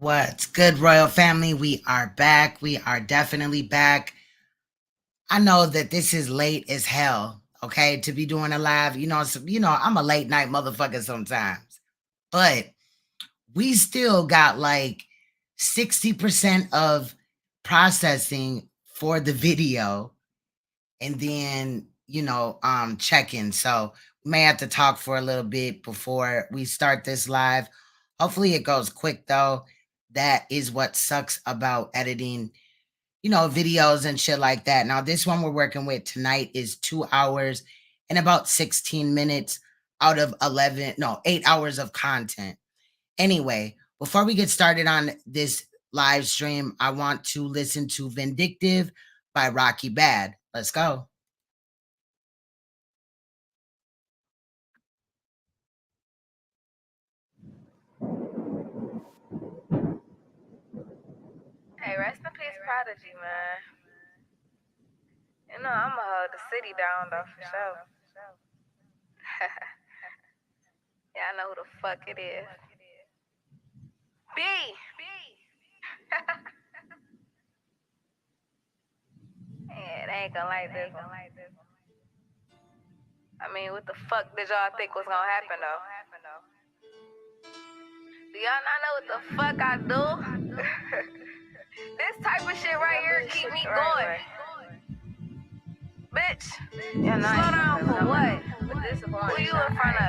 What's good, Royal Family? We are back. We are definitely back. I know that this is late as hell, okay, to be doing a live. I'm a late night motherfucker sometimes. But we still got like 60% of processing for the video and then, check-in. So we may have to talk for a little bit before we start this live. Hopefully it goes quick though. That is what sucks about editing, videos and shit like that. Now, this one we're working with tonight is 2 hours and about 16 minutes out of 8 hours of content. Anyway, before we get started on this live stream, I want to listen to Vindictive by Rocky Bad. Let's go. Hey, rest in peace, Prodigy, man. You know, I'ma hold the city down, though, for sure. Yeah, I know who the fuck it is. B! Yeah, they ain't gonna like this one. I mean, what the fuck did y'all think was gonna happen, though? Do y'all not know what the fuck I do? This type of shit right here keep me going. Bitch, slow down for what? Who you in front of?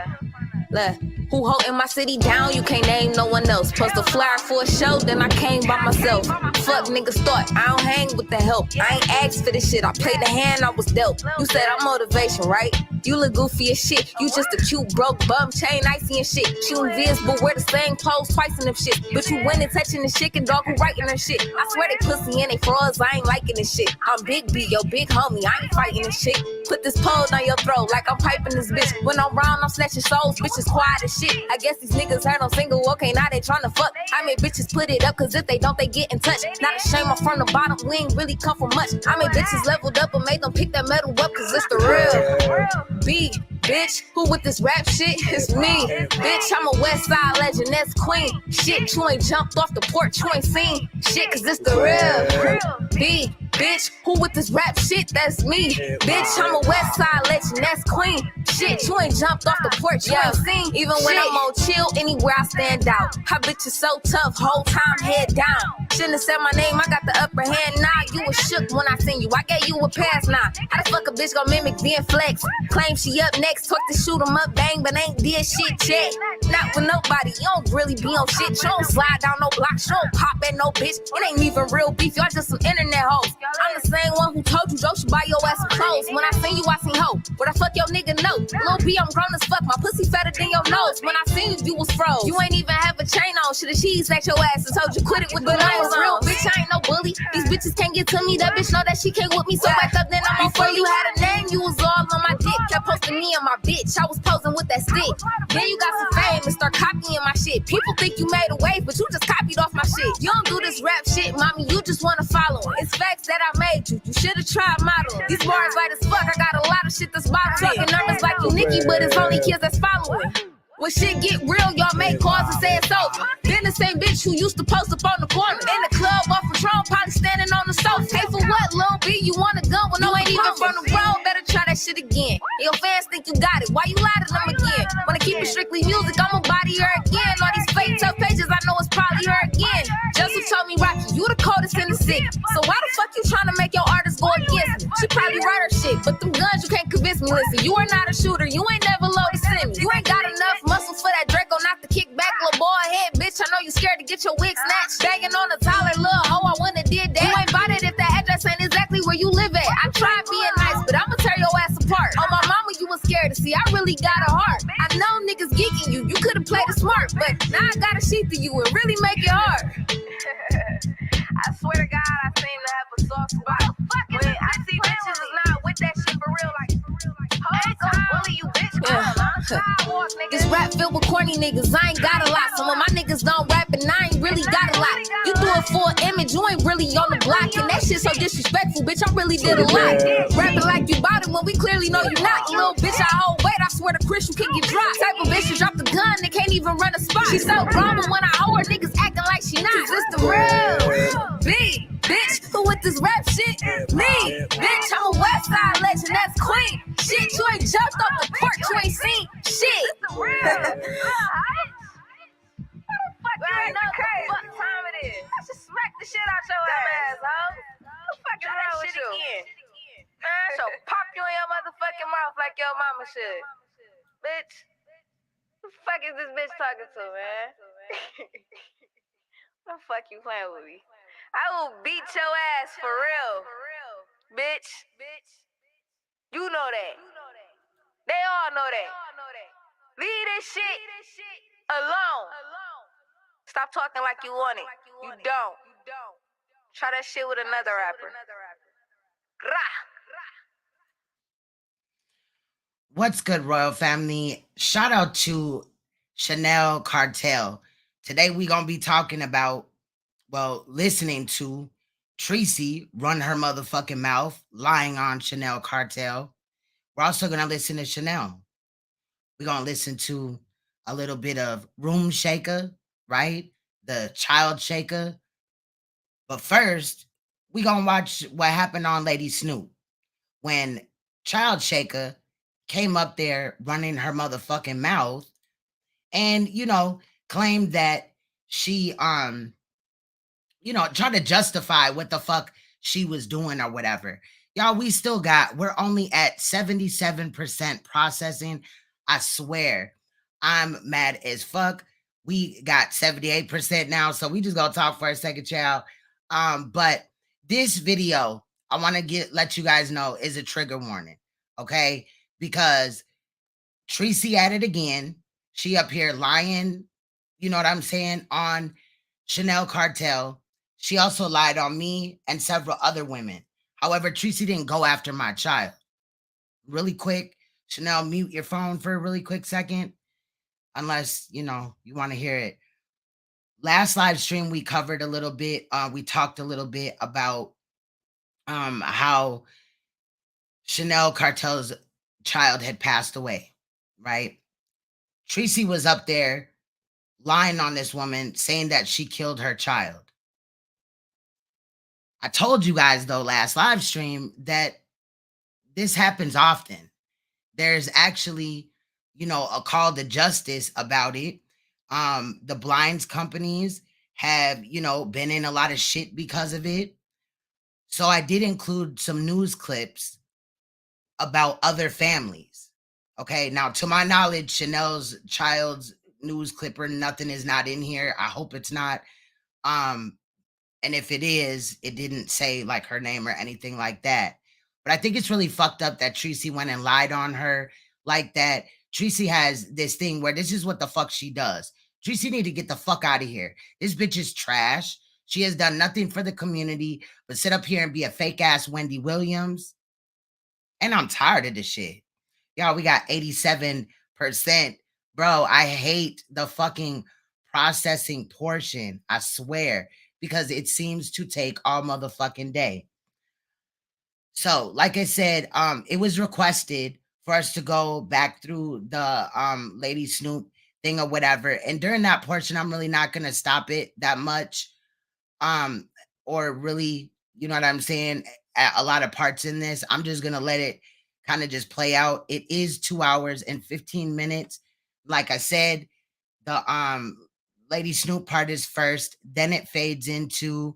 Look, who holding my city down? You can't name no one else. Post a flyer for a show, then I came by myself. Fuck niggas thought I don't hang with the help. I ain't asked for this shit. I played the hand I was dealt. You said I'm motivation, right? You look goofy as shit. You just a cute broke bum, chain icy and shit. Shooting vids, but wear the same clothes twice in them shit. But you went and touching the chicken dog who writing her shit. I swear they pussy and they frauds. I ain't liking this shit. I'm Big B, yo big homie. I ain't fighting this shit. Put this pole down your throat like I'm piping this bitch. When I'm round, I'm snatching souls. Bitches quiet as shit. I guess these niggas heard I'm single. Okay, now they tryna fuck. I made bitches put it up, cause if they don't, they get in touch. Not a shame, I'm from the bottom. We ain't really come from much. I made bitches leveled up and made them pick that metal up, cause it's the real B. Bitch, who with this rap shit? It's me. Bitch, I'm a West Side legend, that's Queen. Shit, you ain't jumped off the porch, you ain't seen shit, cause it's the real B. Bitch, who with this rap shit? That's me. Bitch, I'm a West Side legend, that's Queen. Shit, you ain't jumped off the porch, you ain't seen. Even when I'm on chill, anywhere I stand out. How bitch is so tough, whole time head down. Shouldn't have said my name, I got the upper hand now. You was shook when I seen you, I gave you a pass now. How the fuck a bitch gon' mimic being flex? Claim she up next, talk to shoot 'em up, bang, but ain't did shit yet. Not with nobody, you don't really be on shit. You don't slide down no block, you don't pop at no bitch. It ain't even real beef, y'all just some internet hoes. I'm the same one who told you, Joe should buy your ass some clothes. When I seen you, I seen hoe. What the fuck your nigga know? Lil' B, I'm grown as fuck, my pussy fatter than your nose. When I seen you, you was froze. You ain't even have a chain on, shoulda cheese at your ass and told you quit it with the nose on. Real bitch, I ain't no bully. These bitches can't get to me, that bitch know that she can't with me. So back up, then I'm on before you had a name, you was all on my dick. Kept posting me and my bitch, I was posing with that stick. Then you got some fame and start copying my shit. People think you made a wave, but you just copied off my shit. You don't do this rap shit, mommy, you just wanna follow. It's facts that I made you. You should've tried modeling. These bars light as fuck, I got a lot of shit that's bottled. Talking numbers like you Nicki, but it's only kids that's following. When shit get real, y'all make calls and say it's over. Then the same bitch who used to post up on the corner in the club off Patron, probably standing on the sofa. Hey, for what, Lil' B? You want a gun when no ain't even from the road? Better try that shit again. Your fans think you got it. Why you lie to them again? Wanna keep it strictly music? I'ma body her again. All these fake tough pages, I know it's probably her again. Joseph told me, Rocky, you the coldest in the city. So why the fuck you trying to make your artist go against me? She probably write her shit, but them guns you can't convince me. Listen, you are not a shooter. You ain't never low to send me. You ain't got enough muscles for that Draco not to kick back, little boy head, bitch. I know you scared to get your wig snatched. Banging on the taller little hoe, I wouldn't did that. You ain't bought it if that address ain't exactly where you live at. I tried being nice, but I'ma tear your ass apart. On my mama, you was scared to see. I really got a heart. I know niggas geeking you. You could've played it smart, but now I got a sheet to you and really make it hard. I swear to God, I seem to have a soft spot. When I see bitches is not with that shit for real, like, hoes gon' bully you, bitch. This rap filled with corny niggas, I ain't got a lot. Some of my niggas don't rap and I ain't really got a lot. You do it for an image, you ain't really on the block. And that shit so disrespectful, bitch, I really did a lot. Rapping like you bought it when we clearly know you not. You little bitch, I hold weight, I swear to Chris, you can get dropped. Type of bitch to drop the gun, they can't even run a spot. She so grown, but when I owe her, niggas acting like she cause it's the real. B, bitch, who with this rap shit? Me, bitch, I'm a West Side legend, that's Queen. Shit, you ain't jumped off the porch, you ain't seen shit. What time it is? I should smack the shit out your ass, ho. What the fuck is wrong with you? Man, so pop you in your motherfucking mouth like your mama should. Bitch. Who the fuck is this bitch talking to, man? What the fuck you playing with me? I will beat your ass for real. Bitch. You know that. They all know that. Leave this shit alone. Stop talking like you want it. You don't. Try that shit with another rapper. What's good, Royal Family? Shout out to Chanel Cartel. Today we gonna be talking about, well, listening to Treecey run her motherfucking mouth, lying on Chanel Cartel. We're also gonna listen to Chanel. We're gonna listen to a little bit of Room Shaker, right? The Child Shaker. But first, we gonna watch what happened on Lady Snoop when Child Shaker came up there running her motherfucking mouth and, claimed that she, tried to justify what the fuck she was doing or whatever. Y'all, we're only at 77% processing. I swear, I'm mad as fuck. We got 78% now, so we just gonna talk for a second, child. But this video, I want to let you guys know, is a trigger warning, okay? Because Treecey at it again. She up here lying, you know what I'm saying, on Chanel Cartel. She also lied on me and several other women. However, Treecey didn't go after my child. Really quick, Chanel, mute your phone for a really quick second. Unless, you want to hear it. Last live stream, we covered a little bit. We talked a little bit about how Chanel Cartel's child had passed away, right? Treecey was up there lying on this woman, saying that she killed her child. I told you guys, though, last live stream that this happens often. There's actually, a call to justice about it. The blinds companies have, been in a lot of shit because of it. So I did include some news clips about other families. Okay, now to my knowledge, Chanel's child's news clip or nothing is not in here. I hope it's not. And if it is, it didn't say like her name or anything like that. But I think it's really fucked up that Treecey went and lied on her like that. Treecey has this thing where this is what the fuck she does. Treecey need to get the fuck out of here. This bitch is trash. She has done nothing for the community but sit up here and be a fake ass Wendy Williams. And I'm tired of this shit. Y'all, we got 87%. Bro, I hate the fucking processing portion. I swear. Because it seems to take all motherfucking day. So, like I said, it was requested for us to go back through the Lady Snoop thing or whatever. And during that portion, I'm really not going to stop it that much. Or really, you know what I'm saying? A lot of parts in this. I'm just going to let it kind of just play out. It is 2 hours and 15 minutes. Like I said, the Lady Snoop part is first, then it fades into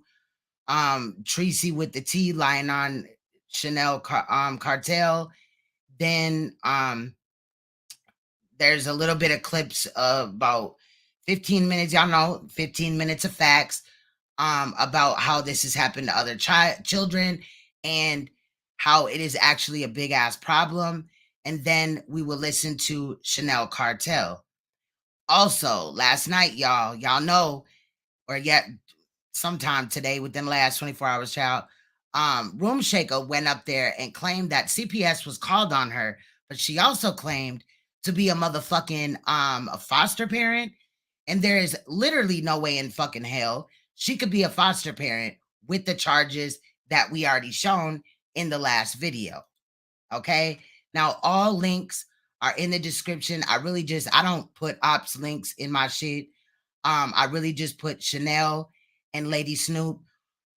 Treecey with the T lying on Chanel Cartel. Then there's a little bit of clips of about 15 minutes, y'all know, 15 minutes of facts about how this has happened to other children and how it is actually a big ass problem. And then we will listen to Chanel Cartel. Also, last night, y'all know, or yet sometime today within the last 24 hours, child, Room Shaker went up there and claimed that CPS was called on her, but she also claimed to be a motherfucking a foster parent. And there is literally no way in fucking hell she could be a foster parent with the charges that we already shown in the last video. Okay? Now, all links are in the description. I don't put ops links in my shit. I really just put Chanel and Lady Snoop.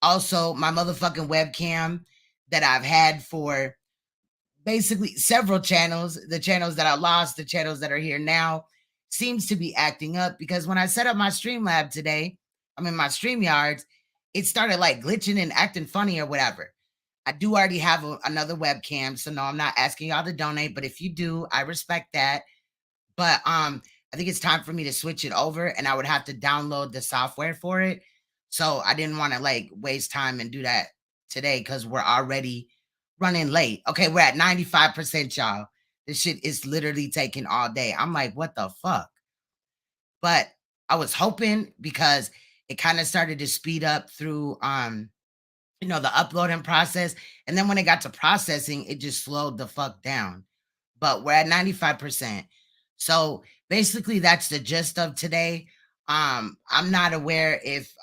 Also, my motherfucking webcam that I've had for basically several channels, the channels that I lost, the channels that are here now, seems to be acting up because when I set up my Streamlab today, I mean my StreamYards, it started like glitching and acting funny or whatever. I do already have another webcam, so no, I'm not asking y'all to donate, but if you do, I respect that. But I think it's time for me to switch it over, and I would have to download the software for it. So I didn't want to like waste time and do that today because we're already running late. Okay, we're at 95%, y'all. This shit is literally taking all day. I'm like, what the fuck? But I was hoping because it kind of started to speed up through the uploading process. And then when it got to processing, it just slowed the fuck down. But we're at 95%. So basically that's the gist of today. I'm not aware if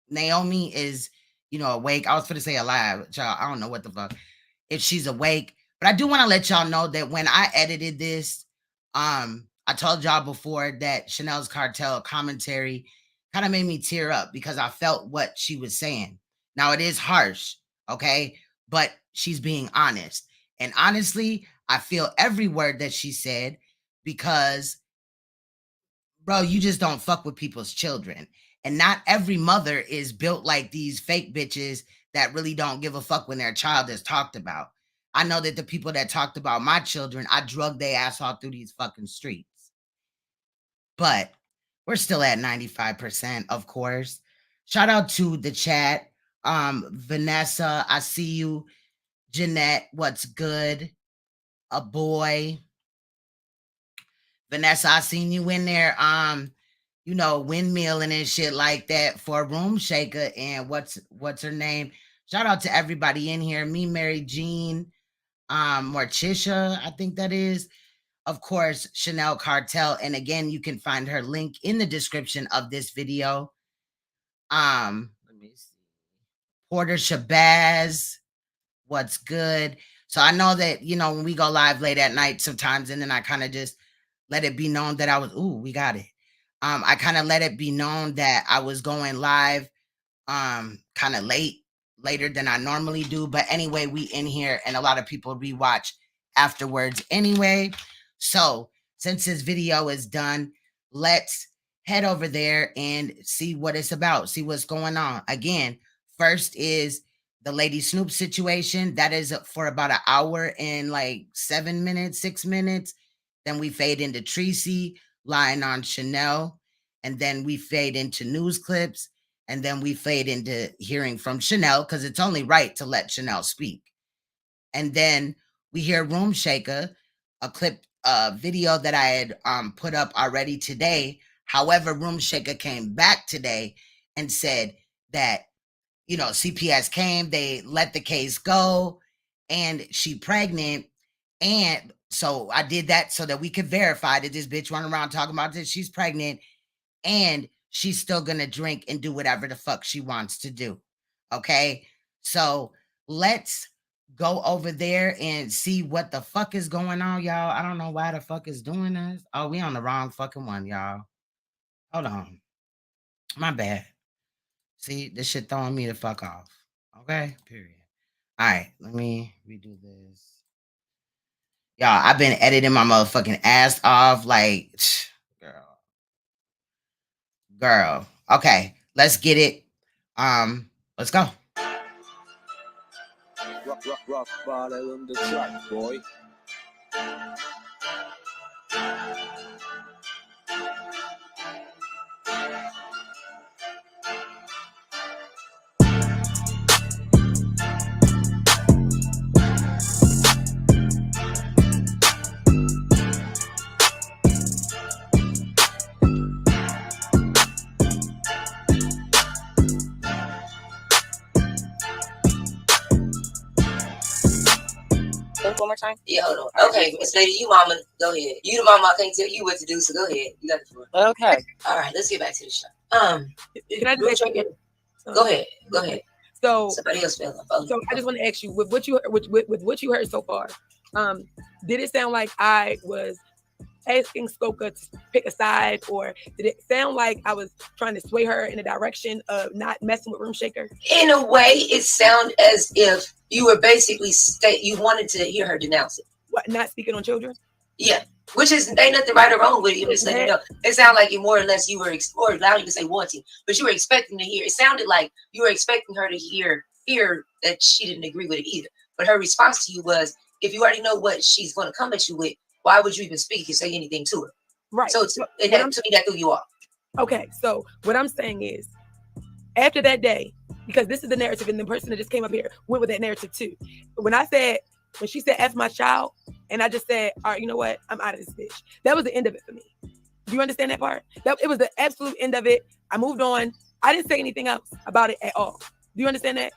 Naomi is, awake. I was going to say alive. Child, I don't know what the fuck. If she's awake. But I do want to let y'all know that when I edited this, I told y'all before that Chanel's Cartel commentary kind of made me tear up because I felt what she was saying. Now it is harsh, okay? But she's being honest. And honestly, I feel every word that she said because, bro, you just don't fuck with people's children. And not every mother is built like these fake bitches that really don't give a fuck when their child is talked about. I know that the people that talked about my children, I drugged their ass all through these fucking streets. But we're still at 95%, of course. Shout out to the chat. Vanessa, I see you. Jeanette, what's good? A boy. Vanessa, I seen you in there. Windmilling and shit like that for a room shaker. And what's her name? Shout out to everybody in here. Me, Mary Jean, Morticia, I think that is. Of course, Chanel Cartel. And again, you can find her link in the description of this video. Let me see. Porter Shabazz, what's good? So I know that, when we go live late at night sometimes, and then I kind of just let it be known that I was, we got it. I kind of let it be known that I was going live kind of later than I normally do. But anyway, we in here and a lot of people rewatch afterwards anyway. So since this video is done, let's head over there and see what it's about, see what's going on. Again, first is the Lady Snoop situation. That is for about an hour and like 7 minutes, 6 minutes. Then we fade into Treecey lying on Chanel. And then we fade into news clips. And then we fade into hearing from Chanel because it's only right to let Chanel speak. And then we hear Room Shaker, a video that I had put up already today. However, Room Shaker came back today and said that, CPS came, they let the case go, and she pregnant. And so I did that so that we could verify that this bitch running around talking about this, she's pregnant, and she's still gonna drink and do whatever the fuck she wants to do. Okay, so let's go over there and see what the fuck is going on, y'all. I don't know why the fuck is doing this. Oh, we on the wrong fucking one, y'all. Hold on. My bad. See, this shit throwing me the fuck off. Okay, period. All right, let me redo this. Y'all, I've been editing my motherfucking ass off like, girl. Okay, let's get it. Let's go. Rock bottle on the track, boy. One more time? Yeah, hold on. Okay, Miss Lady, you mama, go ahead. You the mama, I can't tell you what to do, so go ahead. You got the floor. Okay. All right, let's get back to the show. Can I just ask you? Go ahead. Go ahead. So somebody else fell. So I just want to ask you, with what you heard so far, did it sound like I was asking Skoka to pick a side, or did it sound like I was trying to sway her in the direction of not messing with Room Shaker? In a way, it sounded as if you were basically you wanted to hear her denounce it. What, not speaking on children? Yeah, which is ain't nothing right or wrong with it. You just letting you know. It sounded like you more or less you were, or allowing you to say wanting, but you were expecting to hear. It sounded like you were expecting her to hear that she didn't agree with it either. But her response to you was, if you already know what she's going to come at you with, why would you even speak and say anything to her? Right. So to me, that threw you off. Okay. So what I'm saying is, after that day, because this is the narrative, and the person that just came up here went with that narrative too. When she said F my child, and I just said, all right, you know what? I'm out of this bitch. That was the end of it for me. Do you understand that part? It was the absolute end of it. I moved on. I didn't say anything else about it at all. Do you understand that?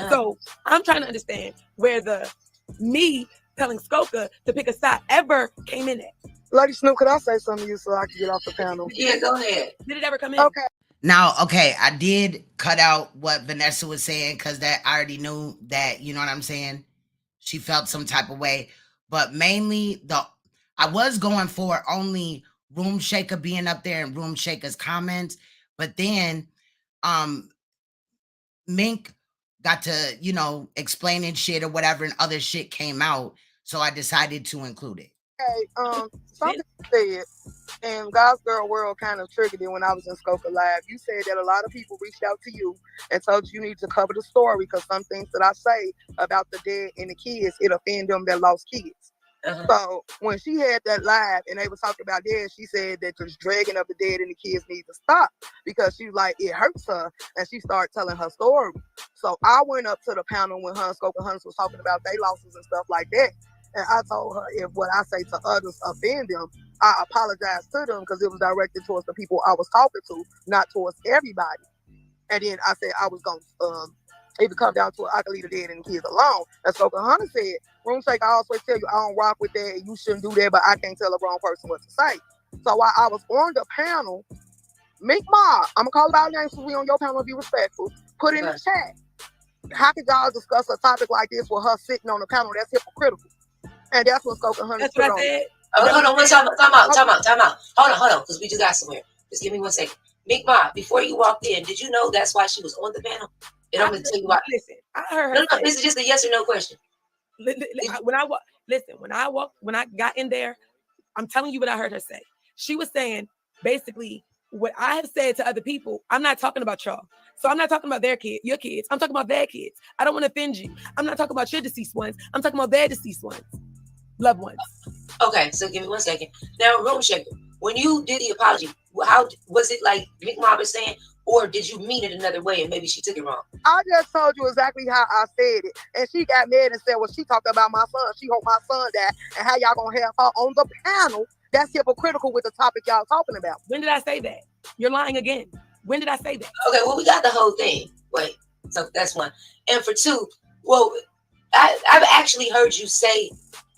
So I'm trying to understand where the me telling Skoka to pick a side ever came in at. Lady Snoop, could I say something to you so I can get off the panel? Yeah, go ahead. Did it ever come in? Okay. Now, okay, I did cut out what Vanessa was saying because that I already knew that, you know what I'm saying? She felt some type of way, but mainly I was going for only Room Shaker being up there and Room Shaker's comments, but then Mink got to, you know, explaining shit or whatever, and other shit came out, so I decided to include it. Okay, something you said, and God's Girl World kind of triggered it when I was in Skoka Live. You said that a lot of people reached out to you and told you need to cover the story because some things that I say about the dead and the kids, it offend them that lost kids. So when she had that live and they were talking about dead, she said that the dragging of the dead and the kids need to stop because she like it hurts her, and she started telling her story. So I went up to the panel when her and Skoka Hunters was talking about their losses and stuff like that. And I told her if what I say to others offend them, I apologize to them because it was directed towards the people I was talking to, not towards everybody. And then I said I was going to, if it come down to it, I can leave the dead and the kids alone. And Skoka Hunter said, Room Shaker, I always tell you I don't rock with that and you shouldn't do that, but I can't tell a wrong person what to say. So while I was on the panel, Mink Ma, I'm going to call out names so we on your panel, be respectful, put in the chat, how could y'all discuss a topic like this with her sitting on the panel? That's hypocritical. And that's what Skoka Hunter said. That's what I said. Hold on, time out. Hold on, because we just got somewhere. Just give me 1 second. Mink Ma, before you walked in, did you know that's why she was on the panel? And I'm going to tell you why. Listen, I heard her. No, this is just a yes or no question. When I got in there, I'm telling you what I heard her say. She was saying basically what I have said to other people. I'm not talking about y'all. So I'm not talking about your kids. I'm talking about their kids. I don't want to offend you. I'm not talking about your deceased ones. I'm talking about their deceased ones, loved ones. Okay, so give me 1 second. Now, Room Shaker, when you did the apology, how was it like Mink Ma was saying? Or did you mean it another way and maybe she took it wrong? I just told you exactly how I said it. And she got mad and said, well, she talked about my son. She hope my son died. And how y'all going to have her on the panel? That's hypocritical with the topic y'all talking about. When did I say that? You're lying again. When did I say that? Okay, well, we got the whole thing. Wait, so that's one. And for two, well, I've actually heard you say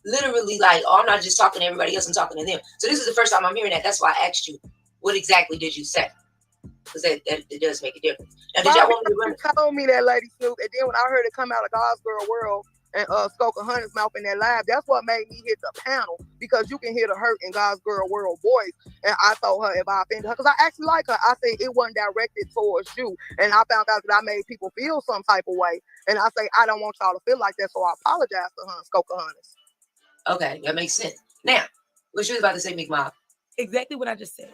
literally like, oh, I'm not just talking to everybody else, I'm talking to them. So this is the first time I'm hearing that. That's why I asked you, what exactly did you say? Because that it does make a difference. Now, did y'all want me to run? You told me that, Lady Snoop, and then when I heard it come out of God's Girl World and Skoka Hunter's mouth in that live, that's what made me hit the panel, because you can hear the hurt in God's Girl World voice. And I told her if I offended her, because I actually like her, I said it wasn't directed towards you. And I found out that I made people feel some type of way. And I say I don't want y'all to feel like that, so I apologize to her and Skoka Hunters. Okay, that makes sense. Now, what you was about to say, Mink Ma? Exactly what I just said.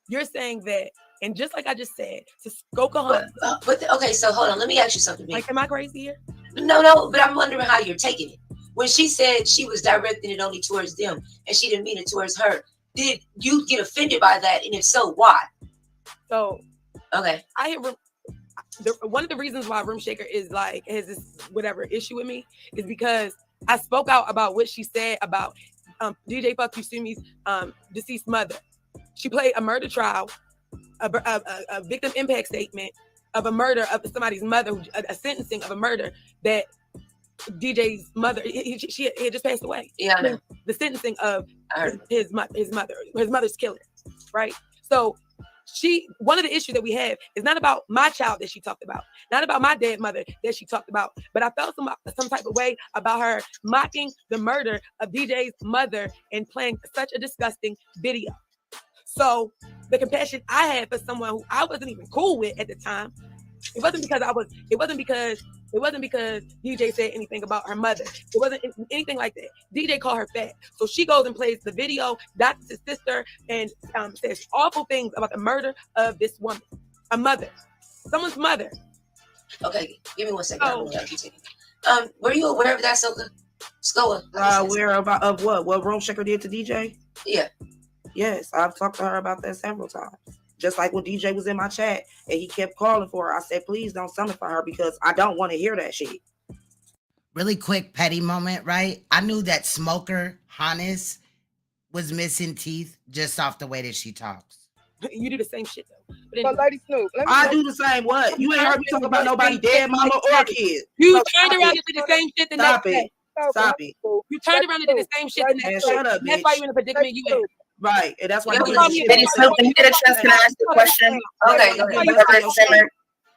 You're saying that, and just like I just said, to Skoka Hunters. Okay, so hold on. Let me ask you something. Like, am I crazy here? No, but I'm wondering how you're taking it. When she said she was directing it only towards them and she didn't mean it towards her, did you get offended by that? And if so, why? So, okay. One of the reasons why Room Shaker is like, has this whatever issue with me is because I spoke out about what she said about DJ Fuck Yusumi's deceased mother. She played a murder trial, a victim impact statement of a murder of somebody's mother, a sentencing of a murder that DJ's mother, she had just passed away. Yeah, I know. The sentencing of his mother's killer, right? So one of the issues that we have is not about my child that she talked about, not about my dead mother that she talked about, but I felt some type of way about her mocking the murder of DJ's mother and playing such a disgusting video. So the compassion I had for someone who I wasn't even cool with at the time, it wasn't because DJ said anything about her mother. It wasn't anything like that. DJ called her fat. So she goes and plays the video, that's his sister, and says awful things about the murder of this woman. A mother. Someone's mother. Okay, give me 1 second. Were you aware of that, Skoa? Aware of what? What Room Shaker did to DJ? Yeah. Yes, I've talked to her about that several times. Just like when DJ was in my chat and he kept calling for her, I said, please don't summon for her because I don't want to hear that shit. Really quick petty moment, right? I knew that Smoker Hannes was missing teeth just off the way that she talks. You do the same shit though. But Lady Snoop, I do the same. What? You ain't heard me talk about nobody dead mama or kid. You turned around and did the same shit the next day. Stop it. You turned around and did the same shit the next day. Shut up, That's why you're in the predicament you in. Right, and that's why Lady Snoop, when you get a chance, can I ask you a question? Okay.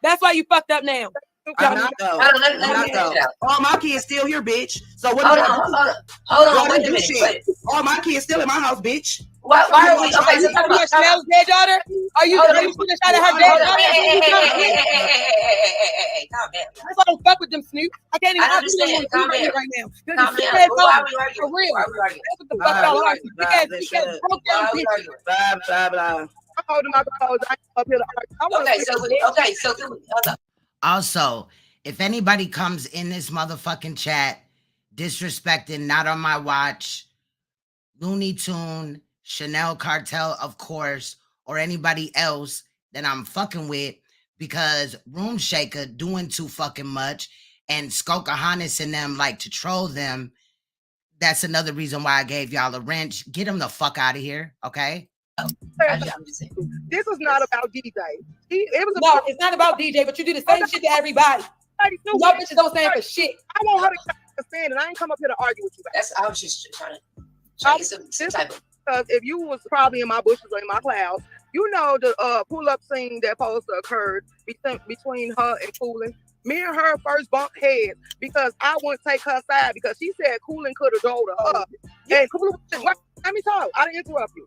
That's why you fucked up now. I'm not though. All my kids still here, bitch. So what? Hold on. Wait a minute. All my kids still in my house, bitch. Why are we? Okay, so talking about Chanel's dead daughter. Are you shooting a shot at her dead daughter? Hey, calm down. That's why I don't fuck with them, Snoop. I can't even understand. Calm down right now. Calm down. Why are we arguing? For real. Why are we arguing? That's what the fuck y'all are. Because broke down bitches. Blah blah blah. I'm holding my clothes. I ain't up here to argue. So Also, if anybody comes in this motherfucking chat disrespecting Not On My Watch, Looney Tune, Chanel Cartel, of course, or anybody else that I'm fucking with, because Room Shaker doing too fucking much and Skoka Hannes and them like to troll them, that's another reason why I gave y'all a wrench. Get them the fuck out of here, okay? This is not about DJ. No, it's not about DJ, but you do the same shit to everybody. Y'all bitches don't stand for shit. I want her to understand, and I ain't come up here to argue with you. I was just trying to get some type of. Because if you was probably in my bushes or in my clouds, you know the pull-up scene that supposed to occurred between her and Coolin. Me and her first bumped heads because I wouldn't take her side because she said Coolin could have told her up. And Coolin was just, let me talk. I didn't interrupt you.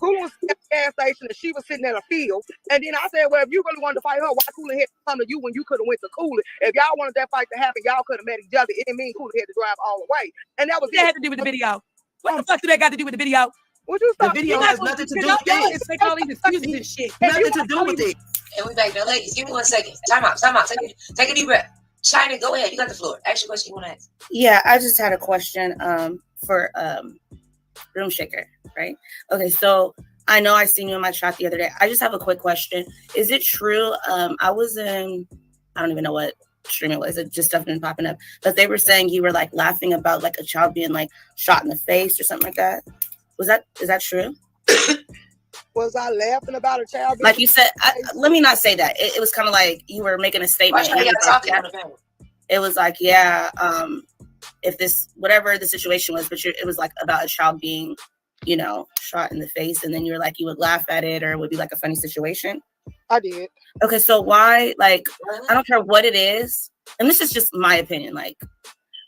Coolin was at the gas station and she was sitting at a field. And then I said, well, if you really wanted to fight her, why Coolin had to come to you when you could have went to Coolin? If y'all wanted that fight to happen, y'all could have met each other. It didn't mean Coolin had to drive all the way. And that was what that had to do with the video. What the fuck did that got to do with the video? Would you stop? The video has nothing to do with it. Make all these excuses and shit. Nothing to do with it. And we back now, ladies. Give me 1 second. Time out. Take a deep breath. China, go ahead. You got the floor. Ask your question you want to ask. Yeah, I just had a question for Room Shaker, right? Okay, so I know I seen you in my chat the other day. I just have a quick question. Is it true? I was in, I don't even know what stream it was. It just stuff been popping up. But they were saying you were like laughing about like a child being like shot in the face or something like that. Is that true? Was I laughing about a child? Like you said, let me not say that. It was kind of like you were making a statement. It was like, yeah, if this, whatever the situation was, but it was like about a child being, you know, shot in the face. And then you were like, you would laugh at it or it would be like a funny situation. I did. Okay, so why, like, I don't care what it is. And this is just my opinion. Like,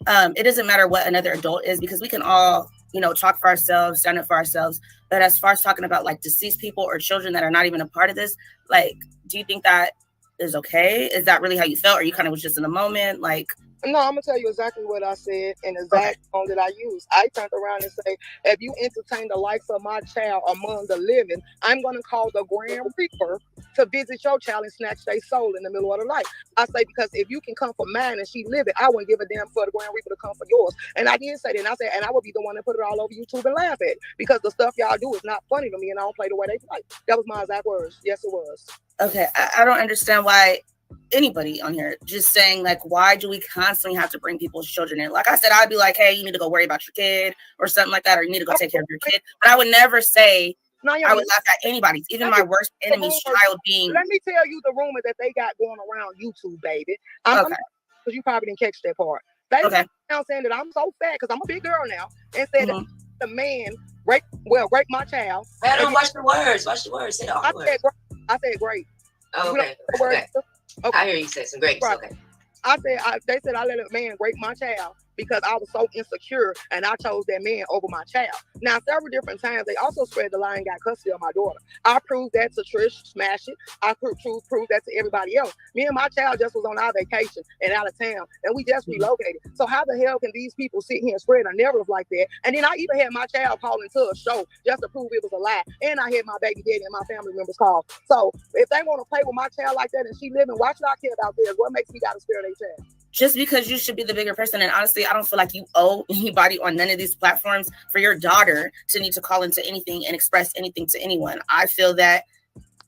it doesn't matter what another adult is because we can all, you know, talk for ourselves, stand up for ourselves. But as far as talking about like deceased people or children that are not even a part of this, like, do you think that is okay? Is that really how you felt? Or you kind of was just in the moment? Like, no, I'm gonna tell you exactly what I said and the exact tone that I used. I turned around and say, if you entertain the likes of my child among the living, I'm gonna call the Grand Reaper to visit your child and snatch their soul in the middle of the night. I say, because if you can come for mine and she live it, I wouldn't give a damn for the Grand Reaper to come for yours. And I did say that, and I said, and I would be the one that put it all over YouTube and laugh at it because the stuff y'all do is not funny to me and I don't play the way they play. That was my exact words. Yes, it was. Okay, I don't understand why anybody on here just saying like, why do we constantly have to bring people's children in? Like I said, I'd be like, hey, you need to go worry about your kid or something like that, or you need to go take care of your kid. But I would never say I would laugh at anybody's, even my worst enemy's child being. Let me tell you the rumor that they got going around YouTube, baby. Because you probably didn't catch that part. They now saying that I'm so fat because I'm a big girl now, and said that the man rape my child. I don't watch the words. Watch the words. Say all the words. I said grape. Oh, okay. I hear you say some grapes. Right. Okay. They said I let a man rape my child because I was so insecure and I chose that man over my child. Now, several different times, they also spread the lie and got custody of my daughter. I proved that to Trish, smash it. I proved that to everybody else. Me and my child just was on our vacation and out of town, and we just relocated. So how the hell can these people sit here and spread a narrative like that? And then I even had my child call into a show just to prove it was a lie. And I had my baby daddy and my family members call. So if they want to play with my child like that and she living, why should I care about this? What makes me got to spare their child? Just because you should be the bigger person. And honestly, I don't feel like you owe anybody on none of these platforms for your daughter to need to call into anything and express anything to anyone. I feel that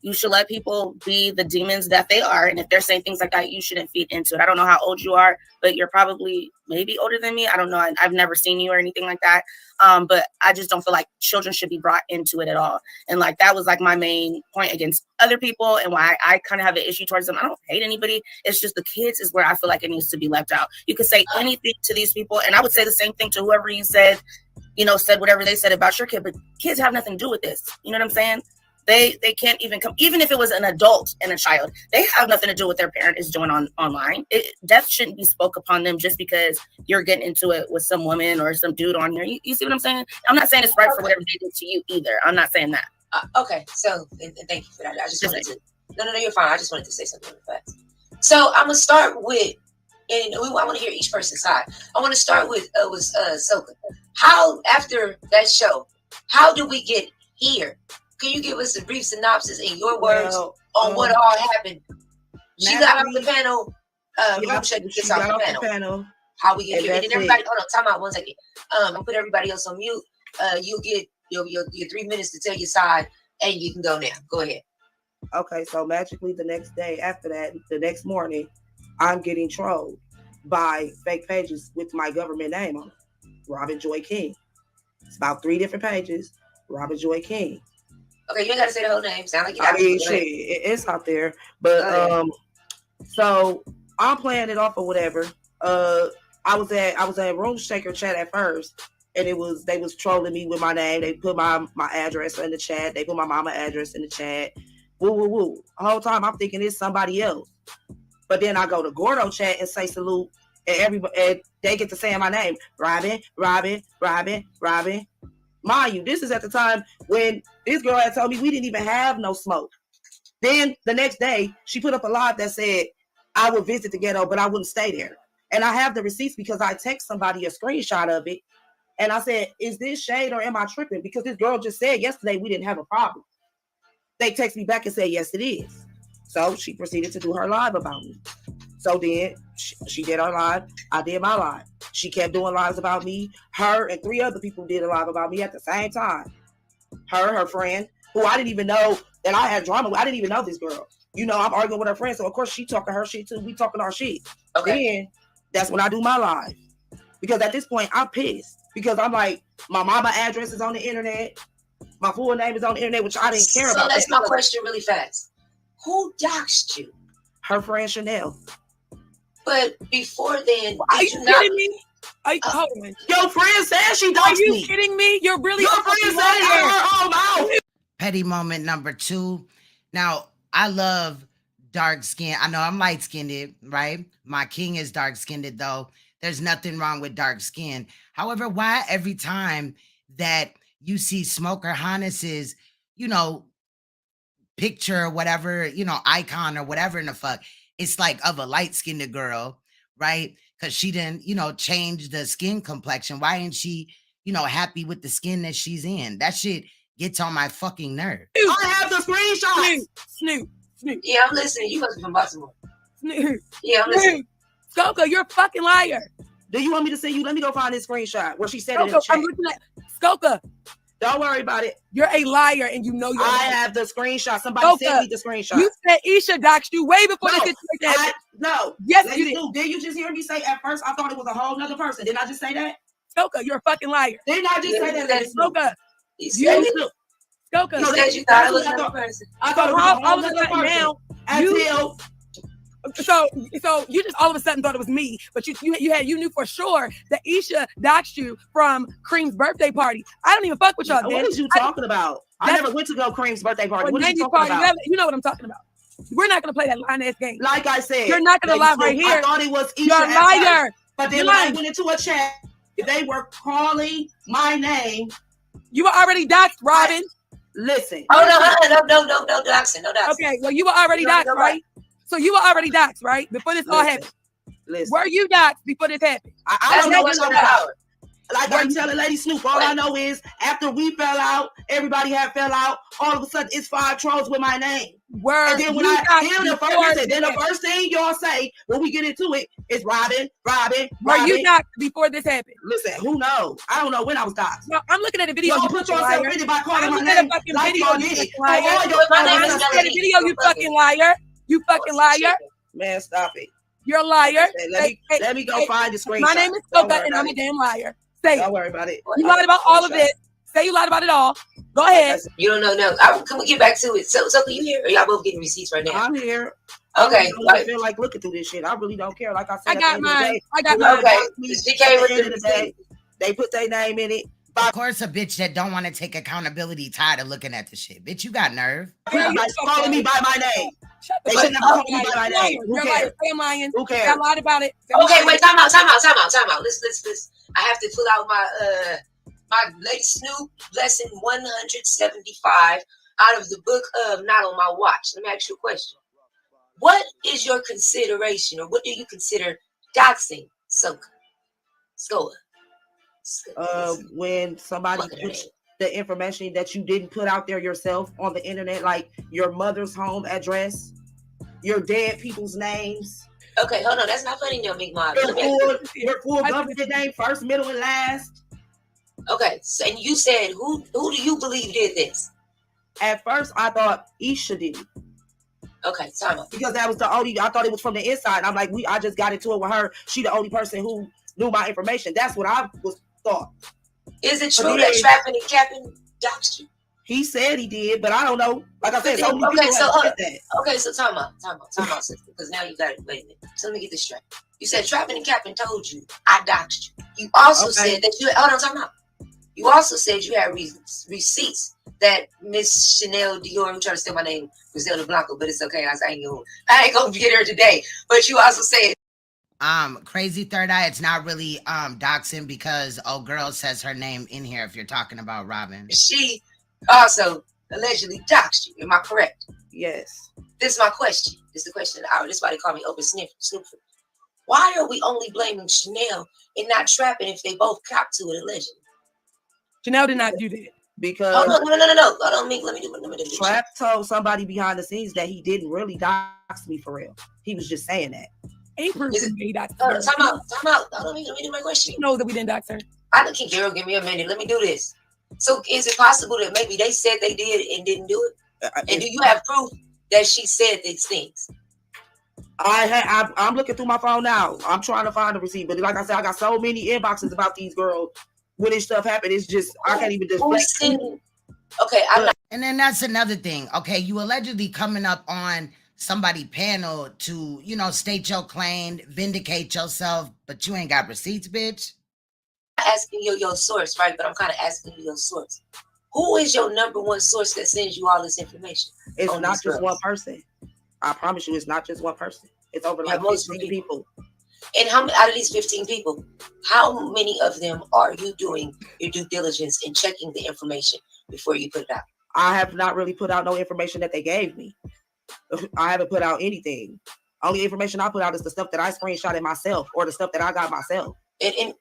you should let people be the demons that they are. And if they're saying things like that, you shouldn't feed into it. I don't know how old you are, but you're probably maybe older than me. I don't know. I've never seen you or anything like that. But I just don't feel like children should be brought into it at all. And like, that was like my main point against other people and why I kind of have an issue towards them. I don't hate anybody. It's just the kids is where I feel like it needs to be left out. You could say anything to these people. And I would say the same thing to whoever you said, said whatever they said about your kid, but kids have nothing to do with this. You know what I'm saying? They can't even come, even if it was an adult and a child, they have nothing to do with their parent is doing online. Death shouldn't be spoke upon them just because you're getting into it with some woman or some dude on here. You see what I'm saying? I'm not saying it's right for whatever they did to you either. I'm not saying that. Okay, so thank you for that. I just wanted to. No, you're fine. I just wanted to say something really fast. So I'm gonna start with, and I want to hear each person's side. I want to start with Soka. How after that show, how do we get here? Can you give us a brief synopsis in your words on what all happened? She got off the panel. She got off the panel. How we get here? And then everybody, hold on, time out 1 second. I'll put everybody else on mute. You'll get your 3 minutes to tell your side, and you can go now. Go ahead. Okay, so magically the next day after that, the next morning, I'm getting trolled by fake pages with my government name on it. Robin Joy King. It's about 3 different pages. Robin Joy King. Okay, you ain't gotta say the whole name. Sound like you got it's out there. But so I'm playing it off or whatever. I was at Room Shaker chat at first, and they was trolling me with my name. They put my address in the chat. They put my mama address in the chat. Woo woo woo. The whole time I'm thinking it's somebody else. But then I go to Gordo chat and say salute, and everybody and they get to saying my name. Robin. Mind you, this is at the time when this girl had told me we didn't even have no smoke. Then the next day, she put up a live that said, I would visit the ghetto, but I wouldn't stay there. And I have the receipts because I text somebody a screenshot of it. And I said, is this shade or am I tripping? Because this girl just said yesterday we didn't have a problem. They text me back and said, yes, it is. So she proceeded to do her live about me. So then she did her live. I did my live. She kept doing lives about me. Her and 3 other people did a live about me at the same time. Her friend, who I didn't even know that I had drama with. I didn't even know this girl. I'm arguing with her friend. So, of course, she talking her shit, too. We talking our shit. Okay. Then that's when I do my live. Because at this point, I'm pissed. Because I'm like, my mama address is on the internet. My full name is on the internet, which I didn't care about. So that's my question really fast. Who doxed you? Her friend, Chanel. But before then, are you kidding me? Your friend said she doxed me. Are you kidding me? You're really your friend said her own mouth. Petty moment number 2. Now, I love dark skin. I know I'm light skinned, right? My king is dark skinned, though. There's nothing wrong with dark skin. However, why every time that you see Smoker Hannes's, picture or whatever, icon or whatever in the fuck, it's like of a light-skinned girl, right? Because she didn't, change the skin complexion. Why ain't she, happy with the skin that she's in? That shit gets on my fucking nerve. I have the screenshot. Snoop. Yeah, I'm listening. You must be from Baltimore. Snoop. Yeah, I'm listening. Skoka, you're a fucking liar. Do you want me to send you? Let me go find this screenshot where she said it in the chat. I'm looking at Skoka. Don't worry about it. You're a liar, and you know you're. I have the screenshot. Somebody sent me the screenshot. You said Isha doxed you way before this situation happened. No. Yes, you did. Did you just hear me say at first I thought it was a whole nother person? Didn't I just say that? Skoka, you're a fucking liar. Didn't I just say that? Skoka. Skoka. You said you thought it was another person. I thought it was a whole nother person. Now, until So you just all of a sudden thought it was me, but you knew for sure that Isha doxed you from Cream's birthday party. I don't even fuck with y'all. What is you talking about? I never went to go Cream's birthday party. What are you talking about? You know what I'm talking about. We're not gonna play that line ass game. Like I said, you're not gonna lie right here. I thought it was Isha. You're a liar. But then when I went into a chat, they were calling my name. You were already doxed, Robin. Listen. Oh no, doxing, no doxing. Okay, well you were already doxed, right? So you were already doxed, right? Before this all happened. Listen. Were you doxed before this happened? I don't know what's going on. Like I'm telling Lady Snoop, all I know is after we fell out, everybody had fell out. All of a sudden, it's 5 trolls with my name. And then when the first thing y'all say when we get into it is Robin. Were you doxed before this happened? Listen, who knows? I don't know when I was doxed. No, I'm looking at a video. You put yourself in it by calling my name. Like y'all did. Video, you fucking liar. You fucking liar. Man, stop it. You're a liar. Let me go find the screenshot. My name is Soka and I'm a damn liar. Say don't worry about it. You lied about all of this. Say you lied about it all. Go ahead. You don't know. No. Can we get back to it? So can you hear? Or y'all both getting receipts right now? I'm here. Okay. I feel like looking through this shit. I really don't care. Like I said, I got mine. Okay. They put their name in it. Of course, a bitch that don't want to take accountability tired of looking at the shit. Bitch, you got nerve. Everybody's calling me by my name. They should never call me by my name. Who cares? I'm lying. Who cares? I lied about it. Okay, wait, time out. Let's. I have to pull out my Lady Snoop lesson 175 out of the book of Not on My Watch. Let me ask you a question. What is your consideration, or what do you consider doxing, Soka? When somebody puts the information that you didn't put out there yourself on the internet, like your mother's home address, your dead people's names. Okay, hold on. That's not funny, no, Big Mom. Your full government name, first, middle, and last. Okay, so, and you said who do you believe did this? At first, I thought Isha did it. Okay, time out. Because that was the only. I thought it was from the inside. I'm like, I just got into it with her. She the only person who knew my information. That's what I was thought. Is it true that Trapping and Capping doxed you? He said he did, but I don't know. Like I said, so time out, sister, because now you got it. Wait a minute. So let me get this straight. You said Trapping and Capping told you I doxed you. You also said that you time out. You also said you had receipts that Miss Chanel Dior, who tried to steal my name, Griselda Blanco, but it's okay. I ain't gonna get her today. But you also said Crazy Third Eye, it's not really doxing because old girl says her name in here if you're talking about Robin. She also allegedly doxed you. Am I correct? Yes. This is my question. This is the question of the hour. This is why they call me Open Snoop. Why are we only blaming Chanel and not Trapping if they both copped to it allegedly? Chanel did not do that. Because no. Let me do Trap told somebody behind the scenes that he didn't really dox me for real. He was just saying that. Ain't proof that he doxed her. Time out. Let me do my question. She knows that we didn't dox her. I think, girl, give me a minute. Let me do this. So is it possible that maybe they said they did and didn't do it? And do you have proof that she said these things? I'm looking through my phone now. I'm trying to find the receipt. But like I said, I got so many inboxes about these girls. When this stuff happened, it's just I can't even display. Okay, and then that's another thing. Okay, you allegedly coming up on somebody panel to, state your claim, vindicate yourself, but you ain't got receipts, bitch. I'm asking you your source, right? But I'm kind of asking you your source. Who is your number one source that sends you all this information? It's not just one person. I promise you, it's not just one person. It's over like 15 people. And how out of these 15 people, how many of them are you doing your due diligence and checking the information before you put it out? I have not really put out no information that they gave me. I haven't put out anything. Only information I put out is the stuff that I screenshotted myself or the stuff that I got myself. And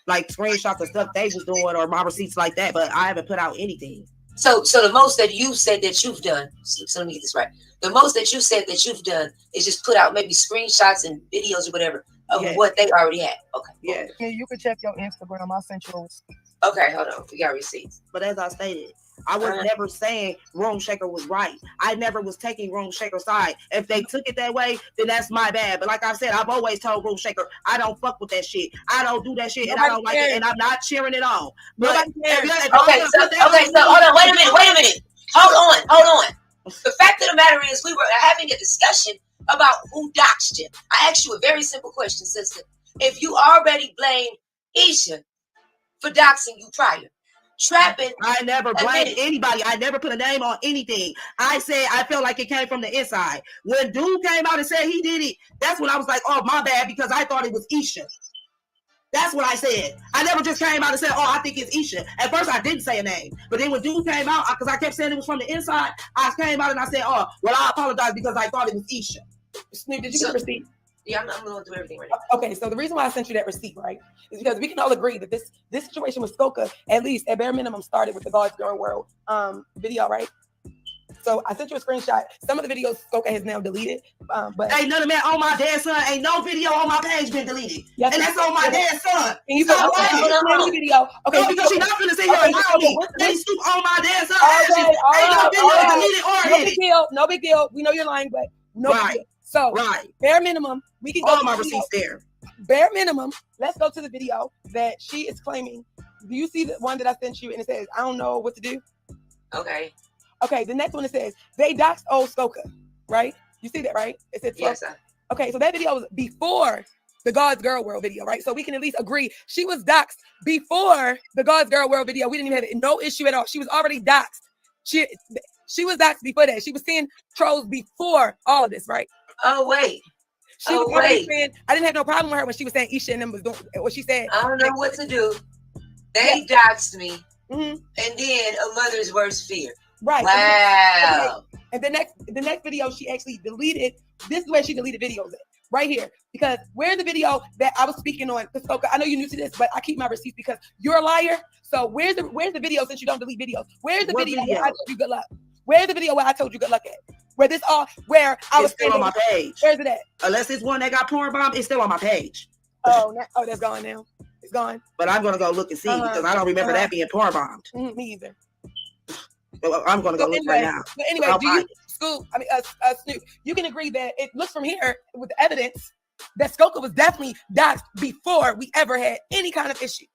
like screenshots of stuff they was doing or my receipts like that, but I haven't put out anything. So the most that you said that you've done, so let me get this right. The most that you said that you've done is just put out maybe screenshots and videos or whatever of what they already had. Okay. Yeah. You can check your Instagram. I sent you a receipt. Okay, hold on. We got receipts. But as I stated, I was never saying Room Shaker was right. I never was taking Room Shaker's side. If they took it that way, then that's my bad. But like I said, I've always told Room Shaker, I don't fuck with that shit. I don't do that shit, and I don't like it, and I'm not cheering it on. But so hold on. Wait a minute. Hold on. The fact of the matter is, we were having a discussion about who doxed him. I asked you a very simple question, sister. If you already blame Isha for doxing you prior, trapping. I never blamed anybody. I never put a name on anything. I said I felt like it came from the inside. When dude came out and said he did it, that's when I was like, oh, my bad, because I thought it was Isha. That's what I said. I never just came out and said, oh, I think it's Isha. At first, I didn't say a name. But then when dude came out, because I kept saying it was from the inside, I came out and I said, oh, well, I apologize because I thought it was Isha. Snoop, did you get a receipt? Yeah, I'm going through everything right now. Okay, so the reason why I sent you that receipt, right, is because we can all agree that this situation with Skoka, at least at bare minimum, started with the God's Girl World video, right? So I sent you a screenshot. Some of the videos Skoka has now deleted, but ain't none of that on my dad's son. Ain't no video on my page been deleted. Yes, and that's on my dad's son. And you put the video. Okay, no, because she's not gonna sit here and lie me. They Snoop on my dad's son. Ain't no video deleted or no big deal. No big deal. We know you're lying, but no big deal. So bare minimum, we can go all my receipts there. Bare minimum, let's go to the video that she is claiming. Do you see the one that I sent you and it says, I don't know what to do? Okay. Okay, the next one it says, they doxed old Skoka, right? You see that, right? It said, yes, sir. Okay, so that video was before the God's Girl World video, right? So we can at least agree she was doxed before the God's Girl World video. We didn't even have no issue at all. She was already doxed. She was doxed before that. She was seeing trolls before all of this, right? Oh, wait. She was already saying, I didn't have no problem with her when she was saying Isha and them was doing what she said. I don't know what to do. They doxed me. And then a mother's worst fear. Right. Wow. And the next video she actually deleted. This is where she deleted videos at, right here. Because where's the video that I was speaking on? I know you're new to this, but I keep my receipts because you're a liar. So where's the video since you don't delete videos? Where's the video where I told you good luck? Where's the video where I told you good luck at? Where I was still on my page. Where's it at? Unless it's one that got porn bomb, it's still on my page. Oh, that's gone now. It's gone. But I'm gonna go look and see because I don't remember that being porn bombed. Me either. I'm gonna go look right now. But anyway, Snoop, you can agree that it looks from here with the evidence that Skoka was definitely doxed before we ever had any kind of issue.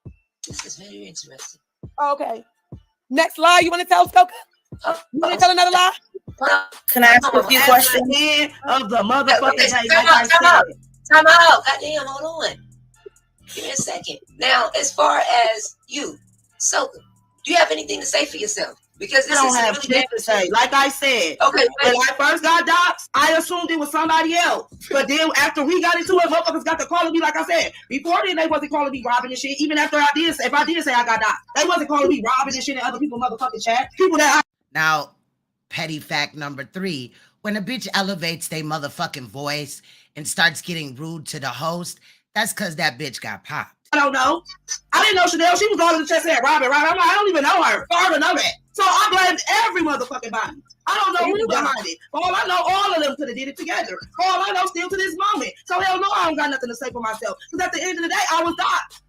This is very interesting. Okay. Next lie you want to tell, Skoka? You want to tell another lie? Can I ask a few questions? Of the motherfucking Time out. Goddamn, hold on. Give me a second. Now, as far as you, Skoka, do you have anything to say for yourself? Because this I don't is have really shit to say. Like I said, okay, when I first got doxxed, I assumed it was somebody else. But then after we got into it, motherfuckers got to calling me, like I said. Before then, they wasn't calling me robbing and shit. Even after if I did say I got doxxed, they wasn't calling me robbing and shit in other people motherfucking chat. People that Now, petty fact number 3, when a bitch elevates their motherfucking voice and starts getting rude to the host, that's because that bitch got popped. I don't know. I didn't know Chanel. She was going to the chest saying Robin. I'm like, I don't even know her. I don't know that. So I blamed every motherfucking body. I don't know who behind it. For all I know, all of them could have did it together. For all I know, still to this moment. So hell no, I don't got nothing to say for myself. Because at the end of the day, I was doxxed.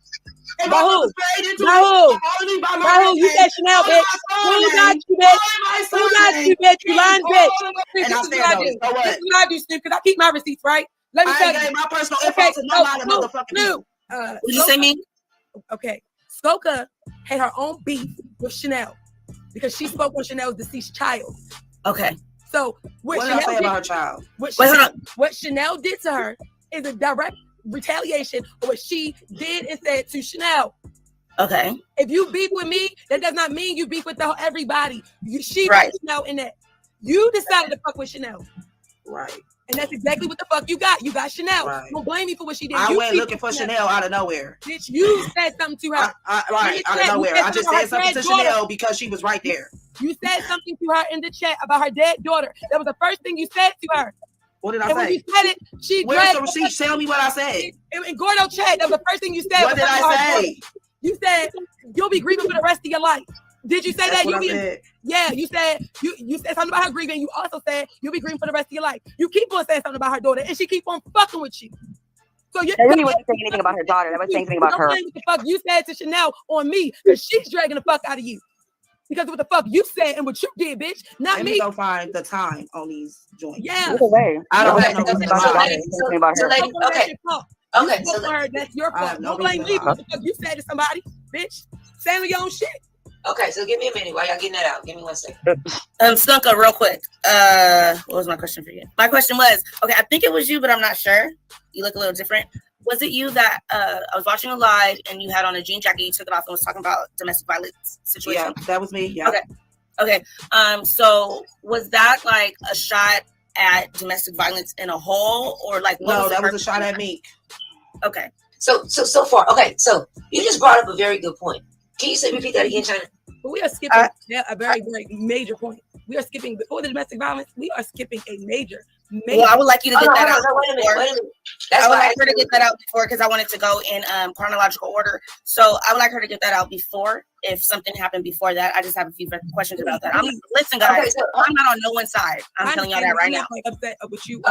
And by who? By who? You said Chanel, bitch. Who got you, bitch? Who got you, bitch? You lying, bitch. This is what I do. This is what I do, Snoop, because I keep my receipts, right? Let me tell you. My personal info to nobody, motherfucking Snoop. Did you say me? Okay. Skoka had her own beef with Chanel because she spoke on Chanel's deceased child. Okay. So what did I say about her child? What Chanel did to her is a direct retaliation of what she did and said to Chanel. Okay. If you beef with me, that does not mean you beef with everybody. She right. Chanel in that. You decided to fuck with Chanel. Right. And that's exactly what the fuck you got. You got Chanel. Right. Don't blame me for what she did. I went looking for Chanel out of nowhere. Bitch, you said something to her. Right, out of nowhere. I just said something to Chanel because she was right there. You said something to her in the chat about her dead daughter. That was the first thing you said to her. What did I say? When you said it, she where's the receipt? Tell me what I said. In Gordo chat, that was the first thing you said. What did I say? You said you'll be grieving for the rest of your life. Did you say that? Yeah, you said you said something about her grieving. You also said you'll be grieving for the rest of your life. You keep on saying something about her daughter, and she keep on fucking with you. So you really wasn't saying anything about her daughter. That was saying something about her. What the fuck you said to Chanel on me, because she's dragging the fuck out of you. Because of what the fuck you said and what you did, bitch. Not me. Let me go find the time on these joints. Yeah. Either way. I don't have no reason about her. Okay. Okay. So that's your fault. Don't blame me for what the fuck you said to somebody, bitch. Stand on your own shit. Okay, so give me a minute while y'all getting that out. Give me 1 second. Skunka, real quick. What was my question for you? My question was, okay, I think it was you, but I'm not sure. You look a little different. Was it you that I was watching a live and you had on a jean jacket, you took it off and was talking about domestic violence situation? Yeah, that was me. Yeah. Okay. So was that like a shot at domestic violence in a whole, or like what No, that was a shot at me. Okay. So far. Okay, so you just brought up a very good point. Can you repeat that again, China? But we are skipping a very, very major point. We are skipping before the domestic violence. We are skipping a major. Well, I would like you to get that out. Wait a minute. I would like her to get that out before, because I wanted to go in chronological order. So I would like her to get that out before. If something happened before that, I just have a few questions about that. Listen, guys. Okay, so, I'm not on no one's side. I'm telling y'all that right now. Like upset with you.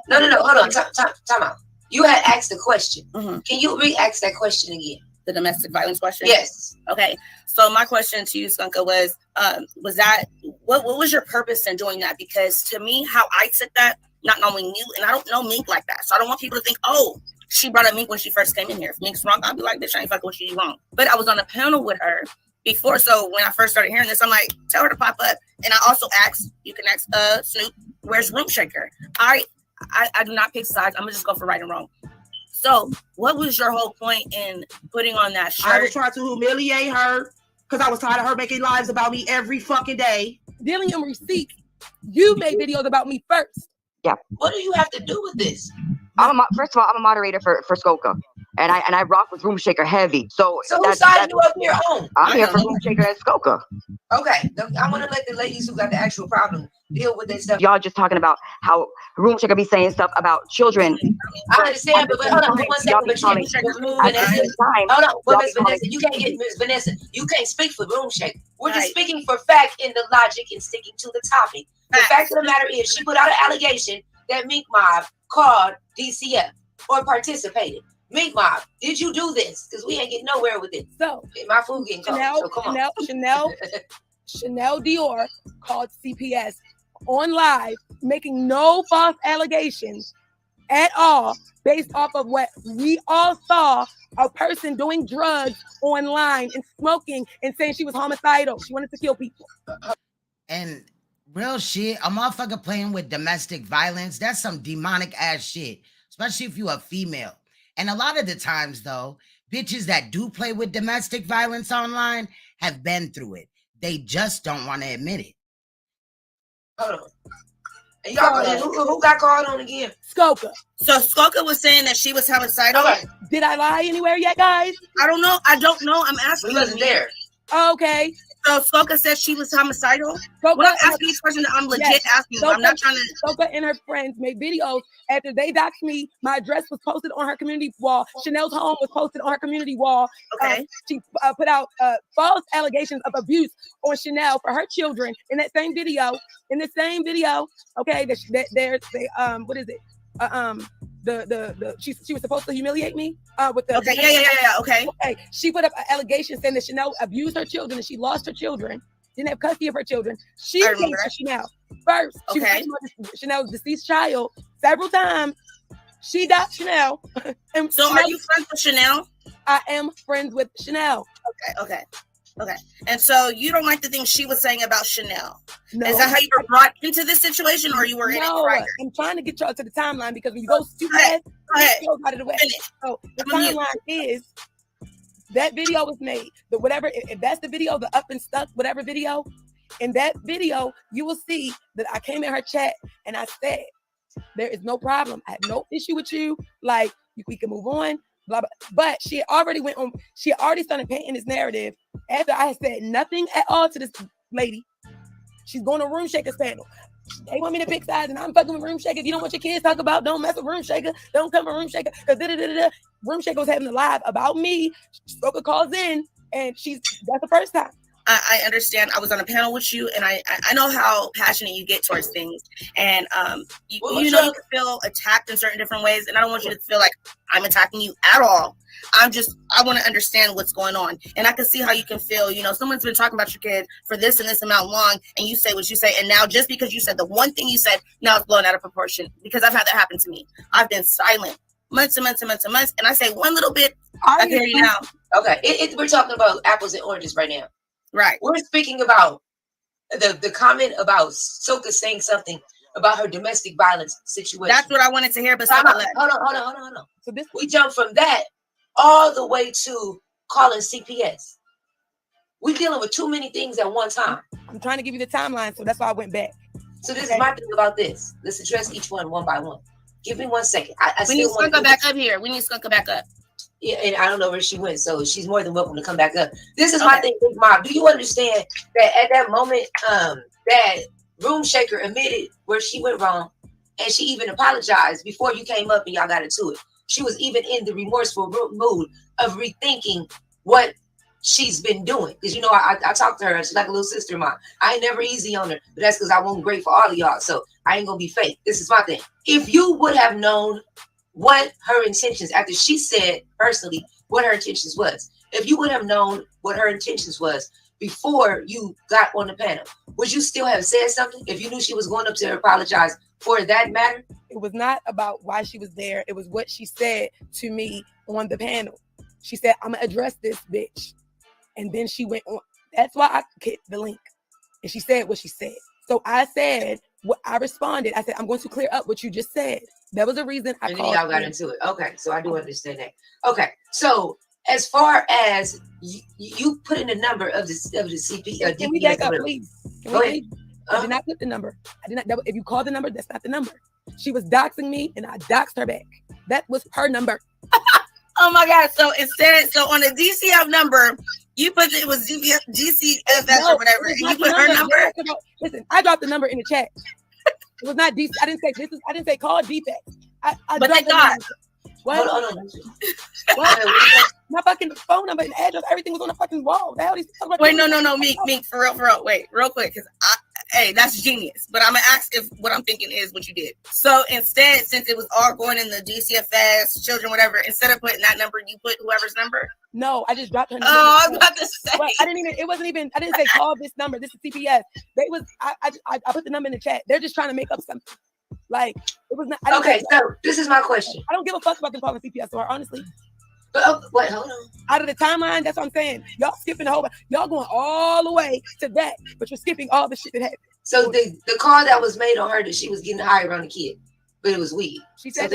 No. Hold on. Time out. You had asked the question. Mm-hmm. Can you re-ask that question again? The domestic violence question? Yes. Okay. So my question to you, Skunka, was that what was your purpose in doing that? Because to me, how I took that, not knowing you, and I don't know Mink like that. So I don't want people to think, oh, she brought up Mink when she first came in here. If Mink's wrong, I'll be like, bitch, I ain't fucking with you, wrong. But I was on a panel with her before. So when I first started hearing this, I'm like, tell her to pop up. And I also asked, you can ask Snoop, where's Room Shaker? I do not pick sides. I'm gonna just go for right and wrong. So what was your whole point in putting on that shirt? I was trying to humiliate her because I was tired of her making lives about me every fucking day. Dealing in receipts, you made videos about me first. Yeah. What do you have to do with this? First of all, I'm a moderator for Skoka, and I rock with Room Shaker heavy. So whose side you up here on? I'm here for Room Shaker and Skoka. Okay, I want to let the ladies who got the actual problem deal with this stuff. Y'all just talking about how Room Shaker be saying stuff about children. I understand, but hold on, 1 second. But hold on, but Miss Vanessa, you can't get Miss Vanessa. You can't speak for Room Shaker. We're just speaking for fact in the logic and sticking to the topic. The fact of the matter is, she put out an allegation that Mink Mob called DCF or participated. Mink Mob, did you do this? Because we ain't getting nowhere with it. So my food getting cold. So come on. Chanel Dior called CPS on live, making no false allegations at all, based off of what we all saw, a person doing drugs online and smoking and saying she was homicidal. She wanted to kill people. And real shit, a motherfucker playing with domestic violence, that's some demonic ass shit, especially if you a female. And a lot of the times, though, bitches that do play with domestic violence online have been through it. They just don't want to admit it. Hold on. And y'all, who got called on again? Skoka. So Skoka was saying that she was homicidal. Okay. Did I lie anywhere yet, guys? I don't know. I'm asking. We wasn't there. Okay. So Skoka said she was homicidal. When I'm asking these questions, I'm legit asking. I'm not trying to. Skoka and her friends made videos after they doxed me. My address was posted on her community wall. Chanel's home was posted on her community wall. Okay. She put out false allegations of abuse on Chanel for her children in that same video. Okay, what is it? She was supposed to humiliate me with the okay. She put up an allegation saying that Chanel abused her children and she lost her children, didn't have custody of her children. She came to Chanel first. She was Chanel's deceased child several times. She got Chanel. And so Chanel, are you friends with Chanel? I am friends with Chanel. Okay. And so you don't like the things she was saying about Chanel. No. Is that how you were brought into this situation, or you were in it prior? I'm trying to get y'all to the timeline, because when you go too fast, it goes out of the way. So the timeline is that video was made. But whatever, if that's the video, the up and stuck, whatever video, in that video, you will see that I came in her chat and I said, there is no problem. I have no issue with you. Like, we can move on. Blah, blah. But she already went on. She already started painting this narrative after I had said nothing at all to this lady. She's going to Room Shaker's panel. They want me to pick sides, and I'm fucking with Room Shaker. If you don't want your kids to talk about, don't mess with Room Shaker. Don't come for Room Shaker. Because Room Shaker was having a live about me. Skoka calls in, and that's the first time. I understand. I was on a panel with you, and I know how passionate you get towards things, and you can feel attacked in certain different ways, and I don't want you to feel like I'm attacking you at all. I want to understand what's going on, and I can see how you can feel. Someone's been talking about your kid for this and this amount long, and you say what you say, and now just because you said the one thing you said, now it's blown out of proportion. Because I've had that happen to me. I've been silent months and months and months and months, and I say one little bit, I hear you now. Okay, we're talking about apples and oranges right now. Right. We're speaking about the comment about Soka saying something about her domestic violence situation. That's what I wanted to hear, but hold on. So this we jump from that all the way to calling CPS. We're dealing with too many things at one time. I'm trying to give you the timeline, so that's why I went back. So this is my thing about this. Let's address each one by one. Give me 1 second. We need Skunka back up here. We need Skunka back up. Yeah, and I don't know where she went, so she's more than welcome to come back up. This is my thing, Big Mom. Do you understand that at that moment, that Room Shaker admitted where she went wrong, and she even apologized before you came up and y'all got into it. She was even in the remorseful mood of rethinking what she's been doing. Because, you know, I talked to her. She's like a little sister of mine. I ain't never easy on her, but that's because I won't great for all of y'all. So I ain't going to be fake. This is my thing. If you would have known what her intentions, after she said personally what her intentions was, if you would have known what her intentions was before you got on the panel, would you still have said something if you knew she was going up to apologize for that matter? It was not about why she was there. It was what she said to me on the panel. She said, I'm going to address this bitch. And then she went on. That's why I hit the link. And she said what she said. So I said, what I responded. I said, I'm going to clear up what you just said. That was the reason I called. And then y'all got into it. Okay, so I do understand that. Okay, so as far as you put in the number of the CP, can we back up, please? Can we I did not put the number. I did not. If you call the number, that's not the number. She was doxing me, and I doxed her back. That was her number. Oh my God! So instead, on the DCF number, you put it was GCFS or whatever. And you put her number. Listen, I dropped the number in the chat. It was not DC. I didn't say this is. I didn't say call DPEX. I but thank God. What? Hold on. What? My fucking phone number and address, everything was on the fucking wall. The hell these Wait, no, Meek, for real. Wait, real quick, because hey, that's genius. But I'm gonna ask if what I'm thinking is what you did. So instead, since it was all going in the DCFS, children, whatever, instead of putting that number, you put whoever's number. No, I just dropped her number. Oh, I was about to say. But I didn't say call this number. This is CPS. I put the number in the chat. They're just trying to make up something. Like it was not. Okay, so this is my question. I don't give a fuck about them calling CPS or honestly. Wait, hold on. Out of the timeline, that's what I'm saying. Y'all skipping the whole. Y'all going all the way to that, but you're skipping all the shit that happened. So the call that was made on her that she was getting high around the kid, but it was weed. She said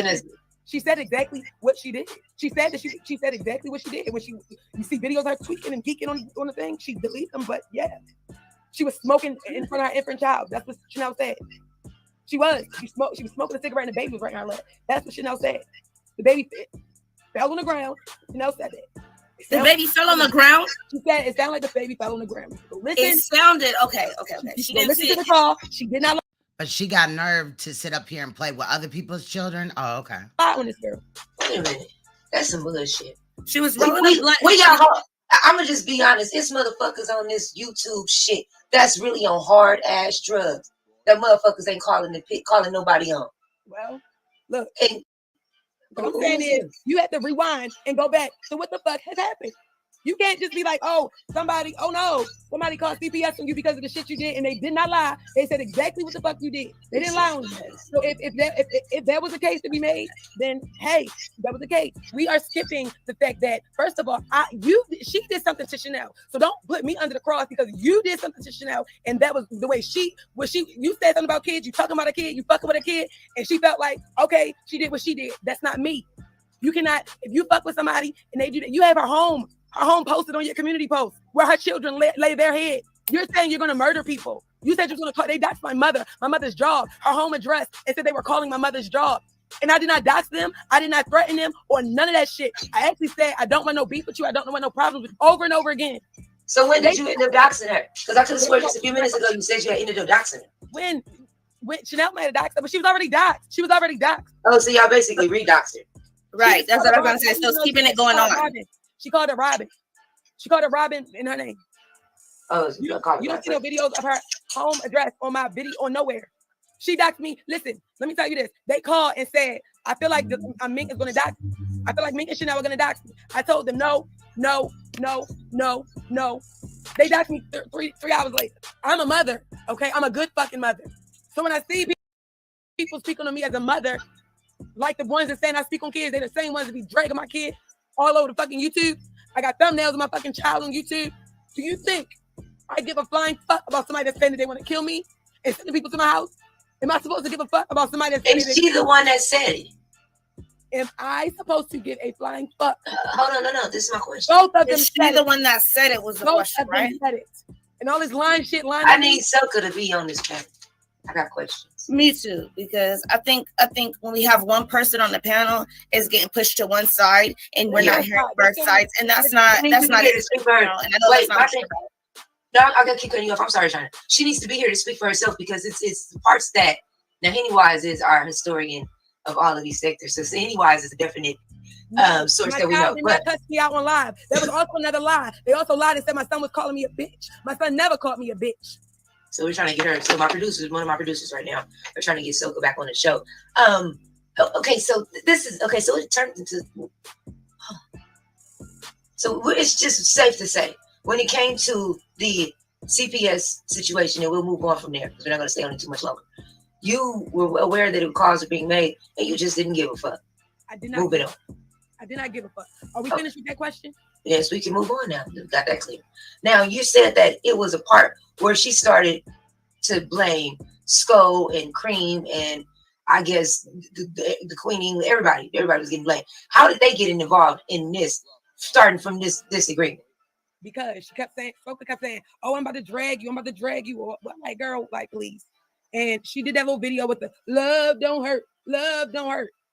she said exactly what she did. She said that she said exactly what she did. And when you see videos of her tweaking and geeking on the thing, she deleted them. But yeah, she was smoking in front of her infant child. That's what Chanel said. She was smoking a cigarette and the baby was right in her lap. That's what Chanel said. The baby fell on the ground. Chanel said that. The baby fell on the ground? She said it sounded like the baby fell on the ground. Listen, it sounded okay. She didn't listen to the call. She did not. But she got nerve to sit up here and play with other people's children. Oh, okay. On this girl. Wait a minute. That's some bullshit. She was we got. I'm gonna just be honest. It's motherfuckers on this YouTube shit that's really on hard ass drugs. That motherfuckers ain't calling nobody on. Well, look. And what I'm saying is, you have to rewind and go back to what the fuck has happened. You can't just be like, somebody called CPS on you because of the shit you did, and they did not lie. They said exactly what the fuck you did. They didn't lie on you. So if there was a case to be made, then hey, that was the case. We are skipping the fact that first of all, she did something to Chanel. So don't put me under the cross because you did something to Chanel, and that was the way you said something about kids. You talking about a kid, you fucking with a kid, and she felt like okay, she did what she did. That's not me. You cannot if you fuck with somebody and they do that. You have her home posted on your community post where her children lay their head. You're saying you're going to murder people. You said you're going to call. They doxed my mother's job, her home address, and said they were calling my mother's job. And I did not dox them. I did not threaten them or none of that shit. I actually said, I don't want no beef with you. I don't want no problems with you over and over again. So when did you end up doxing her? Because I could have sworn just a few minutes ago you said you had ended up doxing her. When Chanel made a dox her, but she was already doxed. Oh, so y'all basically re-doxed her. Right. That's what I was going to say. So it's keeping it going on. She called her Robin. She called her Robin in her name. Oh, you don't see no videos of her home address on my video or nowhere. She doxed me. Listen, let me tell you this. They called and said, I feel like Mink is going to dox me. I feel like Mink and Chanel are going to dox me. I told them no. They doxed me 3 hours later. I'm a mother, okay? I'm a good fucking mother. So when I see people speaking on me as a mother, like the ones that saying I speak on kids, they're the same ones that be dragging my kid all over the fucking YouTube. I got thumbnails of my fucking child on YouTube. Do you think I give a flying fuck about somebody that's saying that they want to kill me and sending people to my house? Am I supposed to give a fuck about somebody that's saying And she's the one that said it. Am I supposed to give a flying fuck? Hold on, no. This is my question. Both of them Is said she the it. one that said it was the Both question, of them right? said it. And all this lying shit, lying. I need Soka to be on this panel. I got questions. Me too, because I think when we have one person on the panel, it's getting pushed to one side, and we're not hearing both sides, and that's not it. And I know Wait, that's not true. No, I gotta keep cutting you off. I'm sorry, China. She needs to be here to speak for herself because it's the parts that now Pennywise is our historian of all of these sectors. So Pennywise is a definite source that we know. But cussed me out on live. That was also another lie. They also lied and said my son was calling me a bitch. My son never called me a bitch. So we're trying to get her. So one of my producers right now, they're trying to get Soka back on the show. Okay, so this is okay. So it turned into. So it's just safe to say when it came to the CPS situation, and we'll move on from there because we're not going to stay on it too much longer. You were aware that calls were being made, and you just didn't give a fuck. I did not. Moving on. I did not give a fuck. Are we finished with that question? Yes, we can move on now. We got that clear. Now, you said that it was a part where she started to blame Sko and Cream and I guess the Queen, everybody was getting blamed. How did they get involved in this, starting from this disagreement? Because she kept saying, Soka kept saying, oh, I'm about to drag you. Or, I'm like, girl, like, please. And she did that little video with the love don't hurt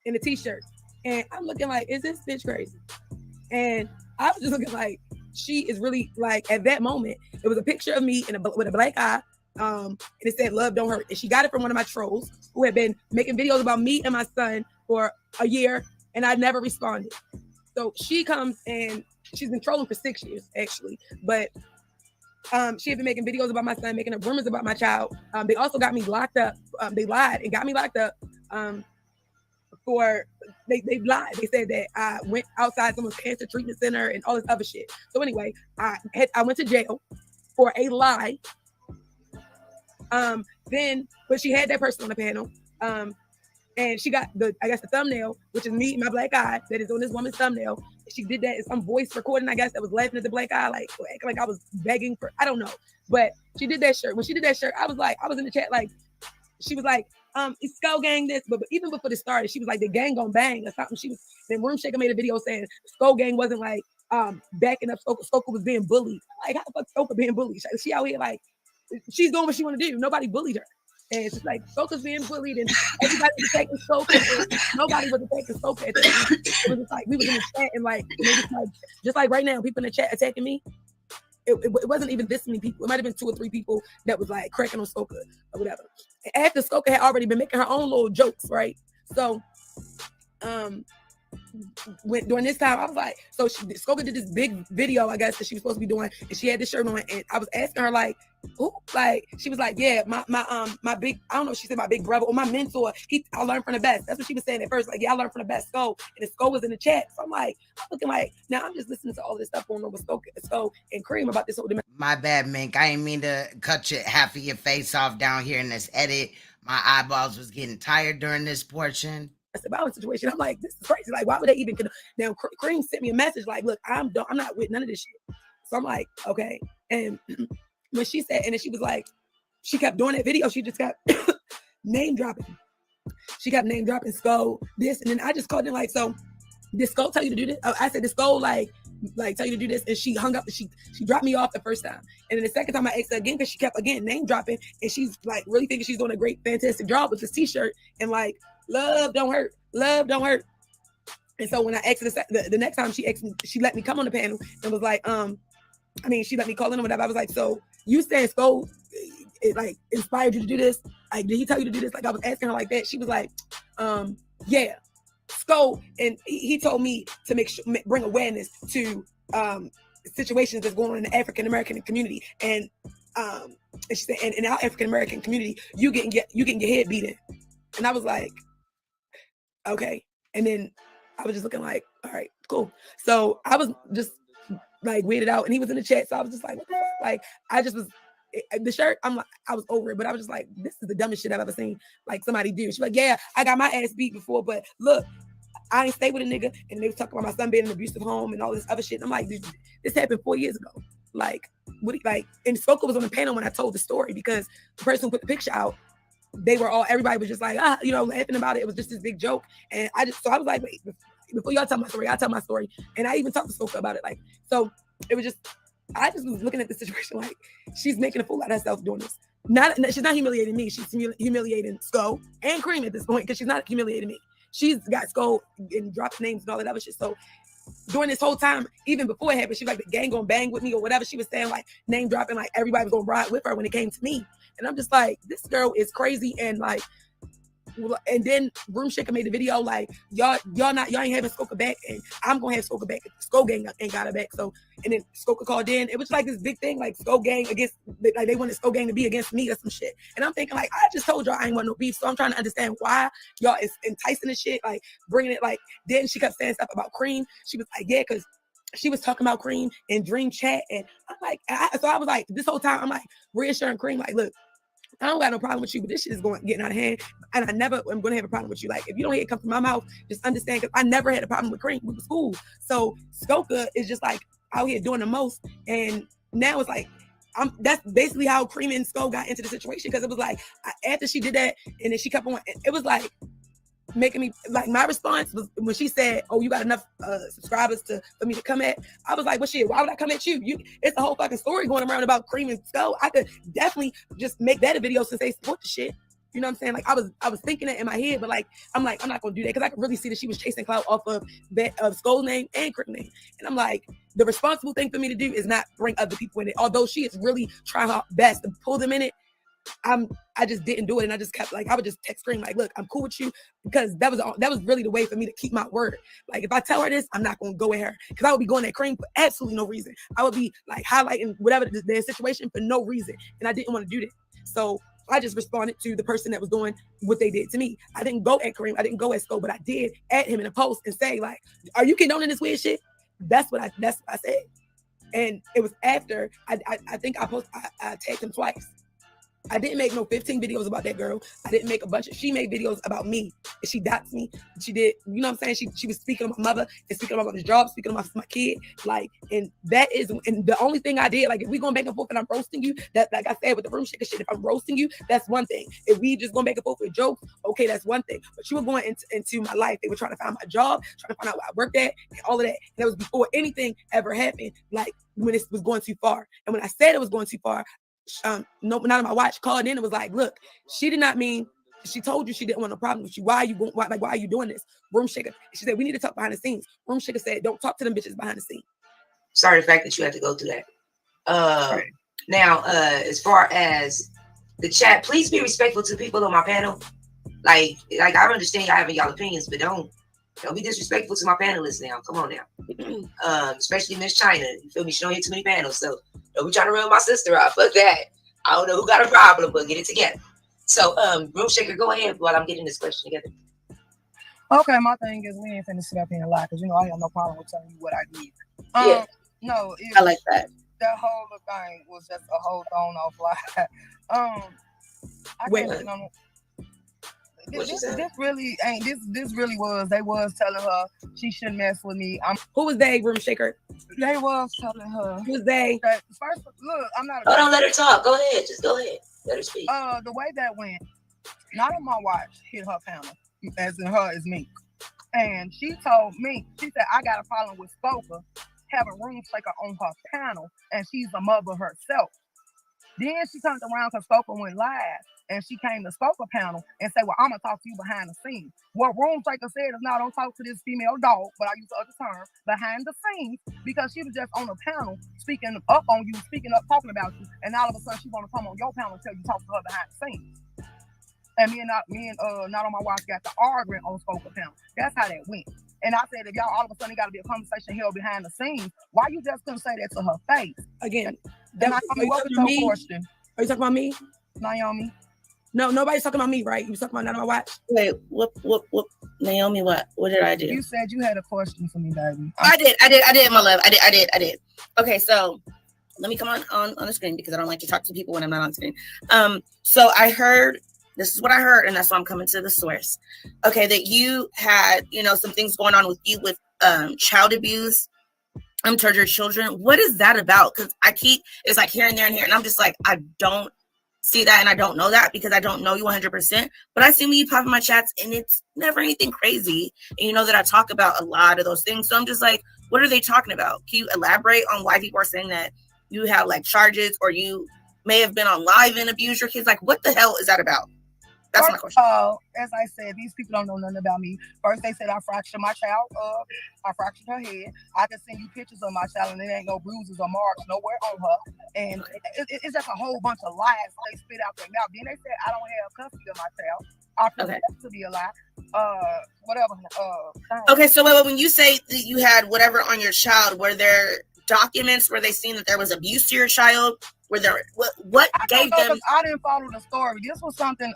in the t-shirt. And I'm looking like, is this bitch crazy? And I was just looking like, she is really like, at that moment, it was a picture of me with a black eye. And it said, love don't hurt. And she got it from one of my trolls who had been making videos about me and my son for a year. And I never responded. So she comes and she's been trolling for 6 years, actually. But she had been making videos about my son, making up rumors about my child. They also got me locked up. They lied and got me locked up they lied. They said that I went outside someone's cancer treatment center and all this other shit. So anyway, I went to jail for a lie. But she had that person on the panel. And she got the thumbnail, which is me, my black eye, that is on this woman's thumbnail. She did that in some voice recording, I guess, that was laughing at the black eye, like acting like I was begging for, I don't know. But she did that shirt. When she did that shirt, I was in the chat, like, she was like, it's Sko Gang this, but even before this started, she was like, the gang gonna bang or something. Then Room Shaker made a video saying Sko Gang wasn't like backing up Soka. Soka was being bullied. Like, how the fuck Soka being bullied? She out here like, she's doing what she want to do. Nobody bullied her. And it's just like, Soka's being bullied and everybody was attacking Soka. Nobody was attacking Soka. It was just like, we was in the chat and like, just like right now, people in the chat attacking me. It wasn't even this many people. It might have been 2 or 3 people that was like cracking on Soka or whatever. After Soka had already been making her own little jokes, right? So, during this time, I was like, so Soka did this big video, I guess, that she was supposed to be doing, and she had this shirt on, and I was asking her like, who? Like, she was like, yeah, my big, I don't know if she said my big brother or my mentor, I learned from the best. That's what she was saying at first, like, yeah, I learned from the best, Sko, and Sko was in the chat. So I'm looking like, now I'm just listening to all this stuff going on with Sko and Cream about this whole demand. My bad, Mink. I didn't mean to cut half of your face off down here in this edit. My eyeballs was getting tired during this portion. That's the violence situation. I'm like, this is crazy. Like, why would they even? Now, Cream sent me a message like, look, I'm not with none of this shit. So I'm like, okay. And when she said, and then she was like, she kept doing that video. She just kept name dropping. She kept name dropping Sko, this, and then I just called in like, so did Sko tell you to do this? I said, did Sko like tell you to do this? And she hung up. She dropped me off the first time, and then the second time I asked her again because she kept again name dropping, and she's like really thinking she's doing a great, fantastic job with this T-shirt and like. Love don't hurt. Love don't hurt. And so when I asked her the next time she asked me, she let me come on the panel and was like, she let me call in or whatever. I was like, so you saying Sko it like inspired you to do this? Like, did he tell you to do this? Like, I was asking her like that. She was like, yeah, Sko, and he told me to bring awareness to situations that's going on in the African American community, and she said, and in our African American community, you getting your head beaten. And I was like, okay. And then I was just looking like, all right, cool. So I was just like weirded out, and he was in the chat. So I was just like, what the fuck? Like, I just was the shirt. I was over it, but I was just like, this is the dumbest shit I've ever seen like somebody do. She's like, yeah, I got my ass beat before, but look, I ain't stay with a nigga, and they was talking about my son being in an abusive home and all this other shit. And I'm like, this happened 4 years ago. Like, and Skoka was on the panel when I told the story because the person who put the picture out, everybody was just like, laughing about it. It was just this big joke. And I was like, wait, before y'all tell my story, I'll tell my story. And I even talked to Skoka about it. Like, so it was just, I just was looking at the situation like she's making a fool out of herself doing this. She's not humiliating me. She's humiliating Sko and Cream at this point because she's not humiliating me. She's got Sko and dropped names and all that other shit. So during this whole time, even before it happened, she was like, the gang gonna bang with me or whatever. She was saying like name dropping, like everybody was gonna ride with her when it came to me. And I'm just like, this girl is crazy. And like, and then Room Shaker made the video like, y'all ain't having Skoka back, and I'm gonna have Skoka back. Sko gang ain't got her back. So, and then Skoka called in. It was like this big thing, like Sko gang against, like they wanted Sko gang to be against me or some shit. And I'm thinking like, I just told y'all I ain't want no beef. So I'm trying to understand why y'all is enticing the shit, like bringing it. Like then she kept saying stuff about Cream. She was like, yeah, because she was talking about Cream in Dream Chat, and I'm like, so I was like, this whole time I'm like reassuring Cream, like, look, I don't got no problem with you, but this shit is getting out of hand. And I never am going to have a problem with you. Like, if you don't hear it come from my mouth, just understand, because I never had a problem with Cream. We was cool. So Skoka is just like out here doing the most. And now it's like, that's basically how Cream and Sko got into the situation. Because it was like, after she did that, and then she kept on, it was like, making me, like, my response was when she said, oh, you got enough subscribers for me to come at. I was like, well, shit, why would I come at you? It's a whole fucking story going around about Cream and Sko. I could definitely just make that a video since they support the shit. You know what I'm saying? Like, I was thinking that in my head, but like, I'm not gonna do that because I could really see that she was chasing clout off of Sko's name and Cream name. And I'm like, the responsible thing for me to do is not bring other people in it. Although she is really trying her best to pull them in it, I just didn't do it, and I just kept like, I would just text Cream like, look, I'm cool with you, because that was really the way for me to keep my word. Like, if I tell her this, I'm not gonna go with her, because I would be going at Cream for absolutely no reason. I would be like highlighting whatever their situation for no reason, and I didn't want to do that. So I just responded to the person that was doing what they did to me. I didn't go at Cream, I didn't go at Sko, but I did at him in a post and say like, are you condoning this weird shit? That's what I said. And it was after I think I tagged him twice. I didn't make no 15 videos about that girl. I didn't make she made videos about me. And she doxed me. She did, you know what I'm saying? She was speaking of my mother and speaking about my job, speaking of my kid. Like, and the only thing I did, like, if we going back and forth and I'm roasting you, that, like I said with the Room Shaker shit, if I'm roasting you, that's one thing. If we just going back and forth with jokes, okay, that's one thing. But you were going into my life. They were trying to find my job, trying to find out where I worked at, and all of that. And that was before anything ever happened, like when it was going too far. And when I said it was going too far, none of my watch called in and was like, look, she did not mean, she told you she didn't want no problem with you. Why are you doing this? Room Shaker. She said, we need to talk behind the scenes. Room Shaker said, don't talk to them bitches behind the scenes. Sorry, the fact that you had to go through that. Now, as far as the chat, please be respectful to people on my panel. Like I understand y'all having y'all opinions, but don't be disrespectful to my panelists now. Come on now. Especially Miss China. You feel me? She don't hit too many panels, so don't be trying to run my sister out. Fuck that. I don't know who got a problem, but get it together. So, Room Shaker, go ahead while I'm getting this question together. Okay, my thing is we ain't finna sit up here and lie, because you know I have no problem with telling you what I did. Yeah. No, I like that. That whole thing was just a whole thrown off lie. This really ain't. This really was. They was telling her she shouldn't mess with me. Who was they, Room Shaker? They was telling her. Who was they? First, look, I'm not. Hold on, let her talk. Go ahead. Just go ahead. Let her speak. The way that went, not on my watch hit her panel, as in her is me, and she told me, she said I got a problem with Skoka having Room Shaker on her panel, and she's a mother herself. Then she turned around because Skoka went live, and she came to Skoka panel and said, well, I'm going to talk to you behind the scenes. What Room Shaker said is, no, don't talk to this female dog, but I use the other term, behind the scenes, because she was just on the panel speaking up on you, talking about you, and all of a sudden she want to come on your panel and tell you talk to her behind the scenes. And me and Not On My Watch got the arguing on Skoka panel. That's how that went. And I said, if y'all all of a sudden got to be a conversation held behind the scenes, why you just couldn't say that to her face? Again, what was your question? Are you talking about me? Naomi? No, nobody's talking about me, right? You talking about Not On My Watch? Wait, what, Naomi, what did I do? You said you had a question for me, baby. I did, my love. I did. Okay, so let me come on the screen because I don't like to talk to people when I'm not on screen. So I heard This is what I heard, and that's why I'm coming to the source. Okay, that you had, some things going on with you with child abuse, towards your children. What is that about? Because it's like here and there and here, and I'm just like, I don't see that, and I don't know that because I don't know you 100%. But I see when you pop in my chats, and it's never anything crazy. And you know that I talk about a lot of those things. So I'm just like, what are they talking about? Can you elaborate on why people are saying that you have like charges, or you may have been on live and abused your kids? Like, what the hell is that about? That's my question. As I said, these people don't know nothing about me. First, they said I fractured my child up. I fractured her head. I can send you pictures of my child, and there ain't no bruises or marks nowhere on her. And it's just a whole bunch of lies they spit out their mouth. Then they said I don't have custody of my child. I feel that to be a lie. Whatever. Okay, so when you say that you had whatever on your child, were there documents where they seen that there was abuse to your child? Were there what gave them? I didn't follow the story. This was something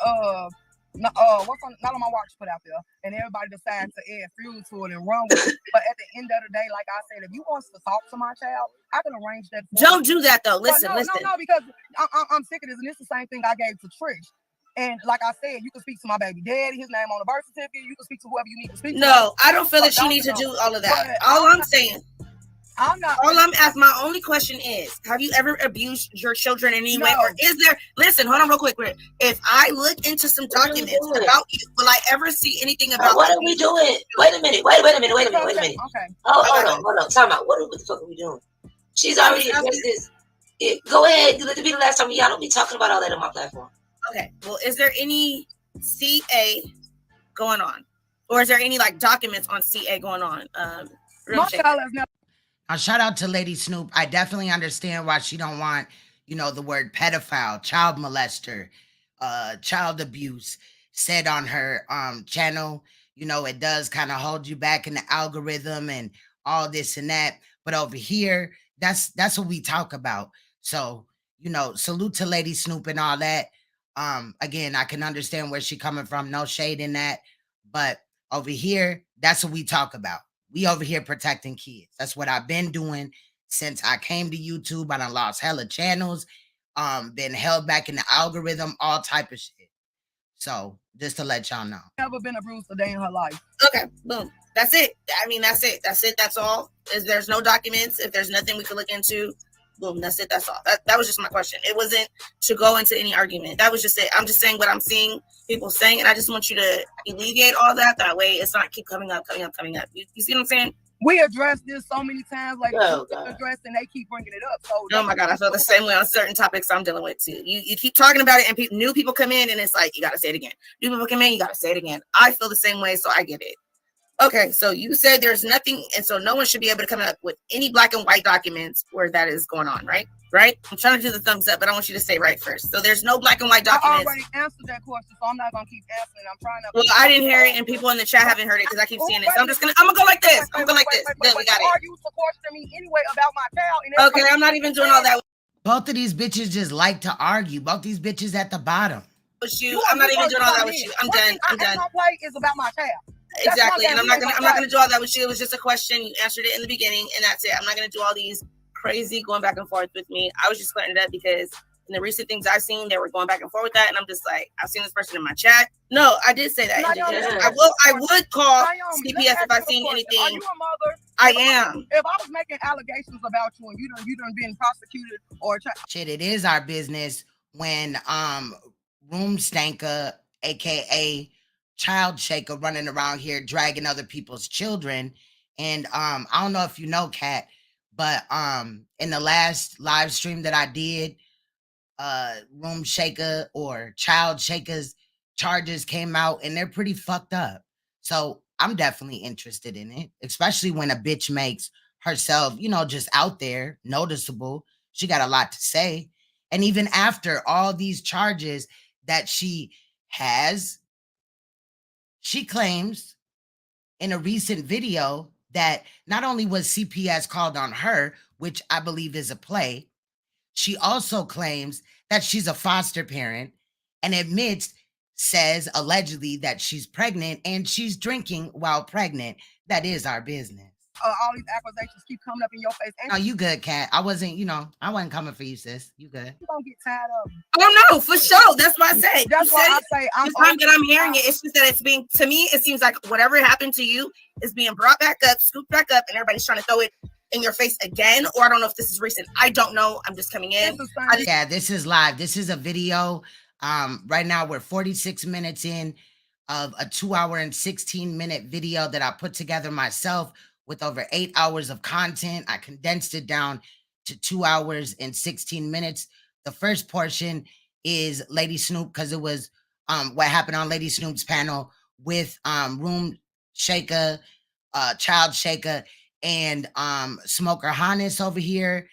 not on my watch put out there, and everybody decided to add fuel to it and run with it. But at the end of the day, like I said, if you want to talk to my child, I can arrange that. Don't do that though. Listen. No, because I'm sick of this, and it's the same thing I gave to Trish. And like I said, you can speak to my baby daddy, his name on the birth certificate. You can speak to whoever you need to speak to. No, I don't feel that you need to do all of that. All I'm saying. My only question is, have you ever abused your children in any way? Or is there, listen, hold on real quick. If I look into some documents about you, will I ever see anything about what are we doing? Wait a minute. Okay. Hold on. Time out. What the fuck are we doing? She's already addressed this. Go ahead. Let it be the last time. Y'all don't be talking about all that on my platform. Okay. Well, is there any CA going on? Or is there any like documents on CA going on? My child has never. Now, shout out to Lady Snoop. I definitely understand why she don't want, the word pedophile, child molester, child abuse said on her channel. It does kind of hold you back in the algorithm and all this and that. But over here, that's what we talk about. So, salute to Lady Snoop and all that. Again, I can understand where she coming from. No shade in that. But over here, that's what we talk about. We over here protecting kids. That's what I've been doing since I came to YouTube. I done lost hella channels, been held back in the algorithm, all type of shit. So just to let y'all know. Never been abused a day in her life. Okay, boom. That's it. I mean, that's it. That's all. There's no documents. If there's nothing we can look into, boom, that's it. That's all. That was just my question. It wasn't to go into any argument. That was just it. I'm just saying what I'm seeing people saying, and I just want you to alleviate all that. That way it's not keep coming up. You see what I'm saying? We addressed this so many times, addressed, and they keep bringing it up. So oh my God, I feel the same way on certain topics I'm dealing with too. You keep talking about it, and new people come in, and it's like you got to say it again. New people come in, you got to say it again. I feel the same way, so I get it. Okay, so you said there's nothing, and so no one should be able to come up with any black and white documents where that is going on, right? Right? I'm trying to do the thumbs up, but I want you to say right first. So there's no black and white documents. I already answered that question, so I'm not gonna keep answering. I'm trying to. Well, I didn't hear it, and people in the chat haven't heard it because I keep seeing it. So I'm gonna go like this. I'm gonna go like this. Then we got it. Are you supporting me anyway about my child? Okay, I'm not even doing all that. Both of these bitches just like to argue. Both these bitches at the bottom. With you, I'm not even doing all that with you. I'm done. My play is about my child. Exactly, and I'm not gonna do all that with you. It was just a question. You answered it in the beginning, and that's it. I'm not gonna do all these crazy going back and forth with me. I was just clearing it up because in the recent things I've seen, they were going back and forth with that, and I'm just like, I've seen this person in my chat. No, I did say that. I would call CPS if I seen anything. Are you a mother? I am. If I was making allegations about you and you done been prosecuted or shit, it is our business when Room Stanker, aka Child Shaker, running around here dragging other people's children. And I don't know if you know, Kat, but in the last live stream that I did, Room Shaker or Child Shaker's charges came out, and they're pretty fucked up. So I'm definitely interested in it, especially when a bitch makes herself, just out there, noticeable. She got a lot to say. And even after all these charges that she has, she claims in a recent video that not only was CPS called on her, which I believe is a play, she also claims that she's a foster parent and says allegedly that she's pregnant and she's drinking while pregnant. That is our business. all these accusations keep coming up in your face. No, you good, Kat. I wasn't, I wasn't coming for you, sis. You good. You gonna get tired of it. Oh no, for sure. That's why I say. That's why I say the time that I'm hearing it, it's just that it's being, to me, it seems like whatever happened to you is being brought back up, scooped back up, and everybody's trying to throw it in your face again. Or I don't know if this is recent. I don't know. I'm just coming in. Yeah, this is live. This is a video. Right now we're 46 minutes in of a 2-hour and 16-minute video that I put together myself with over 8 hours of content. I condensed it down to 2 hours and 16 minutes. The first portion is Lady Snoop, because it was what happened on Lady Snoop's panel with Room Shaker, Child Shaker, and Smoker Hannes over here.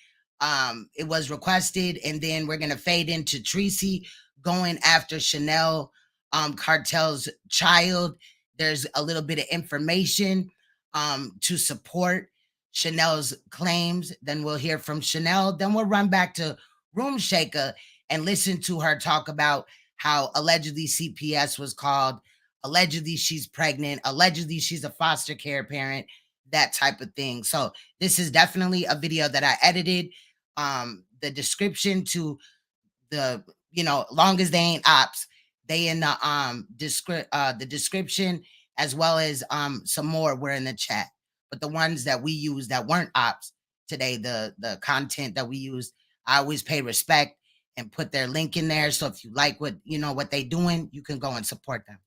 It was requested, and then we're gonna fade into Treecey going after Chanel Cartel's child. There's a little bit of information to support Chanel's claims. Then we'll hear from Chanel. Then we'll run back to Room Shaker and listen to her talk about how allegedly CPS was called, allegedly she's pregnant, allegedly she's a foster care parent, that type of thing. So this is definitely a video that I edited. The description to the, long as they ain't ops, they in the description, as well as some more were in the chat. But the ones that we use that weren't ops today, the content that we used, I always pay respect and put their link in there. So if you like what they doing, you can go and support them.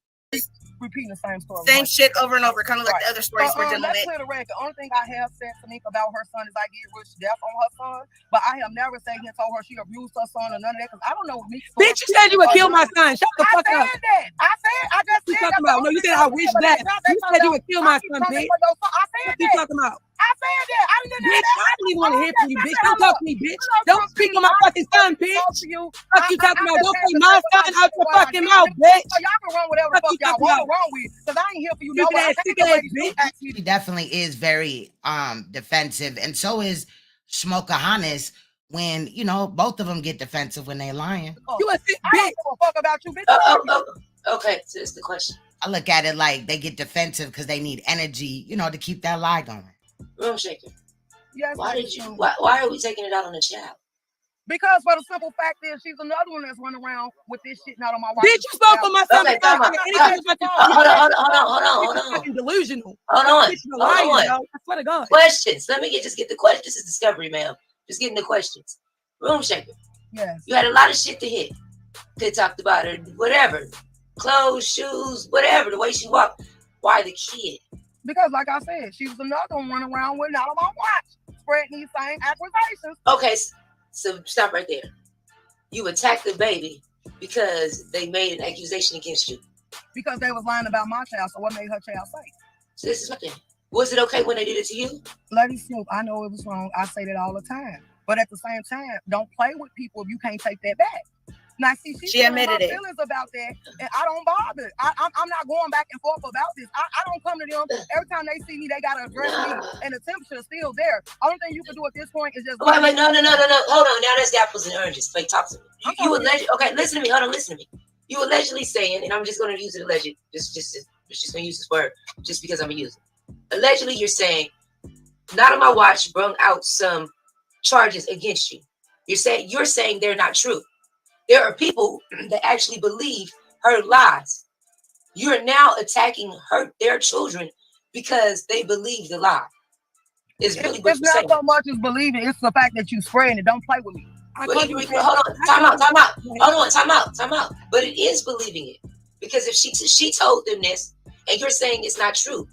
Repeating the same story. Same shit over and over, kind of like the other stories we're dealing let's with. clear the record. The only thing I have said to Nick about her son is I get rich death on her son, but I have never said he told her she abused her son or none of that, because I don't know what Nick's story. Bitch, you said you would kill my son. Shut the fuck up. I said that. I just What you said talking about? No, you said I wish that. You said you would kill my son, bitch. I said What you that. talking about? I said that. I didn't know Bitch, that. I don't even want to hear from you, bitch. Don't talk to me, bitch. Don't speak on my fucking son, bitch. Fuck you talking about? Don't say my son out your fucking mouth, bitch. So y'all can run whatever the fuck y'all want to run with, because I ain't here for you. He definitely is very defensive, and so is Smoker Hannes. When both of them get defensive when they lying. You a sick bitch. I don't give a fuck about you, bitch. Okay, so it's the question. I look at it like they get defensive because they need energy, to keep that lie going. Room Shaker. Yes. Why are we taking it out on the child? Because for the simple fact is she's another one that's running around with this shit not on my watch. Bitch, you spoke on my son. Okay, come on. Hold on. Fucking delusional. Hold on. I swear to God. Questions. Let me just get the questions. This is Discovery, ma'am. Just getting the questions. Room Shaker. Yes. You had a lot of shit to hit. They talked about her, whatever. Clothes, shoes, whatever. The way she walked. Why the kid? Because, like I said, she was another one running around with not on my watch, spreading these same accusations. Okay, so stop right there. You attacked the baby because they made an accusation against you. Because they was lying about my child, so what made her child safe? So this is my thing. Was it okay when they did it to you? Lady Snoop, I know it was wrong. I say that all the time. But at the same time, don't play with people if you can't take that back. Now, see, she admitted it. Feelings about that, and I don't bother. I'm not going back and forth about this. I don't come to them every time they see me. They gotta address me, and the temperature is still there. Only thing you can do at this point is just. Wait, no. Hold on. Now that's the apples and oranges. Like, talk to me. You allegedly. Okay, listen to me. Hold on, listen to me. You allegedly saying, and I'm just going to use it alleged. Just going to use this word just because I'm gonna use it. Allegedly, you're saying, not on my watch, brung out some charges against you. You're saying they're not true. There are people that actually believe her lies. You're now attacking their children because they believe the lie. It's really what you're saying. Not so much as believing, it's the fact that you spreading it. Don't play with me. Hold on, time out. Hold on, time out. But it is believing it. Because if she told them this and you're saying it's not true,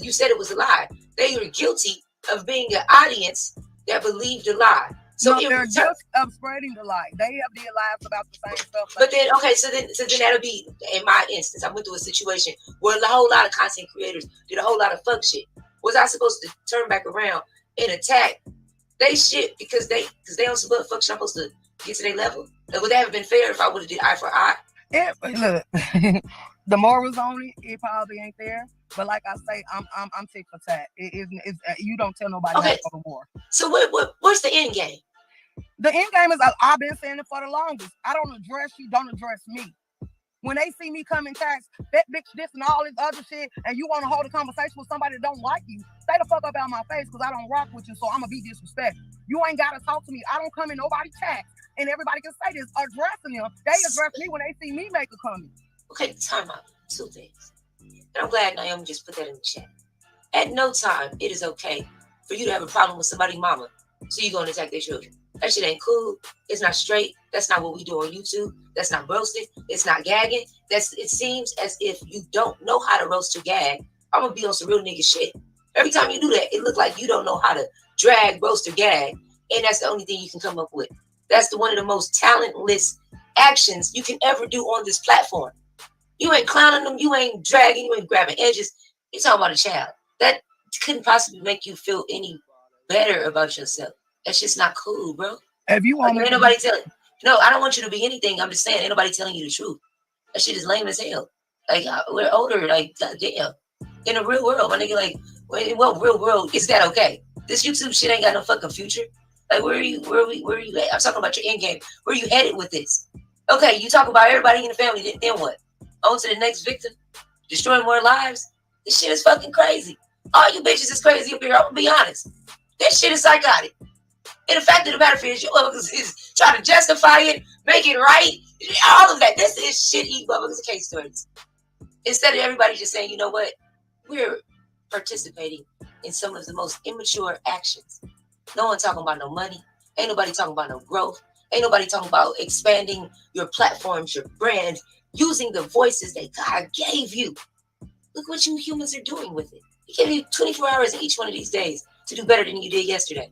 you said it was a lie. They are guilty of being an audience that believed a lie. So they're guilty of spreading the lie. They have their lives about the same stuff. But then, okay, so then that'll be, in my instance, I went through a situation where a whole lot of content creators did a whole lot of fuck shit. Was I supposed to turn back around and attack they shit because they on some fuck shit I'm supposed to get to their level? Would that have been fair if I would have did eye for eye? Look, the morals on it probably ain't there. But like I say, I'm tick for tat. You don't tell nobody okay. no more. So what's the end game? The end game is I've been saying it for the longest. I don't address you, don't address me. When they see me come in tax, that bitch this and all this other shit, and you want to hold a conversation with somebody that don't like you, stay the fuck up out my face because I don't rock with you, so I'm going to be disrespectful. You ain't got to talk to me. I don't come in nobody's tax. And everybody can say this, addressing them. They address me when they see me make a comment. Okay, time out. 2 things. And I'm glad Naomi just put that in the chat. At no time, it is okay for you to have a problem with somebody's mama, so you're going to attack their children. That shit ain't cool. It's not straight. That's not what we do on YouTube. That's not roasted. It's not gagging. It seems as if you don't know how to roast or gag. I'm going to be on some real nigga shit. Every time you do that, it look like you don't know how to drag, roast, or gag, and that's the only thing you can come up with. That's one of the most talentless actions you can ever do on this platform. You ain't clowning them. You ain't dragging. You ain't grabbing edges. You're talking about a child. That couldn't possibly make you feel any better about yourself. That's just not cool, bro. If you want ain't nobody telling. No, I don't want you to be anything. I'm just saying, ain't nobody telling you the truth. That shit is lame as hell. Like, we're older. Like, goddamn. In the real world, my nigga, like, in what real world is that okay? This YouTube shit ain't got no fucking future. Like, where are you at? I'm talking about your end game. Where are you headed with this? Okay, you talk about everybody in the family, then what? On to the next victim? Destroying more lives? This shit is fucking crazy. All you bitches is crazy up here. I'm gonna be honest. This shit is psychotic. And the fact of the matter is, you motherfuckers is trying to justify it, make it right, all of that. This is shit eat motherfuckers case stories. Instead of everybody just saying, you know what? We're participating in some of the most immature actions. No one talking about no money. Ain't nobody talking about no growth. Ain't nobody talking about expanding your platforms, your brand, using the voices that God gave you. Look what you humans are doing with it. He gave you 24 hours in each one of these days to do better than you did yesterday.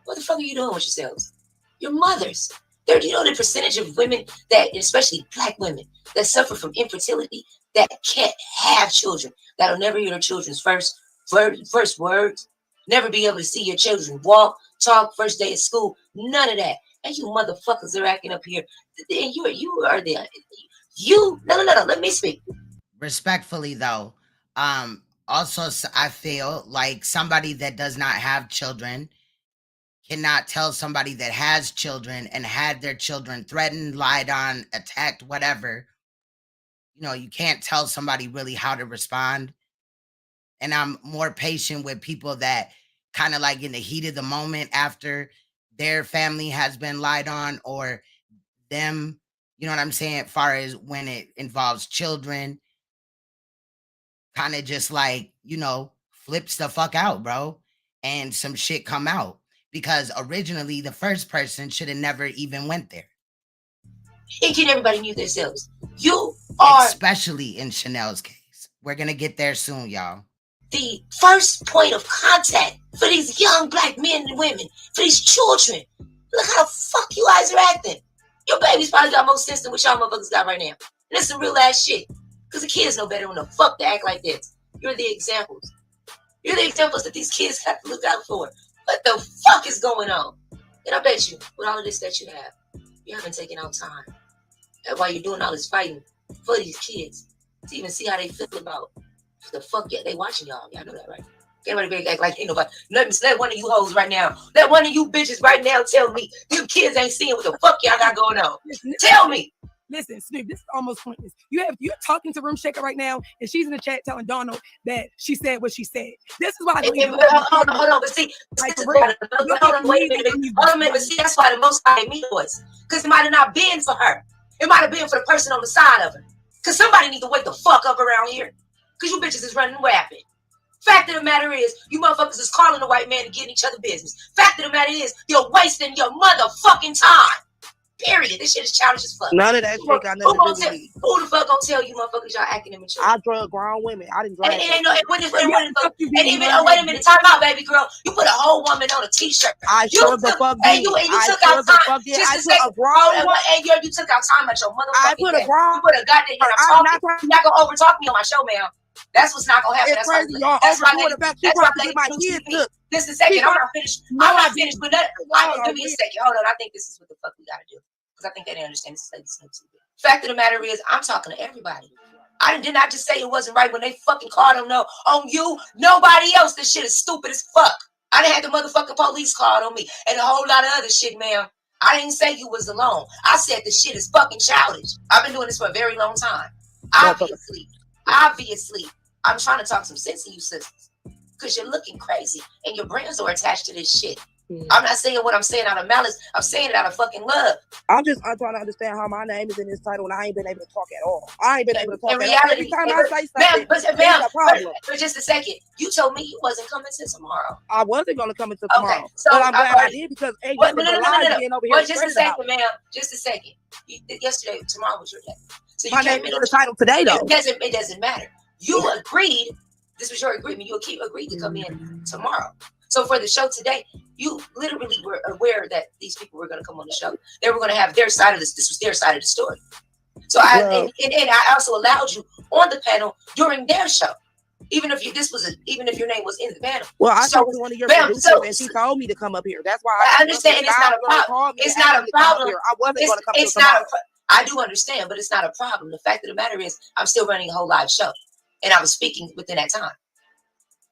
What the fuck are you doing with yourselves? Your mothers. Do you know the percentage of women that, especially black women, that suffer from infertility, that can't have children, that'll never hear their children's first words, never be able to see your children walk, talk, first day of school, none of that. And you motherfuckers are acting up here. And no, let me speak. Respectfully, though, also, I feel like somebody that does not have children cannot tell somebody that has children and had their children threatened, lied on, attacked, whatever. You know, you can't tell somebody really how to respond. And I'm more patient with people that kind of like in the heat of the moment after their family has been lied on, or them, you know what I'm saying, as far as when it involves children, kind of just like, you know, flips the fuck out, bro, and some shit come out. Because originally the first person should have never even went there. And can everybody mute themselves? You are, especially in Chanel's case. We're gonna get there soon, y'all. The first point of contact for these young black men and women, for these children. Look how the fuck you guys are acting. Your baby's probably got more sense than what y'all motherfuckers got right now. And that's some real ass shit. Because the kids know better when the fuck to act like this. You're the examples. You're the examples that these kids have to look out for. What the fuck is going on? And I bet you, with all of this that you have, you haven't taken out time. And while you're doing all this fighting for these kids, to even see how they feel about the fuck they watching y'all. Y'all know that, right? Everybody act like ain't nobody. Let one of you hoes right now. Let one of you bitches right now tell me you kids ain't seeing what the fuck y'all got going on. Tell me. Listen, Snoop, this is almost pointless. You're talking to Room Shaker right now, and she's in the chat telling Donald that she said what she said. This is why I believe. Hold on, but see, hold on, wait a minute. Hold on a minute, but see, that's why the Most High me was, because it might have not been for her. It might have been for the person on the side of her. Because somebody need to wake the fuck up around here. Because you bitches is running rapid. Fact of the matter is, you motherfuckers is calling the white man to get in each other business. Fact of the matter is, you're wasting your motherfucking time. Period. This shit is childish as fuck. None of that shit got nothing to do with me. Who the fuck gonna tell you motherfuckers y'all acting immature? I drug grown women. I didn't drug. And wait a minute, time out, baby girl. You put a whole woman on a t-shirt. I sure the fuck did. And you took out time. Just to say, and you took out time at your motherfucking. You put a goddamn. You're not gonna overtalk me on my show, ma'am. That's what's not gonna happen. That's why my kids took. Just a second. I'm not finished. But give me a second. Hold on. I think this is what the fuck we gotta do. Because I think they didn't understand this is like Snoop. Fact of the matter is, I'm talking to everybody. I did not just say it wasn't right when they fucking called them on you. Nobody else. This shit is stupid as fuck. I done had the motherfucking police called on me and a whole lot of other shit, ma'am. I didn't say you was alone. I said the shit is fucking childish. I've been doing this for a very long time. Obviously, I'm trying to talk some sense to you sisters, because you're looking crazy and your brains are attached to this shit. I'm not saying what I'm saying out of malice. I'm saying it out of fucking love. I'm trying to understand how my name is in this title and I ain't been able to talk at all. I ain't been able to talk in at reality, all. Every time I say something, ma'am, a problem. But just a second, you told me you wasn't coming to tomorrow. I wasn't going to come until tomorrow. Okay, so but I'm glad I did because ain't nothing but lies being over here. Well, just a second, ma'am. Just a second. Yesterday, tomorrow was your day. So you came in the title today, though. It doesn't matter. You agreed. This was your agreement. You agreed to come in tomorrow. So for the show today, you literally were aware that these people were going to come on the show. They were going to have their side of this. This was their side of the story. So I also allowed you on the panel during their show, even if your name was in the panel. Well, I talked to one of your producers and she told me to come up here. That's why I understand. It's not a problem. It's not a problem. I wasn't going to come. It's not. I do understand, but it's not a problem. The fact of the matter is, I'm still running a whole live show, and I was speaking within that time.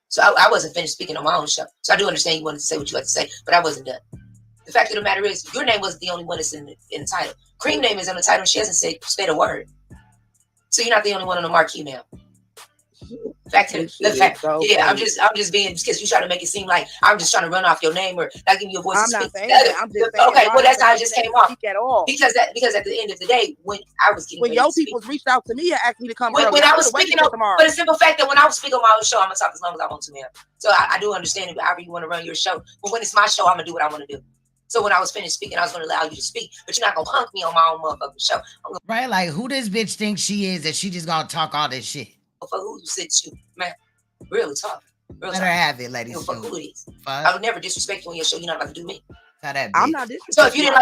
So I wasn't finished speaking on my own show. So I do understand you wanted to say what you had to say, but I wasn't done. The fact of the matter is, your name wasn't the only one that's in the title. Cream name is on the title, and she hasn't said a word. So you're not the only one on the marquee now. Yeah, I'm just being, because you try to make it seem like I'm just trying to run off your name or not giving you a voice. I'm not saying that. I'm just saying. Okay, well that's how I just came off. At all. Because at the end of the day, when I was getting your people reached out to me and asked me to come when I was speaking on tomorrow. But the simple fact that when I was speaking on my own show, I'm gonna talk as long as I want to, man. So I do understand it. However you want to run your show, but when it's my show, I'm gonna do what I want to do. So when I was finished speaking, I was gonna allow you to speak, but you're not gonna punk me on my own motherfucking show. Right? Like, who this bitch thinks she is that she just gonna talk all this shit? For who you sit you, man. Really talk. Let her have it, ladies. Fuck who it is. I would never disrespect you on your show. You're not about to do me. I'm not disrespecting. So if you didn't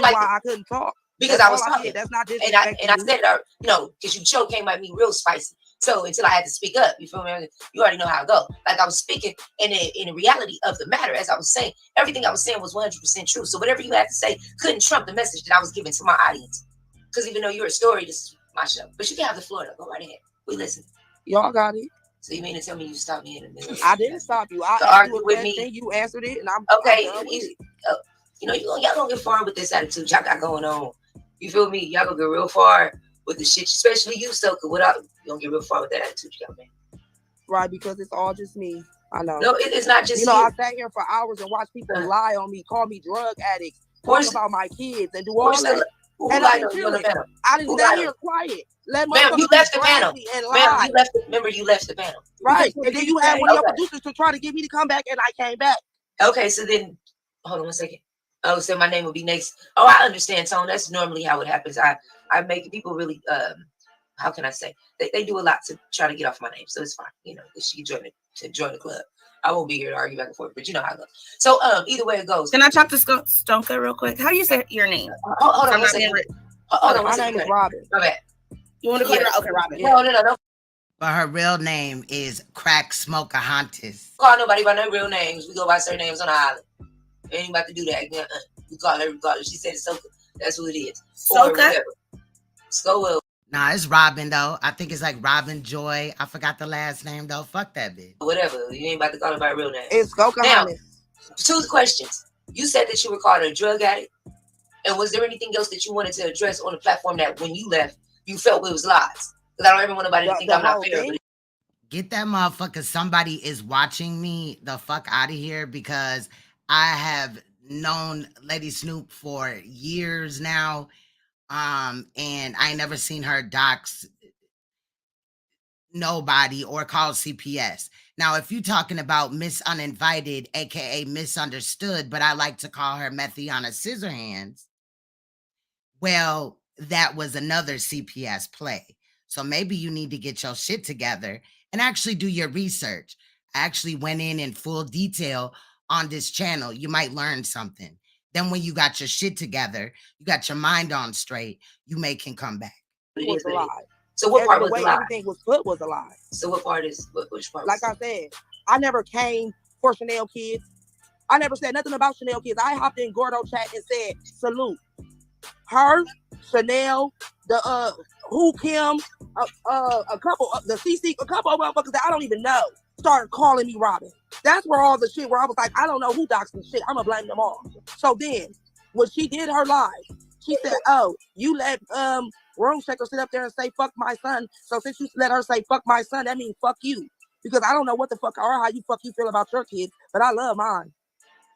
like, why I couldn't talk because I was talking. That's not disrespecting. And I said, because you choke came at me real spicy. So until I had to speak up, you feel me? You already know how I go. Like I was speaking, and in the reality of the matter, as I was saying, everything I was saying was 100% true. So whatever you had to say couldn't trump the message that I was giving to my audience. Because even though you're a story, this is my show. But you can have the floor, though. Go right ahead. We listen. Y'all got it. So you mean to tell me you stopped me in the middle? I didn't stop you. I argued with me. You answered it, and I'm okay. Y'all gonna get far with this attitude y'all got going on. You feel me? Y'all gonna get real far with the shit, especially you, Soka. Without you gonna get real far with that attitude you got, man. Right, because it's all just me. I know. No, it's not just you. I sat here for hours and watched people lie on me, call me drug addicts, talk about my kids, and do all that. And I didn't stay here quiet. Ma'am, you left the panel. Ma'am, you left the panel. Right. And then you had one of your producers to try to get me to come back, and I came back. Okay, so then, hold on 1 second. Oh, so my name will be next. Oh, I understand, Tone. That's normally how it happens. I make people really, how can I say? They do a lot to try to get off my name, so it's fine. She join the club. I won't be here to argue back and forth, but you know how it goes. So either way it goes. Can I talk to Stonka real quick? How do you say your name? Hold on 1 second. My name is Robin. My bad. You want to call her? Okay, Robin. No. But her real name is Crack Smokeahontas. Call nobody by no real names. We go by surnames on the island. Ain't about to do that. We call her regardless. She said it's Soka. That's who it is. Soka? Scowell. Nah, it's Robin though. I think it's like Robin Joy. I forgot the last name though. Fuck that bitch. Whatever. You ain't about to call her by real name. It's Soka. Now, 2 questions. You said that you were called a drug addict. And was there anything else that you wanted to address on the platform that when you left, you felt it was lies? Because I don't ever want nobody to think I'm not fair. Get that motherfucker. Somebody is watching me the fuck out of here, because I have known Lady Snoop for years now. And I never seen her dox nobody or call CPS. Now, if you're talking about Miss Uninvited, aka Misunderstood, but I like to call her Methiana Scissorhands, well, that was another CPS play. So maybe you need to get your shit together and actually do your research. I actually went in full detail on this channel. You might learn something. Then when you got your shit together, you got your mind on straight, you can come back. It was a lie. So what part was the a lie? Everything was put was a lie. So what part is, which part? Like I said, I never came for Chanel kids. I never said nothing about Chanel kids. I hopped in Gordo chat and said, salute. Her, Chanel, the Kim, a couple of the CC, a couple of motherfuckers that I don't even know started calling me Robin. That's where all the shit where I was like, I don't know who doxed this shit. I'm gonna blame them all. So then when she did her live, she said, oh, you let Room Shaker sit up there and say, fuck my son. So since you let her say, fuck my son, that means fuck you. Because I don't know what the fuck or how you feel about your kids, but I love mine.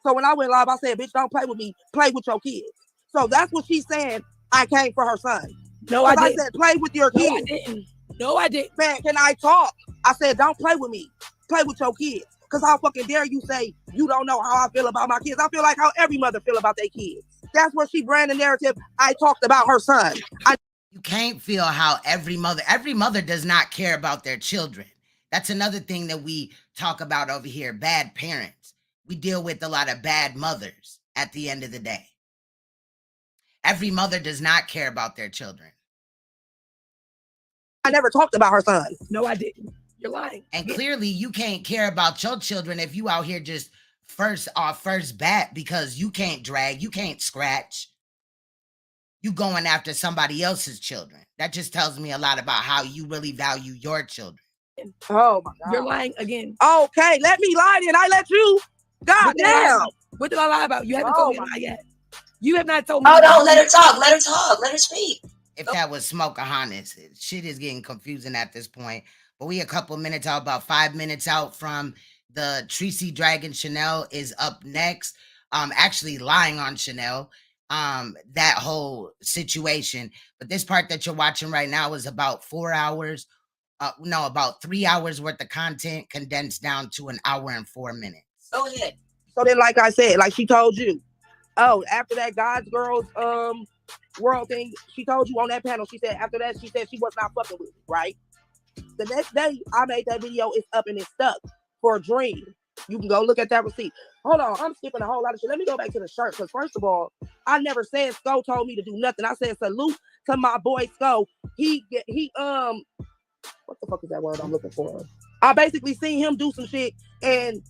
So when I went live, I said, bitch, don't play with me. Play with your kids. So that's what she's saying. I came for her son. No, I didn't. I said, play with your kids. No, I didn't. No, I didn't. Man, can I talk? I said, don't play with me. Play with your kids. Because how fucking dare you say you don't know how I feel about my kids? I feel like how every mother feel about their kids. That's where she ran the narrative. I talked about her son. You can't feel how every mother does not care about their children. That's another thing that we talk about over here, bad parents. We deal with a lot of bad mothers at the end of the day. Every mother does not care about their children. I never talked about her son. No, I didn't. You're lying. And clearly you can't care about your children if you out here just first bat because you can't drag, you can't scratch. You going after somebody else's children. That just tells me a lot about how you really value your children. Oh my God. You're lying again. Okay, let me lie then. I let you. God damn. What did I lie about? You haven't told me a lie yet. You have not told me. Oh no, let her talk. Let her talk. Let her speak. If that was Smokeahontas, shit is getting confusing at this point. But we a couple minutes out, about 5 minutes out from the Treecey Dragon. Chanel is up next. Actually lying on Chanel. That whole situation. But this part that you're watching right now is about 4 hours. About 3 hours worth of content condensed down to an hour and 4 minutes. Go ahead. So then, like I said, like she told you, after that God's Girls world thing, she told you on that panel, she said after that, she said she was not fucking with me, right? The next day, I made that video. It's up and it's stuck for a dream. You can go look at that receipt. Hold on, I'm skipping a whole lot of shit. Let me go back to the shirt, because first of all, I never said Sko told me to do nothing. I said salute to my boy Sko. He what the fuck is that word I'm looking for? I basically seen him do some shit, and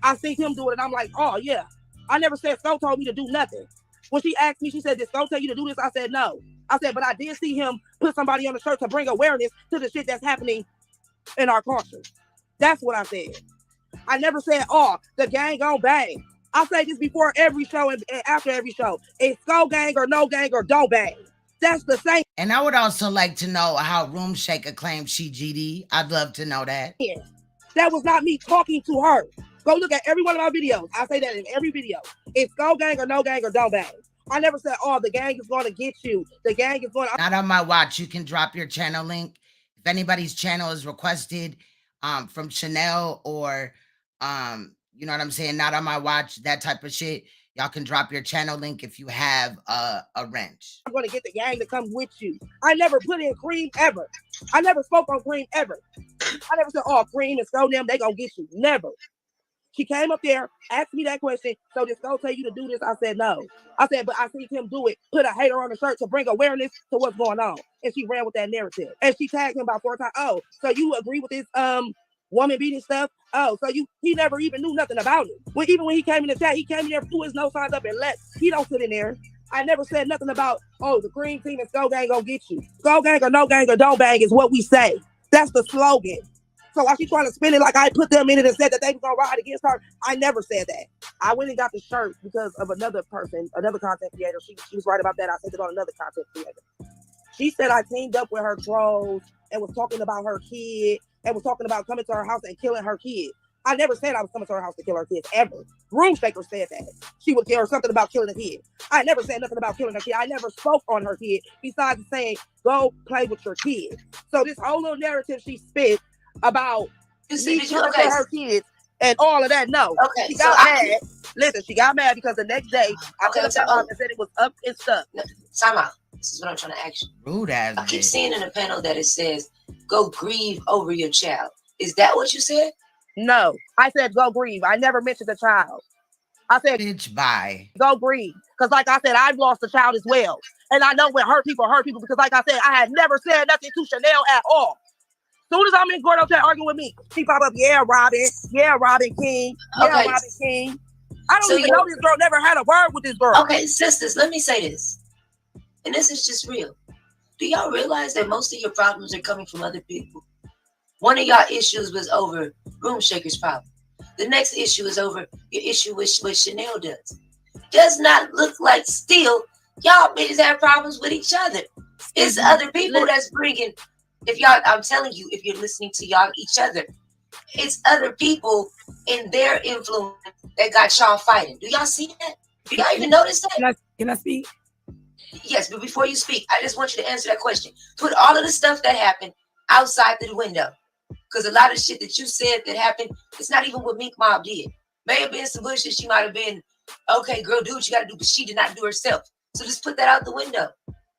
I seen him do it, and I'm like, oh yeah. I never said Sko told me to do nothing. When she asked me, she said, did Sko tell you to do this? I said, no. I said, but I did see him put somebody on the shirt to bring awareness to the shit that's happening in our culture. That's what I said. I never said, oh, the gang gon' bang. I say this before every show and after every show. It's Sko gang or no gang or don't bang. That's the same. And I would also like to know how Room Shaker claimed she GD. I'd love to know that. Yeah. That was not me talking to her. Go look at every one of my videos. I say that in every video. It's Sko gang or no gang or don't bang. I never said, oh, the gang is going to get you. The gang is going to... Not on my watch. You can drop your channel link. If anybody's channel is requested from Chanel or, you know what I'm saying, not on my watch, that type of shit, y'all can drop your channel link if you have a wrench. I'm going to get the gang to come with you. I never put in Cream ever. I never spoke on Cream ever. I never said, oh, Cream and Sko them, they going to get you. Never. She came up there, asked me that question. So did Sko tell you to do this? I said, no. I said, but I seen him do it. Put a hater on the shirt to bring awareness to what's going on. And she ran with that narrative. And she tagged him about 4 times. Oh, so you agree with this woman beating stuff? Oh, so he never even knew nothing about it. Even when he came in the chat, he came in there, threw his no signs up and left. He don't sit in there. I never said nothing about, oh, the Green Team and Sko gang gonna get you. Sko gang or no gang or don't bang is what we say. That's the slogan. So while she trying to spin it like I put them in it and said that they was gonna ride against her, I never said that. I went and got the shirt because of another person, another content creator. She was right about that. I sent it on another content creator. She said I teamed up with her trolls and was talking about her kid and was talking about coming to her house and killing her kid. I never said I was coming to her house to kill her kids, ever. Room Shaker said that. She would kill her something about killing a kid. I never said nothing about killing her kid. I never spoke on her kid besides saying, go play with your kid. So this whole little narrative she spit about me killing her kids and all of that, no. Okay, she got mad. Listen, she got mad because the next day I put up that and said it was up and stuck. Time out. This is what I'm trying to ask you. Rude as I keep seeing in the panel that it says, go grieve over your child. Is that what you said? No, I said go grieve. I never mentioned the child. I said, bitch, bye. Go grieve. Because like I said, I've lost a child as well. And I know when hurt people because like I said, I had never said nothing to Chanel at all. Soon as I'm in Gordo chat arguing with me, she pop up, yeah, Robin King, Robin King. I don't even know this girl, never had a word with this girl. Okay, sisters, let me say this. And this is just real. Do y'all realize that most of your problems are coming from other people? One of y'all issues was over Room Shaker's problem. The next issue is over your issue with what Chanel does. Does not look like still y'all bitches have problems with each other. It's other people that's bringing. If y'all, I'm telling you, if you're listening to y'all each other, it's other people in their influence that got y'all fighting. Do y'all see that? Do y'all even notice that? Can I speak? Yes, but before you speak, I just want you to answer that question. Put all of the stuff that happened outside the window. Because a lot of shit that you said that happened, it's not even what Mink Mob did. May have been some bullshit. She might have been, okay, girl, do what you got to do, but she did not do herself. So just put that out the window.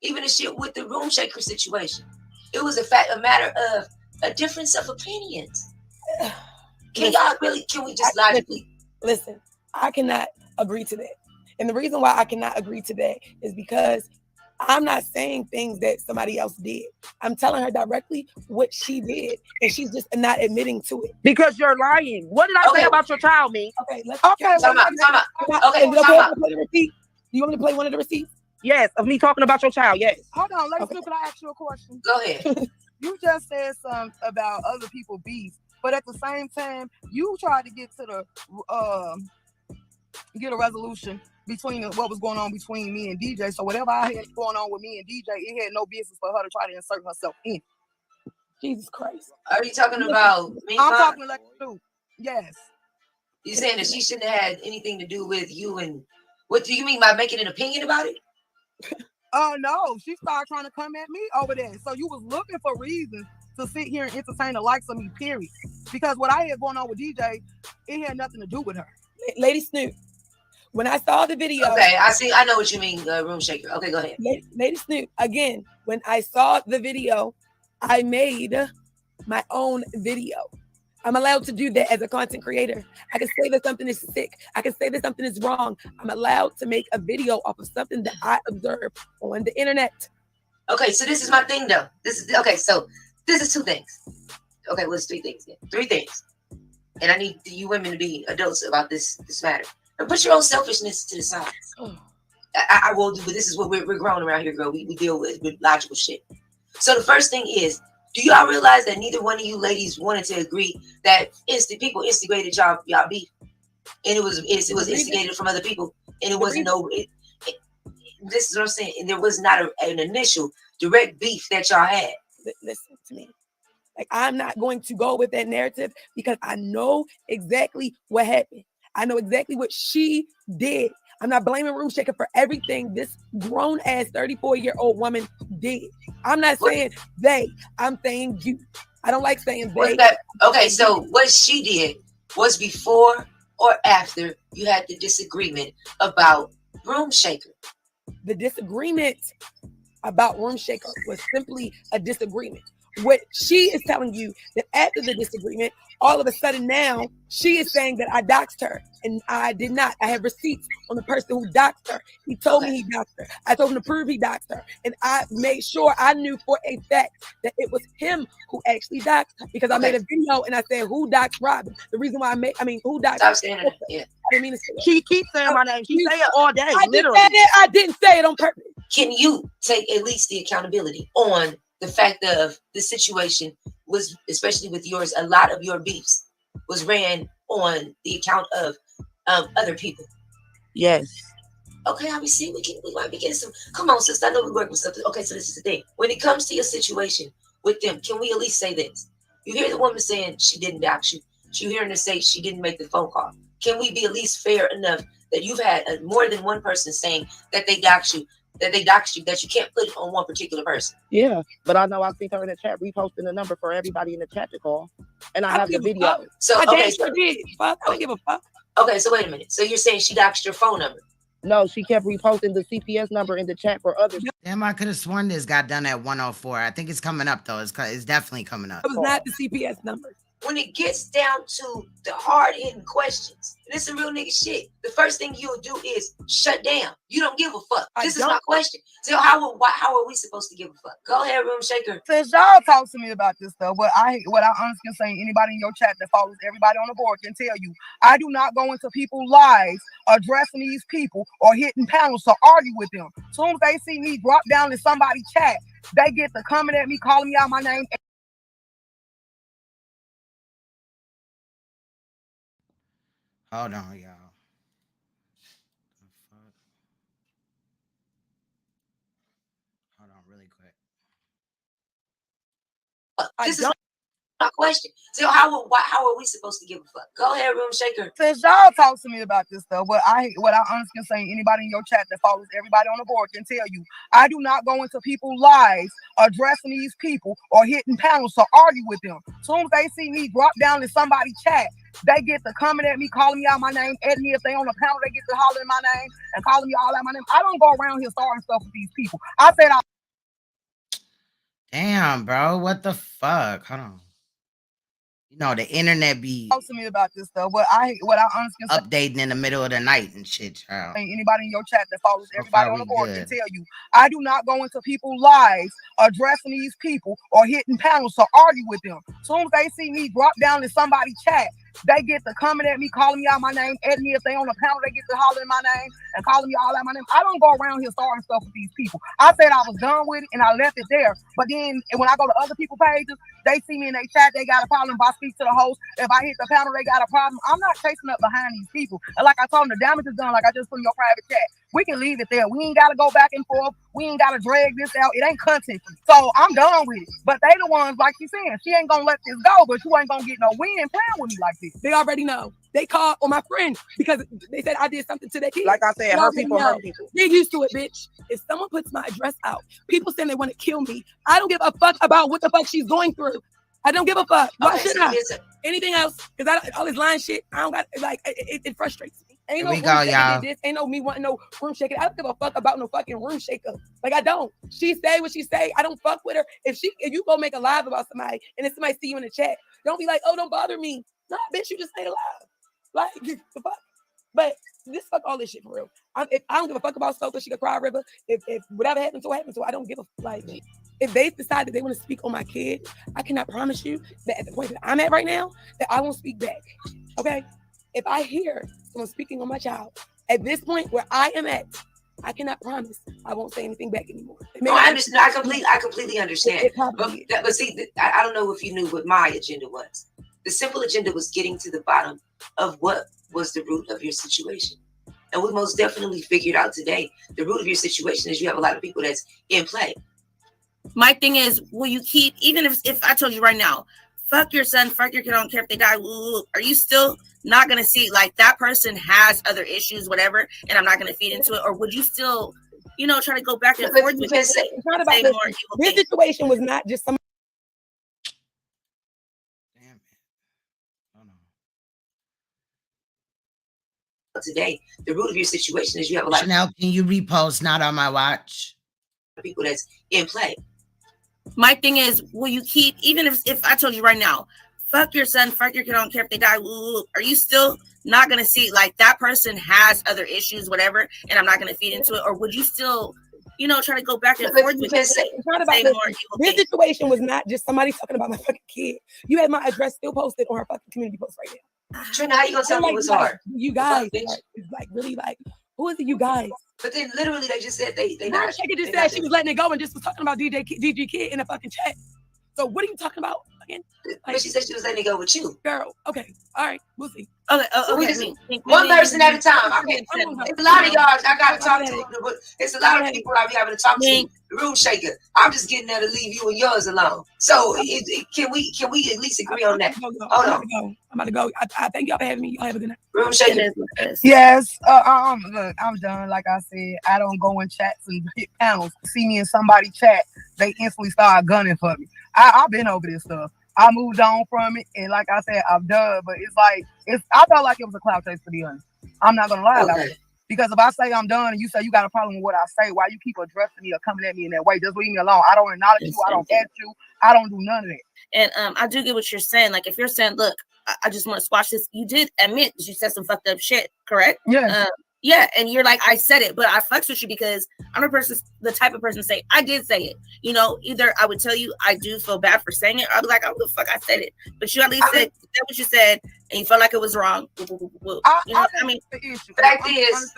Even the shit with the room shaker situation. It was a matter of a difference of opinions. Can we just logically? Listen, I cannot agree to that. And the reason why I cannot agree to that is because I'm not saying things that somebody else did. I'm telling her directly what she did, and she's just not admitting to it. Because you're lying. What did I say about your child, me? Okay, let's Time out. Okay, time out. Play the receipt? Do you want me to play one of the receipts? Yes, of me talking about your child, yes. Hold on, Lady Snoop, can I ask you a question? Go ahead. You just said something about other people beef, but at the same time, you tried to get to the get a resolution between what was going on between me and DJ. So whatever I had going on with me and DJ, it had no business for her to try to insert herself in. Jesus Christ. Are you talking about me? I'm talking like Snoop. Yes. You saying that she shouldn't have had anything to do with you, and what do you mean by making an opinion about it? Oh no, she started trying to come at me over there. So you was looking for reasons to sit here and entertain the likes of me, period. Because what I had going on with DJ, it had nothing to do with her. Lady Snoop, when I saw the video. Okay, I know what you mean, room shaker. Okay, go ahead. Lady Snoop, again, when I saw the video, I made my own video. I'm allowed to do that as a content creator. I can say that something is sick. I can say that something is wrong. I'm allowed to make a video off of something that I observed on the internet. Okay, so this is my thing though. So this is two things. Okay, well, it's three things then. Three things. And I need you women to be adults about this matter. And put your own selfishness to the side. I will do, but this is what we're growing around here, girl. We deal with logical shit. So the first thing is, do y'all realize that neither one of you ladies wanted to agree that people instigated y'all beef, and it was instigated from other people, and it wasn't this is what I'm saying, and there was not an initial direct beef that y'all had. Listen to me. Like, I'm not going to go with that narrative because I know exactly what happened. I know exactly what she did. I'm not blaming Room Shaker for everything this grown-ass 34-year-old woman did. I'm not saying they. I'm saying you. I don't like saying they. Okay, so what she did was before or after you had the disagreement about Room Shaker? The disagreement about Room Shaker was simply a disagreement. What she is telling you that after the disagreement, all of a sudden now she is saying that I doxed her, and I did not. I have receipts on the person who doxed her. He told me he doxed her. I told him to prove he doxed her, and I made sure I knew for a fact that it was him who actually doxed her, because I made a video and I said who doxed Robin. The reason why who doxed? Stop saying that. Yeah. I didn't mean to say that. She keeps saying my name. She say it all day. I didn't say it on purpose. Can you take at least the accountability on the fact of the situation was, especially with yours, a lot of your beefs was ran on the account of other people? Yes. Okay, we might be getting some. Come on, sister. I know we work with something. Okay, so this is the thing. When it comes to your situation with them, can we at least say this? You hear the woman saying she didn't dox you. You hear her say she didn't make the phone call. Can we be at least fair enough that you've had more than one person saying that they doxed you? That you can't put it on one particular person. Yeah, but I know I see her in the chat reposting the number for everybody in the chat to call, and I have the video. So I don't give a fuck. Okay, so wait a minute. So you're saying she doxed your phone number? No, she kept reposting the CPS number in the chat for others. Damn, I could have sworn this got done at 104. I think it's coming up though. It's definitely coming up. It was not the CPS number. When it gets down to the hard-hitting questions, and it's a real nigga shit, the first thing you'll do is shut down. You don't give a fuck. This is my question. So how are we supposed to give a fuck? Go ahead, Room Shaker. Since y'all talk to me about this stuff, what I honestly can say, anybody in your chat that follows everybody on the board can tell you, I do not go into people's lives addressing these people or hitting panels to argue with them. As soon as they see me drop down in somebody's chat, they get to coming at me, calling me out my name. Hold on, y'all. Hold on really quick. This is my question. So how are we supposed to give a fuck? Go ahead, Room Shaker. Since y'all talk to me about this stuff, what I honestly can say, anybody in your chat that follows everybody on the board can tell you, I do not go into people's lives addressing these people or hitting panels to argue with them. As soon as they see me drop down in somebody's chat, they get to coming at me, calling me out my name, adding me if they on the panel, they get to hollering my name and calling me all out my name. I don't go around here starting stuff with these people. I said Damn, bro, what the fuck? Hold on. You know, the internet be talk to me about this stuff. What I honestly can say, updating in the middle of the night and shit, child. anybody in your chat that follows So everybody far, on the we board good. can tell you, I do not go into people's lives addressing these people or hitting panels to argue with them. As soon as they see me drop down in somebody's chat, they get to coming at me, calling me out my name, adding me if they on the panel, they get to hollering my name and calling me all out my name. I don't go around here starting stuff with these people. I said I was done with it and I left it there. But then when I go to other people's pages, they see me in their chat, they got a problem. If I speak to the host, if I hit the panel, they got a problem. I'm not chasing up behind these people. And like I told them, the damage is done, like I just put in your private chat. We can leave it there. We ain't got to go back and forth. We ain't got to drag this out. It ain't content. So I'm done with it. But they the ones, like she's saying, she ain't going to let this go, but you ain't going to get no win playing with me like this. They already know. They called on my friend because they said I did something to their kids. Like I said, They hurt people, know. hurt people. Get used to it, bitch. If someone puts my address out, people saying they want to kill me, I don't give a fuck about what the fuck she's going through. I don't give a fuck. Why should I? Anything else? Because all this lying shit, I don't got, like, it frustrates me. Ain't no room shaker did this. Ain't no me wanting no room shaker. I don't give a fuck about no fucking room shaker. Like, I don't. She say what she say. I don't fuck with her. If you go make a live about somebody and then somebody see you in the chat, don't be like, oh, don't bother me. Nah, bitch, you just made a live. Like, the fuck. But this fuck all this shit for real. If I don't give a fuck about Stoker, she could cry river. If whatever happens to happens to, I don't give a like. If they decide that they want to speak on my kid, I cannot promise you that at the point that I'm at right now, that I won't speak back. Okay? If I hear someone speaking on my child, at this point where I am at, I cannot promise I won't say anything back anymore. No, I understand. I completely understand. But see, I don't know if you knew what my agenda was. The simple agenda was getting to the bottom of what was the root of your situation. And we most definitely figured out today, the root of your situation is you have a lot of people that's in play. My thing is, will you keep, even if I told you right now, fuck your son, fuck your kid, I don't care if they die, are you still not going to see, like, that person has other issues, whatever, and I'm not going to feed into it? Or would you still, try to go back and forth with it? It's not about this situation was not just some. Damn it. Hold on. Today, the root of your situation is you have a lot Chanel, can you repost Not On My Watch? of people that's in play. My thing is, will you keep, even if I told you right now, fuck your son, fuck your kid, I don't care if they die, are you still not going to see, like, that person has other issues, whatever, and I'm not going to feed into it? Or would you still, try to go back and forth with it? It's not about this situation was not just somebody talking about my fucking kid. You had my address still posted on her fucking community post right now. Trina, how you going to tell me what's hard? You guys, like, really, like, who is it, you guys? But then literally they just said they not. She just said she was letting it go and just was talking about DG Kid in a fucking chat. So what are you talking about again? Like, but she said she was letting it go with you. Girl, okay. All right, we'll see. Okay, we just one person at a time. I mean, it's a lot of y'all I gotta talk to, but it's a lot of people I be having to talk to. Room shaker. I'm just getting there to leave you and yours alone. So can we at least agree on that? Hold on. I'm about to go. I thank y'all for having me. Y'all have a good night. Room shaker. Yes, look, I'm done. Like I said, I don't go in chats and hit panels. See me in somebody's chat, they instantly start gunning for me. I've been over this stuff. I moved on from it, and like I said, I'm done. But it's like I felt like it was a clout chase, to be honest. I'm not gonna lie about it. Because if I say I'm done and you say you got a problem with what I say, why you keep addressing me or coming at me in that way? Just leave me alone. I don't acknowledge you. I don't ask you. I don't do none of that. And I do get what you're saying. Like, if you're saying, look, I just want to squash this, you did admit that you said some fucked up shit, correct? Yeah. Yeah, and you're like, I said it, but I fucks with you because I'm the type of person to say, I did say it. Either I would tell you I do feel bad for saying it, or I'd be like, oh, the fuck, I said it. But you at least said what you said, and you felt like it was wrong. I mean, the issue. Fact is,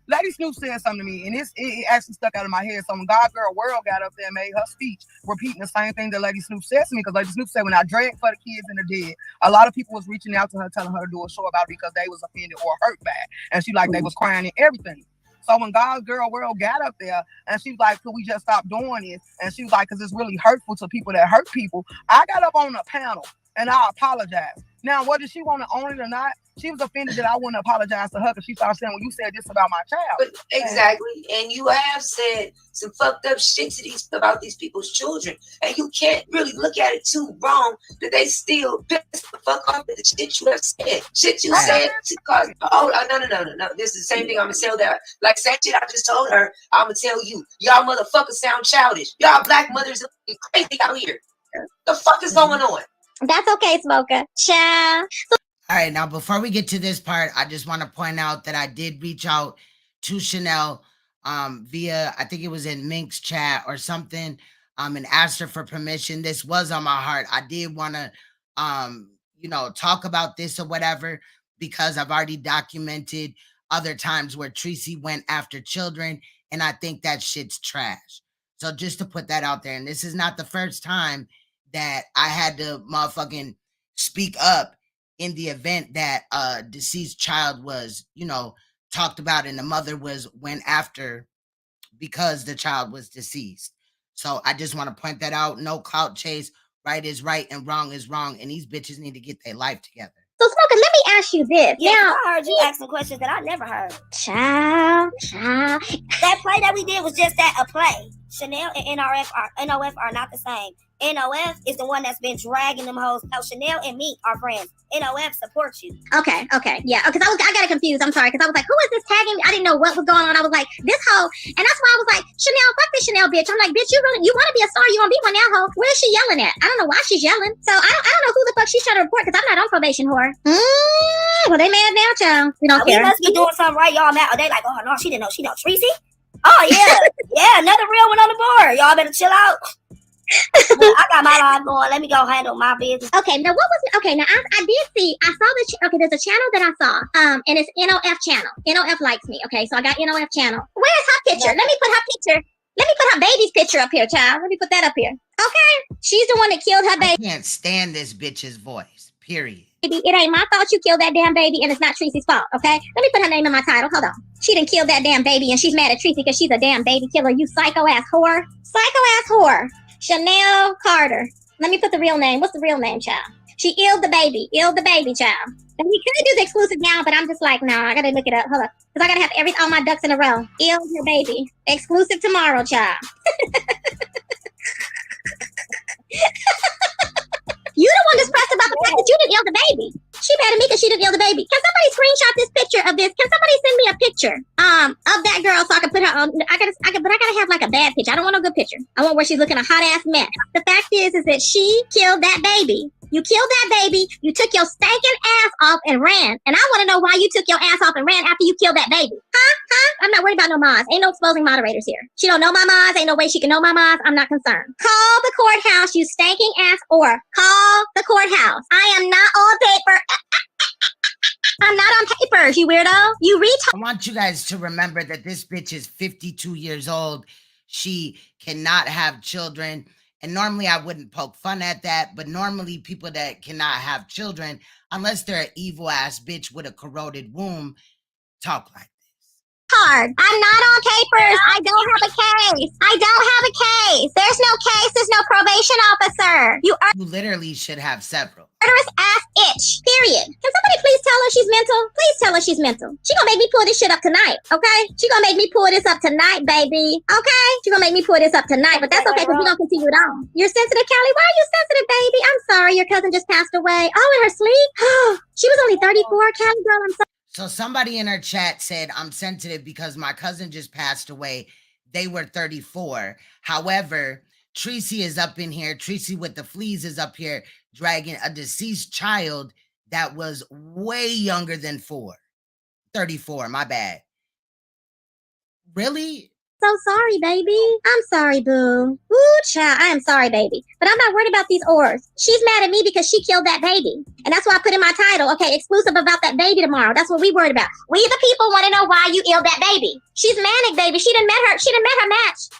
Lady Snoop said something to me, and it actually stuck out of my head. So when God Girl World got up there and made her speech, repeating the same thing that Lady Snoop said to me, because Lady Snoop said, when I dragged for the kids and the dead, a lot of people was reaching out to her, telling her to do a show about it because they was offended or hurt by it. And she like, they was crying and everything. So when God's Girl World got up there and she was like, could we just stop doing this? And she was like, because it's really hurtful to people that hurt people. I got up on a panel and I apologized. Now, whether she want to own it or not, she was offended that I wouldn't apologize to her because she started saying, well, you said this about my child. But exactly. And you have said some fucked up shit to about these people's children. And you can't really look at it too wrong that they still piss the fuck off at the shit you have said. Shit you said to cause, no. This is the same thing I'm going to tell that. Like same shit I just told her, I'm going to tell you. Y'all motherfuckers sound childish. Y'all black mothers are crazy out here. The fuck is going on? That's okay, Smoker. Ciao. All right, now before we get to this part, I just want to point out that I did reach out to Chanel via, I think it was in Mink's chat or something, and asked her for permission. This was on my heart. I did want to, you know, talk about this or whatever, because I've already documented other times where Treecey went after children, and I think that shit's trash. So just to put that out there, and this is not the first time that I had to motherfucking speak up in the event that a deceased child was, you know, talked about and the mother went after because the child was deceased. So I just want to point that out. No clout chase. Right is right and wrong is wrong. And these bitches need to get their life together. So, Smoker, let me ask you this. Yeah, now, I heard you asking questions that I never heard. Child. That play that we did was just that, a play. Chanel and NOF are not the same. NOF is the one that's been dragging them hoes. No, Chanel and me are friends. NOF supports you. Okay, yeah. Because I got confused. I'm sorry. Because I was like, who is this tagging me? I didn't know what was going on. I was like, this hoe. And that's why I was like, Chanel, fuck this Chanel bitch. I'm like, bitch, you want to be a star? You want to be one now, hoe? Where is she yelling at? I don't know why she's yelling. So I don't know who the fuck she's trying to report because I'm not on probation, whore. Well, they mad now, child. We don't care. We must be doing something right, y'all mad. They like, oh no, she didn't know. She know Treecey. Oh yeah, yeah, another real one on the board. Y'all better chill out. Well, I got my life going. Let me go handle my business. Okay, now now I did see, I saw there's a channel that I saw, and it's NOF channel. NOF likes me. Okay, so I got NOF channel. Where's her picture? Let me put her picture. Let me put her baby's picture up here, child. Let me put that up here. Okay, she's the one that killed her baby. I can't stand this bitch's voice, period. It ain't my fault you killed that damn baby, and it's not Treecey's fault, okay? Let me put her name in my title. Hold on. She done killed that damn baby, and she's mad at Treecey because she's a damn baby killer. You psycho-ass whore. Psycho-ass whore. Chanel Carter. Let me put the real name. What's the real name, child? She illed the baby. Illed the baby, child. And we could do the exclusive now, but I'm just like, no, I gotta look it up. Hold up. Because I gotta have all my ducks in a row. Illed her baby. Exclusive tomorrow, child. You the one that's pressed about the fact that you didn't ill the baby. She mad at me because she didn't ill the baby. Can somebody screenshot this picture of this? Can somebody send me a picture of that girl so I can put her on? But I gotta have like a bad picture. I don't want a good picture. I want where she's looking a hot ass mess. The fact is that she killed that baby. You killed that baby. You took your stinking ass off and ran. And I want to know why you took your ass off and ran after you killed that baby. Huh? I'm not worried about no mods. Ain't no exposing moderators here. She don't know my mods. Ain't no way she can know my mods. I'm not concerned. Call the courthouse, you stinking ass whore. Call the courthouse. I am not on paper. I'm not on paper, you weirdo. You retard. I want you guys to remember that this bitch is 52 years old. She cannot have children. And normally I wouldn't poke fun at that, but normally people that cannot have children, unless they're an evil ass bitch with a corroded womb, talk like this. Hard. I'm not on papers. I don't have a case. I don't have a case. There's no case. There's no probation officer. You literally should have several. Murderous ass itch. Period. Can somebody please tell her she's mental? Please tell her she's mental. She gonna make me pull this shit up tonight, okay? She gonna make me pull this up tonight, baby. Okay? She gonna make me pull this up tonight, but that's okay because we gonna continue it on. You're sensitive, Callie? Why are you sensitive, baby? I'm sorry, your cousin just passed away. Oh, in her sleep? She was only 34, Callie, girl. I'm sorry. So somebody in our chat said, I'm sensitive because my cousin just passed away. They were 34. However, Treecey is up in here. Treecey with the FLEAS is up here dragging a deceased child that was way younger than 34, my bad. Really? So sorry, baby. I'm sorry, boo. Ooh, child, I am sorry, baby. But I'm not worried about these oars. She's mad at me because she killed that baby. And that's why I put in my title, okay, exclusive about that baby tomorrow. That's what we worried about. We the people want to know why you ill that baby. She's manic, baby. She didn't met her match.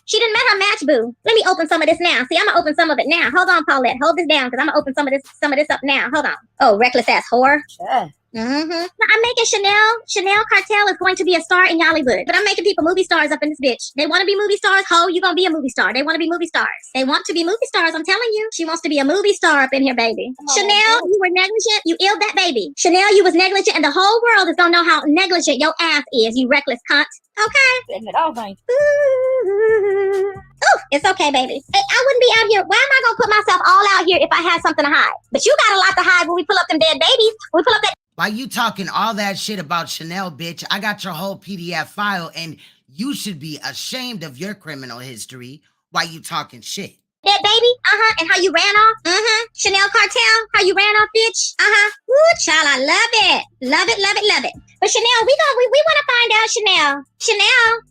She didn't met her match, boo. Let me open some of this now. See, I'm gonna open some of it now. Hold on, Paulette. Hold this down because I'm gonna open some of this up now. Hold on. Oh, reckless ass whore. Sure. I'm making Chanel Cartel is going to be a star in Hollywood. But I'm making people movie stars up in this bitch. They want to be movie stars. Ho, you gonna be a movie star. They want to be movie stars. They want to be movie stars. I'm telling you. She wants to be a movie star up in here, baby. Chanel, you were negligent. You illed that baby. Chanel, you was negligent, and the whole world is gonna know how negligent your ass is, you reckless cunt. Okay? Ooh, it's okay, baby. Hey, I wouldn't be out here. Why am I gonna put myself all out here if I had something to hide? But you got a lot to hide when we pull up them dead babies. When we pull up that. Why you talking all that shit about Chanel, bitch? I got your whole PDF file, and you should be ashamed of your criminal history. Why you talking shit? That baby, and how you ran off, Chanel Cartel, how you ran off, bitch, Woo, child, I love it, love it, love it, love it. But Chanel, we want to find out, Chanel,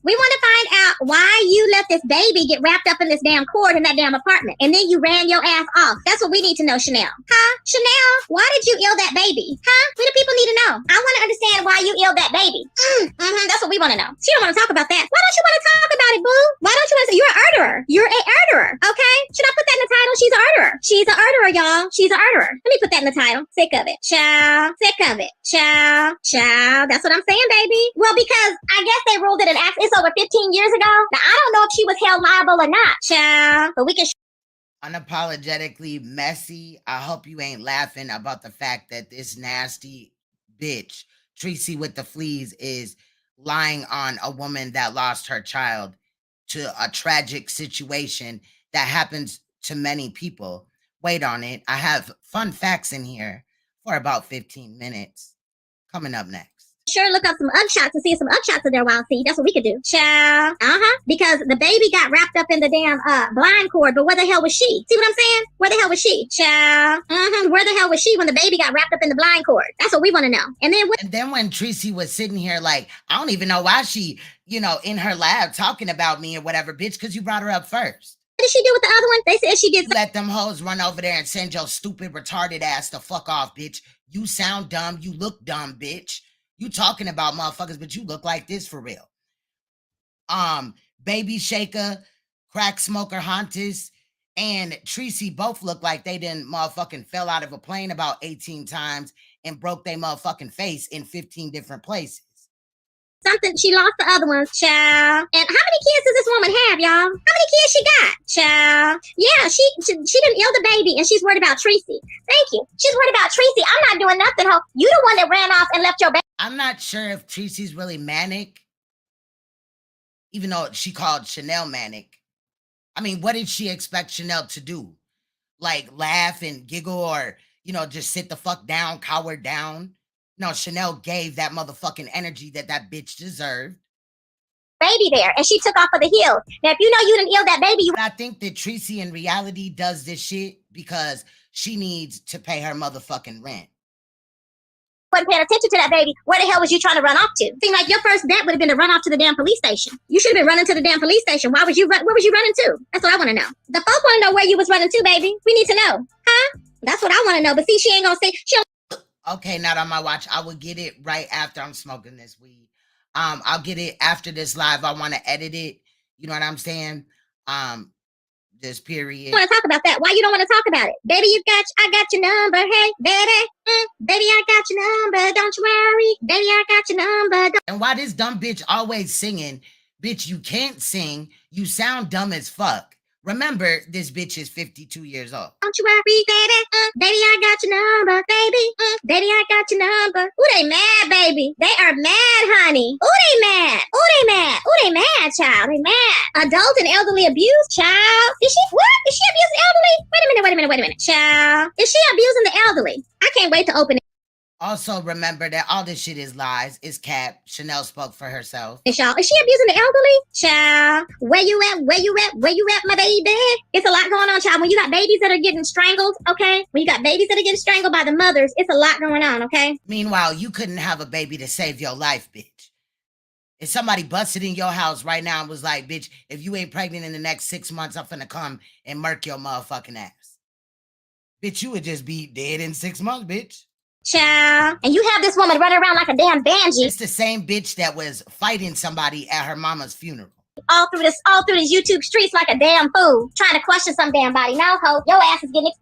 we want to find out why you let this baby get wrapped up in this damn cord in that damn apartment, and then you ran your ass off. That's what we need to know, Chanel. Chanel, why did you ill that baby? We the people need to know. I want to understand why you illed that baby. That's what we want to know. She don't want to talk about that. Why don't you want to talk about it, boo? Why don't you want to say you're an arterer? You're a arterer, okay? Should I put that in the title? She's an arterer. She's an arterer, y'all. She's an arterer. Let me put that in the title. Sick of it. Child. Sick of it. Child. That's what I'm saying, baby. Well, because I guess they ruled it an act. It's over 15 years ago. Now, I don't know if she was held liable or not, child. But we can. Unapologetically messy. I hope you ain't laughing about the fact that this nasty bitch, Treecey with the fleas, is lying on a woman that lost her child to a tragic situation that happens to many people. Wait on it. I have fun facts in here for about 15 minutes. Coming up next. Sure, look up some unshots and see some unshots of their wild seed. That's what we could do. Child. Because the baby got wrapped up in the damn blind cord, but where the hell was she? See what I'm saying? Where the hell was she? Child. Where the hell was she when the baby got wrapped up in the blind cord? That's what we want to know. And then when Treecey was sitting here like, I don't even know why she, in her lab talking about me or whatever, bitch, because you brought her up first. What did she do with the other one? They said she did. Let them hoes run over there and send your stupid, retarded ass the fuck off, bitch. You sound dumb. You look dumb, bitch. You talking about motherfuckers, but you look like this for real. Baby Shaker, Crack Smoker Hontus, and Treecey both look like they didn't motherfucking fell out of a plane about 18 times and broke their motherfucking face in 15 different places. Something, she lost the other one, child. And how many kids does this woman have, y'all? How many kids she got, child? Yeah, she didn't ill the baby, and she's worried about Treecey. Thank you. She's worried about Treecey. I'm not doing nothing, ho. You the one that ran off and left your baby. I'm not sure if Treecey's really manic, even though she called Chanel manic. I mean, what did she expect Chanel to do? Like laugh and giggle or, just sit the fuck down, cower down? No, Chanel gave that motherfucking energy that bitch deserved. Baby there, and she took off for the hill. Now, if you know you didn't ill that baby, I think that Treecey in reality does this shit because she needs to pay her motherfucking rent. Wasn't paying attention to that baby. Where the hell was you trying to run off to? Seemed like your first bet would have been to run off to the damn police station. You should have been running to the damn police station. Where was you running to? That's what I want to know. The folks want to know where you was running to, baby. We need to know, huh? That's what I want to know. But see, she ain't gonna say. Okay, not on my watch. I will get it right after I'm smoking this weed. I'll get it after this live. I want to edit it. You know what I'm saying? This period. I want to talk about that. Why you don't want to talk about it? Baby, I got your number. Hey, baby. Baby, I got your number. Don't you worry. Baby, I got your number. And why this dumb bitch always singing? Bitch, you can't sing. You sound dumb as fuck. Remember, this bitch is 52 years old. Don't you worry, baby. Baby, I got your number, baby. Baby, I got your number. Ooh, they mad, baby. They are mad, honey. Ooh, they mad. Ooh, they mad. Ooh, they mad, child. They mad. Adult and elderly abuse, child. Is she abusing elderly? Wait a minute. Child. Is she abusing the elderly? I can't wait to open it. Also, remember that all this shit is lies, is cap. Chanel spoke for herself. Is she abusing the elderly? Child, where you at, my baby? It's a lot going on, child. When you got babies that are getting strangled, okay? When you got babies that are getting strangled by the mothers, it's a lot going on, okay? Meanwhile, you couldn't have a baby to save your life, bitch. If somebody busted in your house right now and was like, bitch, if you ain't pregnant in the next 6 months, I'm finna come and murk your motherfucking ass. Bitch, you would just be dead in 6 months, bitch. Child. And you have this woman running around like a damn banshee. It's the same bitch that was fighting somebody at her mama's funeral. All through these YouTube streets like a damn fool, trying to question some damn body. Now, ho, your ass is getting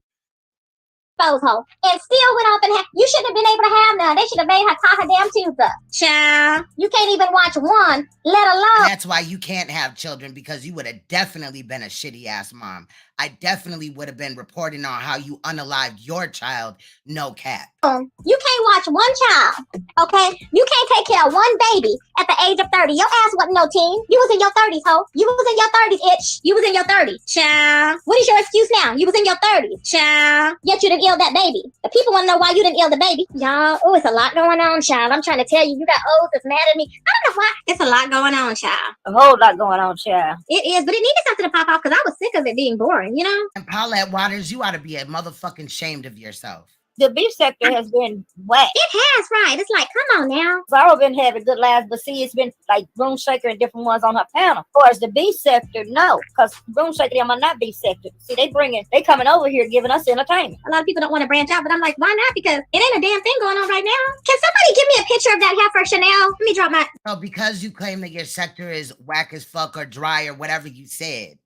hoe, and still went off and you shouldn't have been able to have none. They should have made her tie her damn tubes up. Child, you can't even watch one, let alone. And that's why you can't have children, because you would have definitely been a shitty ass mom. I definitely would have been reporting on how you unalived your child, no cap. You can't watch one child, okay? You can't take care of one baby at the age of 30. Your ass wasn't no teen. You was in your 30s, ho. You was in your 30s, itch. You was in your 30s. Child. What is your excuse now? You was in your 30s. Child. Yet you didn't ill that baby. The people want to know why you didn't ill the baby. Y'all, oh, it's a lot going on, child. I'm trying to tell you, you got O's that's mad at me. I don't know why. It's a lot going on, child. A whole lot going on, child. It is, but it needed something to pop off because I was sick of it being boring, you know? And Paulette Waters, you ought to be a motherfucking ashamed of yourself. The beef sector has been whack. It has, right? It's like, come on now. Zara been having good lives, but see, it's been like Room Shaker and different ones on her panel. As far as the beef sector, no, because Room Shaker them are not beef sector. See, they coming over here giving us entertainment. A lot of people don't want to branch out, but I'm like, why not? Because it ain't a damn thing going on right now. Can somebody give me a picture of that heifer Chanel? Let me drop my. So because you claim that your sector is whack as fuck or dry or whatever you said,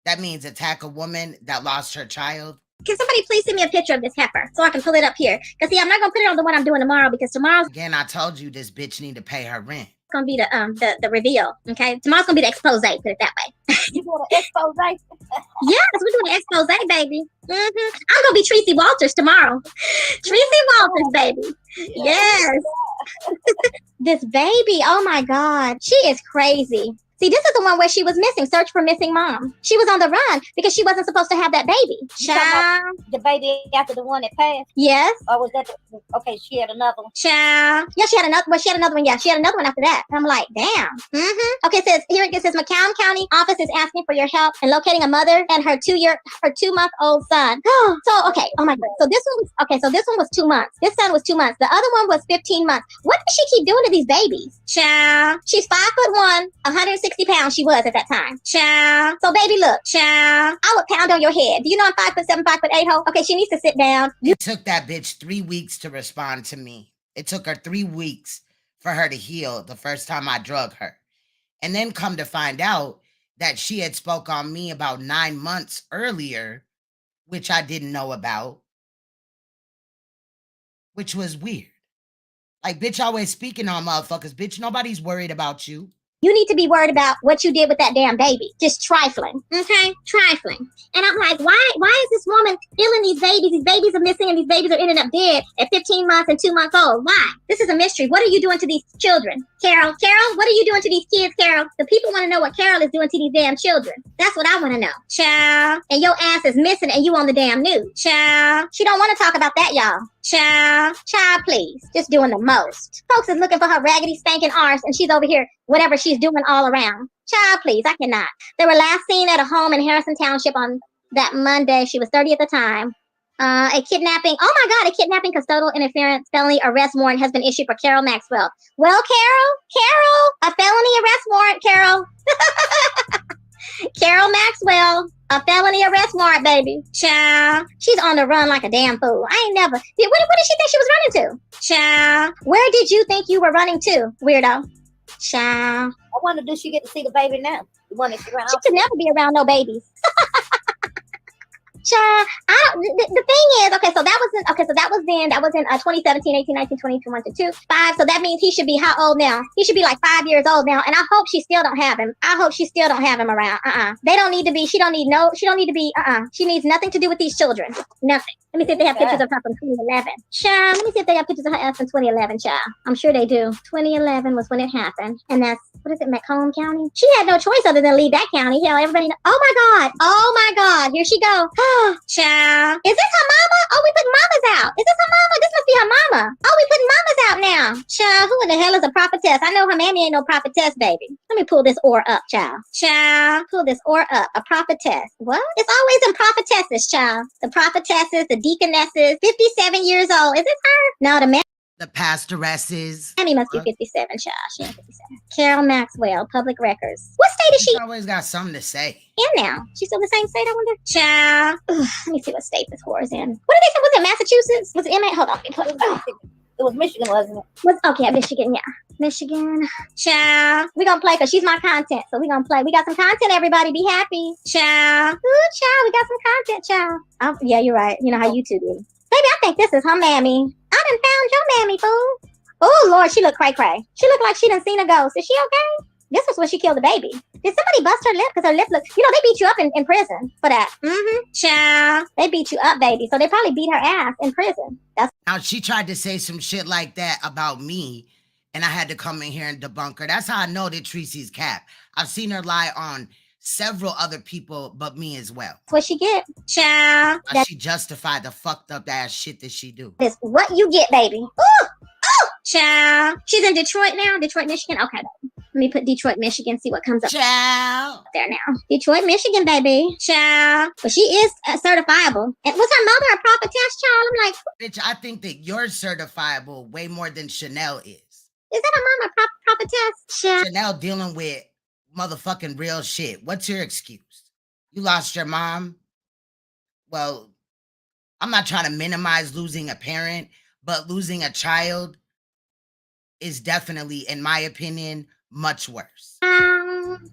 that means attack a woman that lost her child? Can somebody please send me a picture of this heifer so I can pull it up here? Because see, I'm not gonna put it on the one I'm doing tomorrow because tomorrow's Again, I told you this bitch need to pay her rent. gonna be the reveal. Okay, tomorrow's gonna be the expose. Put it that way. You doing an expose? Yes, we're doing an expose, baby. I'm gonna be Treecey Walters tomorrow. Treecey Walters, baby. Yes. This baby, oh my God, she is crazy. See, this is the one where she was missing. Search for missing mom. She was on the run because she wasn't supposed to have that baby. Child. The baby after the one that passed? Yes. Or was that okay, she had another one. Child. Yeah, she had another one. Yeah, she had another one after that. And I'm like, damn. Okay, it says McCown County office is asking for your help in locating a mother and her 2-month-old son. So, okay, oh my God. So this one was 2 months. This son was 2 months. The other one was 15 months. What does she keep doing to these babies? Child. She's 5'1", 160 pounds she was at that time. Child. So baby, look, child, I would pound on your head. Do you know I'm 5'7", 5'8", ho? Okay, she needs to sit down. It took that bitch 3 weeks to respond to me. It took her 3 weeks for her to heal the first time I drug her. And then come to find out that she had spoke on me about 9 months earlier, which I didn't know about, which was weird. Like, bitch, always speaking on motherfuckers. Bitch, nobody's worried about you. You need to be worried about what you did with that damn baby. Just trifling. Okay? Trifling. And I'm like, why is this woman killing these babies? These babies are missing and these babies are ending up dead at 15 months and 2 months old. Why? This is a mystery. What are you doing to these children? Carol, what are you doing to these kids, Carol? The people want to know what Carol is doing to these damn children. That's what I want to know. Child. And your ass is missing and you on the damn news. Child. She don't want to talk about that, y'all. Child, please. Just doing the most. Folks is looking for her raggedy spanking arse and she's over here, whatever she's doing all around. Child, please, I cannot. They were last seen at a home in Harrison Township on that Monday. She was 30 at the time. A kidnapping, oh my God, a kidnapping, custodial interference, felony arrest warrant has been issued for Carol Maxwell. Well, Carol, a felony arrest warrant, Carol. Carol Maxwell, a felony arrest warrant, baby. Child, she's on the run like a damn fool. I ain't never. What did she think she was running to? Child, where did you think you were running to, weirdo? Child. I wonder, does she get to see the baby now? She could never be around no babies. Child, the thing is, that was in 2017, 18, 19, 20, 21, 22, 5. So that means he should be how old now? He should be like 5 years old now. And I hope she still don't have him. Around. They don't need to be, she don't need to be, She needs nothing to do with these children. Nothing. Let me see if they have pictures of her from 2011. Child, let me see if they have pictures of her ass from 2011, child. I'm sure they do. 2011 was when it happened. And that's, Macomb County? She had no choice other than leave that county. Hell, everybody oh my God, here she go. Child. Is this her mama? Oh, we putting mamas out. Is this her mama? This must be her mama. Oh, we putting mamas out now. Child, who in the hell is a prophetess? I know her mammy ain't no prophetess, baby. Let me pull this ore up, child. Child, pull this ore up. A prophetess. What? It's always in prophetesses, child. The prophetesses, the deaconesses, 57 years old. Is this her? No, the pastoresses. Mammy must be 57, child. She ain't 57. Carol Maxwell, public records. What state is she? She always got something to say. In now. She's still in the same state, I wonder? Child. Let me see what state this whore is in. What did they say? Was it Massachusetts? Was it MA? Hold on. It was Michigan, wasn't it? Okay, Michigan, yeah. Michigan. Child. We're going to play because she's my content. So we're going to play. We got some content, everybody. Be happy. Child. Ooh, child. We got some content, child. Yeah, you're right. You know how YouTube is. Baby, I think this is her mammy. I done found your mammy, fool. Oh, Lord, she look cray-cray. She look like she done seen a ghost. Is she okay? This was when she killed the baby. Did somebody bust her lip? Because her lip look, you know, they beat you up in prison for that. Child. They beat you up, baby. So they probably beat her ass in prison. That's Now, she tried to say some shit like that about me, and I had to come in here and debunk her. That's how I know that Treecey's cap. I've seen her lie on several other people, but me as well. what she get. Child. Now, she justified the fucked up ass shit that she do. That's what you get, baby. Ooh! Ooh! Child. She's in Detroit now? Detroit, Michigan? Okay, baby. Let me put Detroit, Michigan, see what comes up. Child. There now. Detroit, Michigan, baby. Child. But she is certifiable. And was her mother a prophetess, child? I'm like, Bitch, I think that you're certifiable way more than Chanel is. Is that her mama prophetess? Child. Chanel dealing with motherfucking real shit. What's your excuse? You lost your mom? Well, I'm not trying to minimize losing a parent, but losing a child is definitely, in my opinion, much worse.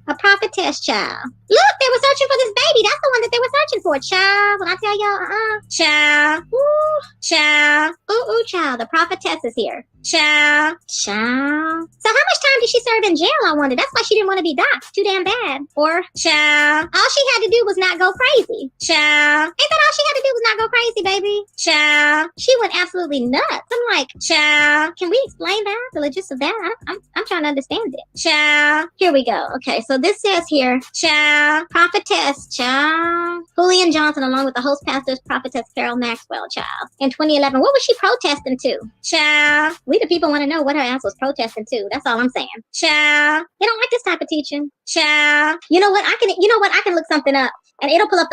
A prophetess, child. Look, they were searching for this baby. That's the one that they were searching for, child. When I tell y'all, child. Ooh, child. Ooh, child. The prophetess is here. Child. Child. So how much time did she serve in jail, I wonder? That's why she didn't want to be doxxed. Too damn bad. Or, child. All she had to do was not go crazy. Child. Ain't that all she had to do was not go crazy, baby? Child. She went absolutely nuts. I'm like, child. Can we explain that? The logistics of that? I'm trying to understand it. Child. Here we go. Okay, so this says here, child. Prophetess, child. Julian Johnson, along with the host pastors, prophetess Carol Maxwell, child. In 2011, what was she protesting to? Child. We the people want to know what her ass was protesting to. That's all I'm saying. Child. They don't like this type of teaching. Child. You know what? I can look something up and it'll pull up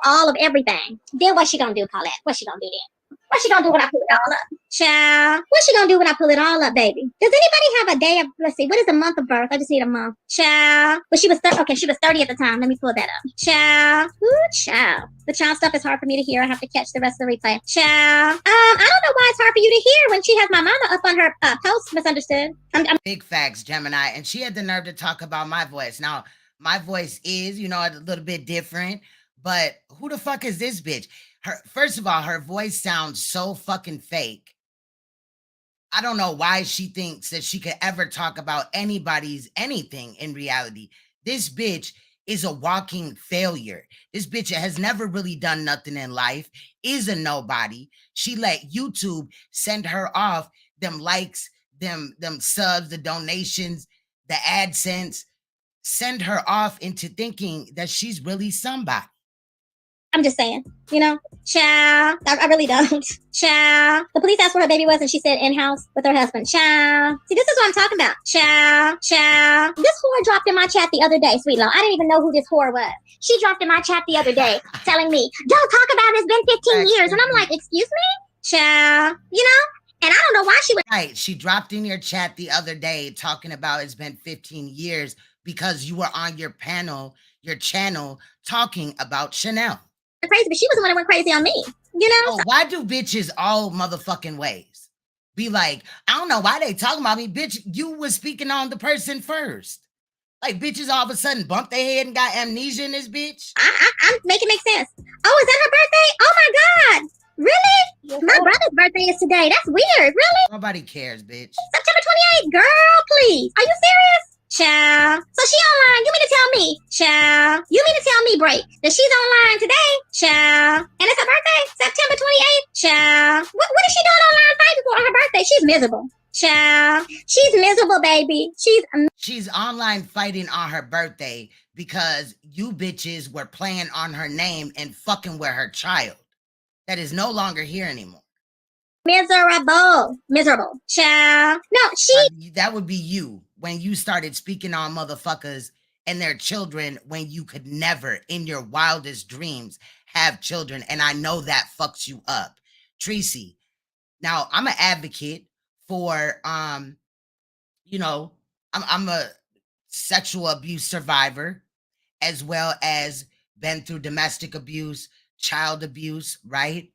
all of everything. Then what she gonna do, Paulette? What she gonna do then? What she gonna do when I pull it all up? Child. What she gonna do when I pull it all up, baby? Does anybody have a day of, let's see, what is the month of birth? I just need a month. Child. But she was 30, she was 30 at the time. Let me pull that up. Child. Ooh, child. The child stuff is hard for me to hear. I have to catch the rest of the replay. Child. I don't know why it's hard for you to hear when she has my mama up on her post, misunderstood. I'm Big facts, Gemini. And she had the nerve to talk about my voice. Now, my voice is, you know, a little bit different, but who the fuck is this bitch? First of all, her voice sounds so fucking fake. I don't know why she thinks that she could ever talk about anybody's anything in reality. This bitch is a walking failure. This bitch has never really done nothing in life, is a nobody. She let YouTube send her off them likes, them subs, the donations, the AdSense, send her off into thinking that she's really somebody. just saying, you know, child. I really don't. Child. The police asked where her baby was and she said in-house with her husband. Child. See, this is what I'm talking about. Child. Child. This whore dropped in my chat the other day, sweet Lo. I didn't even know who this whore was. She dropped in my chat the other day telling me, don't talk about it. It's been 15 years. And I'm like, excuse me? Child. You know? And I don't know why she would. Right. She dropped in your chat the other day talking about it's been 15 years because you were on your channel talking about Chanel. Crazy, but she was the one that went crazy on me. You know? Oh, why do bitches all motherfucking ways be like, I don't know why they talking about me, bitch? You was speaking on the person first. Like bitches all of a sudden bump their head and got amnesia in this bitch. I'm making it make sense. Oh, is that her birthday? Oh my God. Really? My brother's birthday is today. That's weird. Really? Nobody cares, bitch. September 28th. Girl, please. Are you serious? Child. So she online. You mean to tell me? Child. You mean to tell me, Break, that she's online today? Child. And it's her birthday? September 28th? Child. What is she doing online fighting for on her birthday? She's miserable. Child. She's miserable, baby. She's online fighting on her birthday because you bitches were playing on her name and fucking with her child. That is no longer here anymore. Miserable. Child. No, that would be you when you started speaking on motherfuckers and their children when you could never in your wildest dreams have children. And I know that fucks you up. Treecey. Now I'm an advocate for, you know, I'm a sexual abuse survivor, as well as been through domestic abuse, child abuse, right?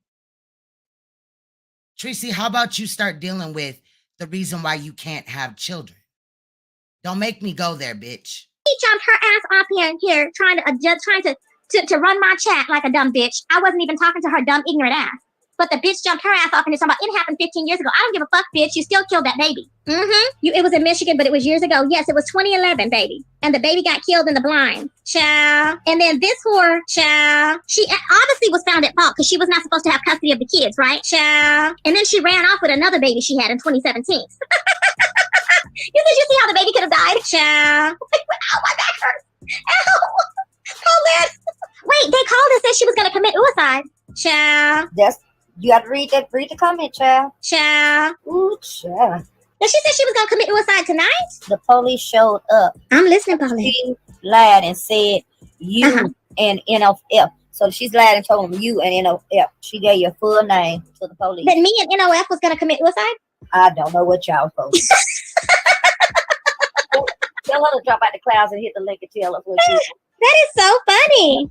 Treecey, how about you start dealing with the reason why you can't have children? Don't make me go there, bitch. She jumped her ass off here trying to run my chat like a dumb bitch. I wasn't even talking to her dumb, ignorant ass. but the bitch jumped her ass off and it's talking about it happened 15 years ago. I don't give a fuck, bitch. You still killed that baby. It was in Michigan, but it was years ago. Yes, it was 2011, baby. And the baby got killed in the blind. Child. And then this whore, child, she obviously was found at fault because she was not supposed to have custody of the kids, right? Child. And then she ran off with another baby she had in 2017. You see how the baby could have died? Child. Ow, my back hurts. Ow. Paulette. Wait, they called and said she was going to commit suicide. Child. You got to read the comment, child. Child. Ooh, child. Now she said she was going to commit suicide tonight? The police showed up. I'm listening, Paulette. She lied and said you and NOF. So she's lied and told them you and NOF. She gave your full name to the police. That me and NOF was going to commit suicide? I don't know what y'all supposed to do. Tell her to drop out the clouds and hit the link and tell us what you. That is so funny.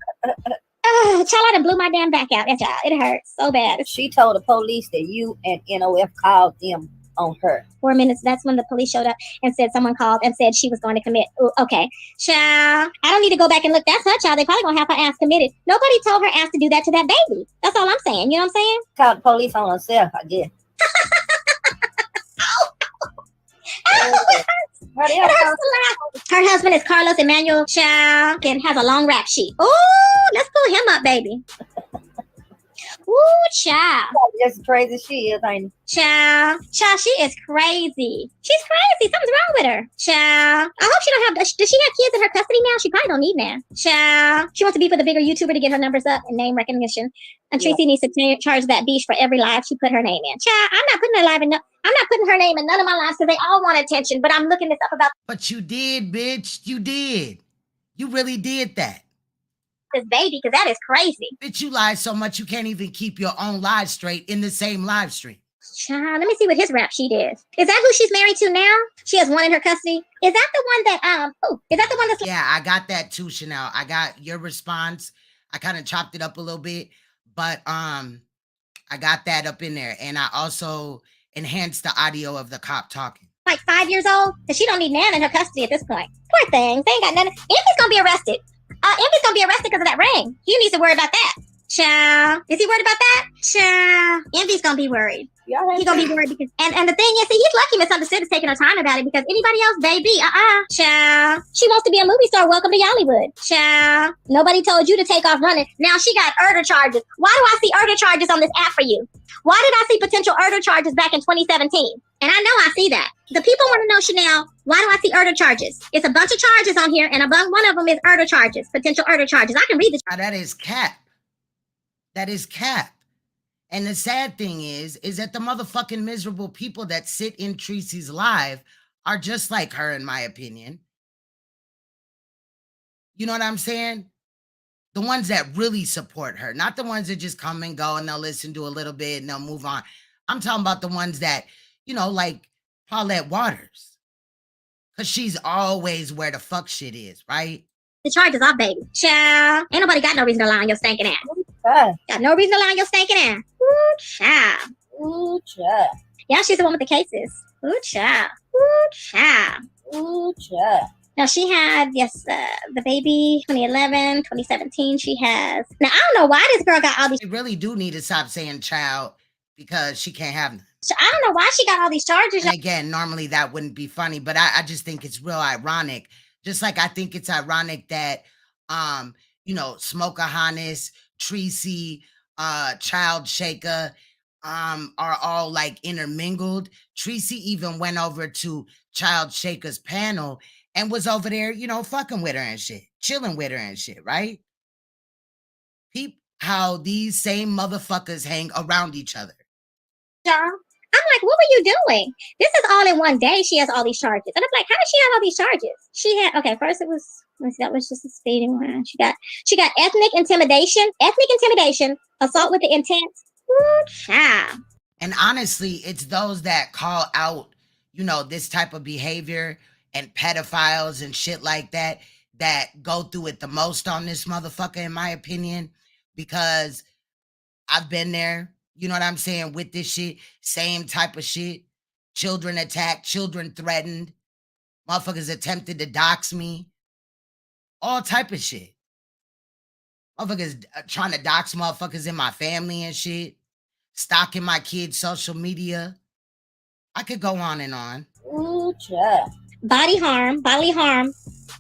Child, I done blew my damn back out. It hurts so bad. She told the police that you and NOF called them on her. 4 minutes. That's when the police showed up and said someone called and said she was going to commit. Ooh, okay. Child, I don't need to go back and look. That's her child. They probably going to have her ass committed. Nobody told her ass to do that to that baby. That's all I'm saying. You know what I'm saying? Called the police on herself, I guess. Her husband is Carlos Emmanuel Child and has a long rap sheet. Oh, let's pull him up, baby. Ooh, child. Just crazy she is, ain't it? Child, she is crazy. She's crazy. Something's wrong with her. Child, I hope she don't have. Does she have kids in her custody now? She probably don't need now. Child, she wants to be for the bigger YouTuber to get her numbers up and name recognition. And Tracy needs to charge that beach for every live she put her name in. Child, I'm not putting her live in. I'm not putting her name in none of my lives because they all want attention. But I'm looking this up about. But you did, bitch. You did. You really did that. This baby, because that is crazy. Bitch, you lie so much you can't even keep your own live straight in the same live stream. Child, let me see what his rap sheet is. Is that who she's married to now? She has one in her custody. Is that the one that is that the one that's Yeah, I got that too, Chanel. I got your response. I kind of chopped it up a little bit, but I got that up in there. And I also enhanced the audio of the cop talking. like 5 years old? Because she don't need Nan in her custody at this point. Poor thing. They ain't got nothing. Envy's gonna be arrested. Envy's gonna be arrested because of that ring. He needs to worry about that. Child. Is he worried about that? Child. Envy's gonna be worried. He's gonna be worried because and the thing is, see, he's lucky Misunderstood is taking her time about it because anybody else, baby, child. She wants to be a movie star. Welcome to Hollywood. Child. Nobody told you to take off running. Now she got murder charges. Why do I see murder charges on this app for you? Why did I see potential murder charges back in 2017? And I know I see that. The people want to know, Chanel, why do I see murder charges? It's a bunch of charges on here, and one of them is murder charges, potential murder charges. I can read this. That is cap. That is cap. And the sad thing is that the motherfucking miserable people that sit in Treecey's live are just like her, in my opinion. You know what I'm saying? The ones that really support her, not the ones that just come and go and they'll listen to a little bit and they'll move on. I'm talking about the ones that, you know, like Paulette Waters. Because she's always where the fuck shit is, right? The charges off, baby. Child. Ain't nobody got no reason to lie on your stinking ass. Got no reason to lie on your stinking ass. Ooh, child. Ooh, child. Yeah, she's the one with the cases. Ooh, child. Ooh, child. Ooh, child. Now she had, the baby, 2011, 2017, she has. Now, I don't know why this girl got all these. They really do need to stop saying child because she can't have none. So I don't know why she got all these charges. And again, normally that wouldn't be funny, but I just think it's real ironic. Just like I think it's ironic that, you know, Smoker Hannes, Treecey, Child Shaker, are all like intermingled. Treecey even went over to Child Shaker's panel and was over there, you know, fucking with her and shit, chilling with her and shit, right? Peep how these same motherfuckers hang around each other. John, I'm like, what were you doing? This is all in one day. She has all these charges. And I'm like, how does she have all these charges? She had, okay, first it was, that was just a speeding one. She got ethnic intimidation, assault with the intent. Ooh, child. And honestly, it's those that call out, you know, this type of behavior and pedophiles and shit like that go through it the most on this motherfucker, in my opinion, because I've been there, you know what I'm saying, with this shit, same type of shit. Children attacked, children threatened, motherfuckers attempted to dox me, all type of shit. Motherfuckers trying to dox motherfuckers in my family and shit. stalking my kids' social media. I could go on and on. Ooh, child. Bodily harm,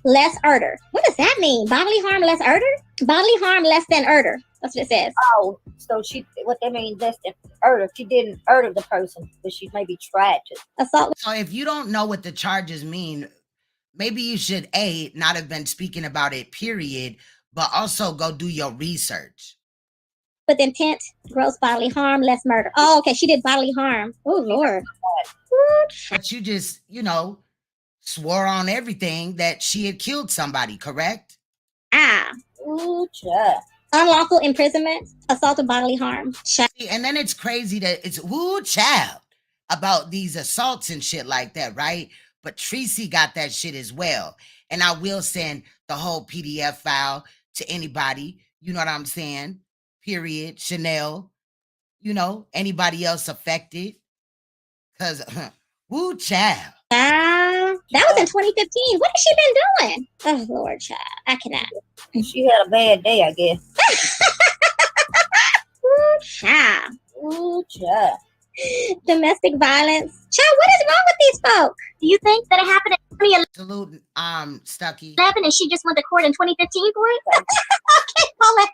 less murder. What does that mean? Bodily harm, less murder? Bodily harm, less than murder. That's what it says. Oh, so what that means, less than murder. She didn't murder the person, but she maybe tried to. Assault. So if you don't know what the charges mean, maybe you should not have been speaking about it, period, but also go do your research. With intent, gross bodily harm, less murder. Oh, okay. She did bodily harm. Oh, Lord. But you just, swore on everything that she had killed somebody, correct? Ooh, child. Unlawful imprisonment, assault of bodily harm. And then it's crazy that it's child about these assaults and shit like that, right? But Treecey got that shit as well. And I will send the whole PDF file to anybody, you know what I'm saying? Period. Chanel, anybody else affected. Because, woo, child. That was in 2015. What has she been doing? Oh, Lord, child. I cannot. She had a bad day, I guess. Ooh, child. Ooh, child. Domestic violence. Child, what is wrong with these folk? Do you think that it happened in 2011? Salute, Stucky. And she just went to court in 2015 for it? Okay, hold on.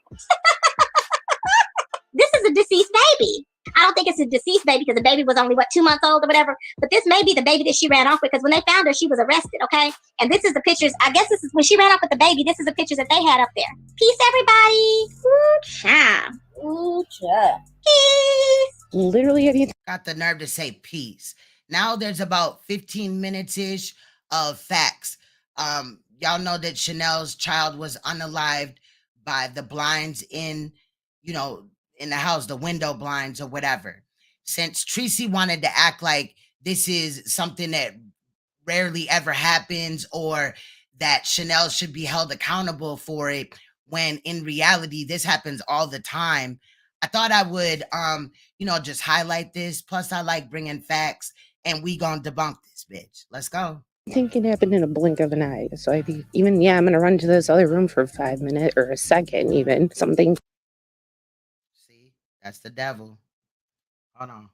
This is a deceased baby. I don't think it's a deceased baby because the baby was only, 2 months old or whatever. But this may be the baby that she ran off with because when they found her, she was arrested, okay? And this is the pictures. I guess this is when she ran off with the baby. This is the pictures that they had up there. Peace, everybody. Ooh, child. Ooh, child. Peace. Literally, have you got the nerve to say peace? Now there's about 15 minutes-ish of facts. Y'all know that Chanel's child was unalived by the blinds in the house, the window blinds or whatever. Since Treecey wanted to act like this is something that rarely ever happens or that Chanel should be held accountable for it, when in reality, this happens all the time, I thought I would, just highlight this. Plus, I like bringing facts, and we gonna debunk this bitch. Let's go. I think it happened in a blink of an eye. So I'm going to run to this other room for 5 minutes or a second, even something. See, that's the devil. Hold on.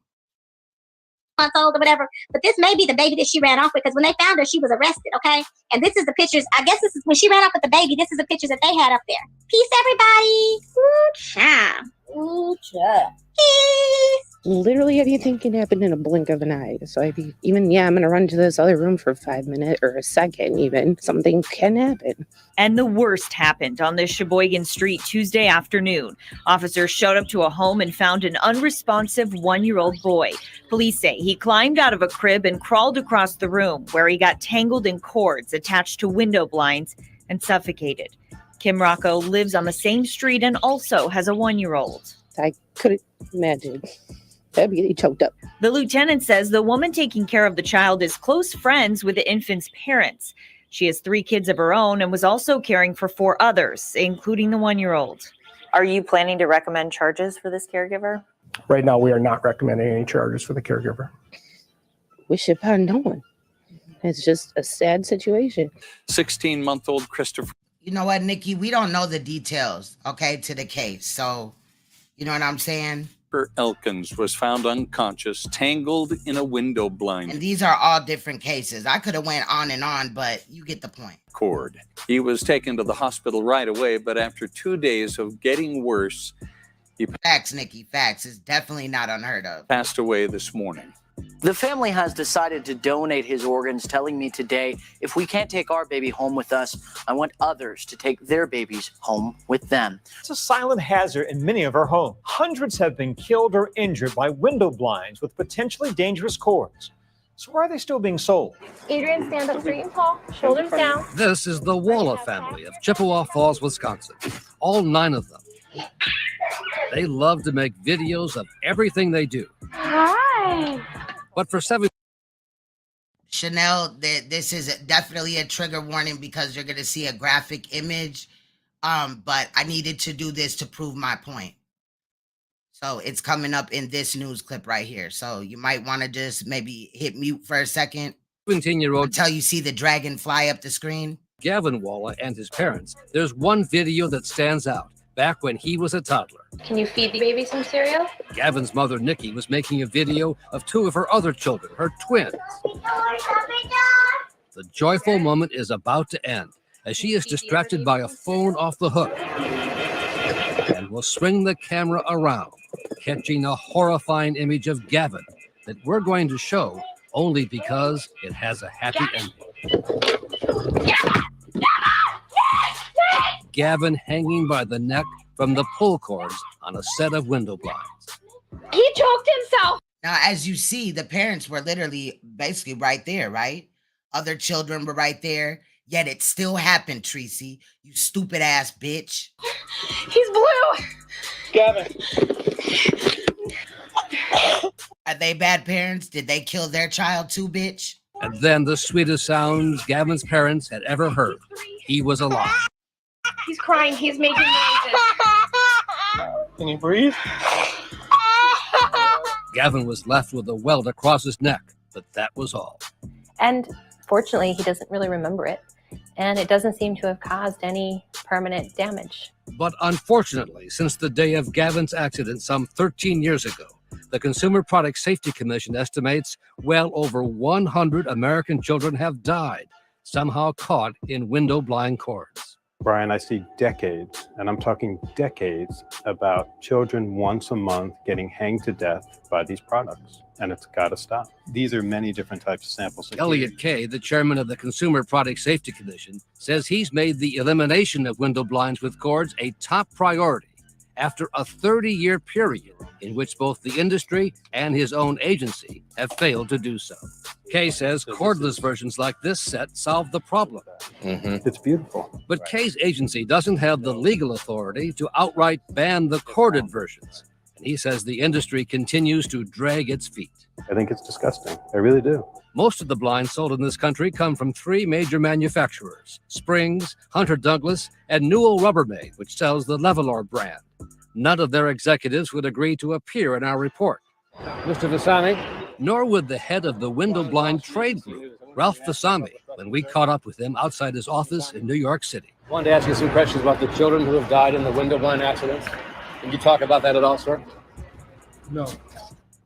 Months old or whatever. But this may be the baby that she ran off with because when they found her, she was arrested, okay? And this is the pictures. I guess this is when she ran off with the baby. This is the pictures that they had up there. Peace, everybody. Ooh, child. Ooh, child. Peace. Literally, have you think it happened in a blink of an eye? So I'm going to run to this other room for 5 minutes or a second, even something can happen. And the worst happened on this Sheboygan street Tuesday afternoon. Officers showed up to a home and found an unresponsive 1-year-old boy. Police say he climbed out of a crib and crawled across the room where he got tangled in cords attached to window blinds and suffocated. Kim Rocco lives on the same street and also has a 1-year-old. I couldn't imagine. I'd be getting choked up. The lieutenant says the woman taking care of the child is close friends with the infant's parents. She has 3 kids of her own and was also caring for 4 others, including the 1-year-old. Are you planning to recommend charges for this caregiver? Right now, we are not recommending any charges for the caregiver. Wish upon no one. It's just a sad situation. 16-month-old Christopher. You know what, Nikki? We don't know the details, okay, to the case. So, you know what I'm saying? Elkins was found unconscious, tangled in a window blind. And these are all different cases. I could have went on, but you get the point. Cord. He was taken to the hospital right away, but after 2 days of getting worse, he Facts, Nikki, facts. It's definitely not unheard of. Passed away this morning. The family has decided to donate his organs, telling me today, if we can't take our baby home with us, I want others to take their babies home with them. It's a silent hazard in many of our homes. Hundreds have been killed or injured by window blinds with potentially dangerous cords. So why are they still being sold? Adrian, stand up straight and tall, shoulders down. This is the Waller family of Chippewa Falls, Wisconsin. All 9 of them. They love to make videos of everything they do. Hi. But for 7 Chanel, this is definitely a trigger warning because you're going to see a graphic image. But I needed to do this to prove my point. So it's coming up in this news clip right here. So you might want to just maybe hit mute for a second. 17-year-old until you see the dragon fly up the screen. Gavin Waller and his parents. There's one video that stands out. back when he was a toddler. Can you feed the baby some cereal? Gavin's mother, Nikki, was making a video of two of her other children, her twins. The joyful moment is about to end as she is distracted by a phone off the hook and will swing the camera around, catching a horrifying image of Gavin that we're going to show only because it has a happy ending. Gavin hanging by the neck from the pull cords on a set of window blinds. He choked himself. Now, as you see, the parents were literally basically right there, right? Other children were right there, yet it still happened, Treecey. You stupid ass bitch. He's blue. Gavin. Are they bad parents? Did they kill their child too, bitch? And then the sweetest sounds Gavin's parents had ever heard. He was alive. He's crying. He's making noises. Can you breathe? Gavin was left with a welt across his neck, but that was all. And fortunately, he doesn't really remember it. And it doesn't seem to have caused any permanent damage. But unfortunately, since the day of Gavin's accident some 13 years ago, the Consumer Product Safety Commission estimates well over 100 American children have died, somehow caught in window blind cords. Brian, I see decades, and I'm talking decades, about children once a month getting hanged to death by these products, and it's got to stop. These are many different types of samples. Elliot Kay, the chairman of the Consumer Product Safety Commission, says he's made the elimination of window blinds with cords a top priority after a 30-year period in which both the industry and his own agency have failed to do so. Kay says cordless versions like this set solve the problem. It's beautiful. But Kay's agency doesn't have the legal authority to outright ban the corded versions. And he says the industry continues to drag its feet. I think it's disgusting. I really do. Most of the blinds sold in this country come from three major manufacturers: Springs, Hunter Douglas, and Newell Rubbermaid, which sells the Levelor brand. None of their executives would agree to appear in our report. Mr. Vasami? Nor would the head of the window blind trade group, Ralph Vasami, when we caught up with him outside his office in New York City. I wanted to ask you some questions about the children who have died in the window blind accidents. Can you talk about that at all, sir? No.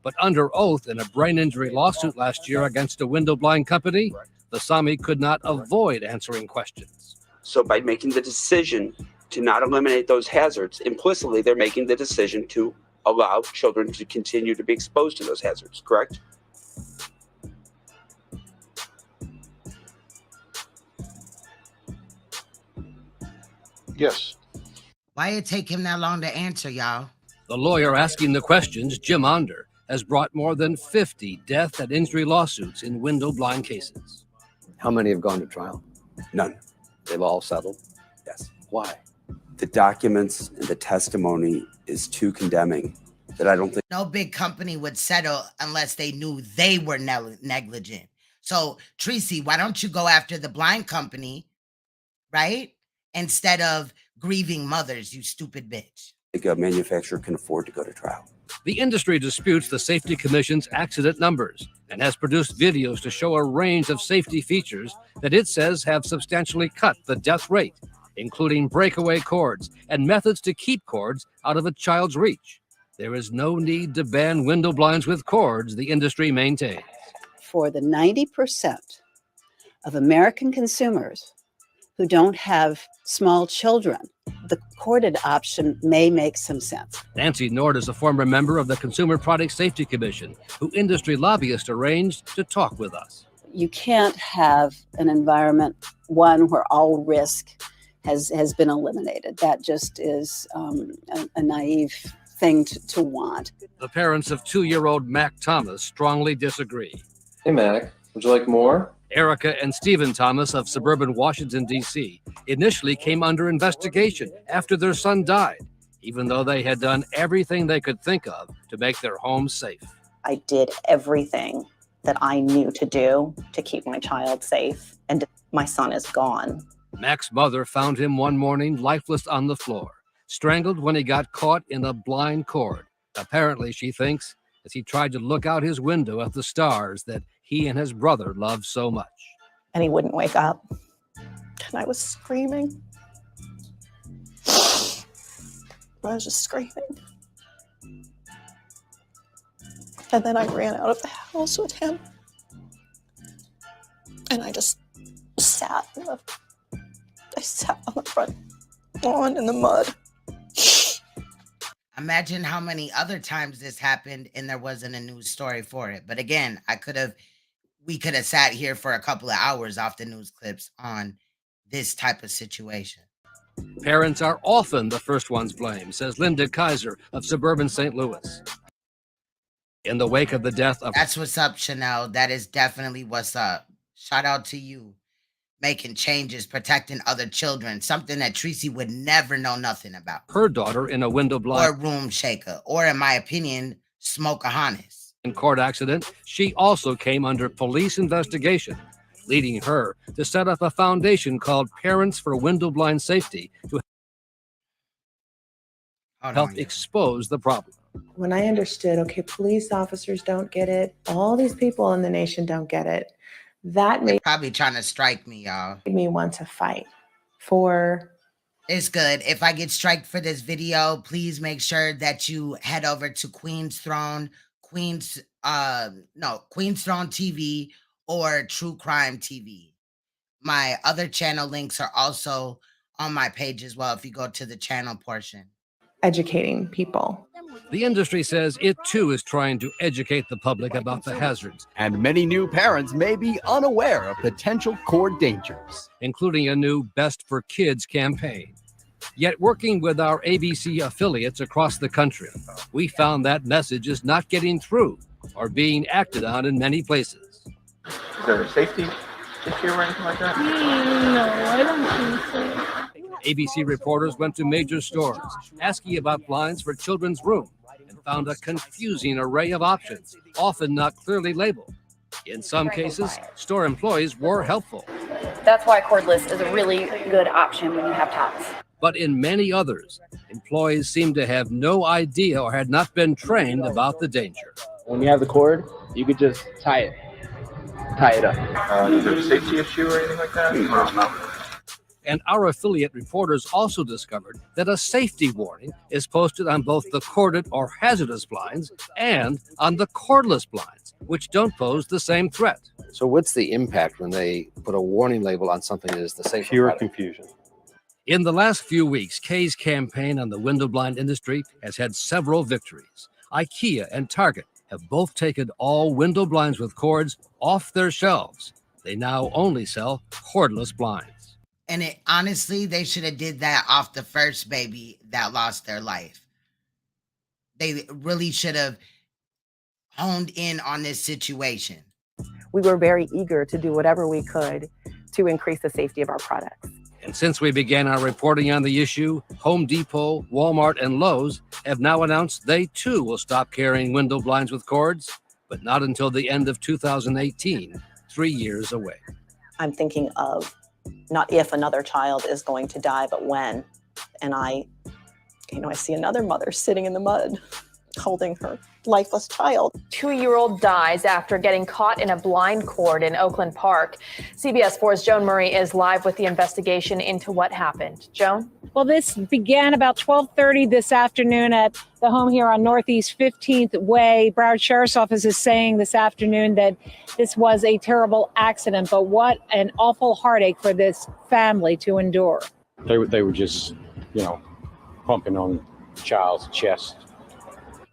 But under oath in a brain injury lawsuit last year against a window blind company, Vasami could not avoid answering questions. So by making the decision to not eliminate those hazards, implicitly they're making the decision to allow children to continue to be exposed to those hazards, correct? Yes. Why it take him that long to answer, y'all? The lawyer asking the questions, Jim Onder, has brought more than 50 death and injury lawsuits in window blind cases. How many have gone to trial? None. They've all settled? Yes. Why? The documents and the testimony is too condemning that I don't think. No big company would settle unless they knew they were negligent. So, Treecey, why don't you go after the blind company, right? Instead of grieving mothers, you stupid bitch. I think a manufacturer can afford to go to trial. The industry disputes the Safety Commission's accident numbers and has produced videos to show a range of safety features that it says have substantially cut the death rate, including breakaway cords and methods to keep cords out of a child's reach. There is no need to ban window blinds with cords, the industry maintains. For the 90% of American consumers who don't have small children, the corded option may make some sense. Nancy Nord is a former member of the Consumer Product Safety Commission, who industry lobbyists arranged to talk with us. You can't have an environment, one where all risk has been eliminated. That just is a naive thing to want. The parents of 2-year-old Mac Thomas strongly disagree. Hey, Mac, would you like more? Erica and Stephen Thomas of suburban Washington, D.C. initially came under investigation after their son died, even though they had done everything they could think of to make their home safe. I did everything that I knew to do to keep my child safe, and my son is gone. Mac's mother found him one morning lifeless on the floor, strangled when he got caught in a blind cord. Apparently, she thinks, as he tried to look out his window at the stars that he and his brother loved so much. And he wouldn't wake up. And I was screaming. I was just screaming. And then I ran out of the house with him. And I just sat on the front lawn in the mud. Imagine how many other times this happened and there wasn't a news story for it. But again, we could have sat here for a couple of hours off the news clips on this type of situation. Parents are often the first ones blamed, says Linda Kaiser of suburban St. Louis. In the wake of the death of... That's what's up, Chanel. That is definitely what's up. Shout out to you. Making changes, protecting other children, something that Treecey would never know nothing about. her daughter in a window blind... Or room shaker, or in my opinion, Smokeahontas. In court accident, she also came under police investigation, leading her to set up a foundation called Parents for Window Blind Safety to help expose the problem. When I understood, okay, police officers don't get it, all these people in the nation don't get it, that made... Probably trying to strike me, y'all. Made me want to fight for... It's good. If I get striked for this video, please make sure that you head over to Queen's Throne TV or True Crime TV. My other channel links are also on my page as well if you go to the channel portion. Educating people. The industry says it too is trying to educate the public about the hazards. And many new parents may be unaware of potential cord dangers, including a new Best for Kids campaign. Yet working with our ABC affiliates across the country, we found that message is not getting through or being acted on in many places. Is there a safety issue or anything like that? No, I don't think so. ABC reporters went to major stores asking about blinds for children's room and found a confusing array of options, often not clearly labeled. In some cases, store employees were helpful. That's why cordless is a really good option when you have tots. But in many others, employees seem to have no idea or had not been trained about the danger. When you have the cord, you could just tie it up. Is there a safety issue or anything like that? No. And our affiliate reporters also discovered that a safety warning is posted on both the corded or hazardous blinds and on the cordless blinds, which don't pose the same threat. So what's the impact when they put a warning label on something that is the same? Pure confusion. In the last few weeks, Kay's campaign on the window blind industry has had several victories. IKEA and Target have both taken all window blinds with cords off their shelves. They now only sell cordless blinds. And honestly, they should have did that off the first baby that lost their life. They really should have honed in on this situation. We were very eager to do whatever we could to increase the safety of our products. And since we began our reporting on the issue, Home Depot, Walmart, and Lowe's have now announced they too will stop carrying window blinds with cords, but not until the end of 2018, 3 years away. I'm thinking of not if another child is going to die, but when. And I see another mother sitting in the mud, holding her lifeless child. 2-year-old dies after getting caught in a blind cord in Oakland Park. CBS 4's Joan Murray is live with the investigation into what happened. Joan? Well, this began about 12:30 this afternoon at the home here on Northeast 15th Way. Broward Sheriff's Office is saying this afternoon that this was a terrible accident, but what an awful heartache for this family to endure. They were just, pumping on the child's chest.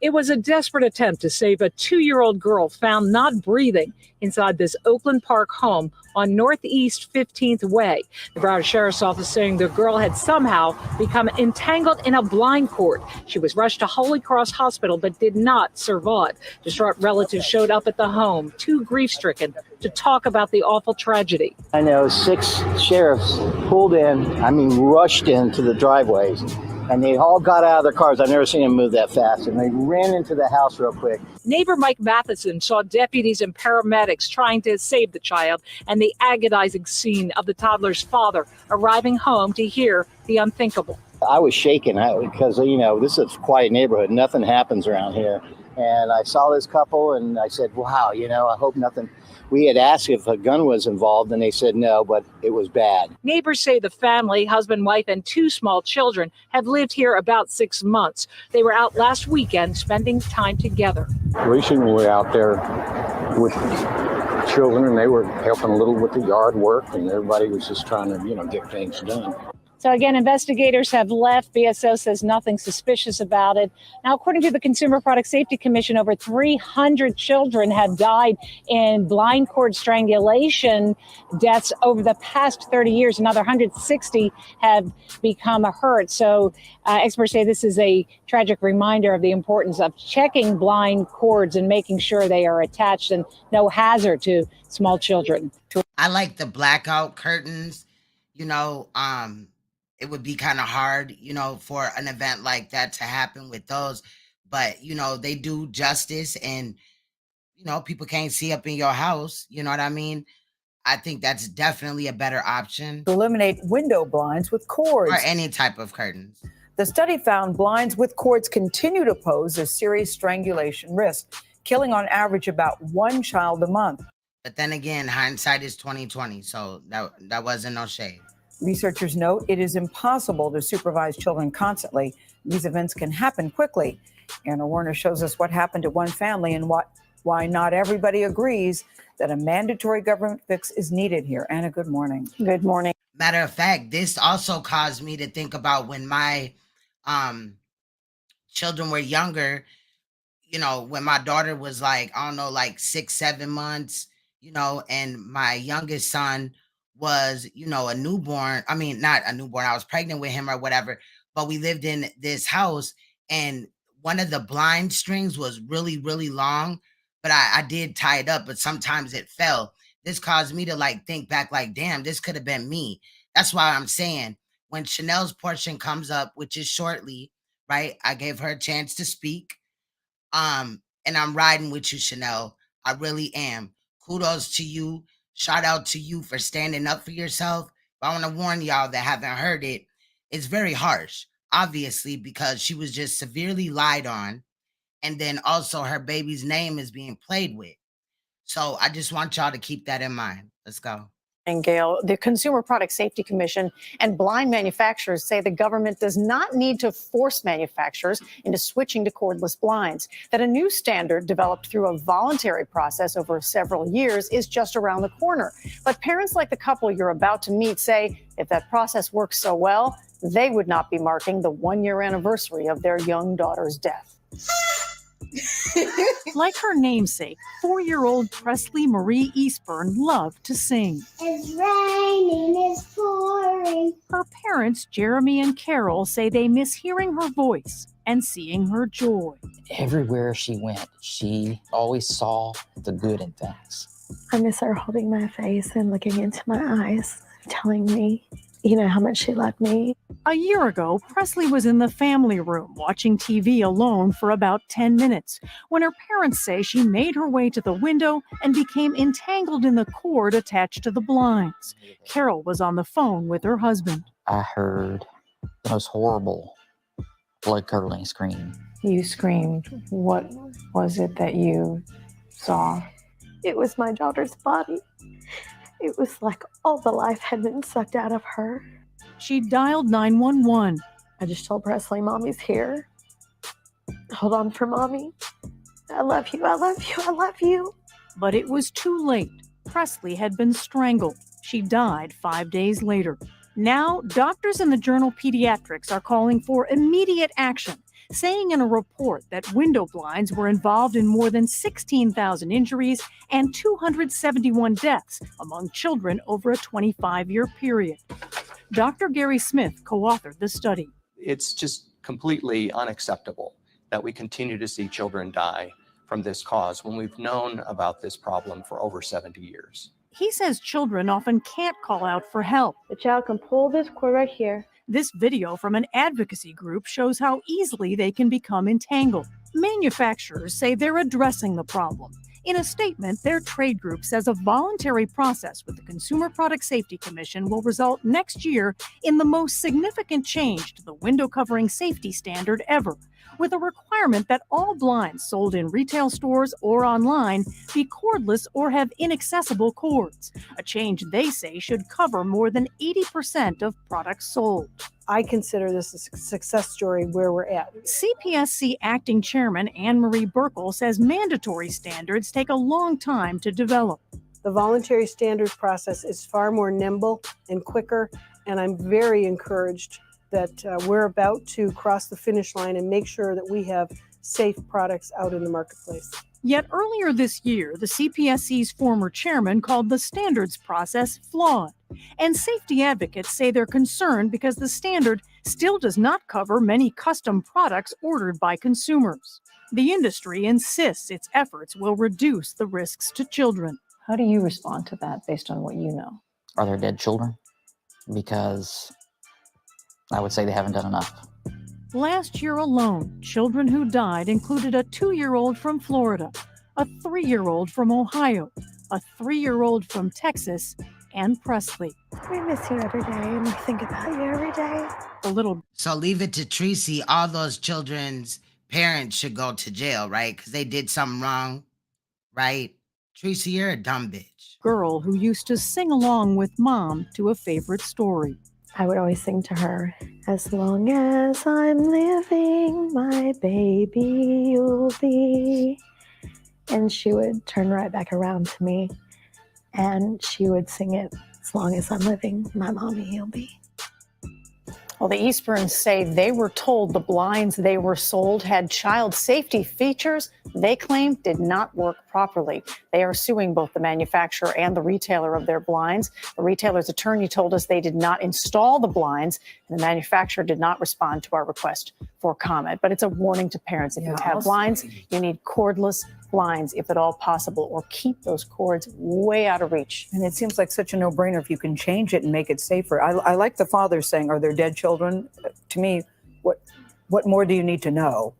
It was a desperate attempt to save a 2-year-old girl found not breathing inside this Oakland Park home on Northeast 15th Way. The Broward Sheriff's Office saying the girl had somehow become entangled in a blind cord. She was rushed to Holy Cross Hospital but did not survive. Distraught relatives showed up at the home, too grief-stricken to talk about the awful tragedy. I know 6 sheriffs pulled in, rushed into the driveways. And they all got out of their cars. I've never seen them move that fast. And they ran into the house real quick. Neighbor Mike Matheson saw deputies and paramedics trying to save the child and the agonizing scene of the toddler's father arriving home to hear the unthinkable. I was shaking because, this is a quiet neighborhood. Nothing happens around here. And I saw this couple and I said, wow, I hope nothing. We had asked if a gun was involved and they said no, but it was bad. Neighbors say the family, husband, wife, and 2 small children have lived here about 6 months. They were out last weekend spending time together. Recently, we were out there with children, and they were helping a little with the yard work, and everybody was just trying to, get things done. So again, investigators have left. BSO says nothing suspicious about it. Now, according to the Consumer Product Safety Commission, over 300 children have died in blind cord strangulation deaths over the past 30 years. Another 160 have become hurt. So experts say this is a tragic reminder of the importance of checking blind cords and making sure they are attached and no hazard to small children. I like the blackout curtains, it would be kind of hard, for an event like that to happen with those. But, they do justice and, people can't see up in your house. You know what I mean? I think that's definitely a better option. To eliminate window blinds with cords. Or any type of curtains. The study found blinds with cords continue to pose a serious strangulation risk, killing on average about 1 child a month. But then again, hindsight is 20/20, so that wasn't no shade. Researchers note it is impossible to supervise children constantly. These events can happen quickly. Anna Warner shows us what happened to one family and why not everybody agrees that a mandatory government fix is needed here. Anna, good morning. Good morning. Matter of fact, this also caused me to think about when my children were younger, when my daughter was like 6, 7 months, and my youngest son was, a newborn. I mean, not a newborn. I was pregnant with him or whatever, but we lived in this house and one of the blind strings was really, really long, but I did tie it up, but sometimes it fell. This caused me to think back, damn, this could have been me. That's why I'm saying when Chanel's portion comes up, which is shortly, right? I gave her a chance to speak. And I'm riding with you, Chanel. I really am. Kudos to you. Shout out to you for standing up for yourself. But I want to warn y'all that haven't heard it. It's very harsh, obviously, because she was just severely lied on. And then also her baby's name is being played with. So I just want y'all to keep that in mind. Let's go. And Gail, the Consumer Product Safety Commission and blind manufacturers say the government does not need to force manufacturers into switching to cordless blinds, that a new standard developed through a voluntary process over several years is just around the corner. But parents like the couple you're about to meet say if that process works so well, they would not be marking the 1-year anniversary of their young daughter's death. Like her namesake, 4-year-old Presley Marie Eastburn loved to sing. It's raining, it's pouring. Her parents, Jeremy and Carol, say they miss hearing her voice and seeing her joy. Everywhere she went, she always saw the good in things. I miss her holding my face and looking into my eyes, telling me, how much she loved me. A year ago, Presley was in the family room watching TV alone for about 10 minutes when her parents say she made her way to the window and became entangled in the cord attached to the blinds. Carol was on the phone with her husband. I heard the most horrible, blood-curdling scream. You screamed. What was it that you saw? It was my daughter's body. It was like all the life had been sucked out of her. She dialed 911. I just told Presley, Mommy's here. Hold on for Mommy. I love you, I love you, I love you. But it was too late. Presley had been strangled. She died 5 days later. Now, doctors in the journal Pediatrics are calling for immediate action, saying in a report that window blinds were involved in more than 16,000 injuries and 271 deaths among children over a 25-year period. Dr. Gary Smith co-authored the study. It's just completely unacceptable that we continue to see children die from this cause when we've known about this problem for over 70 years. He says children often can't call out for help. The child can pull this cord right here. This video from an advocacy group shows how easily they can become entangled. Manufacturers say they're addressing the problem. In a statement, their trade group says a voluntary process with the Consumer Product Safety Commission will result next year in the most significant change to the window covering safety standard ever, with a requirement that all blinds sold in retail stores or online be cordless or have inaccessible cords, a change they say should cover more than 80% of products sold. I consider this a success story where we're at. CPSC Acting Chairman Anne-Marie Burkle says mandatory standards take a long time to develop. The voluntary standards process is far more nimble and quicker, and I'm very encouraged that we're about to cross the finish line and make sure that we have safe products out in the marketplace. Yet earlier this year, the CPSC's former chairman called the standards process flawed. And safety advocates say they're concerned because the standard still does not cover many custom products ordered by consumers. The industry insists its efforts will reduce the risks to children. How do you respond to that based on what you know? Are there dead children? Because I would say they haven't done enough. Last year alone, children who died included a 2-year-old from Florida, a 3-year-old from Ohio, a 3-year-old from Texas, and Presley. We miss you every day and we think about you every day. The little... So leave it to Treecey. All those children's parents should go to jail, right? Because they did something wrong, right? Treecey, you're a dumb bitch. Girl who used to sing along with mom to a favorite story. I would always sing to her, as long as I'm living, my baby you'll be. And she would turn right back around to me and she would sing it, as long as I'm living, my mommy you'll be. Well, the Eastburns say they were told the blinds they were sold had child safety features they claim did not work properly. They are suing both the manufacturer and the retailer of their blinds. The retailer's attorney told us they did not install the blinds, and the manufacturer did not respond to our request for comment. But it's a warning to parents. If you have blinds, you need cordless blinds, if at all possible, or keep those cords way out of reach. And it seems like such a no-brainer if you can change it and make it safer. I like the father saying, are there dead children? To me, what more do you need to know?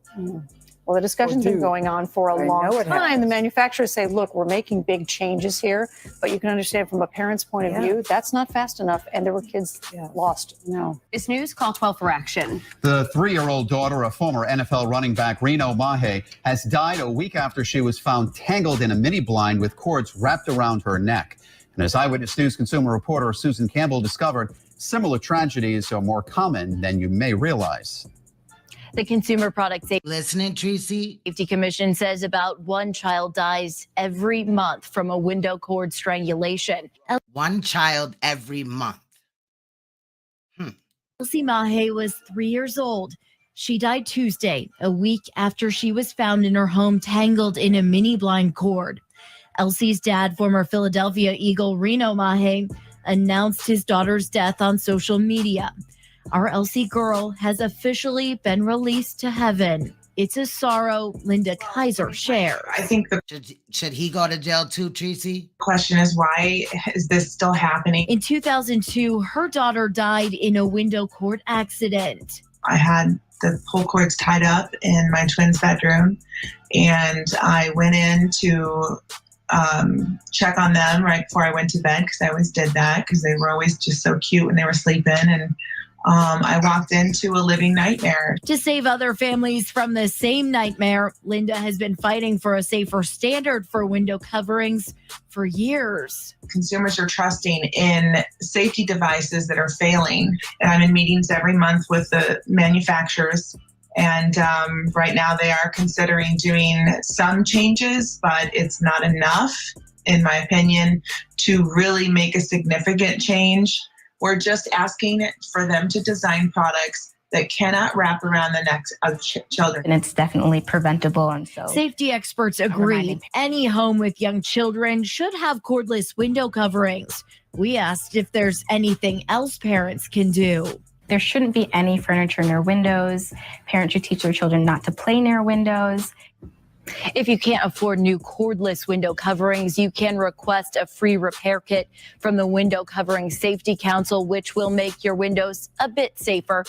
Well, the discussion's been going on for a long time. The manufacturers say, look, we're making big changes here, but you can understand from a parent's point of view, that's not fast enough, and there were kids lost. No. This news, call 12 for action. The 3-year-old daughter of former NFL running back Reno Mahe has died a week after she was found tangled in a mini blind with cords wrapped around her neck. And as Eyewitness News consumer reporter Susan Campbell discovered, similar tragedies are more common than you may realize. The Consumer Product Treecey? Safety Commission says about 1 child dies every month from a window cord strangulation. 1 child every month. Elsie Mahe was 3 years old. She died Tuesday, a week after she was found in her home tangled in a mini blind cord. Elsie's dad, former Philadelphia Eagle Reno Mahe, announced his daughter's death on social media. Our Elsie girl has officially been released to heaven. It's a sorrow Linda Kaiser shares. I think should he go to jail too, Treecey? Question is, why is this still happening? In 2002, her daughter died in a window cord accident. I had the pull cords tied up in my twin's bedroom, and I went in to check on them right before I went to bed, because I always did that because they were always just so cute when they were sleeping, and I walked into a living nightmare. To save other families from the same nightmare, Linda has been fighting for a safer standard for window coverings for years. Consumers are trusting in safety devices that are failing, and I'm in meetings every month with the manufacturers. And right now they are considering doing some changes, but it's not enough, in my opinion, to really make a significant change. We're just asking for them to design products that cannot wrap around the necks of children. And it's definitely preventable. And so safety experts agree any home with young children should have cordless window coverings. We asked if there's anything else parents can do. There shouldn't be any furniture near windows. Parents should teach their children not to play near windows. If you can't afford new cordless window coverings, you can request a free repair kit from the Window Covering Safety Council, which will make your windows a bit safer.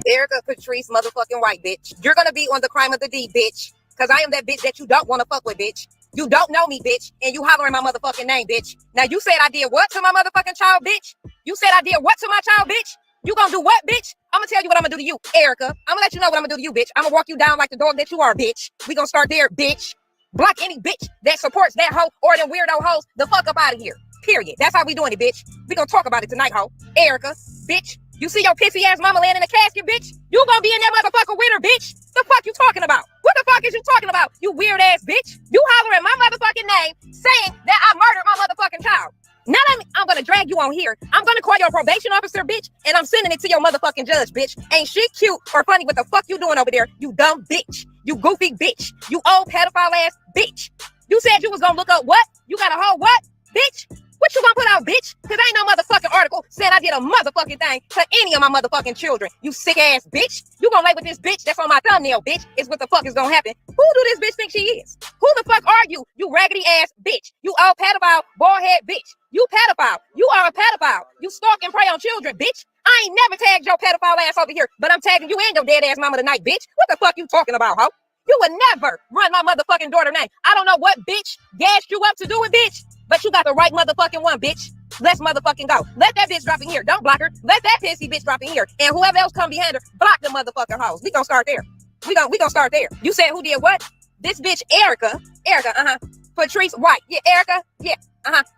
Erica Patrice motherfucking White, bitch. You're gonna be on the crime of the D, bitch. Because I am that bitch that you don't want to fuck with, bitch. You don't know me, bitch, and you hollering my motherfucking name, bitch. Now you said I did what to my motherfucking child, bitch? You said I did what to my child, bitch? You gonna do what, bitch? I'm gonna tell you what I'm gonna do to you, Erica. I'm gonna let you know what I'm gonna do to you, bitch. I'm gonna walk you down like the dog that you are, bitch. We gonna start there, bitch. Block any bitch that supports that hoe or them weirdo hoes the fuck up out of here. Period. That's how we doing it, bitch. We gonna talk about it tonight, hoe. Erica, bitch. You see your pissy ass mama laying in a casket, bitch? You gonna be in that motherfucker with her, bitch. The fuck you talking about? What the fuck is you talking about, you weird ass bitch? You hollering my motherfucking name saying that I murdered my motherfucking child. Now I'm gonna drag you on here. I'm gonna call your probation officer, bitch, and I'm sending it to your motherfucking judge, bitch. Ain't shit cute or funny what the fuck you doing over there, you dumb bitch. You goofy bitch. You old pedophile ass bitch. You said you was gonna look up what? You got a whole what? Bitch? What you gonna put out, bitch? Cause ain't no motherfucking article saying I did a motherfucking thing to any of my motherfucking children. You sick ass bitch. You gonna lay with this bitch that's on my thumbnail, bitch. Is what the fuck is gonna happen. Who do this bitch think she is? Who the fuck are you? You raggedy ass bitch. You old pedophile, bald head bitch. You pedophile. You are a pedophile. You stalk and prey on children, bitch. I ain't never tagged your pedophile ass over here, but I'm tagging you and your dead ass mama tonight, bitch. What the fuck you talking about, ho? You would never run my motherfucking daughter name. I don't know what bitch gassed you up to do it, bitch, but you got the right motherfucking one, bitch. Let's motherfucking go. Let that bitch drop in here. Don't block her. Let that pissy bitch drop in here. And whoever else come behind her, block the motherfucking hoes. We gonna start there. We gonna start there. You said who did what? This bitch Erica. Erica, Treecey, right. Yeah, Erica. Yeah,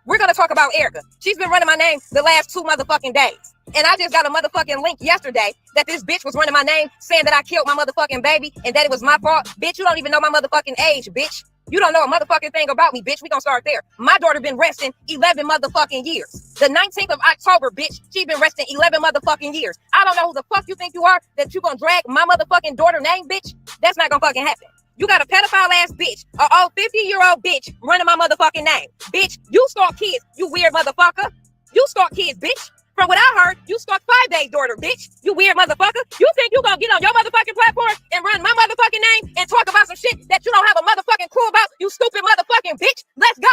We're gonna talk about Erica. She's been running my name the last 2 motherfucking days. And I just got a motherfucking link yesterday that this bitch was running my name saying that I killed my motherfucking baby and that it was my fault. Bitch, you don't even know my motherfucking age, bitch. You don't know a motherfucking thing about me, bitch. We gonna start there. My daughter been resting 11 motherfucking years. The 19th of October, bitch, she been resting 11 motherfucking years. I don't know who the fuck you think you are that you gonna drag my motherfucking daughter name, bitch. That's not gonna fucking happen. You got a pedophile ass bitch, a old 50-year-old bitch running my motherfucking name. Bitch, you stalk kids, you weird motherfucker. You stalk kids, bitch. From what I heard, you stalk 5 days daughter, bitch. You weird motherfucker. You think you gonna get on your motherfucking platform and run my motherfucking name and talk about some shit that you don't have a motherfucking clue about, you stupid motherfucking bitch? Let's go.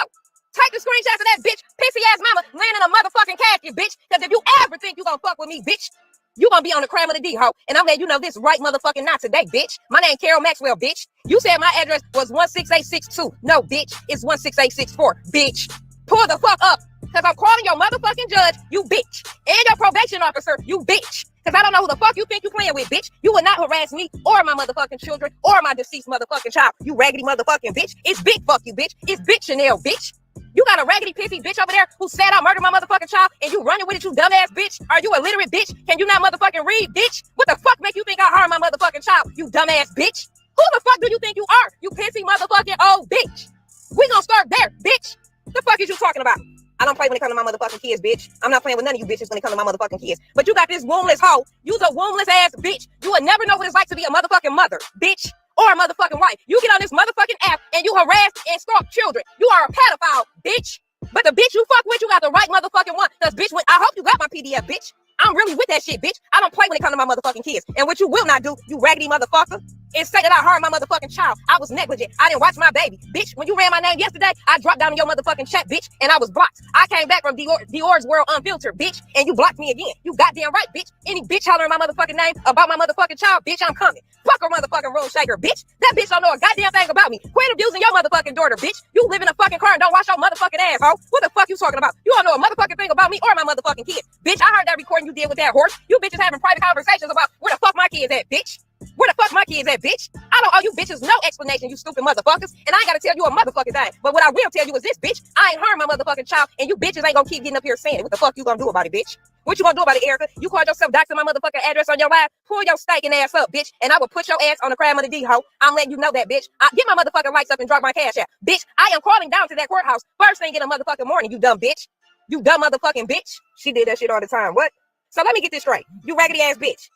Take the screenshots of that bitch, pissy ass mama laying in a motherfucking casket, bitch. Because if you ever think you gonna fuck with me, bitch, you gonna be on the crime of the D, ho. And I'm letting you know this right motherfucking not today, bitch. My name Carol Maxwell, bitch. You said my address was 16862. No, bitch, it's 16864, bitch. Pull the fuck up. Because I'm calling your motherfucking judge, you bitch. And your probation officer, you bitch. Because I don't know who the fuck you think you playing with, bitch. You will not harass me or my motherfucking children or my deceased motherfucking child. You raggedy motherfucking bitch. It's big fuck you, bitch. It's bitch Chanel, bitch. You got a raggedy pissy bitch over there who said I murdered my motherfucking child and you running with it, you dumbass bitch. Are you illiterate bitch? Can you not motherfucking read, bitch? What the fuck make you think I harmed my motherfucking child, you dumbass bitch? Who the fuck do you think you are, you pissy motherfucking old bitch? We gonna start there, bitch. The fuck is you talking about? I don't play when it comes to my motherfucking kids, bitch. I'm not playing with none of you bitches when it comes to my motherfucking kids. But you got this wombless hoe. You's a wombless ass bitch. You will never know what it's like to be a motherfucking mother, bitch, or a motherfucking wife. You get on this motherfucking app and you harass and stalk children. You are a pedophile, bitch. But the bitch you fuck with, you got the right motherfucking one. Cause bitch, I hope you got my PDF, bitch. I'm really with that shit, bitch. I don't play when it comes to my motherfucking kids. And what you will not do, you raggedy motherfucker, is say that I harmed my motherfucking child. I was negligent. I didn't watch my baby. Bitch, when you ran my name yesterday, I dropped down in your motherfucking chat, bitch, and I was blocked. I came back from Dior's World Unfiltered, bitch, and you blocked me again. You goddamn right, bitch. Any bitch hollering my motherfucking name about my motherfucking child, bitch, I'm coming. Fuck her motherfucking room shaker, bitch. That bitch don't know a goddamn thing about me. Quit abusing your motherfucking daughter, bitch. You live in a fucking car and don't wash your motherfucking ass, ho. What the fuck you talking about? You don't know a motherfucking thing about me or my motherfucking kids. Bitch, I heard that recording you did with that horse. You bitches having private conversations about where the fuck my kids at, bitch. Where the fuck my kids at, bitch? I don't owe you bitches no explanation, you stupid motherfuckers. And I ain't gotta tell you a motherfucking thing. But what I will tell you is this, bitch. I ain't harmed my motherfucking child, and you bitches ain't gonna keep getting up here saying it. What the fuck you gonna do about it, bitch? What you gonna do about it, Erica? You called yourself doxing my motherfucking address on your live? Pull your stinking ass up, bitch, and I will put your ass on the crime of the D, ho. I'm letting you know that, bitch. Get my motherfucking lights up and drop my cash out. Bitch, I am calling down to that courthouse first thing in the motherfucking morning, you dumb bitch. You dumb motherfucking bitch. She did that shit all the time. What? So let me get this straight. You raggedy ass bitch.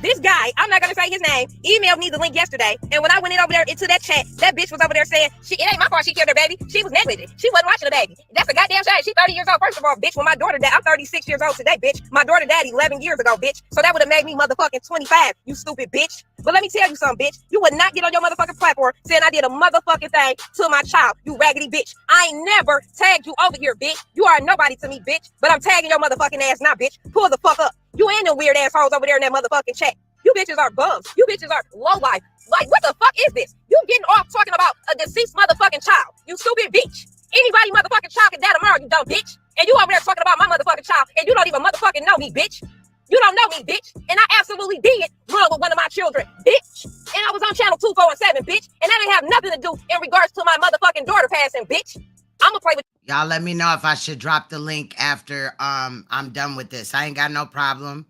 This guy, I'm not gonna say his name, emailed me the link yesterday, and when I went in over there into that chat, that bitch was over there saying, it ain't my fault she killed her baby. She was negligent. She wasn't watching the baby. That's a goddamn shame. She 30 years old. First of all, bitch, when my daughter died, I'm 36 years old today, bitch. My daughter died 11 years ago, bitch. So that would have made me motherfucking 25, you stupid bitch. But let me tell you something, bitch. You would not get on your motherfucking platform saying I did a motherfucking thing to my child, you raggedy bitch. I ain't never tagged you over here, bitch. You are nobody to me, bitch. But I'm tagging your motherfucking ass now, bitch. Pull the fuck up. You and them weird assholes over there in that motherfucking chat. You bitches are bums. You bitches are low life. Like, what the fuck is this? You getting off talking about a deceased motherfucking child. You stupid bitch. Anybody motherfucking child can die tomorrow, you dumb bitch. And you over there talking about my motherfucking child, and you don't even motherfucking know me, bitch. You don't know me, bitch. And I absolutely did run with one of my children, bitch. And I was on channel 247, bitch. And that didn't have nothing to do in regards to my motherfucking daughter passing, bitch. I'ma play with y'all. Let me know if I should drop the link after I'm done with this. I ain't got no problem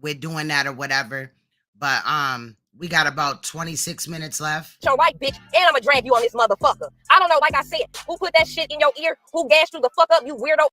with doing that or whatever. But we got about 26 minutes left. your right, bitch, and I'ma drag you on this motherfucker. I don't know, like I said, who put that shit in your ear? Who gassed you the fuck up, you weirdo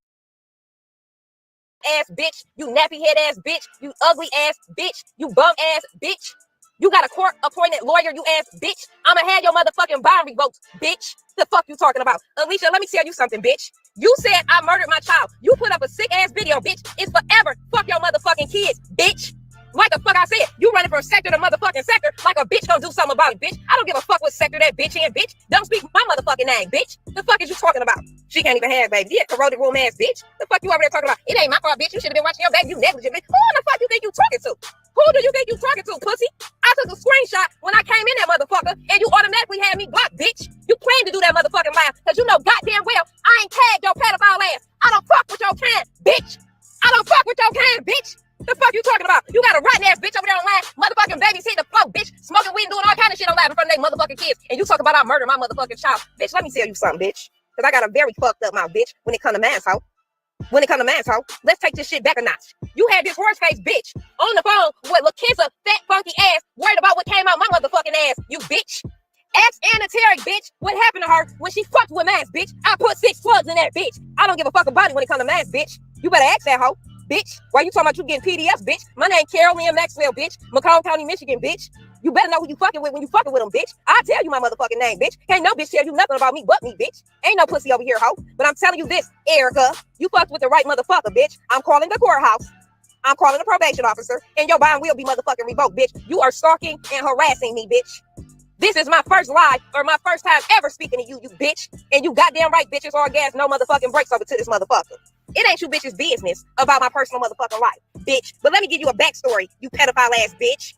ass bitch, you nappy head ass bitch, you ugly ass bitch, you bum ass bitch. You got a court appointed lawyer, you ass bitch. I'ma have your motherfucking bond revoked, bitch. The fuck you talking about? Alicia, let me tell you something, bitch. You said I murdered my child. You put up a sick ass video, bitch. It's forever. Fuck your motherfucking kids, bitch. Like the fuck I said, you running from sector to motherfucking sector like a bitch gonna do something about it, bitch. I don't give a fuck what sector that bitch in, bitch. Don't speak my motherfucking name, bitch. The fuck is you talking about? She can't even have baby. Yeah, corroded room ass bitch. The fuck you over there talking about? It ain't my fault, bitch. You should have been watching your baby. You negligent, bitch. Who the fuck you think you talking to? Who do you think you talking to, pussy? I took a screenshot when I came in that motherfucker, and you automatically had me blocked, bitch. You plan to do that motherfucking live, because you know goddamn well I ain't tagged your pedophile ass. I don't fuck with your kind, bitch. I don't fuck with your kind, bitch. The fuck you talking about? You got a rotten ass bitch over there online, motherfucking babies hitting the floor, bitch, smoking weed and doing all kind of shit on live in front of they motherfucking kids. And you talk about I murdered my motherfucking child. Bitch, let me tell you something, bitch. Because I got a very fucked up mouth, bitch, when it come to man's hoe. When it come to man's hoe, let's take this shit back a notch. You had this horse face bitch on the phone with LaKenza fat funky ass worried about what came out my motherfucking ass, you bitch. Ask Anna Terry, bitch, what happened to her when she fucked with Mans, bitch. I put 6 slugs in that bitch. I don't give a fuck about it when it comes to Mans, bitch. You better ask that hoe, bitch. Why you talking about you getting PDFs, bitch? My name Carol Lynn Maxwell, bitch. Macomb County, Michigan, bitch. You better know who you fucking with when you fucking with them, bitch. I'll tell you my motherfucking name, bitch. Can't no bitch tell you nothing about me but me, bitch. Ain't no pussy over here, hoe. But I'm telling you this, Erica, you fucked with the right motherfucker, bitch. I'm calling the courthouse. I'm calling the probation officer, and your bond will be motherfucking revoked, bitch. You are stalking and harassing me, bitch. This is my first live or my first time ever speaking to you, you bitch. And you goddamn right, bitches, all gas, no motherfucking breaks over to this motherfucker. It ain't you bitches' business about my personal motherfucking life, bitch. But let me give you a backstory, you pedophile ass bitch.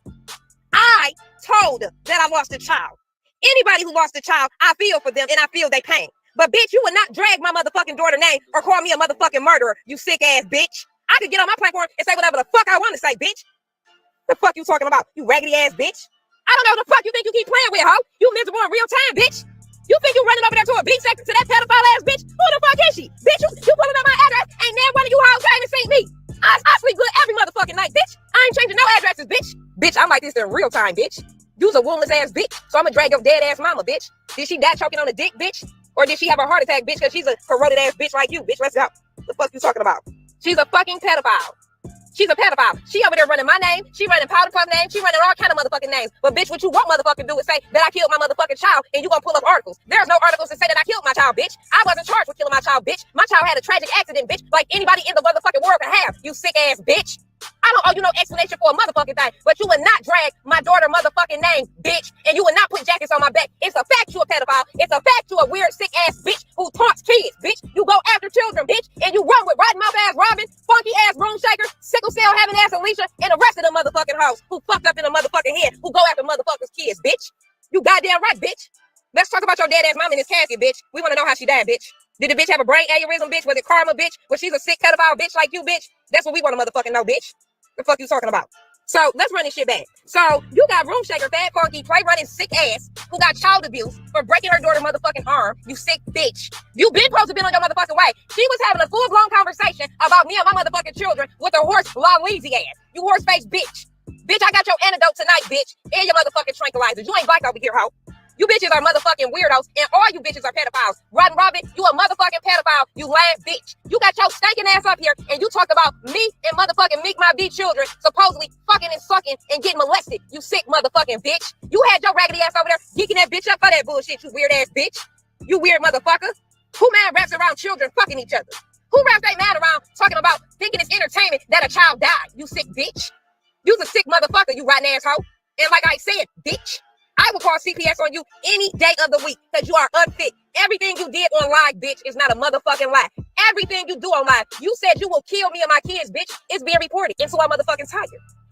I told that I lost a child. Anybody who lost a child, I feel for them and I feel they pain. But bitch, you would not drag my motherfucking daughter name or call me a motherfucking murderer, you sick ass bitch. I could get on my platform and say whatever the fuck I want to say, bitch. The fuck you talking about, you raggedy ass bitch? I don't know what the fuck you think you keep playing with, hoe. You miserable in real time, bitch. You think you running over there to a beat sector to that pedophile ass bitch? Who the fuck is she? Bitch, you pulling up my address. Ain't there one of you hoes came and seen me. I sleep good every motherfucking night, bitch. I ain't changing no addresses, bitch. Bitch, I'm like this in real time, bitch. You's a woundless ass bitch, so I'm gonna drag your dead ass mama, bitch. Did she die choking on a dick, bitch? Or did she have a heart attack, bitch, because she's a corroded ass bitch like you, bitch? Let's go. The fuck you talking about? She's a fucking pedophile. She's a pedophile. She over there running my name. She running Powder Puff name. She running all kind of motherfucking names. But bitch, what you want motherfucking do is say that I killed my motherfucking child and you gonna pull up articles. There's no articles to say that I killed my child, bitch. I wasn't charged with killing my child, bitch. My child had a tragic accident, bitch, like anybody in the motherfucking world can have, you sick ass bitch. I don't owe you no explanation for a motherfucking thing, but you would not drag my daughter motherfucking name, bitch, and you would not put jackets on my back. It's a fact you a pedophile. It's a fact you a weird, sick ass bitch who taunts kids, bitch. You go after children, bitch, and you run with rotten mouth ass Robin, funky ass room shaker, sickle cell having ass Alicia, and the rest of the motherfucking hoes who fucked up in the motherfucking head, who go after motherfuckers' kids, bitch. You goddamn right, bitch. Let's talk about your dead ass mom in this casket, bitch. We want to know how she died, bitch. Did the bitch have a brain aneurysm, bitch? Was it karma, bitch? Was she a sick pedophile bitch like you, bitch? That's what we want to motherfucking know, bitch. The fuck you talking about? So let's run this shit back. So you got room shaker, fat funky, play running sick ass who got child abuse for breaking her daughter motherfucking arm. You sick bitch. You been supposed to be on your motherfucking way. She was having a full blown conversation about me and my motherfucking children with a horse lazy ass. You horse face bitch. Bitch, I got your antidote tonight, bitch, and your motherfucking tranquilizers. You ain't black over here, hoe. You bitches are motherfucking weirdos, and all you bitches are pedophiles. Rotten Robin, you a motherfucking pedophile, you lame bitch. You got your stinking ass up here, and you talk about me and motherfucking Meek My B children supposedly fucking and sucking and getting molested. You sick motherfucking bitch. You had your raggedy ass over there geeking that bitch up for that bullshit, you weird ass bitch. You weird motherfucker. Who man wraps around children fucking each other? Who wraps they man around talking about thinking it's entertainment that a child died? You sick bitch. You's a sick motherfucker, you rotten asshole. And like I said, bitch, I will call CPS on you any day of the week because you are unfit Everything you did on live, bitch, is not a motherfucking lie. Everything you do on live, you said you will kill me and my kids, bitch. It's being reported. And so I'm motherfucking tired.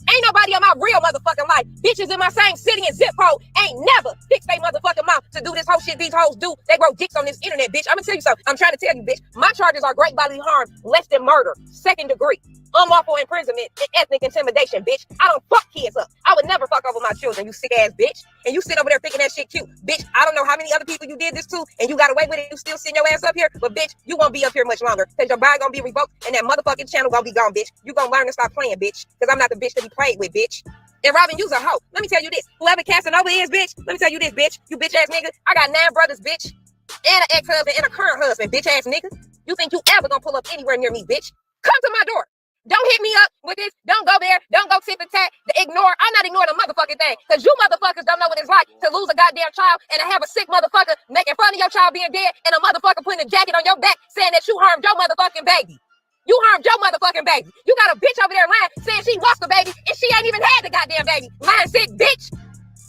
Ain't nobody on my real motherfucking life. Bitches in my same city and zip code ain't never fixed their motherfucking mouth to do this whole shit these hoes do. They grow dicks on this internet, bitch. I'm gonna tell you something. I'm trying to tell you, bitch. My charges are great bodily harm, less than murder, 2nd degree, unlawful imprisonment, and ethnic intimidation, bitch. I don't fuck kids up. I would never fuck over my children, you sick ass bitch. And you sit over there thinking that shit cute. Bitch, I don't know how many other people you did this to, and you got away with it. You still sitting your ass up here, but bitch, you won't be up here much longer, because your body gonna be revoked, and that motherfucking channel gonna be gone, bitch. You gonna learn to stop playing, bitch, because I'm not the bitch to be played with, bitch. And Robin, you's a hoe. Let me tell you this. Whoever Casanova is, bitch, let me tell you this, bitch. You bitch ass nigga. I got 9 brothers, bitch, and an ex-husband and a current husband, bitch ass nigga. You think you ever gonna pull up anywhere near me, bitch? Come to my door. Don't hit me up with this. Don't go there. Don't go tip and tat. Ignore. I'm not ignoring a motherfucking thing. Because you motherfuckers don't know what it's like to lose a goddamn child and to have a sick motherfucker making fun of your child being dead and a motherfucker putting a jacket on your back saying that you harmed your motherfucking baby. You harmed your motherfucking baby. You got a bitch over there lying saying she lost the baby and she ain't even had the goddamn baby. Lying sick bitch.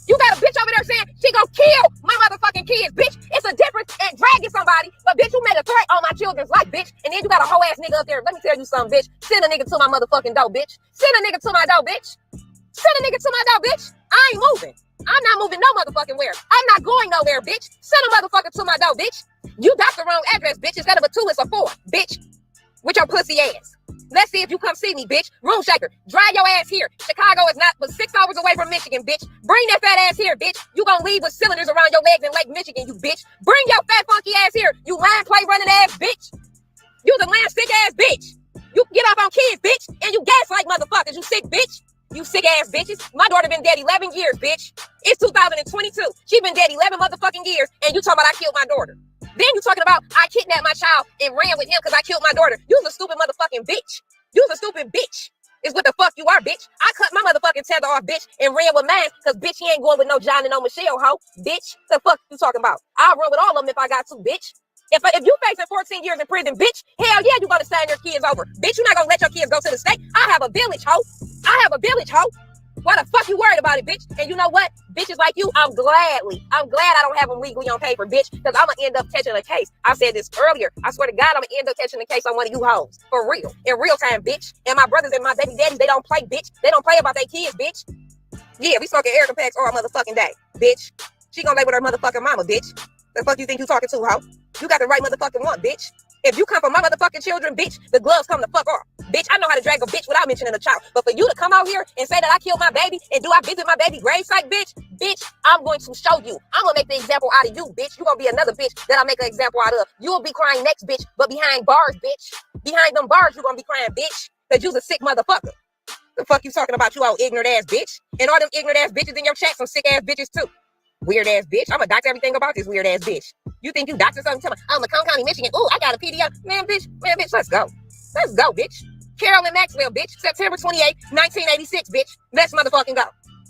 You got a bitch over there saying she gonna kill my motherfucking kids, bitch. It's a difference in dragging somebody, but bitch, you made a threat on my children's life, bitch. And then you got a whole ass nigga up there. Let me tell you something, bitch. Send a nigga to my motherfucking door, bitch. Send a nigga to my door, bitch. Send a nigga to my door, bitch. I ain't moving. I'm not moving no motherfucking where. I'm not going nowhere, bitch. Send a motherfucker to my door, bitch. You got the wrong address, bitch. Instead of a 2, it's a 4, bitch. With your pussy ass. Let's see if you come see me, bitch. Room shaker. Drive your ass here. Chicago is not but 6 hours away from Michigan, bitch. Bring that fat ass here, bitch. You gonna leave with cylinders around your legs in Lake Michigan, you bitch. Bring your fat funky ass here, you line play running ass bitch. You the line sick ass bitch. You get off on kids, bitch, and you gaslight motherfuckers, you sick bitch. You sick ass bitches. My daughter been dead 11 years, bitch. It's 2022. She been dead 11 motherfucking years, and you talking about I killed my daughter. Then you talking about I kidnapped my child and ran with him because I killed my daughter. You's a stupid motherfucking bitch. You's a stupid bitch. Is what the fuck you are, bitch. I cut my motherfucking tether off, bitch, and ran with mine because, bitch, he ain't going with no John and no Michelle, ho. Bitch, the fuck you talking about? I'll run with all of them if I got to, bitch. If you facing 14 years in prison, bitch, hell yeah, you gonna sign your kids over. Bitch, you're not gonna let your kids go to the state. I have a village, ho. I have a village, ho. Why the fuck you worried about it, bitch? And you know what? Bitches like you, I'm glad I don't have them legally on paper, bitch, because I'm gonna end up catching a case. I said this earlier. I swear to God, I'm gonna end up catching a case on one of you hoes. For real. In real time, bitch. And my brothers and my baby daddies, they don't play, bitch. They don't play about their kids, bitch. Yeah, we smoking Erica packs all motherfucking day, bitch. She gonna lay with her motherfucking mama, bitch. The fuck you think you talking to, ho? You got the right motherfucking one, bitch. If you come from my motherfucking children, bitch, the gloves come the fuck off. Bitch, I know how to drag a bitch without mentioning a child. But for you to come out here and say that I killed my baby and do I visit my baby gravesite, bitch, I'm going to show you. I'm going to make the example out of you, bitch. You're going to be another bitch that I'll make an example out of. You will be crying next, bitch, but behind bars, bitch. Behind them bars, you're going to be crying, bitch, because you's a sick motherfucker. The fuck you talking about, you old ignorant ass bitch? And all them ignorant ass bitches in your chat, some sick ass bitches too. Weird ass bitch. I'm gonna dox everything about this weird ass bitch. You think you doxing something? Tell me, I'm Macomb County, Michigan. Ooh, I got a PDF. Man, bitch, let's go. Let's go, bitch. Carolyn Maxwell, bitch. September 28, 1986, bitch. Let's motherfucking go.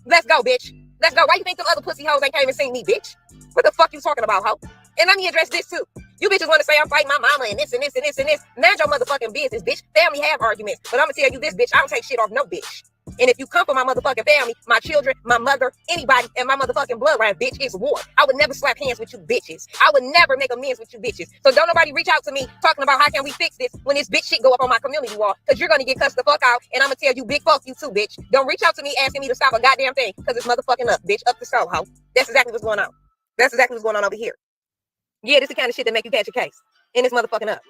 Let's go, bitch. Let's go. Why you think them other pussy hoes ain't came and seen me, bitch? What the fuck you talking about, ho? And let me address this too. You bitches want to say I'm fighting my mama and this and this and this and this. Mind your motherfucking business, bitch. Family have arguments. But I'm gonna tell you this, bitch. I don't take shit off no bitch. And if you come from my motherfucking family, my children, my mother, anybody, and my motherfucking bloodline, bitch, it's war. I would never slap hands with you bitches. I would never make amends with you bitches. So don't nobody reach out to me talking about how can we fix this when this bitch shit go up on my community wall, because you're going to get cussed the fuck out, and I'm going to tell you big fuck you too, bitch. Don't reach out to me asking me to stop a goddamn thing, because it's motherfucking up, bitch. Up the show, ho. That's exactly what's going on. That's exactly what's going on over here. Yeah, this is the kind of shit that make you catch a case. And it's motherfucking up.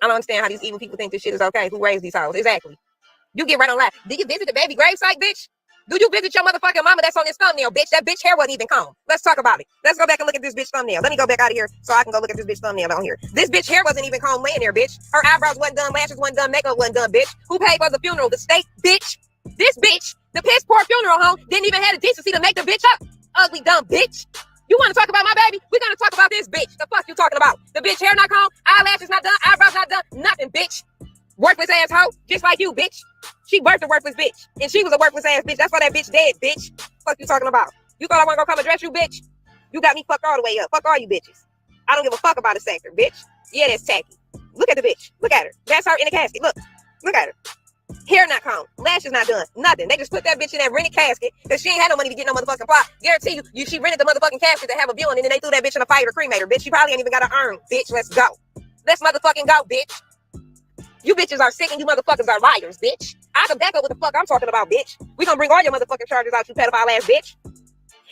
I don't understand how these evil people think this shit is okay. Who raised these hoes? Exactly. You get right on live. Did you visit the baby gravesite, bitch? Do you visit your motherfucking mama that's on this thumbnail, bitch? That bitch hair wasn't even combed. Let's talk about it. Let's go back and look at this bitch thumbnail. Let me go back out of here so I can go look at this bitch thumbnail on here. This bitch hair wasn't even combed laying there, bitch. Her eyebrows wasn't done, lashes wasn't done, makeup wasn't done, bitch. Who paid for the funeral? The state, bitch. This bitch, the piss poor funeral home, didn't even have the decency to make the bitch up. Ugly, dumb bitch. You want to talk about my baby? We're going to talk about this bitch. The fuck you talking about? The bitch hair not combed, eyelashes not done, eyebrows not done, nothing, bitch. Worthless ass hoe, just like you, bitch. She birthed a worthless bitch, and she was a worthless ass bitch. That's why that bitch dead, bitch. Fuck you talking about? You thought I wasn't gonna come address you, bitch? You got me fucked all the way up. Fuck all you bitches. I don't give a fuck about a sector, bitch. Yeah, that's tacky. Look at the bitch. Look at her. That's her in the casket. Look at her. Hair not combed, lashes not done, nothing. They just put that bitch in that rented casket because she ain't had no money to get no motherfucking plot. Guarantee you, she rented the motherfucking casket to have a viewing, and then they threw that bitch in a fire to cremate her. Bitch, she probably ain't even got to earn. Bitch, let's go. Let's motherfucking go, bitch. You bitches are sick and you motherfuckers are liars, bitch. I can back up what the fuck I'm talking about, bitch. We gonna bring all your motherfucking charges out, you pedophile ass bitch.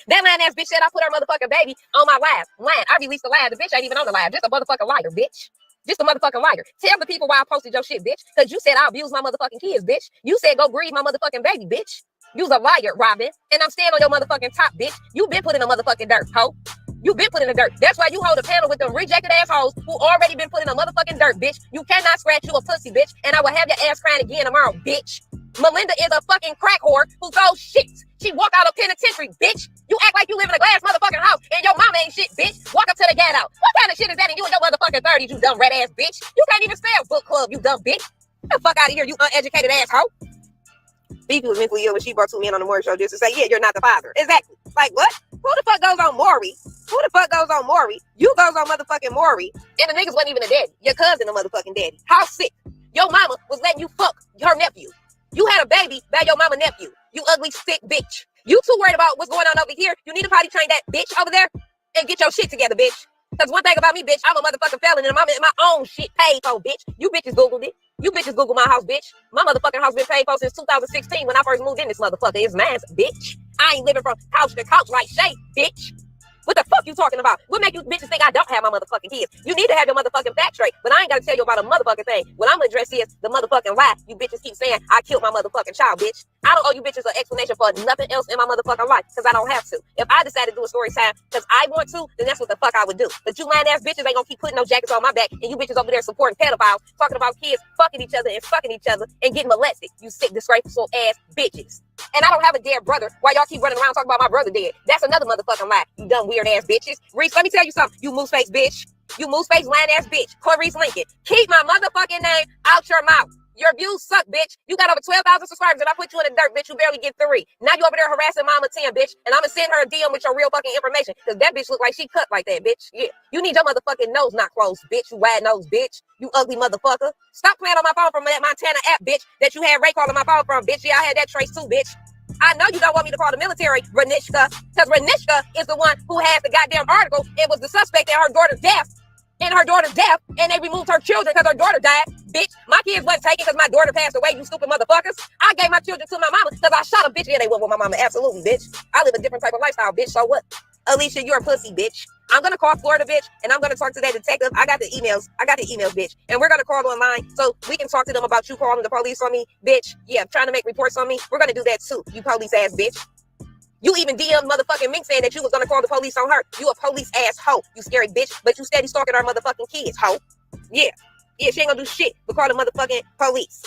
That lying ass bitch said I put her motherfucking baby on my live. Lying. I released the live. The bitch ain't even on the live. Just a motherfucking liar, bitch. Just a motherfucking liar. Tell the people why I posted your shit, bitch. Because you said I abuse my motherfucking kids, bitch. You said go breed my motherfucking baby, bitch. You's a liar, Robin. And I'm staying on your motherfucking top, bitch. You been put in the motherfucking dirt, ho. You been put in the dirt. That's why you hold a panel with them rejected assholes who already been put in the motherfucking dirt, bitch. You cannot scratch you a pussy, bitch. And I will have your ass crying again tomorrow, bitch. Melinda is a fucking crack whore who throws shit. She walk out of penitentiary, bitch. You act like you live in a glass motherfucking house and your mama ain't shit, bitch. Walk up to the ghetto. What kind of shit is that in you in your motherfucking 30s, you dumb red ass bitch? You can't even spell book club, you dumb bitch. Get the fuck out of here, you uneducated asshole. Beefy was mentally ill when she brought two men on the Maury show just to say, yeah, you're not the father. Exactly. Like, what? Who the fuck goes on Maury? Who the fuck goes on Maury? You goes on motherfucking Maury. And the niggas wasn't even a daddy. Your cousin the motherfucking daddy. How sick. Your mama was letting you fuck her nephew. You had a baby by your mama nephew. You ugly sick bitch. You too worried about what's going on over here. You need to potty train that bitch over there and get your shit together, bitch. Because one thing about me, bitch, I'm a motherfucking felon and I'm in my own shit paid for, bitch. You bitches Googled it. You bitches Google my house, bitch. My motherfucking house been paid for since 2016 when I first moved in this motherfucker. It's mine, bitch. I ain't living from couch to couch like Shay, bitch. What the fuck you talking about? What make you bitches think I don't have my motherfucking kids? You need to have your motherfucking back straight, but I ain't gotta tell you about a motherfucking thing. What I'm gonna address is the motherfucking lie you bitches keep saying I killed my motherfucking child, bitch. I don't owe you bitches an explanation for nothing else in my motherfucking life, because I don't have to. If I decided to do a story time because I want to, then that's what the fuck I would do. But you lying ass bitches ain't gonna keep putting no jackets on my back, and you bitches over there supporting pedophiles, talking about kids fucking each other and fucking each other and getting molested. You sick, disgraceful ass bitches. And I don't have a dead brother. Why y'all keep running around talking about my brother dead? That's another motherfucking lie. You dumb weird ass bitches. Reese, let me tell you something. You moose face bitch. You moose face lying ass bitch. Clarice Lincoln. Keep my motherfucking name out your mouth. Your views suck, bitch. You got over 12,000 subscribers and I put you in the dirt, bitch. You barely get 3. Now you over there harassing Mama 10, bitch. And I'm gonna send her a DM with your real fucking information. Because that bitch look like she cut like that, bitch. Yeah. You need your motherfucking nose not closed, bitch. You wide nose, bitch. You ugly motherfucker. Stop playing on my phone from that Montana app, bitch, that you had Ray calling my phone from, bitch. Yeah, I had that trace too, bitch. I know you don't want me to call the military Renishka, because Renishka is the one who has the goddamn article. It was the suspect in her daughter's death. And they removed her children because her daughter died. Bitch, my kids wasn't taken because my daughter passed away, you stupid motherfuckers. I gave my children to my mama because I shot a bitch. Yeah, they went with my mama. Absolutely, bitch. I live a different type of lifestyle, bitch. So what? Alicia, you're a pussy, bitch. I'm going to call Florida, bitch, and I'm going to talk to that detective. I got the emails, bitch. And we're going to call online so we can talk to them about you calling the police on me, bitch. Yeah, trying to make reports on me. We're going to do that too, you police ass bitch. You even DM'd motherfucking Mink saying that you was going to call the police on her. You a police ass hoe, you scary bitch. But you steady stalking our motherfucking kids, hoe. Yeah, she ain't going to do shit but call the motherfucking police.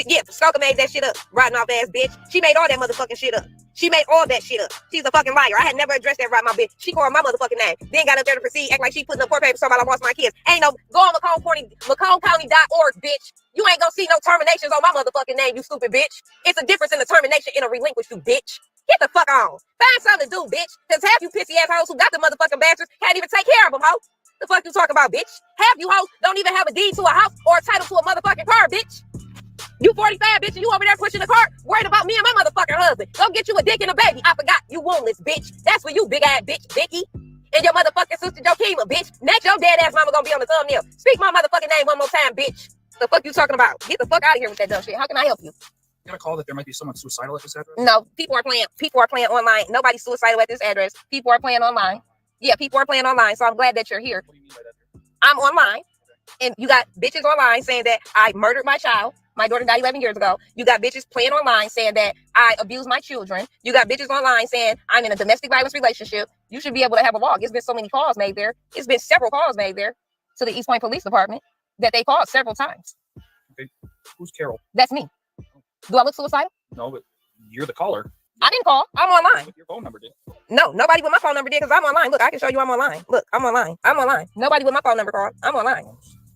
Yeah, Stalker made that shit up. Rotten off ass bitch. She made all that motherfucking shit up. She made all that shit up. She's a fucking liar. I had never addressed that right, my bitch. She called my motherfucking name. Then got up there to proceed, act like she putting up court papers talking about I lost my kids. Ain't no, go on MacombCounty.org, bitch. You ain't gonna see no terminations on my motherfucking name, you stupid bitch. It's a difference in a termination and a relinquish, you bitch. Get the fuck on. Find something to do, bitch. Because half you pissy assholes who got the motherfucking bastards can't even take care of them, hoe. The fuck you talking about, bitch? Half you hoes don't even have a deed to a house or a title to a motherfucking car, bitch. You 45, bitch, and you over there pushing the cart, worried about me and my motherfucking husband. Go get you a dick and a baby. I forgot you woundless, bitch. That's for you, big ass bitch, Vicky. And your motherfucking sister Jokima, bitch. Next, your dead ass mama gonna be on the thumbnail. Speak my motherfucking name one more time, bitch. The fuck you talking about? Get the fuck out of here with that dumb shit. How can I help you? You got a call that there might be someone suicidal at this address? No, people are playing online. Nobody's suicidal at this address. People are playing online. Yeah, people are playing online, so I'm glad that you're here. What do you mean by that? I'm online, and you got bitches online saying that I murdered my child. My daughter died 11 years ago. You got bitches playing online saying that I abuse my children. You got bitches online saying I'm in a domestic violence relationship. You should be able to have a log. It's been so many calls made there. It's been several calls made there to the East Point Police Department that they called several times. Okay. Who's Carol? That's me. Do I look suicidal? No, but you're the caller. I didn't call. I'm online. Your phone number did. No, nobody with my phone number did because I'm online. Look, I can show you I'm online. Look, I'm online. I'm online. Nobody with my phone number called. I'm online.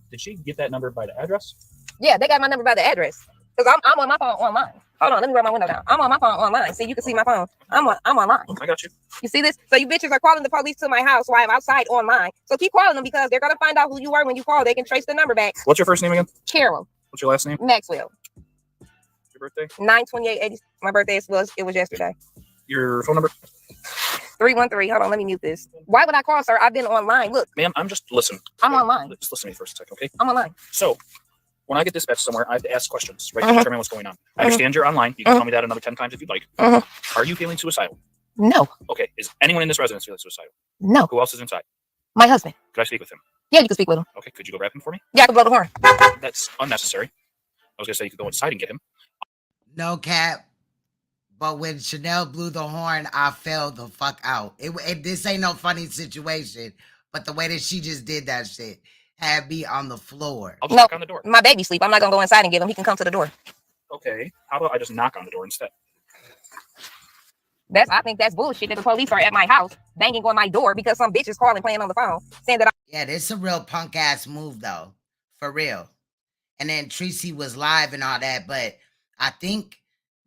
Did she get that number by the address? Yeah, they got my number by the address. Because I'm on my phone online. Hold on, let me roll my window down. I'm on my phone online. See, you can see my phone. I'm online. I got you. You see this? So you bitches are calling the police to my house while I'm outside online. So keep calling them because they're going to find out who you were when you call. They can trace the number back. What's your first name again? Carol. What's your last name? Maxwell. Your birthday? 9/28/80. My birthday was yesterday. Your phone number? 313. Hold on, let me mute this. Why would I call, sir? I've been online. Look. Ma'am, I'm just listen. I'm online. Just listen to me for a second, okay? I'm online. So, when I get dispatched somewhere, I have to ask questions, right, to determine what's going on. I understand you're online. You can tell me that another 10 times if you'd like. Are you feeling suicidal? No. Okay. Is anyone in this residence feeling suicidal? No. Who else is inside? My husband. Could I speak with him? Yeah, you can speak with him. Okay. Could you go grab him for me? Yeah, I can blow the horn. That's unnecessary. I was gonna say you could go inside and get him. No cap. But when Chanel blew the horn, I fell the fuck out. This ain't no funny situation, but the way that she just did that shit had me on the floor. I'll just knock on the door. My baby sleep. I'm not gonna go inside and get him. He can come to the door. Okay. How about I just knock on the door instead? I think that's bullshit that the police are at my house banging on my door because some bitch is calling, playing on the phone, saying that Yeah, this is a real punk ass move though. For real. And then Treecey was live and all that, but I think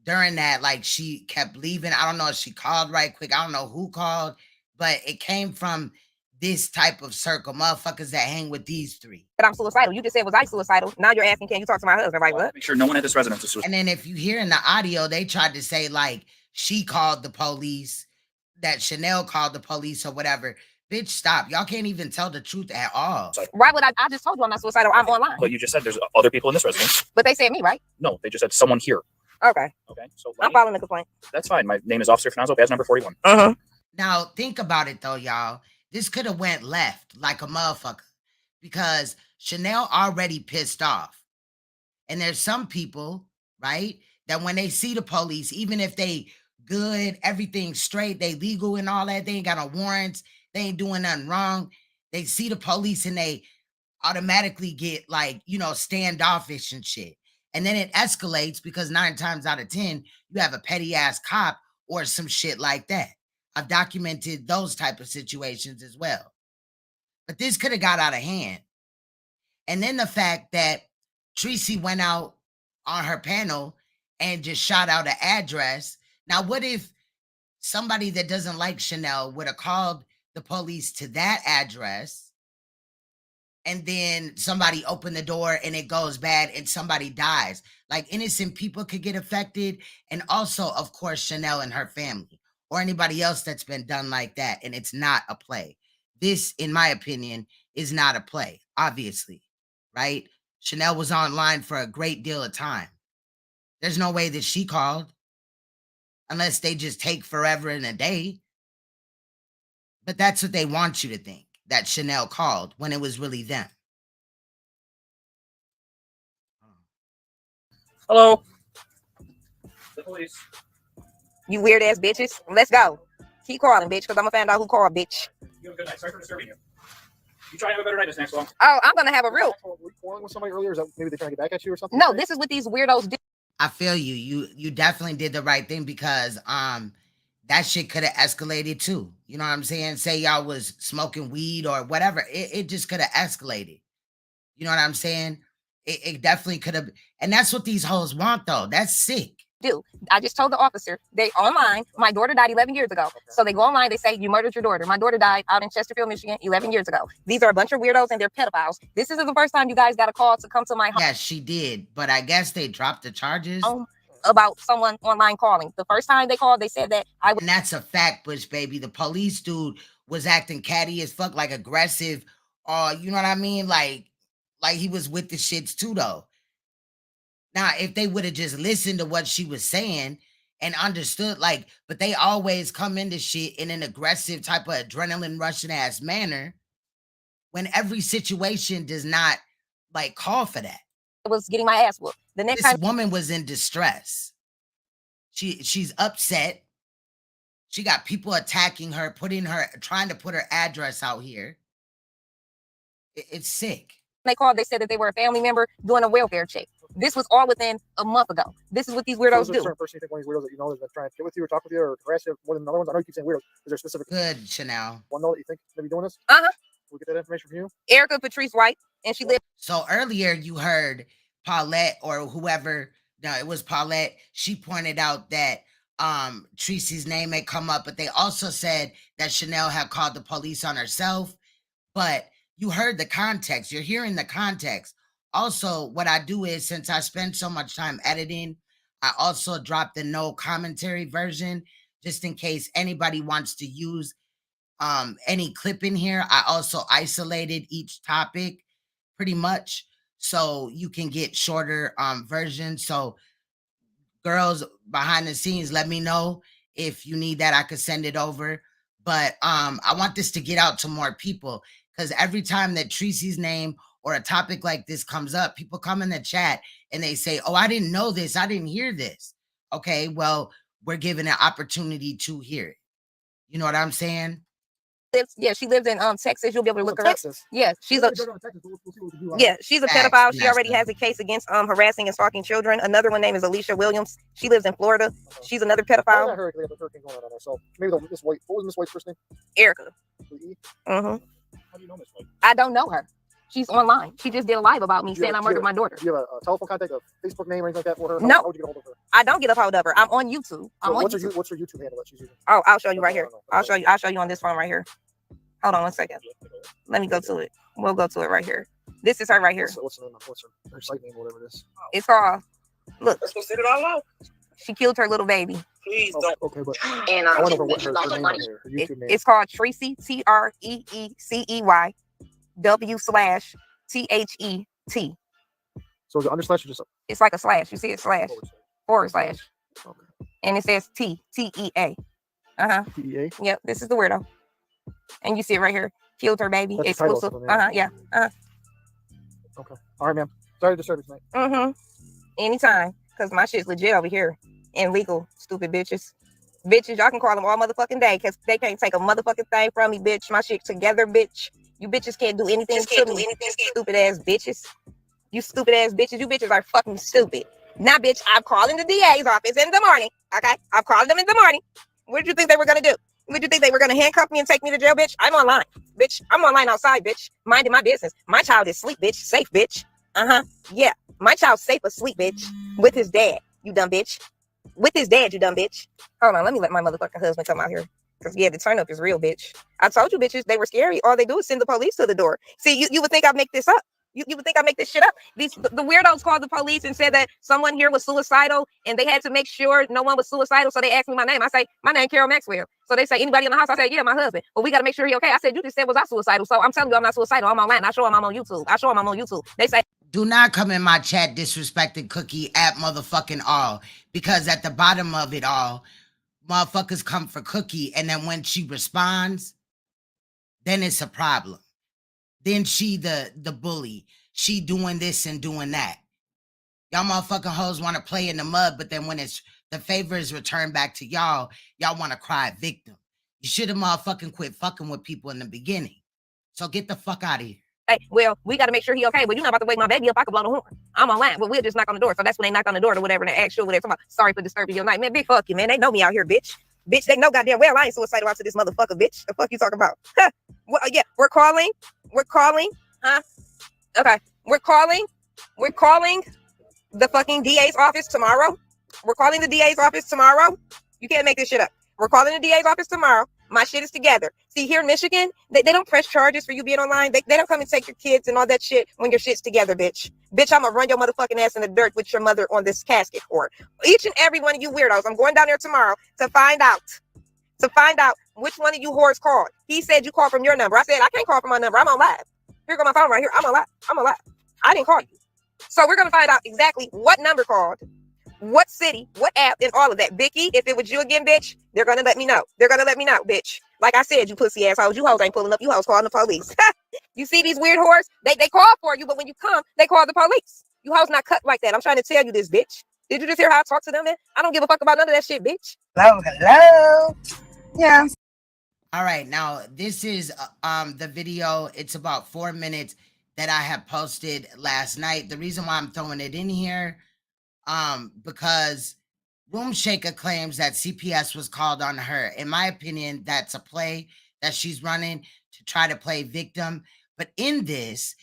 during that, like, she kept leaving. I don't know if she called right quick. I don't know who called, but it came from this type of circle, motherfuckers that hang with these three. But I'm suicidal. You just said, was I suicidal? Now you're asking, can you talk to my husband? Like, what? Make sure no one at this residence is suicidal. And then if you hear in the audio, they tried to say, like, she called the police, that Chanel called the police or whatever. Bitch, stop. Y'all can't even tell the truth at all. Why would I just told you I'm not suicidal. I'm online. But you just said there's other people in this residence. But they said me, right? No, they just said someone here. Okay. Okay. So I'm filing the complaint. That's fine. My name is Officer Finazzo, badge number 41. Now, think about it though, y'all. This could have went left like a motherfucker because Chanel already pissed off. And there's some people, right, that when they see the police, even if they good, everything's straight, they legal and all that, they ain't got no warrants, they ain't doing nothing wrong, they see the police and they automatically get, like, you know, standoffish and shit. And then it escalates because 9 times out of 10, you have a petty ass cop or some shit like that. I've documented those type of situations as well. But this could have got out of hand. And then the fact that Treecey went out on her panel and just shot out an address. Now, what if somebody that doesn't like Chanel would have called the police to that address and then somebody opened the door and it goes bad and somebody dies? Like, innocent people could get affected. And also, of course, Chanel and her family or anybody else that's been done like that. And it's not a play. This, in my opinion, is not a play, obviously, right? Chanel was online for a great deal of time. There's no way that she called unless they just take forever and a day. But that's what they want you to think, that Chanel called when it was really them. Hello. The police. You weird ass bitches. Let's go. Keep calling, bitch, because I'm gonna find out who called, bitch. You have a good night. Sorry for disturbing you. You try to have a better night this next one. Oh, I'm gonna have a real. Were you quarreling with somebody earlier? Is that maybe they're trying to get back at you or something? No, this is what these weirdos do. I feel you. You definitely did the right thing because that shit could have escalated too. You know what I'm saying? Say y'all was smoking weed or whatever. It just could have escalated. You know what I'm saying? It definitely could have. And that's what these hoes want though. That's sick. Do. I just told the officer they online. My daughter died 11 years ago. So they go online. They say you murdered your daughter. My daughter died out in Chesterfield, Michigan, 11 years ago. These are a bunch of weirdos and they're pedophiles. This isn't the first time you guys got a call to come to my home. Yes, she did. But I guess they dropped the charges. About someone online calling. The first time they called, they said that I was. And that's a fact, Bush baby. The police dude was acting catty as fuck, like aggressive. You know what I mean? Like he was with the shits too, though. Now, if they would have just listened to what she was saying and understood, like, but they always come into shit in an aggressive type of adrenaline rushing ass manner when every situation does not like call for that. I was getting my ass whooped. The next This time woman was in distress. She's upset. She got people attacking her, trying to put her address out here. It's sick. they called, they said that they were a family member doing a welfare check. This was all within a month ago. This is what these weirdos do. Certain person you think one of these weirdos that you know is trying to get with you or talk with you or harass you more than another ones? I know you keep saying weirdos. Is there specific? Good, Chanel. One though that you think may be doing this? Uh-huh. Can we get that information from you? Erica Patrice White, and she lived. So earlier you heard Paulette or whoever, no, it was Paulette. She pointed out that Treecey's name had come up, but they also said that Chanel had called the police on herself. But you heard the context. You're hearing the context. Also, what I do is, since I spend so much time editing, I also dropped the no commentary version just in case anybody wants to use any clip in here. I also isolated each topic pretty much so you can get shorter versions. So girls behind the scenes, let me know if you need that. I could send it over. But I want this to get out to more people, because every time that Treecey's name or a topic like this comes up, people come in the chat and they say, oh, I didn't know this, I didn't hear this. Okay, well, we're given an opportunity to hear it. You know what I'm saying? Yeah, she lives in Texas. You'll be able to look her up. Texas. Yeah, she's a she's a Facts, pedophile. She Vanessa. already has a case against harassing and stalking children. Another one name is Alicia Williams. She lives in Florida. She's another I pedophile. heard they have a hurricane going on there. So maybe Miss White. What was Miss White's first name? Erica. How do you know Miss White? I don't know her. She's online. She just did a live about me Do you saying I have- murdered my daughter. Do you have a telephone contact, a Facebook name, or anything like that for her? No. How would you get a hold of her? I don't get a hold of her. I'm on YouTube. I'm on What's YouTube. her YouTube handle that she's using? Oh, I'll show you right No, here. no. I'll show you on this phone right here. Hold on one second. Let me go to it. We'll go to it right here. This is her right here. What's the name? What's her site name, whatever it is? It's called. Look, Let's go set it all out. she killed her little baby. Please don't. Okay, but I want to know what her name on here. Her YouTube name. It's called Treecey, TREECEY /THET. So the underslash or just It's like a slash. You see it slash forward slash, okay. and it says TEA. TEA. Yep, this is the weirdo. And you see it right here. Killed her baby. That's the title Exclusive. of it, Yeah. Okay. All right, ma'am. Sorry to disturb you tonight. Anytime, cause my shit's legit over here. And legal, stupid bitches. Bitches, y'all can call them all motherfucking day, cause they can't take a motherfucking thing from me, bitch. My shit together, bitch. You bitches can't do anything to me. Stupid ass bitches. You stupid ass bitches. You bitches are fucking stupid. Now, bitch, I'm calling the DA's office in the morning. Okay, I'm calling them in the morning. What did you think they were gonna do? What did you think they were gonna handcuff me and take me to jail, bitch? I'm online, bitch. I'm online outside, bitch. Minding my business. My child is asleep, bitch. Safe, bitch. Yeah, my child's safe asleep, bitch. With his dad, you dumb bitch. With his dad, you dumb bitch. Hold on, let me let my motherfucking husband come out here. Because, yeah, the turn up is real, bitch. I told you, bitches, they were scary. All they do is send the police to the door. See, you would think I'd make this up. You would think I make this shit up. The weirdos called the police and said that someone here was suicidal and they had to make sure no one was suicidal. So they asked me my name. I say, my name Carol Maxwell. So they say, anybody in the house? I say, yeah, my husband. But we got to make sure he okay. I said, you just said, was I suicidal? So I'm telling you, I'm not suicidal. I'm online. I show him I'm on YouTube. They say, do not come in my chat disrespecting Cookie at motherfucking all, because at the bottom of it all, motherfuckers come for Cookie, and then when she responds, then it's a problem. Then she the bully. She doing this and doing that. Y'all motherfucking hoes want to play in the mud, but then when it's the favor is returned back to y'all, y'all want to cry victim. You should have motherfucking quit fucking with people in the beginning. So get the fuck out of here. hey, well, we got to make sure he okay. But you're not about to wake my baby up. I can blow the horn. I'm online. But we'll just knock on the door. So that's when they knock on the door or whatever and they ask you what they're talking about. Sorry for disturbing your night. Man, big fuck you, man. They know me out here, bitch. Bitch, they know goddamn well I ain't suicidal out to this motherfucker, bitch. The fuck you talking about? Well, yeah, we're calling. Huh? Okay. We're calling the fucking DA's office tomorrow. We're calling the DA's office tomorrow. You can't make this shit up. We're calling the DA's office tomorrow. My shit is together. See, here in Michigan, they don't press charges for you being online. They don't come and take your kids and all that shit when your shit's together, bitch. Bitch, I'm gonna run your motherfucking ass in the dirt with your mother on this casket court. Each and every one of you weirdos, I'm going down there tomorrow to find out which one of you whores called. He said you called from your number. I said, I can't call from my number. I'm on live. Here go my phone right here. I'm on live. I didn't call you. So we're gonna find out exactly what number called, what city, what app, and all of that. Vicky, if it was you again, bitch, they're gonna let me know. Bitch. Like I said, you pussy assholes, you hoes ain't pulling up. You hoes calling the police. You see these weird whores? They call for you, but when you come, they call the police. You hoes not cut like that. I'm trying to tell you this, bitch. Did you just hear how I talk to them, man? I don't give a fuck about none of that shit, bitch. Hello. Yeah. All right, now this is the video. It's about 4 minutes that I have posted last night. The reason why I'm throwing it in here, because Room Shaker claims that CPS was called on her. In my opinion, that's a play that she's running to try to play victim. But in this,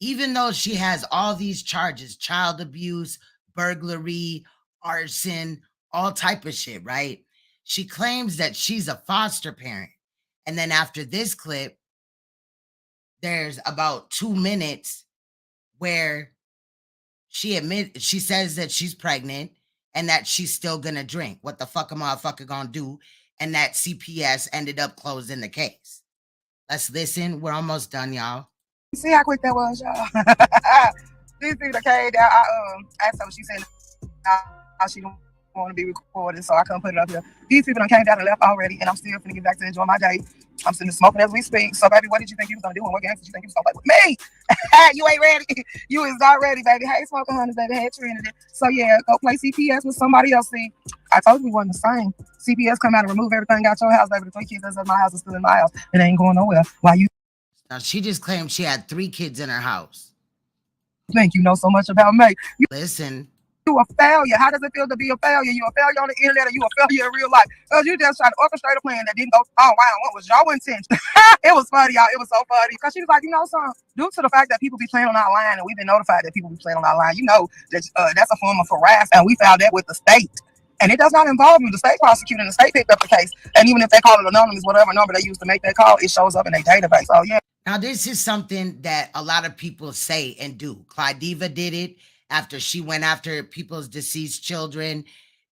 even though she has all these charges, child abuse, burglary, arson, all type of shit, right? She claims that she's a foster parent. And then after this clip, there's about 2 minutes where she says that she's pregnant. and that she's still gonna drink. What the fuck a motherfucker gonna do? And that CPS ended up closing the case. Let's listen. We're almost done, y'all. See how quick that was, y'all. These people came down. I asked her what she said. How she don't want to be recorded, so I couldn't put it up here. These people done came down and left already, and I'm still finna get back to enjoy my day. I'm sitting smoking as we speak. So, baby, what did you think you was gonna do? And what games did you think you was gonna play with me? You ain't ready. You is not ready, baby. Hey, smoking hunters, baby. Hey, Trinity. So yeah, go play CPS with somebody else. See, I told you we wasn't the same. CPS come out and remove everything out your house, baby. The 3 kids that's at my house are still in my house. It ain't going nowhere. Why you Now, she just claimed she had 3 kids in her house. think you know so much about me? Listen. You a failure. How does it feel to be a failure? You a failure on the internet, or you a failure in real life? Because you just tried to orchestrate a plan that didn't go. Oh wow, what was your intention? It was funny, y'all. It was so funny. Because she was like, you know, son, due to the fact that people be playing on our line, and we've been notified that people be playing on our line, you know that that's a form of harassment, and we found that with the state. And it does not involve you. The state prosecutor and the state picked up the case. And even if they call it anonymous, whatever number they use to make that call, it shows up in their database. So yeah. Now, this is something that a lot of people say and do. Clydiva did it after she went after people's deceased children,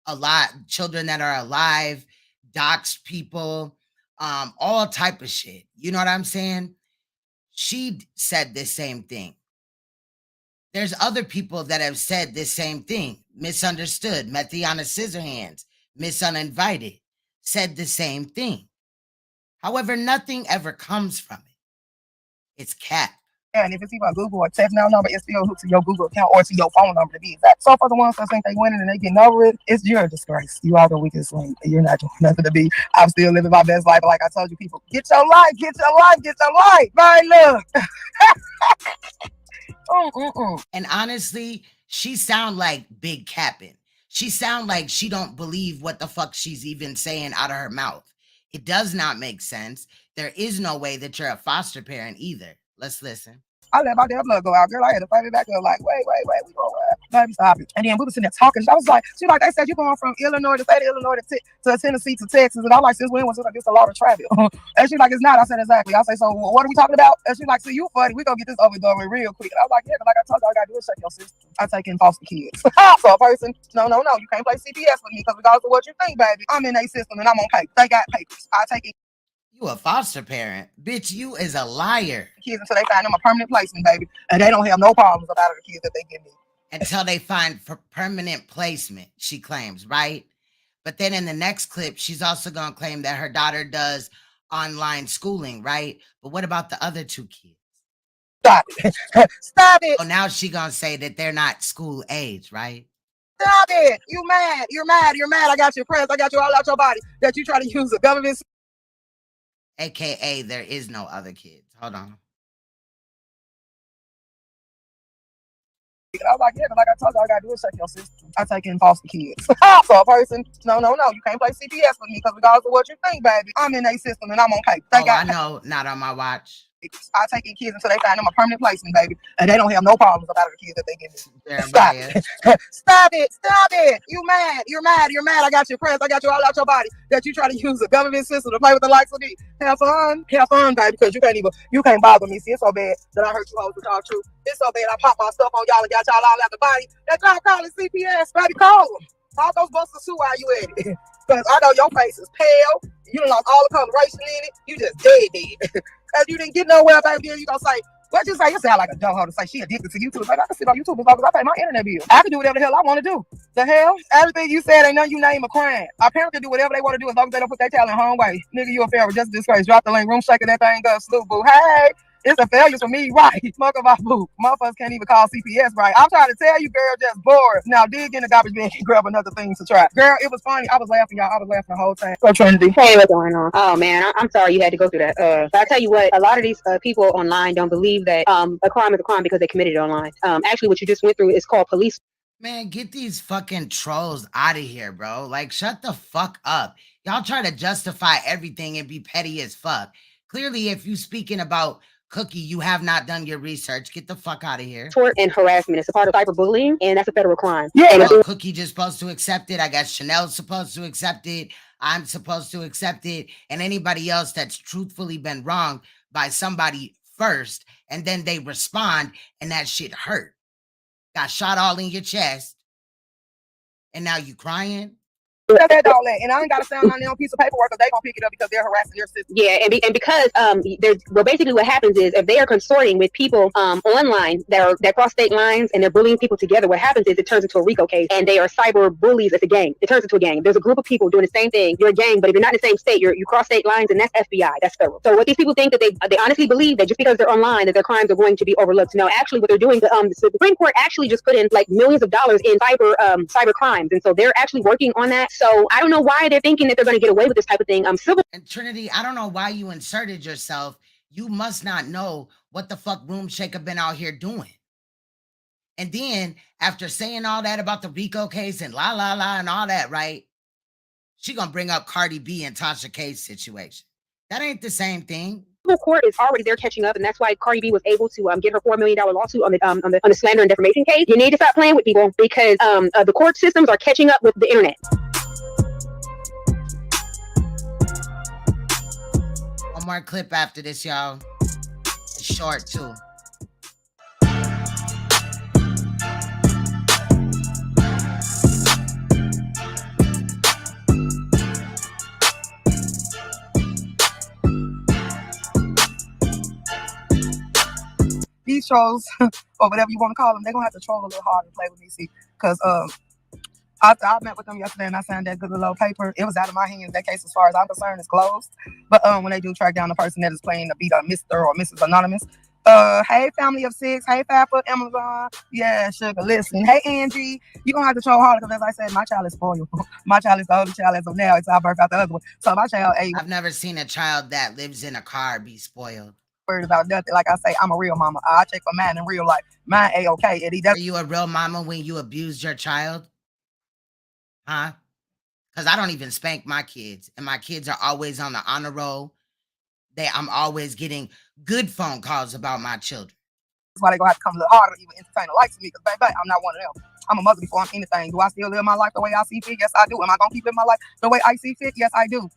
a lot children that are alive, doxed people, all type of shit. You know what I'm saying? She said the same thing. There's other people that have said the same thing. Misunderstood, Methiana Scissorhands, Misuninvited, said the same thing. However, nothing ever comes from it. It's cap. And if it's even a Google or text now number, it's still hooked to your Google account or to your phone number to be exact. So for the ones that think they winning and they getting over it, it's your disgrace. You are the weakest link. You're not doing nothing to be. I'm still living my best life. Like I told you, people, get your life, get your life, get your life. Right, look. And honestly, she sound like big capping. She sound like she don't believe what the fuck she's even saying out of her mouth. It does not make sense. There is no way that you're a foster parent either. Let's listen. I let my damn blood go out, girl. I had to fight it back up like, wait, we going where? Baby, stop it. And then we was sitting there talking. I was like, she like, they said you going from Illinois, the state of Illinois to Tennessee to Texas. And I'm like, since when was it like, it's a lot of travel? And she's like, it's not. I said, exactly. I say, so what are we talking about? And she's like, see, you funny. We gonna get this over and done with real quick. And I was like, yeah, but like I told you, all I gotta do is check your system. I take in foster kids. So a person, no, you can't play CPS with me because regardless of what you think, baby, I'm in a system and I'm on paper. They got papers. I take it. You a foster parent. Bitch, you is a liar. Kids until they find them a permanent placement, baby. And they don't have no problems about the kids that they give me. Until they find permanent placement, she claims, right? But then in the next clip, she's also going to claim that her daughter does online schooling, right? But what about the other 2 kids? Stop it. Stop it. So now she going to say that they're not school age, right? Stop it. You mad. You're mad. You're mad. I got your press. I got you all out your body that you try to use the government. AKA there is no other kids. Hold on. I was like, yeah, but like I told you, all I gotta do is check your system. I take in foster kids. So a person, no, you can't play CPS with me because regardless of what you think, baby, I'm in a system and I'm on paper. I know, not on my watch. I take in kids until they find them a permanent placement, baby, and they don't have no problems about the kids that they give me. Stop it. Stop it. Stop it. You mad. You're mad. You're mad. I got your press. I got you all out your body that you try to use the government system to play with the likes of me. Have fun, baby, because you can't bother me. See, it's so bad that I hurt you hoes with y'all truth. It's so bad I pop my stuff on y'all and got y'all all out the body. That y'all calling CPS, baby, call them. Call those busters too while you at it. Because I know your face is pale. You done lost all the coloration in it. You just dead. Because you didn't get nowhere, baby, then you gonna say, what you say? You sound like a dumb hoe to say she addicted to YouTube. Baby, I can sit on YouTube as long as I pay my internet bill. I can do whatever the hell I want to do. The hell? Everything you said ain't none you name a crime. Our parents can do whatever they want to do as long as they don't put their talent home way. Nigga, you a failure. Just a disgrace. Drop the link. Room shaking that thing up. Snoop, boo. Hey. It's a failure for me, right? Smoke about boo. Motherfuckers can't even call CPS right. I'm trying to tell you, girl, just bored. Now dig in the garbage bin and grab another thing to try. Girl, it was funny. I was laughing, y'all. I was laughing the whole time. So Trinity. Hey, what's going on? Oh man, I'm sorry you had to go through that. But I tell you what, a lot of these people online don't believe that a crime is a crime because they committed it online. Actually, what you just went through is called police. Man, get these fucking trolls out of here, bro. Like, shut the fuck up. Y'all try to justify everything and be petty as fuck. Clearly, if you speaking about Cookie, you have not done your research. Get the fuck out of here. Tort and harassment. It's a part of cyberbullying, and that's a federal crime. Yeah. Well, Cookie just supposed to accept it. I guess Chanel's supposed to accept it. I'm supposed to accept it. And anybody else that's truthfully been wronged by somebody first, and then they respond, and that shit hurt. Got shot all in your chest. And now you crying? That all that, and I ain't got to sound on their piece of paperwork because they gonna pick it up because they're harassing their sister. Yeah, and because there's well, basically what happens is if they are consorting with people online that cross state lines and they're bullying people together, what happens is it turns into a RICO case, and they are cyber bullies. It's a gang. It turns into a gang. There's a group of people doing the same thing. You're a gang, but if you're not in the same state, you cross state lines, and that's FBI. That's federal. So what these people think that they honestly believe that just because they're online that their crimes are going to be overlooked. No, actually, what they're doing, the Supreme Court actually just put in like millions of dollars in cyber crimes, and so they're actually working on that. So I don't know why they're thinking that they're going to get away with this type of thing. Civil and Trinity, I don't know why you inserted yourself. You must not know what the fuck Room Shaker been out here doing. And then after saying all that about the RICO case and la la la and all that, right? She gonna bring up Cardi B and Tasha K's situation. That ain't the same thing. Court is already there catching up, and that's why Cardi B was able to get her $4 million lawsuit on the slander and defamation case. You need to stop playing with people because the court systems are catching up with the internet. One more clip after this, y'all. It's short too. These trolls, or whatever you want to call them, they're gonna have to troll a little hard and play with me, see, because after I met with them yesterday and I signed that good little paper, it was out of my hands. That case, as far as I'm concerned, is closed. But when they do track down the person that is playing to be the Mr. or Mrs. Anonymous, hey, family of 6, hey, Papa, Amazon, yeah, sugar, listen, hey, Angie, you're gonna have to troll harder because, as I said, my child is spoiled. My child is the only child as of now. It's our birth out the other one. So my child, I've never seen a child that lives in a car be spoiled. About nothing. Like I say, I'm a real mama. I check for mine in real life. Mine A-okay, Eddie. Are you a real mama when you abused your child? Huh? Because I don't even spank my kids, and my kids are always on the honor roll. I'm always getting good phone calls about my children. That's why they gonna have to come a little harder to even entertain the likes of me, because baby, I'm not one of them. I'm a mother before I'm anything. Do I still live my life the way I see fit? Yes, I do. Am I gonna keep living my life the way I see fit? Yes, I do.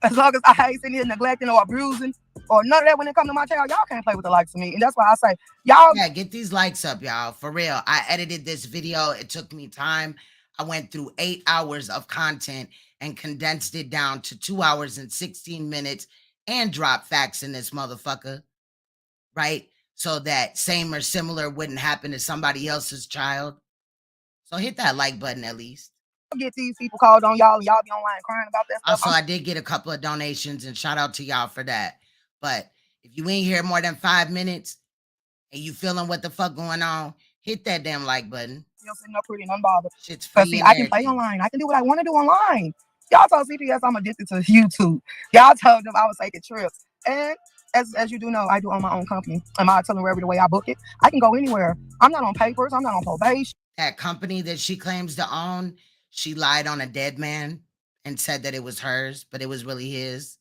As long as I ain't sitting here neglecting or abusing or none of that when it comes to my child, y'all can't play with the likes of me. And that's why I say, y'all. Yeah, get these likes up, y'all. For real. I edited this video. It took me time. I went through 8 hours of content and condensed it down to 2 hours and 16 minutes and dropped facts in this motherfucker. Right? So that same or similar wouldn't happen to somebody else's child. So hit that like button at least. Get these people called on y'all and y'all be online crying about that stuff. Also, I did get a couple of donations and shout out to y'all for that. But if you ain't here more than 5 minutes and you feeling what the fuck going on, hit that damn like button. You're sitting up pretty and unbothered. Shit's free. See, I can play online. I can do what I want to do online. Y'all told CPS I'm addicted to YouTube. Y'all told them I was taking trips. And as you do know, I do own my own company. And I tell them wherever the way I book it, I can go anywhere. I'm not on papers. I'm not on probation. That company that she claims to own, she lied on a dead man and said that it was hers, but it was really his.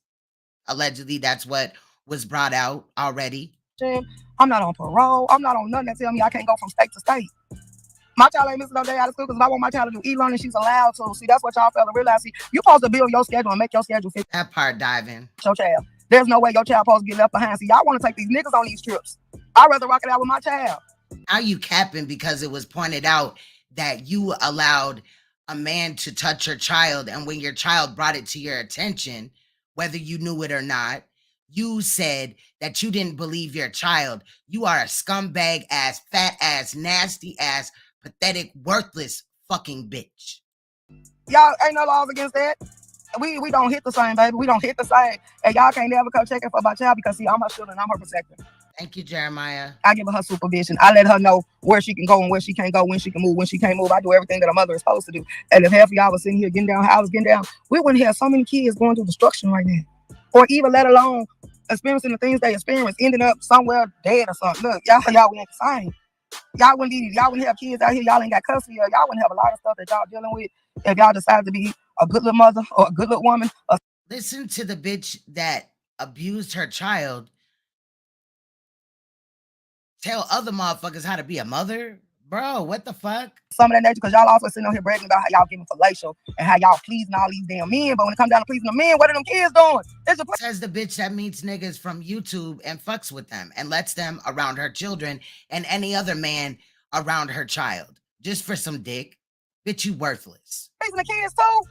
Allegedly, that's what was brought out already. I'm not on parole. I'm not on nothing that tell me I can't go from state to state. My child ain't missing no day out of school because if I want my child to do e-learning, she's allowed to. See, that's what y'all fail to realize. See, you're supposed to build your schedule and make your schedule fit. That part diving. Your child. There's no way your child supposed to get left behind. See, y'all want to take these niggas on these trips. I'd rather rock it out with my child. Now you capping because it was pointed out that you allowed a man to touch your child, and when your child brought it to your attention, whether you knew it or not, you said that you didn't believe your child. You are a scumbag ass, fat ass, nasty ass, pathetic, worthless fucking bitch. Y'all ain't no laws against that. We don't hit the same, baby. We don't hit the same. And y'all can't never come checking for my child because, see, I'm her children. I'm her protector. Thank you, Jeremiah. I give her supervision. I let her know where she can go and where she can't go, when she can move, when she can't move. I do everything that a mother is supposed to do. And if half of y'all was sitting here getting down how I was getting down, we wouldn't have so many kids going through destruction right now. Or even let alone experiencing the things they experience, ending up somewhere dead or something. Look, y'all ain't the same. Y'all wouldn't have kids out here. Y'all ain't got custody. Y'all wouldn't have a lot of stuff that y'all dealing with if y'all decided to be a good little mother or a good little woman. Listen to the bitch that abused her child tell other motherfuckers how to be a mother. Bro, what the fuck? Some of that nature, because y'all also sitting on here bragging about how y'all giving fellatio and how y'all pleasing all these damn men. But when it comes down to pleasing the men, what are them kids doing? Says the bitch that meets niggas from YouTube and fucks with them and lets them around her children and any other man around her child just for some dick. Bitch, you worthless. Raising the kids too.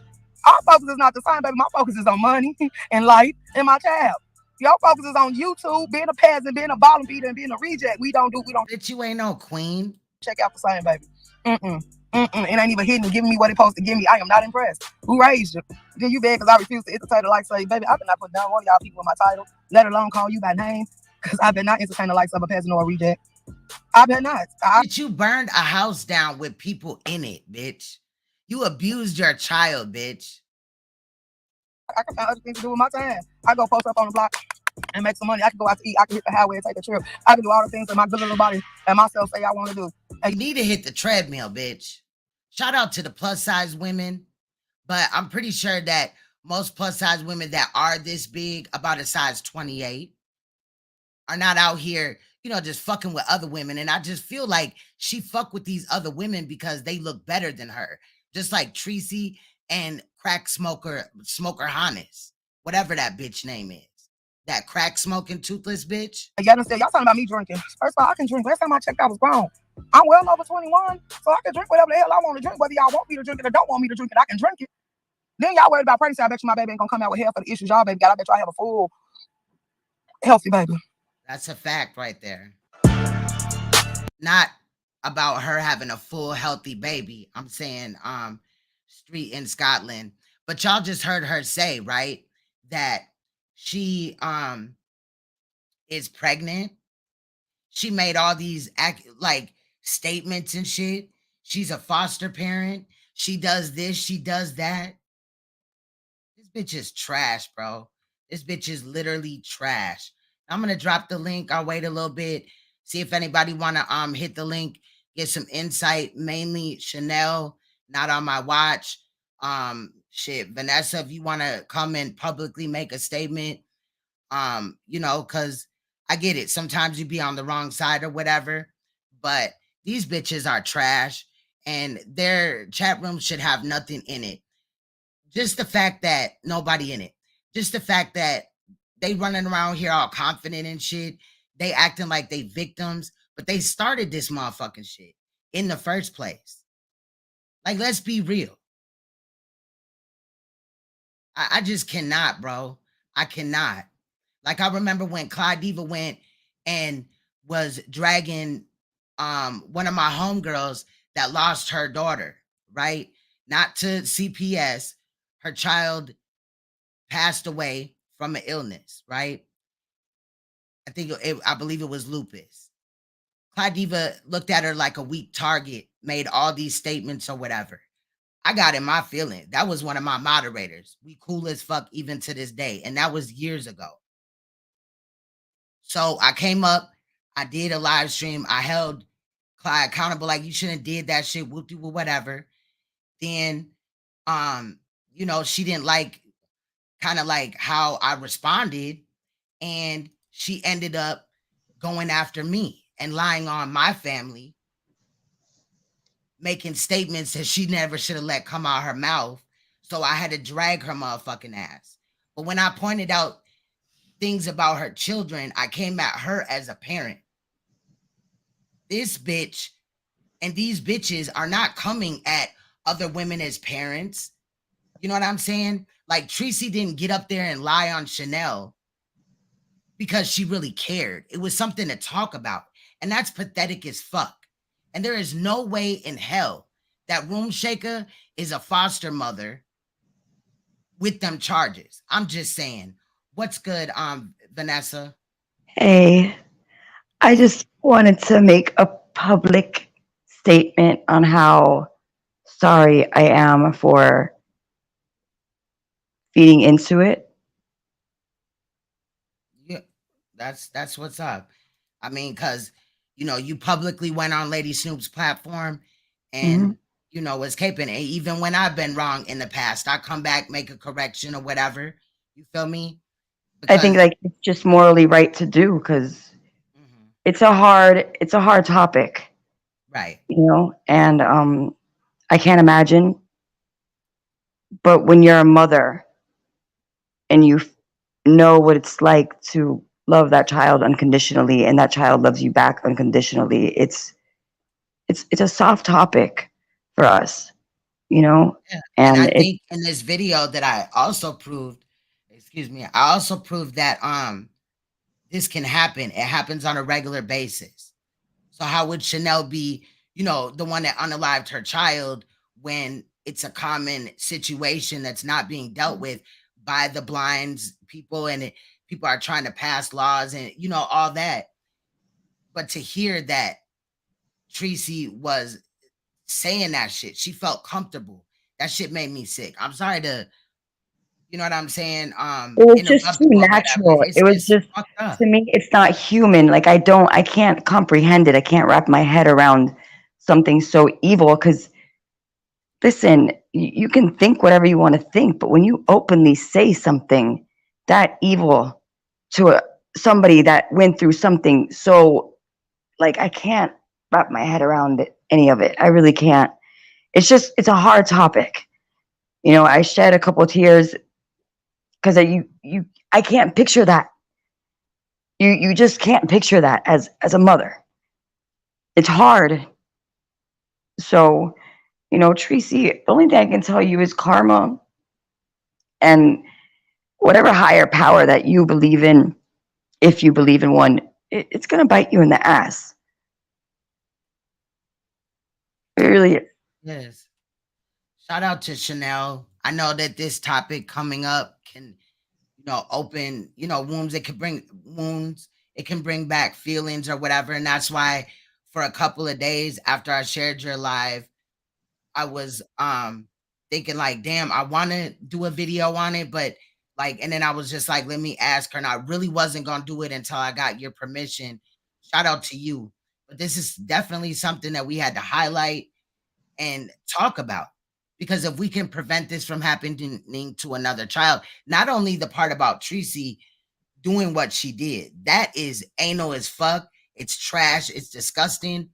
Our focus is not the same, baby. My focus is on money and life and my child. Your focus is on YouTube, being a peasant, being a bottom feeder, and being a reject. We don't. Bitch, you ain't no queen. Check out the same, baby. It ain't even hitting, giving me what it's supposed to give me. I am not impressed. Who raised you? Then you bad because I refuse to entertain the likes of you, baby. I cannot put down one of y'all people in my title, let alone call you by name, because I better not entertain the likes of a peasant or a reject. I better not. Bitch, you burned a house down with people in it, bitch. You abused your child, bitch. I can find other things to do with my time. I go post up on the block and make some money. I can go out to eat. I can hit the highway and take a trip. I can do all the things that my good little body and myself say I want to do. You need to hit the treadmill, bitch. Shout out to the plus size women, but I'm pretty sure that most plus size women that are this big, about a size 28, are not out here, you know, just fucking with other women. And I just feel like she fuck with these other women because they look better than her. Just like Treecey and crack smoker Hannes, whatever that bitch name is. That crack smoking toothless bitch. Y'all talking about me drinking. First of all, I can drink. Last time I checked, I was grown. I'm well over 21, so I can drink whatever the hell I want to drink. Whether y'all want me to drink it or don't want me to drink it, I can drink it. Then y'all worried about pregnancy. I bet you my baby ain't gonna come out with hell for the issues y'all baby got. I bet y'all have a full, healthy baby. That's a fact right there. Not about her having a full, healthy baby. I'm saying street in Scotland. But y'all just heard her say, right, that she is pregnant. She made all these statements and shit. She's a foster parent. She does this, she does that. This bitch is trash, bro. This bitch is literally trash. I'm gonna drop the link. I'll wait a little bit, see if anybody wanna hit the link, get some insight. Mainly Chanel, not on my watch. Shit, Vanessa, if you wanna come and publicly make a statement, you know, because I get it. Sometimes you be on the wrong side or whatever, but these bitches are trash and their chat room should have nothing in it. Just the fact that nobody in it. Just the fact that they running around here all confident and shit. They acting like they victims, but they started this motherfucking shit in the first place. Like, let's be real. I just cannot, bro. I cannot. Like, I remember when Clyde Diva went and was dragging one of my homegirls that lost her daughter, right? Not to CPS. Her child passed away from an illness, right? I believe it was lupus. Clyde Diva looked at her like a weak target, made all these statements or whatever. I got in my feeling. That was one of my moderators. We cool as fuck even to this day. And that was years ago. So I came up, I did a live stream. I held Clyde accountable, like, you shouldn't have did that shit, whoop-de whatever. Then, you know, she didn't like kind of like how I responded. And she ended up going after me and lying on my family, making statements that she never should have let come out her mouth. So I had to drag her motherfucking ass. But when I pointed out things about her children, I came at her as a parent. This bitch and these bitches are not coming at other women as parents. You know what I'm saying? Like, Treecey didn't get up there and lie on Chanel because she really cared. It was something to talk about. And that's pathetic as fuck. And there is no way in hell that Room Shaker is a foster mother with them charges. I'm just saying. What's good, Vanessa? Hey, I just wanted to make a public statement on how sorry I am for feeding into it. Yeah, that's what's up. I mean, because, you know, you publicly went on Lady Snoop's platform and, you know, was caping. And even when I've been wrong in the past, I come back, make a correction or whatever. You feel me? I think like it's just morally right to do because it's a hard topic. Right. You know, and I can't imagine. But when you're a mother and you know what it's like to love that child unconditionally and that child loves you back unconditionally, it's a soft topic for us. you know, Yeah. And I and it think in this video that I also proved, excuse me, I also proved that this can happen. It happens on a regular basis. So how would Chanel be, the one that unalived her child when it's a common situation that's not being dealt with by the blinds people, and people are trying to pass laws and all that. But to hear that Treecey was saying that shit, she felt comfortable. That shit made me sick. I'm sorry to, you know what I'm saying? it was just Interrupt too you or whatever. natural. It's It was just just, fucked up. to me, it's not human. Like, I can't comprehend it. I can't wrap my head around something so evil. Because listen, you can think whatever you want to think, but when you openly say something that evil to somebody that went through something so, like, I can't wrap my head around any of it. I really can't. It's a hard topic. I shed a couple tears because I can't picture that. You just can't picture that as a mother. It's hard. So, Treecey, the only thing I can tell you is karma, and whatever higher power that you believe in, if you believe in one, it's going to bite you in the ass. It really is. Yes. Shout out to Chanel. I know that this topic coming up can, open, wounds. It can bring wounds. It can bring back feelings or whatever. And that's why for a couple of days after I shared your live, I was thinking like, damn, I want to do a video on it, but and then I was just like, let me ask her. And I really wasn't gonna do it until I got your permission. Shout out to you. But this is definitely something that we had to highlight and talk about. Because if we can prevent this from happening to another child, not only the part about Treecey doing what she did, that is anal as fuck. It's trash. It's disgusting.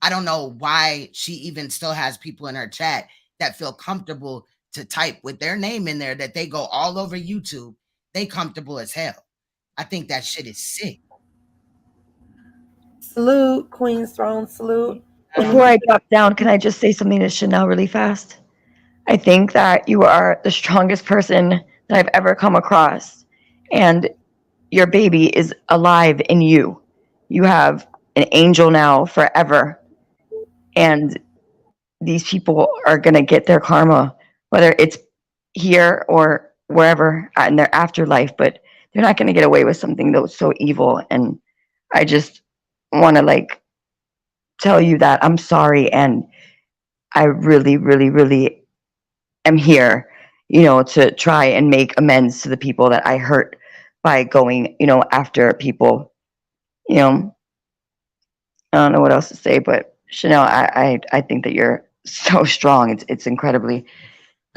I don't know why she even still has people in her chat that feel comfortable to type with their name in there, that they go all over YouTube. They comfortable as hell. I think that shit is sick. Salute, Queen's Throne, salute. Before I drop down, can I just say something to Chanel really fast? I think that you are the strongest person that I've ever come across. And your baby is alive in you. You have an angel now forever. And these people are going to get their karma, whether it's here or wherever in their afterlife, but they're not going to get away with something that's so evil. And I just want to tell you that I'm sorry. And I really, really, really am here, to try and make amends to the people that I hurt by going, after people, I don't know what else to say, but Chanel, I think that you're so strong. It's incredibly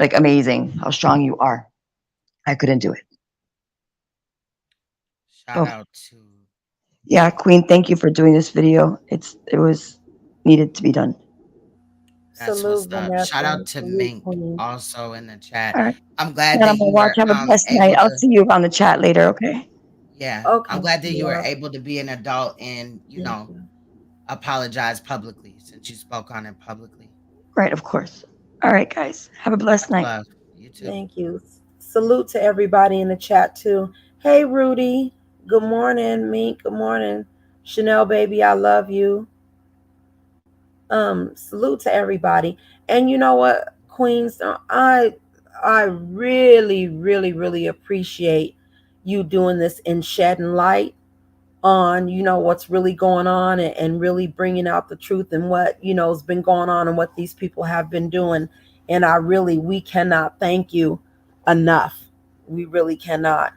amazing how strong you are. I couldn't do it. Shout out to Yeah, Queen, thank you for doing this video. It was needed to be done. That's what's up. Shout out to Mink also in the chat. All right. I'm glad And that I'm gonna you watch. were Have a blessed able night. I'll to. see you on the chat later. Okay. Yeah. Okay. I'm glad that you were Yeah. able to be an adult and apologize publicly, since you spoke on it publicly. Right, of course. All right, guys. Have a blessed night. Love. You too. Thank you. Salute to everybody in the chat too. Hey, Rudy. Good morning, Mink. Good morning, Chanel, baby. I love you. Salute to everybody. And you know what, Queens, I really, really, really appreciate you doing this and shedding light on, what's really going on, and really bringing out the truth and what, has been going on and what these people have been doing. And we cannot thank you enough. We really cannot.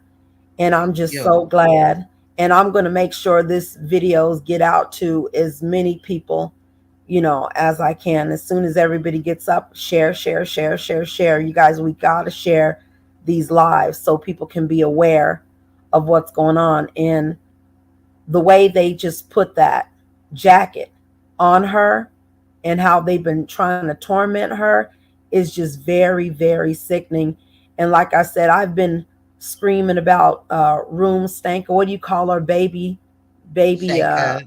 And I'm just so glad. And I'm going to make sure this videos get out to as many people, as I can. As soon as everybody gets up, share. You guys, we got to share these lives so people can be aware of what's going on. And the way they just put that jacket on her and how they've been trying to torment her is just very, very sickening. And like I said, I've been screaming about room stanker. What do you call her? Baby Shaker.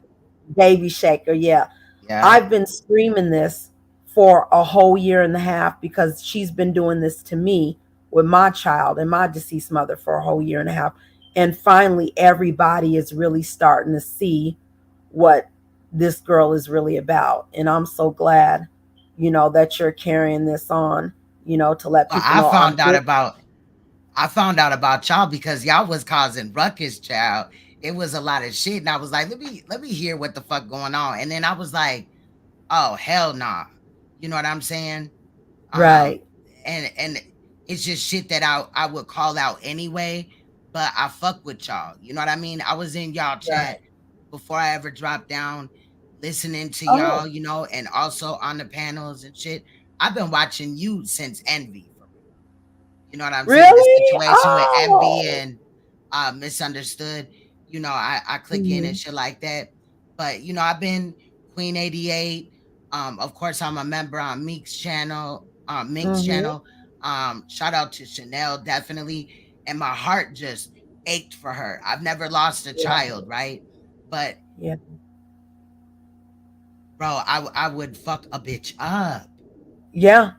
baby shaker. Yeah. I've been screaming this for a whole year and a half, because she's been doing this to me with my child and my deceased mother for a whole year and a half. And finally, everybody is really starting to see what this girl is really about. And I'm so glad, you know, that you're carrying this on, you know, to let Well, people know. I found out about y'all because y'all was causing ruckus, child. It was a lot of shit, and I was like, let me hear what the fuck going on. And then I was like, oh hell nah. You know what I'm saying? Right. And it's just shit that I would call out anyway, but I fuck with y'all. You know what I mean? I was in y'all chat before I ever dropped down, listening to Oh. y'all, you know, and also on the panels and shit. I've been watching you since Envy, for real. You know what I'm saying? The Really? situation with Envy Oh. and Misunderstood. You know, I click in and shit like that. But you know, I've been Queen 88. Of course, I'm a member on Mink's channel. Shout out to Chanel, definitely. And my heart just ached for her. I've never lost a child, right? But yeah, bro, I would fuck a bitch up. Yeah.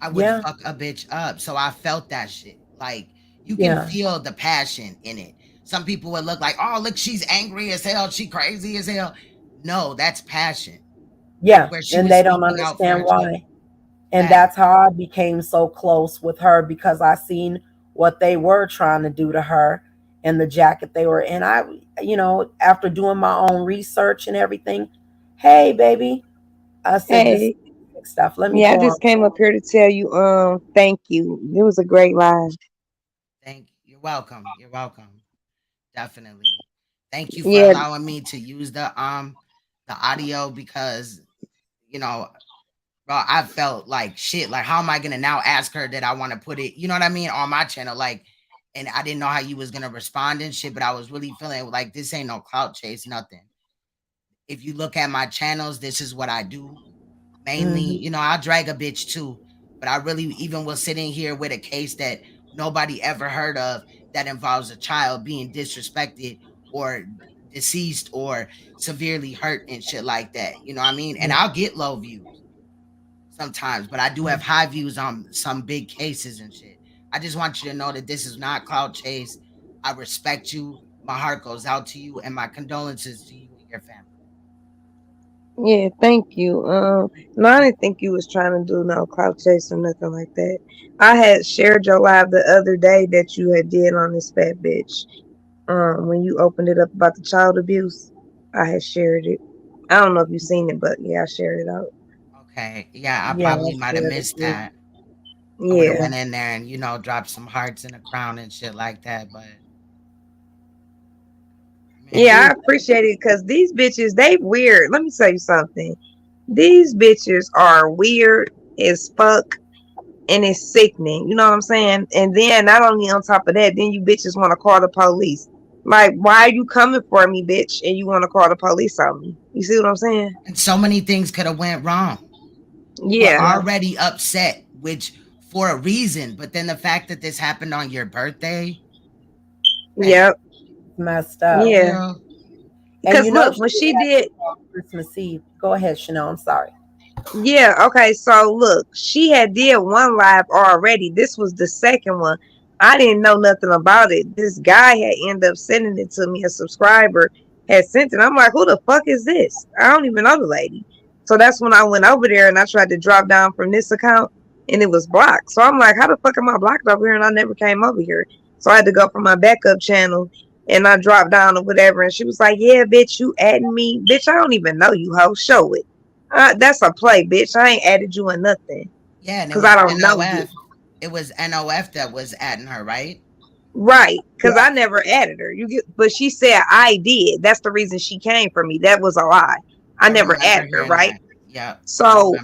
I would fuck a bitch up. So I felt that shit. Like, you can Yeah. feel the passion in it. Some people would look like, oh, look, she's angry as hell. She crazy as hell. No, that's passion. Yeah. Where she And was they don't speaking out for understand her children. why. And that's how I became so close with her, because I seen what they were trying to do to her and the jacket they were in. I, you know, after doing my own research and everything, hey, baby, I said this Hey. stuff. Let me Yeah, I go on. just came up here to tell you, thank you. It was a great live. Thank you. You're welcome. You're welcome. Definitely. Thank you for Yeah. allowing me to use the audio because, you know, bro, I felt like shit. Like, how am I gonna now ask her that I want to put it, you know what I mean, on my channel? Like, and I didn't know how you was gonna respond and shit, but I was really feeling like this ain't no clout chase, nothing. If you look at my channels, this is what I do mainly. You know, I drag a bitch too, but I really even was sitting here with a case that nobody ever heard of that involves a child being disrespected or deceased or severely hurt and shit like that. You know what I mean? And I'll get low views sometimes, but I do have high views on some big cases and shit. I just want you to know that this is not cloud chase. I respect you. My heart goes out to you, and my condolences to you and your family. Yeah, thank you. No, I didn't think you was trying to do no clout chase or nothing like that. I had shared your live the other day that you had did on this fat bitch. When you opened it up about the child abuse, I had shared it. I don't know if you seen it, but yeah, I shared it out. Okay. Yeah, I Yeah, probably I might have shared it missed too. that. I would have Yeah. went in there and, you know, dropped some hearts in the crown and shit like that, but Yeah, I appreciate it because these bitches, they weird. Let me tell you something. These bitches are weird as fuck, and it's sickening. You know what I'm saying? And then not only on top of that, then you bitches want to call the police. Like, why are you coming for me, bitch? And you want to call the police on me? You see what I'm saying? and so many things could have went wrong. We're Yeah. already upset, which for a reason, but then the fact that this happened on your birthday. Yep. Messed up. Yeah. And Because you know, look, when she did Christmas Eve. Go ahead, Chanel. I'm sorry. Yeah, okay. So look, she had did one live already. This was the second one. I didn't know nothing about it. This guy had ended up sending it to me. A subscriber had sent it. I'm like, who the fuck is this? I don't even know the lady. So that's when I went over there and I tried to drop down from this account and it was blocked. So I'm like, how the fuck am I blocked over here? And I never came over here. So I had to go from my backup channel and I dropped down or whatever. And she was like, yeah, bitch, you adding me. Bitch, I don't even know you, hoe. Show it. That's a play, bitch. I ain't added you in nothing. Yeah, and it Because was I don't know you. NOF. It was NOF that was adding her, right? Right. Because I never added her. But she said I did. That's the reason she came for me. That was a lie. I never remember added her, hearing right? that. Yeah. So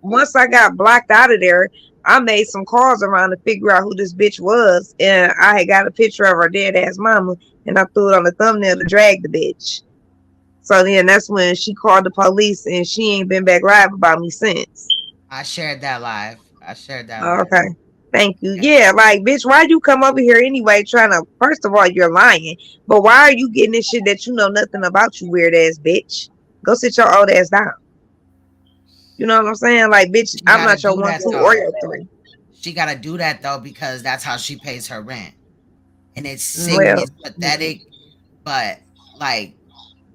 once I got blocked out of there, I made some calls around to figure out who this bitch was. And I had got a picture of her dead ass mama and I threw it on the thumbnail to drag the bitch. So then that's when she called the police and she ain't been back live about me since. I shared that live. I shared that live. Okay. Thank you. Yeah, like, bitch, why you come over here anyway trying to, first of all, you're lying. But why are you getting this shit that you know nothing about, you weird ass bitch? Go sit your old ass down. You know what I'm saying? Like, bitch, She I'm gotta not your do 1, that 2, or though. your 3. She gotta do that though because that's how she pays her rent. And it's sick, Well, it's pathetic, but like,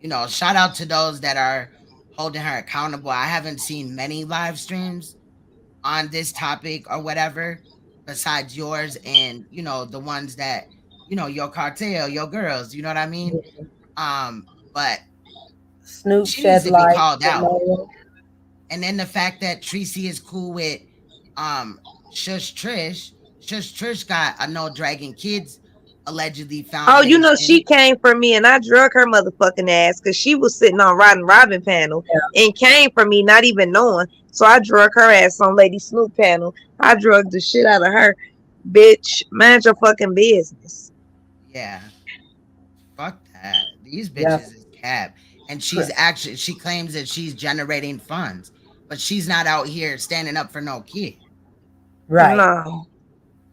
you know, shout out to those that are holding her accountable. I haven't seen many live streams on this topic or whatever besides yours and, you know, the ones that, you know, your cartel, your girls, you know what I mean? But Snoop she needs shed to be light. called out. And then the fact that Treecey is cool with um Shush Trish. Shush Trish got a no dragging kids allegedly oh, you know, she foundation. came for me and I drug her motherfucking ass because she was sitting on Robin panel and came for me not even knowing. So I drug her ass on Lady Snoop panel. I drugged the shit out of her. Bitch, mind your fucking business. Yeah. Fuck that. These Yeah. bitches is cap. And she claims that she's generating funds, but she's not out here standing up for no kid. Right. No.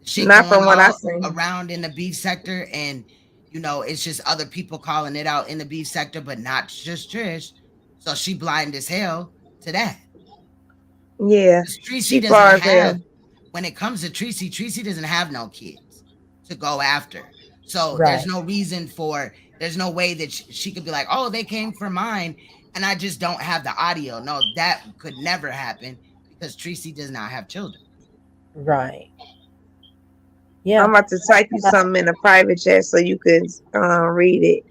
She Not going from what I all seen. around in the beef sector, and you know it's just other people calling it out in the beef sector, but not just Trish. So she blind as hell to that. Yeah. Treecey She doesn't far as hell. have, when it comes to Treecey doesn't have no kids to go after. So Right. there's no way that she could be like, oh, they came for mine, and I just don't have the audio. No, that could never happen because Treecey does not have children. Right. Yeah. I'm about to type you something in a private chat so you could read it.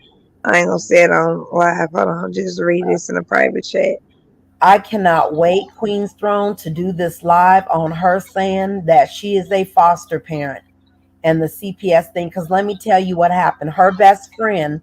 I ain't gonna say it on live. Hold on, just read this in a private chat. I cannot wait, Queen's Throne, to do this live on her saying that she is a foster parent and the CPS thing. Because let me tell you what happened. Her best friend,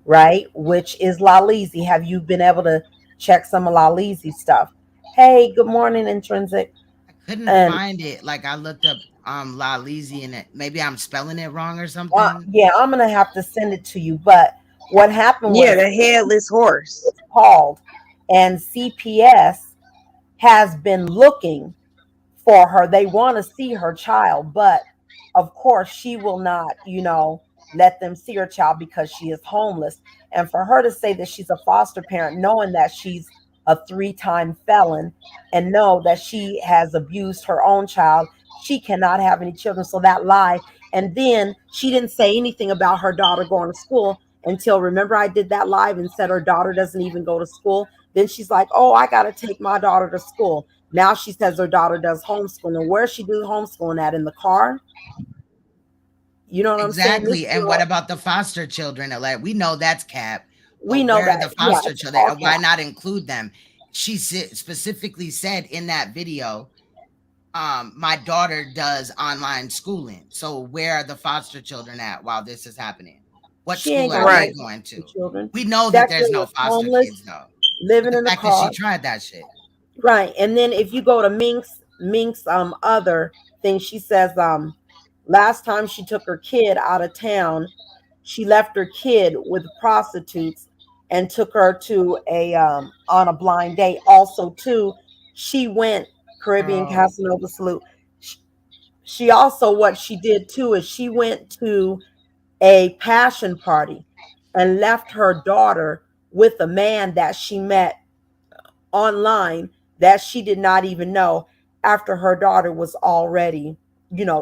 right, which is Laleezy. Have you been able to check some of Laleezy stuff? Hey, good morning, Intrinsic. I couldn't find it. Like I looked up Laleezy and it maybe I'm spelling it wrong or something. Yeah, I'm gonna have to send it to you. But what happened was the headless horse. It's called, and CPS has been looking for her. They want to see her child, but of course she will not, let them see her child because she is homeless. And for her to say that she's a foster parent, knowing that she's a 3-time felon and know that she has abused her own child, she cannot have any children. So that lie. And then she didn't say anything about her daughter going to school until, remember, I did that live and said her daughter doesn't even go to school. Then she's like, oh, I got to take my daughter to school. Now she says her daughter does homeschooling. Where's she do homeschooling at? In the car? You know what I'm saying? Exactly. And what about the foster children? Like we know that's cap. We know where that are the foster it's children? all And why cap. not include them? She specifically said in that video, my daughter does online schooling. So where are the foster children at while this is happening? What She ain't school got are no they going to? children. We know That that there's girl no is foster homeless, kids though. living But in the a fact that she car. tried that shit. Right. And then if you go to Mink's other thing, she says last time she took her kid out of town, she left her kid with prostitutes and took her to a on a blind date. Also, too, she went Caribbean Casanova Salute. She also, what she did too is she went to a passion party and left her daughter with a man that she met online that she did not even know after her daughter was already,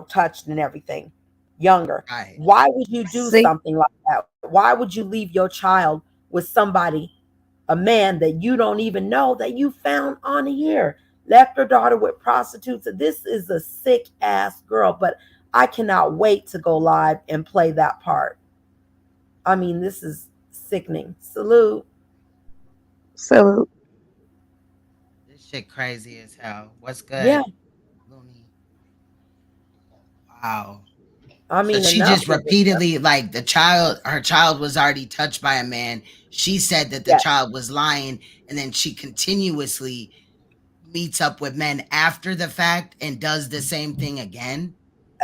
touched and everything, younger. Right. Why would you do See? something like that? Why would you leave your child with somebody, a man that you don't even know that you found on here? Left her daughter with prostitutes. This is a sick ass girl, but I cannot wait to go live and play that part. I mean, this is sickening. Salute. Salute. This shit crazy as hell. What's good? Yeah. Looney? Wow. I mean, so she enough just of it. repeatedly, like her child was already touched by a man. She said that the Yes. child was lying, and then she continuously meets up with men after the fact and does the same thing again.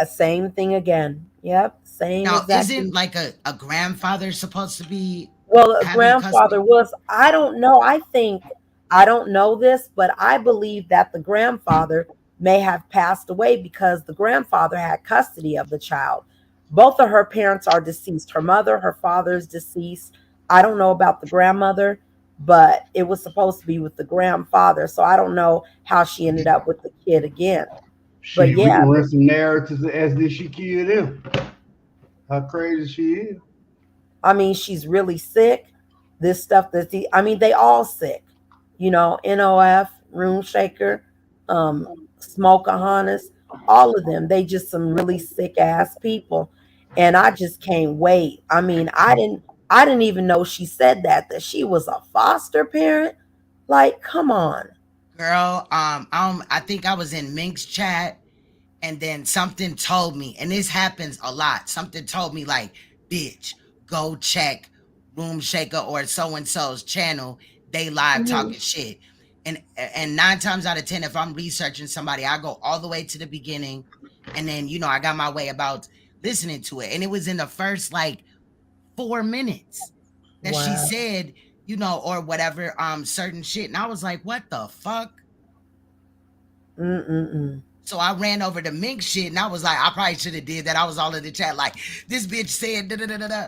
Same thing again. Yep. Same Now, exact isn't thing. like a grandfather supposed to be Well, a having grandfather custody? was, I don't know. I don't know this, but I believe that the grandfather may have passed away because the grandfather had custody of the child. Both of her parents are deceased. Her mother, her father is deceased. I don't know about the grandmother, but it was supposed to be with the grandfather. So I don't know how she ended up with the kid again. But Shit, we yeah, can run some narratives as if she killed him. How crazy she is. I mean, she's really sick. This stuff I mean, they all sick. You know, NOF, Room Shaker, Smokeahonis, all of them. They just some really sick ass people. And I just can't wait. I mean, I didn't even know she said that she was a foster parent. Like, come on. Girl, I think I was in Mink's chat, and then something told me, and this happens a lot. Something told me like, bitch, go check Room Shaker or so and so's channel. They live talking shit. And 9 times out of 10, if I'm researching somebody, I go all the way to the beginning, and then I got my way about listening to it. And it was in the first like 4 minutes that she Wow. said, or whatever, certain shit. And I was like, what the fuck? So I ran over to Mink shit, and I was like, I probably should have did that. I was all in the chat like, this bitch said da da da da da.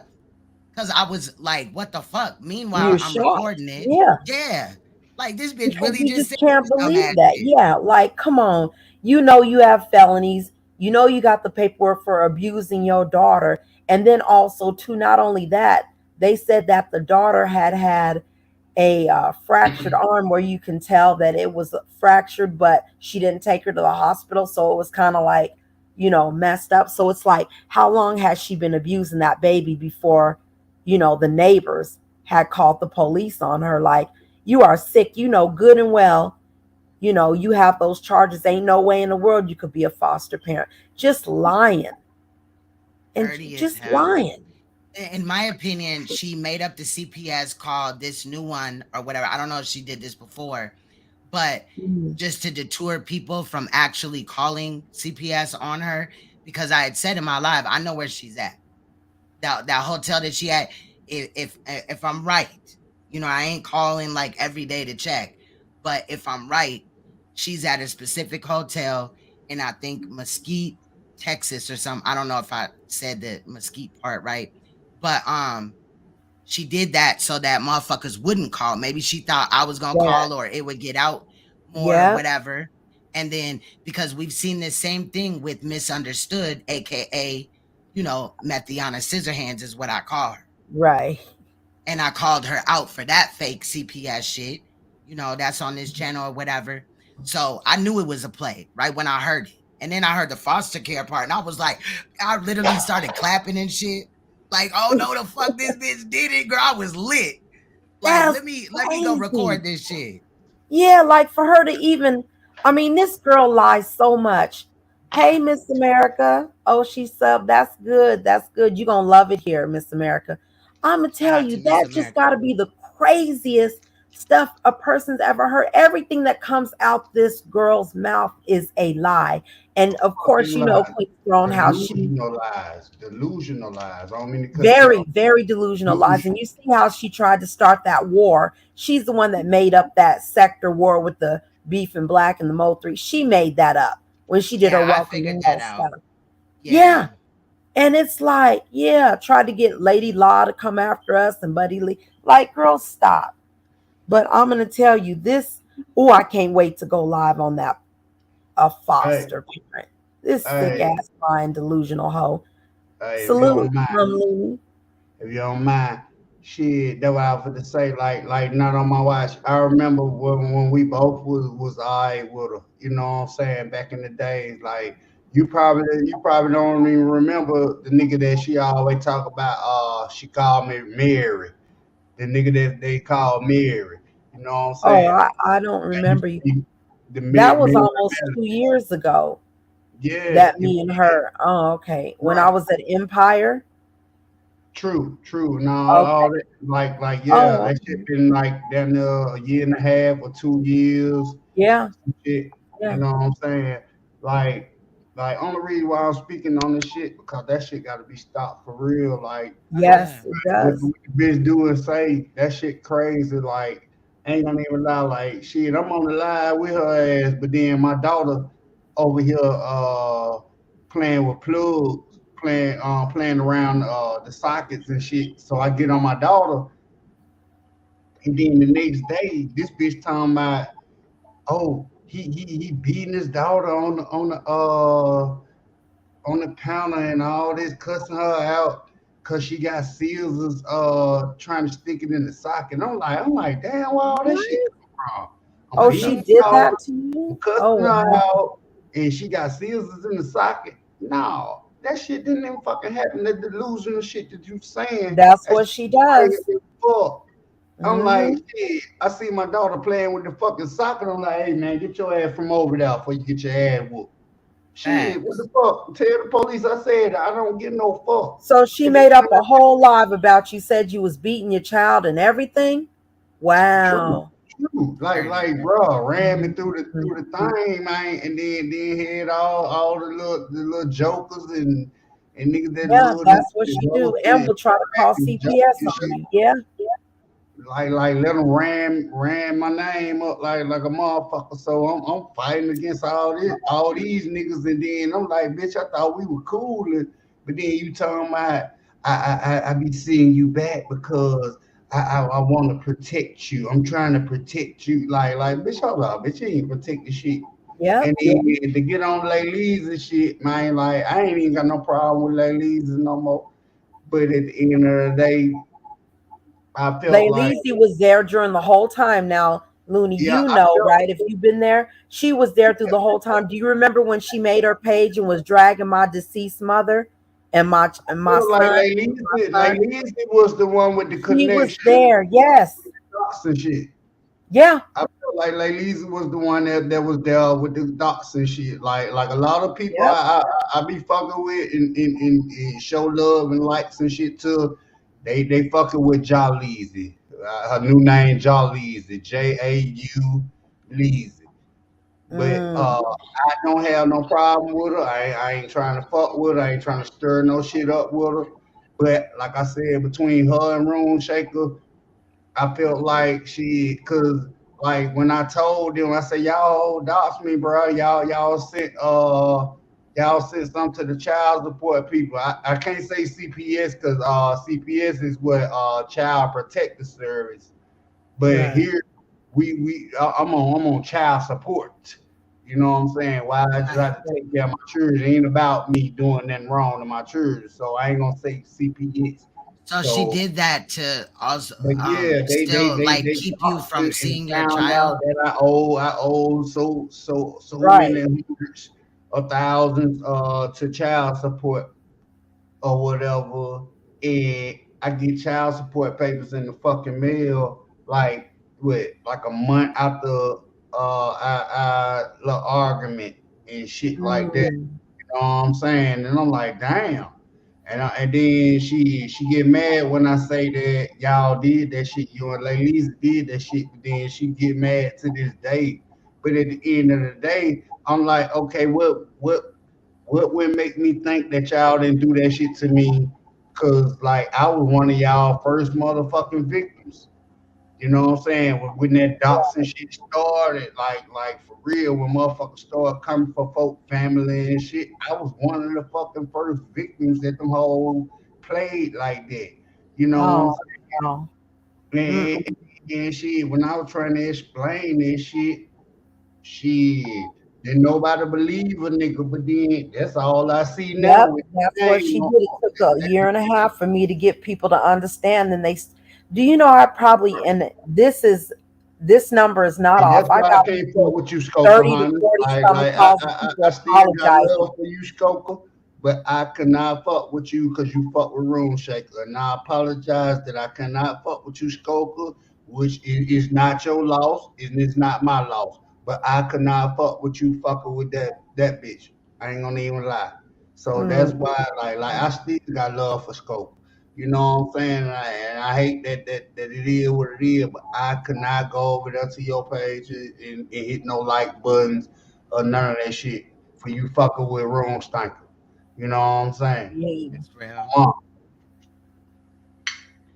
Because I was like, what the fuck? Meanwhile, You're I'm shocked. recording it. Yeah. Yeah. Like, this bitch Because really you just just said can't this believe dumbass that. shit. Yeah, like, come on. You know you have felonies. You know you got the paperwork for abusing your daughter. And then also, too, not only that, they said that the daughter had a fractured arm where you can tell that it was fractured, but she didn't take her to the hospital. So it was kind of like, messed up. So it's like, how long has she been abusing that baby before, the neighbors had called the police on her? Like, you are sick, good and well, you have those charges. Ain't no way in the world you could be a foster parent. Just lying. And Dirty as just hell. lying. In my opinion, she made up the CPS called this new one or whatever. I don't know if she did this before, but just to deter people from actually calling CPS on her, because I had said in my live, I know where she's at. That hotel that she at. If I'm right, I ain't calling like every day to check, but if I'm right, she's at a specific hotel in, I think, Mesquite, Texas or something. I don't know if I said the Mesquite part right, but she did that so that motherfuckers wouldn't call. Maybe she thought I was gonna Yeah. call or it would get out more or Yep. whatever. And then because we've seen this same thing with Misunderstood, aka, Methiana Scissorhands is what I call her. Right. And I called her out for that fake CPS shit. That's on this channel or whatever. So I knew it was a play right when I heard it. And then I heard the foster care part, and I was like, I literally started clapping and shit. Like, oh no, the fuck this bitch did it, girl. I was lit. Like, That's let me go record this shit. Yeah, like for her to even, I mean, this girl lies so much. Hey, Miss America. Oh, she subbed. That's good. That's good. You're going to love it here, Miss America. I'm going to tell out you, to Miss that just America. got to be the craziest stuff a person's ever heard. Everything that comes out this girl's mouth is a lie. And of course, Queen Throne, how she Delusional lies. I don't mean to cut you very, off. very delusional lies. And you see how she tried to start that war. She's the one that made up that sector war with the Beef and Black and the Mo3. She made that up when she did her I welcome figured email that out. stuff. Yeah. And it's like, tried to get Lady Law to come after us and Buddy Lee. Like, girl, stop. But I'm going to tell you this. Oh, I can't wait to go live on that. A foster parent. This sick ass lying delusional hoe. Hey, Salute, if you don't mind, shit, that's what I was gonna say. Like not on my watch. I remember when we both was alright with her. You know what I'm saying? Back in the days, like you probably don't even remember the nigga that she always talk about. She called me Mary. The nigga that they called Mary. You know what I'm saying? Oh, I don't remember you. That was almost 2 years ago. Yeah. That me and her. Oh, okay. When I was at Empire. True. Now all that, that shit been like down there a year and a half or 2 years. Yeah. Shit, you know what I'm saying? Like only reason why I'm speaking on this shit because that shit got to be stopped for real. Like, yes, it does. What the bitch do and say that shit crazy. Like, ain't gonna even lie. Like, shit, I'm on the live with her ass, but then my daughter over here playing with plugs, playing around the sockets and shit. So I get on my daughter And then the next day, this bitch talking about, oh, he beating his daughter on the counter and all this, cussing her out because she got scissors trying to stick it in the socket. I'm like, damn, where all that shit come from? Oh, she did that to you? I'm cussing Oh, her wow. out, and she got scissors in the socket. No, that shit didn't even fucking happen. That delusional shit that you saying. That's what she does. Crazy as fuck. I'm like, Mhm. shit. I see my daughter playing with the fucking socket. I'm like, hey man, get your ass from over there before you get your ass whooped. Shit, what the fuck? Tell the police I said I don't give no fuck. So she made up a whole live about you, said you was beating your child and everything? Wow. True. Like, bro, ran me through the thing, man, and then had all the little jokers and niggas that Yeah, love that's what she do. And will try to call CPS on you. Yeah. like let them ran my name up like a motherfucker. So I'm fighting against all these niggas, and then I'm like, bitch, I thought we were cool, but then you talking about I be seeing you back because I want to protect you. I'm trying to protect you. Like bitch, hold up, bitch, you ain't protecting shit. Yeah. And then to get on ladies and shit, man, like I ain't even got no problem with ladies no more. But at the end of the day, I felt like Lady was there during the whole time. Now, Looney, yeah, you I know, felt right? If you've been there, she was there through the whole time. Do you remember when she made her page and was dragging my deceased mother and my feel son? like Lizzie was the one with the She was connection there, yes. dots and shit. Yeah. I feel like Lizzie was the one that was there with the dots and shit. Like a lot of people Yep. I be fucking with and show love and likes and shit too. They fucking with Jaleezy. Her new name Jaleezy, Jau Leezy. But I don't have no problem with her. I ain't trying to fuck with her. I ain't trying to stir no shit up with her. But like I said, between her and Room Shaker, I felt like cause like when I told them, I said, y'all dox me, bro. Y'all sent some to the child support people. I can't say CPS because CPS is what Child Protective Service. But Right. here I'm on child support. You know what I'm saying? Why I just have to take care of my children. It ain't about me doing nothing wrong to my children. So I ain't gonna say CPS. So she did that to also But yeah, still like they keep you from and seeing your found child. out that I owe so Right. many hundreds of thousands to child support or whatever, and I get child support papers in the fucking mail like like a month after our little argument and shit like that. Mm. You know what I'm saying? And I'm like, damn. And then she get mad when I say that y'all did that shit. You and ladies did that shit. But then she get mad to this day. But at the end of the day, I'm like, okay, what would make me think that y'all didn't do that shit to me? Cause like I was one of y'all first motherfucking victims. You know what I'm saying? When that dots and shit started, like for real, when motherfuckers started coming for folk family and shit, I was one of the fucking first victims that them whole played like that. You know what I'm Oh, saying? wow. And shit, when I was trying to explain this shit, didn't nobody believe a nigga, but then that's all I see now Yep, with that's the what name she on did. It took a year and a half for me to get people to understand. And do you know, I probably, and this number is not and off. that's I why I got can't fuck maybe with you, Skoker, 30 to honey. 40 some Like calls of I people still got apologizing. love for you, Skoker, but I cannot fuck with you because you fuck with Room Shaker. And I apologize that I cannot fuck with you, Skoker, which is not your loss, and it's not my loss. But I cannot fuck with you fucking with that bitch. I ain't gonna even lie. So that's Mm. why, like I still got love for Skoker. You know what I'm saying? And I hate that it is what it is, but I could not go over there to your page and hit no like buttons or none of that shit for you fucking with Room Stinker. You know what I'm saying? Yeah. That's real.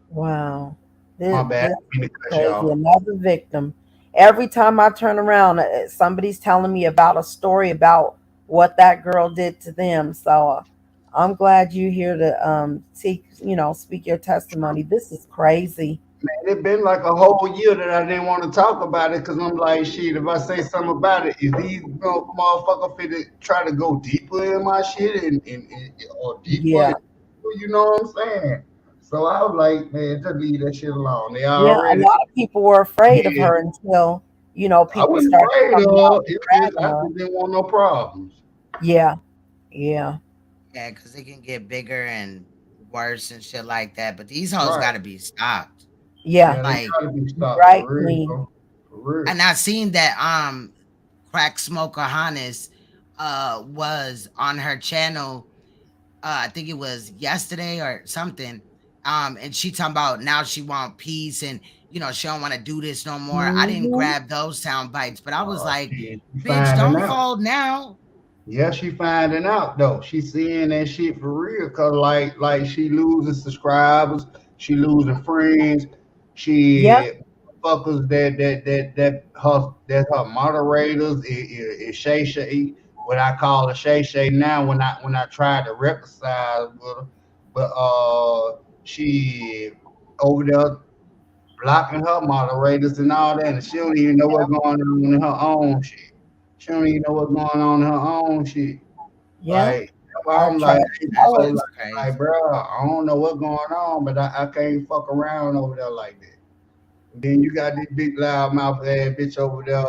Wow. My This bad. is I mean to cut crazy. y'all. Another victim. Every time I turn around, somebody's telling me about a story about what that girl did to them. So I'm glad you here to speak your testimony. This is crazy. Man, it been like a whole year that I didn't want to talk about it because I'm like, shit, if I say something about it, is these motherfuckers finna try to go deeper in my shit or deeper, Yeah. you know what I'm saying? So I was like, man, just leave that shit alone. They Yeah, a already, lot of people were afraid of yeah, her until, I people wasn't started afraid coming of out her. and It just, dragging I her. just didn't want no problems. Yeah, yeah, Yeah, because it can get bigger and worse and shit like that. But these hoes Right. got to be stopped. yeah. Yeah, they Like, gotta be You stopped right, for real, Queen. bro. For real. and I seen that Crack Smoker Hannes was on her channel. I think it was yesterday or something. And she talking about now she want peace and she don't want to do this no more. I didn't Mm-hmm. grab those sound bites, but I was like, Shit, she bitch, finding don't out. fold now. Yeah, she finding out though. She seeing that shit for real. Cause like she losing subscribers, she losing friends. Yeah, She fuckers that her moderators is Shay Shay. What I call a Shay Shay now when I tried to reconcile with her, but she over there blocking her moderators and all that, and she don't even know what's going on in her own shit. She don't even know what's going on in her own shit. yeah. Like, that's why Our I'm like, trash you That know, shit's like, crazy. bro, I don't know what's going on, but I can't fuck around over there like that. Then you got this big loud mouth ass bitch over there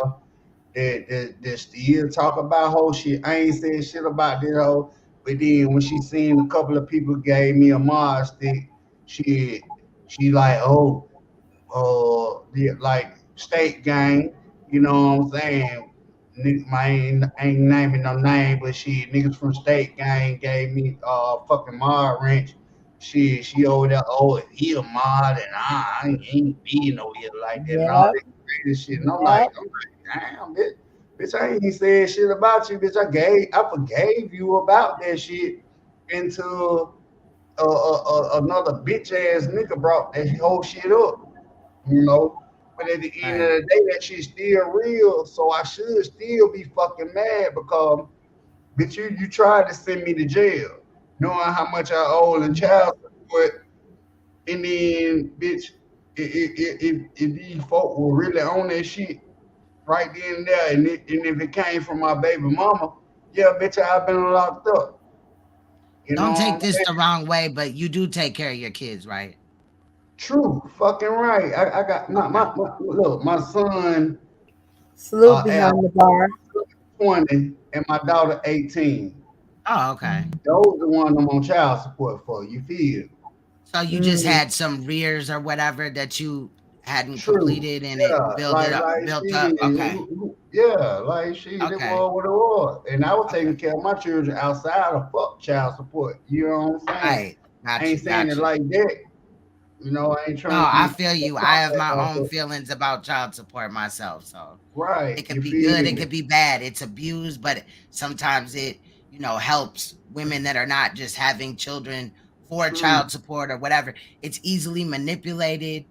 that still talk about whole shit. I ain't saying shit about this hoe, but then when she seen a couple of people gave me a mod stick, she she like, oh, like state gang, you know what I'm saying? I ain't naming no name, but she niggas from state gang gave me fucking mod wrench. She over there, oh, he a mod, and I ain't being over here like that and all Yep, that crazy shit. And yep. I'm like, damn, bitch, I ain't said shit about you, bitch. I forgave you about that shit until another bitch ass nigga brought that whole shit up, you know. But at the end of Right. the day, that shit's still real, so I should still be fucking mad because, bitch, you tried to send me to jail, knowing how much I owe in child support, and then, bitch, if these folk were really on that shit right then and there, and if it came from my baby mama, yeah, bitch, I've been locked up. You know Don't what take I'm this saying? the wrong way, but you do take care of your kids, right? True, fucking right. I got Okay. look, my son Salute at behind the bar. 20 and my daughter 18. Oh, okay. Those the ones I'm on child support for. You feel? So you just Mm, had some rears or whatever that you hadn't True. completed and it Yeah. built She, up. Okay. yeah, like she, it Okay. was what it was. And I was Okay. taking care of my children outside of fuck child support. You know what I'm saying? Right. I Got ain't you. saying it Got you. like that. You know, I ain't No, trying to I be feel you. I have my own feelings about child support myself. So right. it could You be good, feel it me? could be bad. It's abused, but sometimes it, helps women that are not just having children for True. child support or whatever. It's easily manipulated.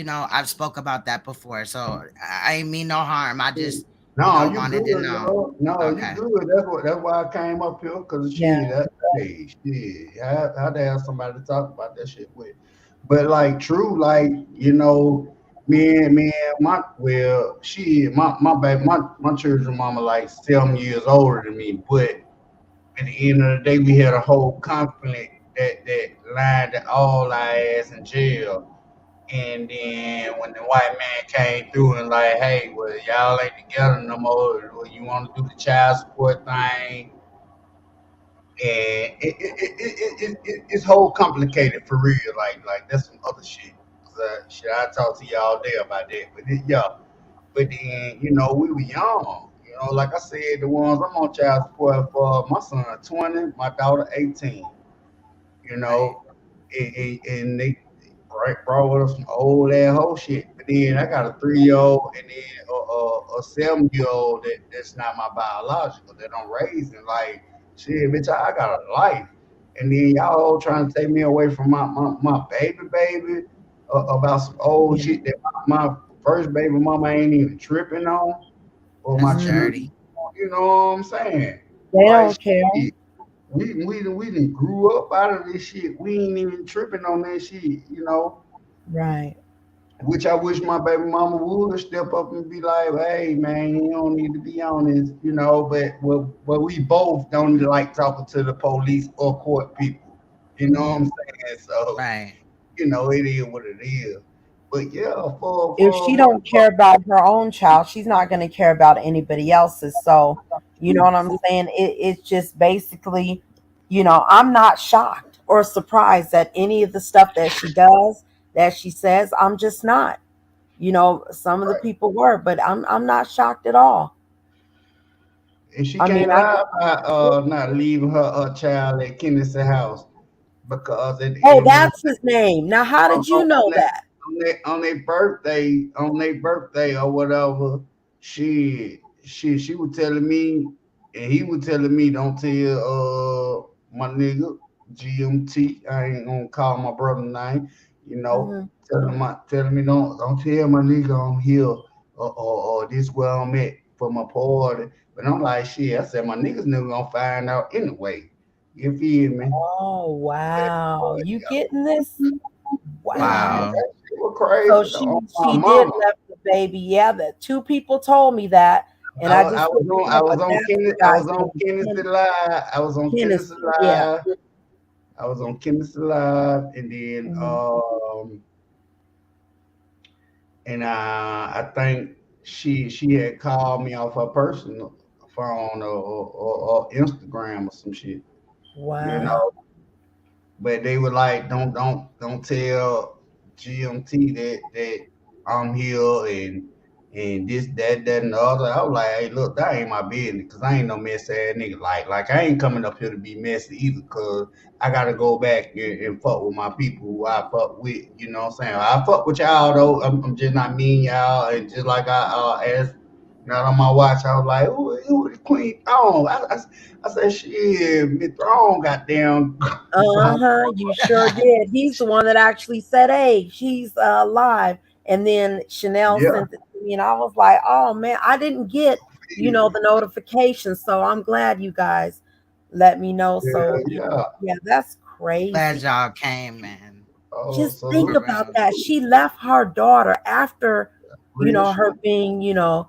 I've spoke about that before. So I ain't mean no harm. I just, No, you wanted to good, know. bro. No, you Okay. good. That's why I came up here. Cause yeah. shit, hey, shit. I had to have somebody to talk about that shit with. But like true, like, my baby, my children mama like 7 years older than me, but at the end of the day we had a whole conflict that lined all our ass in jail. And then when the white man came through and like, hey, well, y'all ain't together no more. Well, you want to do the child support thing, and it's whole complicated for real. Like that's some other shit. Shit, I talk to y'all day about that. But yeah, but then we were young. Like I said, the ones I'm on child support for, my son 20, my daughter 18. you Right. know, and they brought with us some old ass whole shit. But then I got a 3-year-old and then a 7-year-old that's not my biological that I'm raising. Like, shit, bitch, I got a life. And then y'all all trying to take me away from my baby about some old Yeah. shit that my first baby mama ain't even tripping on, or my That's Mm, children. dirty. You know what I'm saying? they Like, don't care. shit, we done grew up out of this shit. We ain't even tripping on that shit. Right. Which I wish my baby mama would step up and be like, "Hey, man, you don't need to be on this," you know. But we both don't like talking to the police or court people. You know what I'm saying? So, Right. you know, it is what it is. But yeah, If she don't care about her own child, she's not going to care about anybody else's. So, you know what I'm saying? It's just basically, I'm not shocked or surprised at any of the stuff that she does, that she says. I'm just not. Some of the people were, but I'm not shocked at all. and she I mean, can't lie about not leaving her child at Kenneth's house because that's his name. Now, how did you know that? on their birthday or whatever, she was telling me, and he was telling me, don't tell my nigga GMT. I ain't gonna call my brother name, telling me don't tell my nigga I'm here or this where I'm at for my party. But I'm like, shit, I said my niggas never gonna find out anyway. You feel me? Oh wow, you getting this? Wow. That shit was crazy. So she did left the baby. Yeah, that two people told me that, and I just I was on Kenneth Live. I was on Kenneth Live. I was on Kenneth Live, and then I think she had called me off her personal phone or Instagram or some shit. Wow. You know, but they were like, don't tell GMT that I'm here and this, that, and the other. I was like, hey, look, that ain't my business, cause I ain't no mess ass nigga. Like I ain't coming up here to be messy either, cause I gotta go back and fuck with my people who I fuck with. You know what I'm saying? I fuck with y'all though. I'm just not mean y'all, and just like I asked. Not on my watch. I was like, who the Queen Throne? I said, shit, Miss Throne got down. You sure did. He's the one that actually said, hey, she's alive. And then Chanel sent it to me, and I was like, oh man, I didn't get, the notification. So I'm glad you guys let me know. So yeah, that's crazy. Glad y'all came, man. Just think about that. She left her daughter after, her being,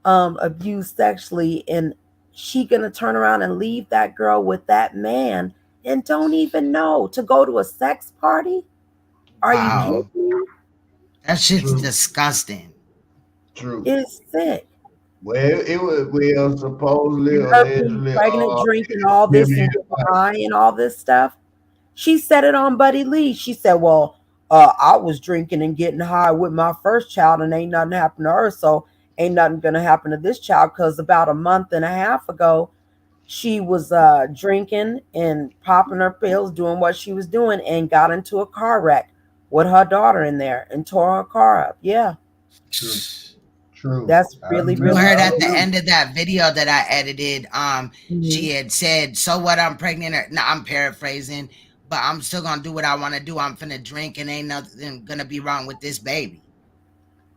abused sexually, and she gonna turn around and leave that girl with that man and don't even know, to go to a sex party? Are you kidding me? That shit's disgusting. True. It's sick. Well, it was supposedly And her being pregnant, drinking all this and getting high and all this stuff. She said it on Buddy Lee. She said, well, I was drinking and getting high with my first child and ain't nothing happened to her. So ain't nothing going to happen to this child. Because about a month and a half ago, she was drinking and popping her pills, doing what she was doing, and got into a car wreck with her daughter in there and tore her car up. Yeah. True. That's really, You really heard true. at the end of that video that I edited, she had said, so what, I'm pregnant? No, I'm paraphrasing, but I'm still going to do what I want to do. I'm finna drink and ain't nothing going to be wrong with this baby.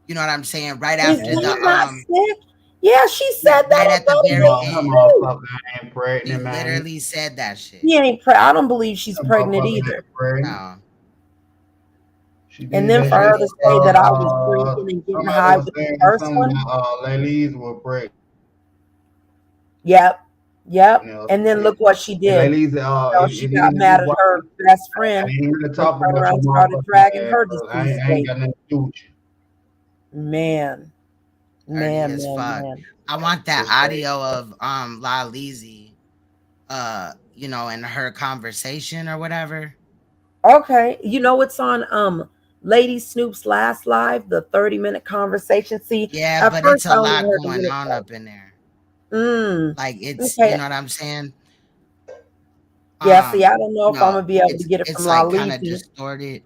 You know what I'm saying? Right after the, sick? Yeah, she said that right at the very end. She literally said that shit. He ain't I don't believe she's pregnant either. No. And then for her to say that I was drinking and getting high with the first one. Ladies were pregnant. Yep. And then look what she did. She got mad at her best friend. And turned around and started dragging her deceased baby. Man. I want that audio of La Lizzie, in her conversation or whatever. Okay. It's on Lady Snoop's last live, the 30-minute conversation. See, yeah, but it's a lot going on up in there. Like it's, you know what I'm saying? Yeah, see, I don't know if I'm gonna be able to get it from La Lizzie. It's like kind of distorted,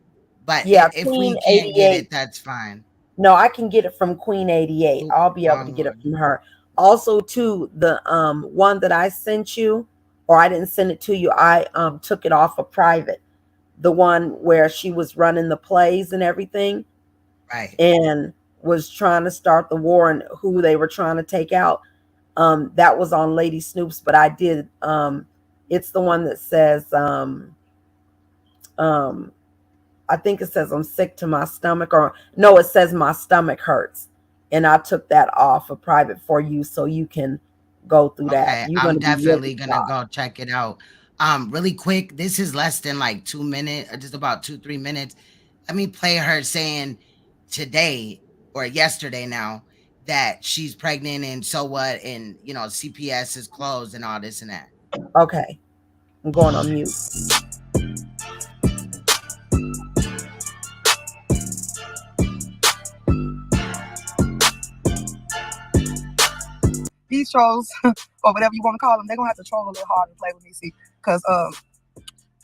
but if we can't get it, that's fine. No, I can get it from Queen 88. I'll be able to get it from her. Also, too, the one that I sent you, or I didn't send it to you, I took it off of private. The one where she was running the plays and everything, right? And was trying to start the war and who they were trying to take out. That was on Lady Snoop's, but I did. It's the one that says, I think it says I'm sick to my stomach, or no, it says my stomach hurts. And I took that off of private for you so you can go through that. Okay, You're I'm going to be really definitely gonna shocked. go check it out. Really quick, this is less than like 2 minutes, just about 2-3 minutes. Let me play her saying today or yesterday now that she's pregnant and so what, and you know CPS is closed and all this and that. Okay, I'm going on mute. These trolls, or whatever you want to call them, they're gonna have to troll a little hard and play with me, see, because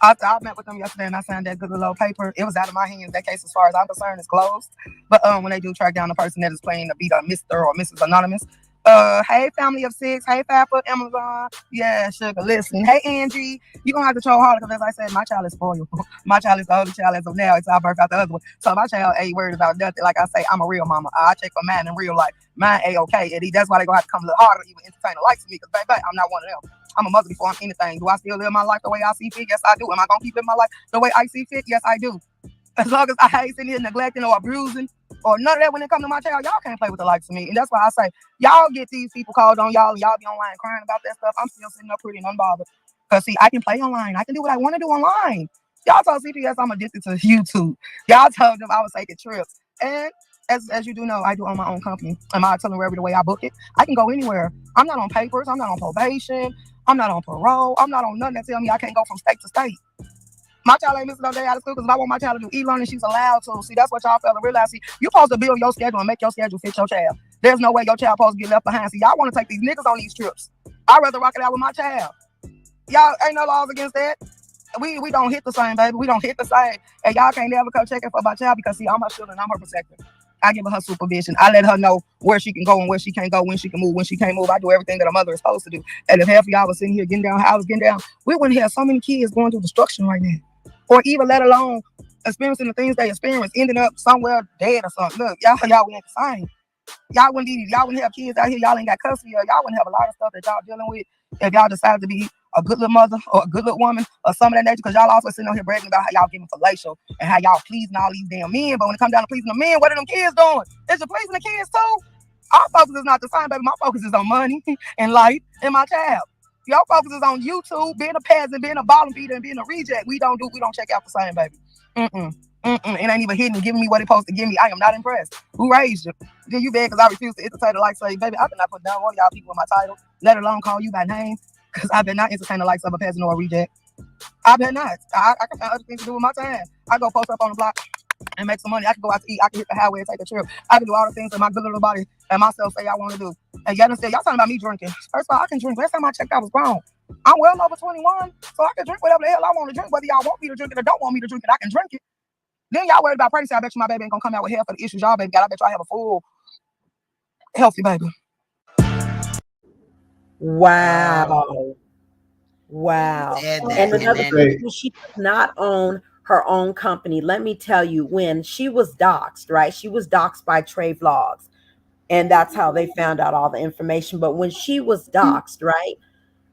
I met with them yesterday and I signed that good little paper. It was out of my hands. That case, as far as I'm concerned, is closed. But when they do track down the person that is playing to be the Mr. or Mrs. Anonymous, hey, family of 6, hey, Papa, Amazon, yeah, sugar, listen, hey, Angie, you're gonna have to troll harder because, as I said, my child is spoiled. My child is the only child as of now. It's our birth out the other one. So my child ain't worried about nothing. Like I say, I'm a real mama. I check for mine in real life. Mine A-okay, Eddie. That's why they gonna have to come a little harder to even entertain the likes of me because, baby, I'm not one of them. I'm a mother before I'm anything. Do I still live my life the way I see fit? Yes, I do. Am I gonna keep living my life the way I see fit? Yes, I do. As long as I ain't sitting here neglecting or abusing or none of that when it comes to my child, y'all can't play with the likes of me. And that's why I say, y'all get these people called on y'all and y'all be online crying about that stuff. I'm still sitting up pretty and unbothered. Because, see, I can play online. I can do what I want to do online. Y'all told CPS I'm addicted to YouTube. Y'all told them I was taking trips. And as you do know, I do own my own company. And my itinerary, the way I book it, I can go anywhere. I'm not on papers. I'm not on probation. I'm not on parole. I'm not on nothing that tell me I can't go from state to state. My child ain't missing no day out of school because if I want my child to do e-learning, she's allowed to. See, that's what y'all fail to realize. See, you're supposed to build your schedule and make your schedule fit your child. There's no way your child supposed to get left behind. See, y'all want to take these niggas on these trips. I'd rather rock it out with my child. Y'all ain't no laws against that. We don't hit the same, baby. We don't hit the same. And y'all can't never come checking for my child because, see, I'm her children. I'm her protector. I give her supervision. I let her know where she can go and where she can't go, when she can move, when she can't move. I do everything that a mother is supposed to do. And if half of y'all was sitting here getting down how I was getting down, we wouldn't have so many kids going through destruction right now. Or even let alone experiencing the things they experience, ending up somewhere dead or something. Look, y'all we ain't the same. Y'all wouldn't have kids out here. Y'all ain't got custody. Or y'all wouldn't have a lot of stuff that y'all dealing with if y'all decided to be a good little mother or a good little woman or some of that nature. Because y'all also sitting on here bragging about how y'all giving fellatio and how y'all pleasing all these damn men. But when it comes down to pleasing the men, what are them kids doing? Is you pleasing the kids too? Our focus is not the same, baby. My focus is on money and life and my child. Your focus is on YouTube, being a peasant, being a bottom feeder, and being a reject. We don't check out the same, baby. It ain't even hitting and giving me what it's supposed to give me. I am not impressed. Who raised you? Then you bad because I refuse to entertain the likes of, baby, I did not put down one of y'all people in my title, let alone call you by name, because I better not entertain the likes of a peasant or a reject. I better not. I can find other things to do with my time. I go post up on the block and make some money. I can go out to eat. I can hit the highway and take a trip. I can do all the things that my good little body and myself say I want to do. And yet instead, y'all talking about me drinking. First of all, I can drink. Last time I checked, I was grown. I'm well over 21, so I can drink whatever the hell I want to drink, whether y'all want me to drink it or don't want me to drink it. I can drink it. Then y'all worried about pregnancy. I bet you my baby ain't gonna come out with half of the issues y'all baby got. I bet y'all have a full, healthy baby. Wow. Wow. And another thing, she does not own her own company. Let me tell you, when she was doxxed, right? She was doxxed by Trey Vlogs. And that's how they found out all the information. But when she was doxxed, right?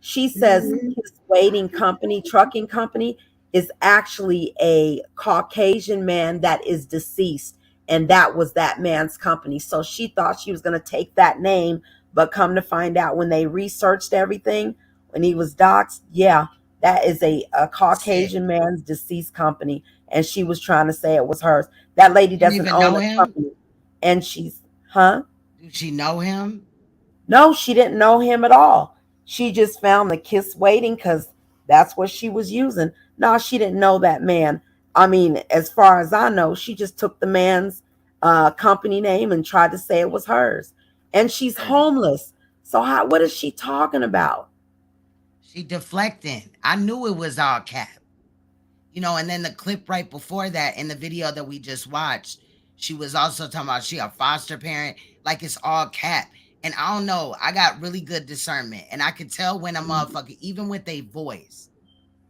She says his waiting company, trucking company, is actually a Caucasian man that is deceased. And that was that man's company. So she thought she was going to take that name. But come to find out when they researched everything, when he was doxxed, yeah, that is a Caucasian man's deceased company. And she was trying to say it was hers. That lady doesn't own a company. And she's, huh? Did she know him? No, she didn't know him at all. She just found the kiss waiting because that's what she was using. No, she didn't know that man. I mean, as far as I know, she just took the man's company name and tried to say it was hers. And she's homeless. So what is she talking about? She deflecting. I knew it was all cap. You know, and then the clip right before that in the video that we just watched, she was also talking about she a foster parent. Like it's all cap. And I don't know, I got really good discernment. And I could tell when a motherfucker, even with their voice,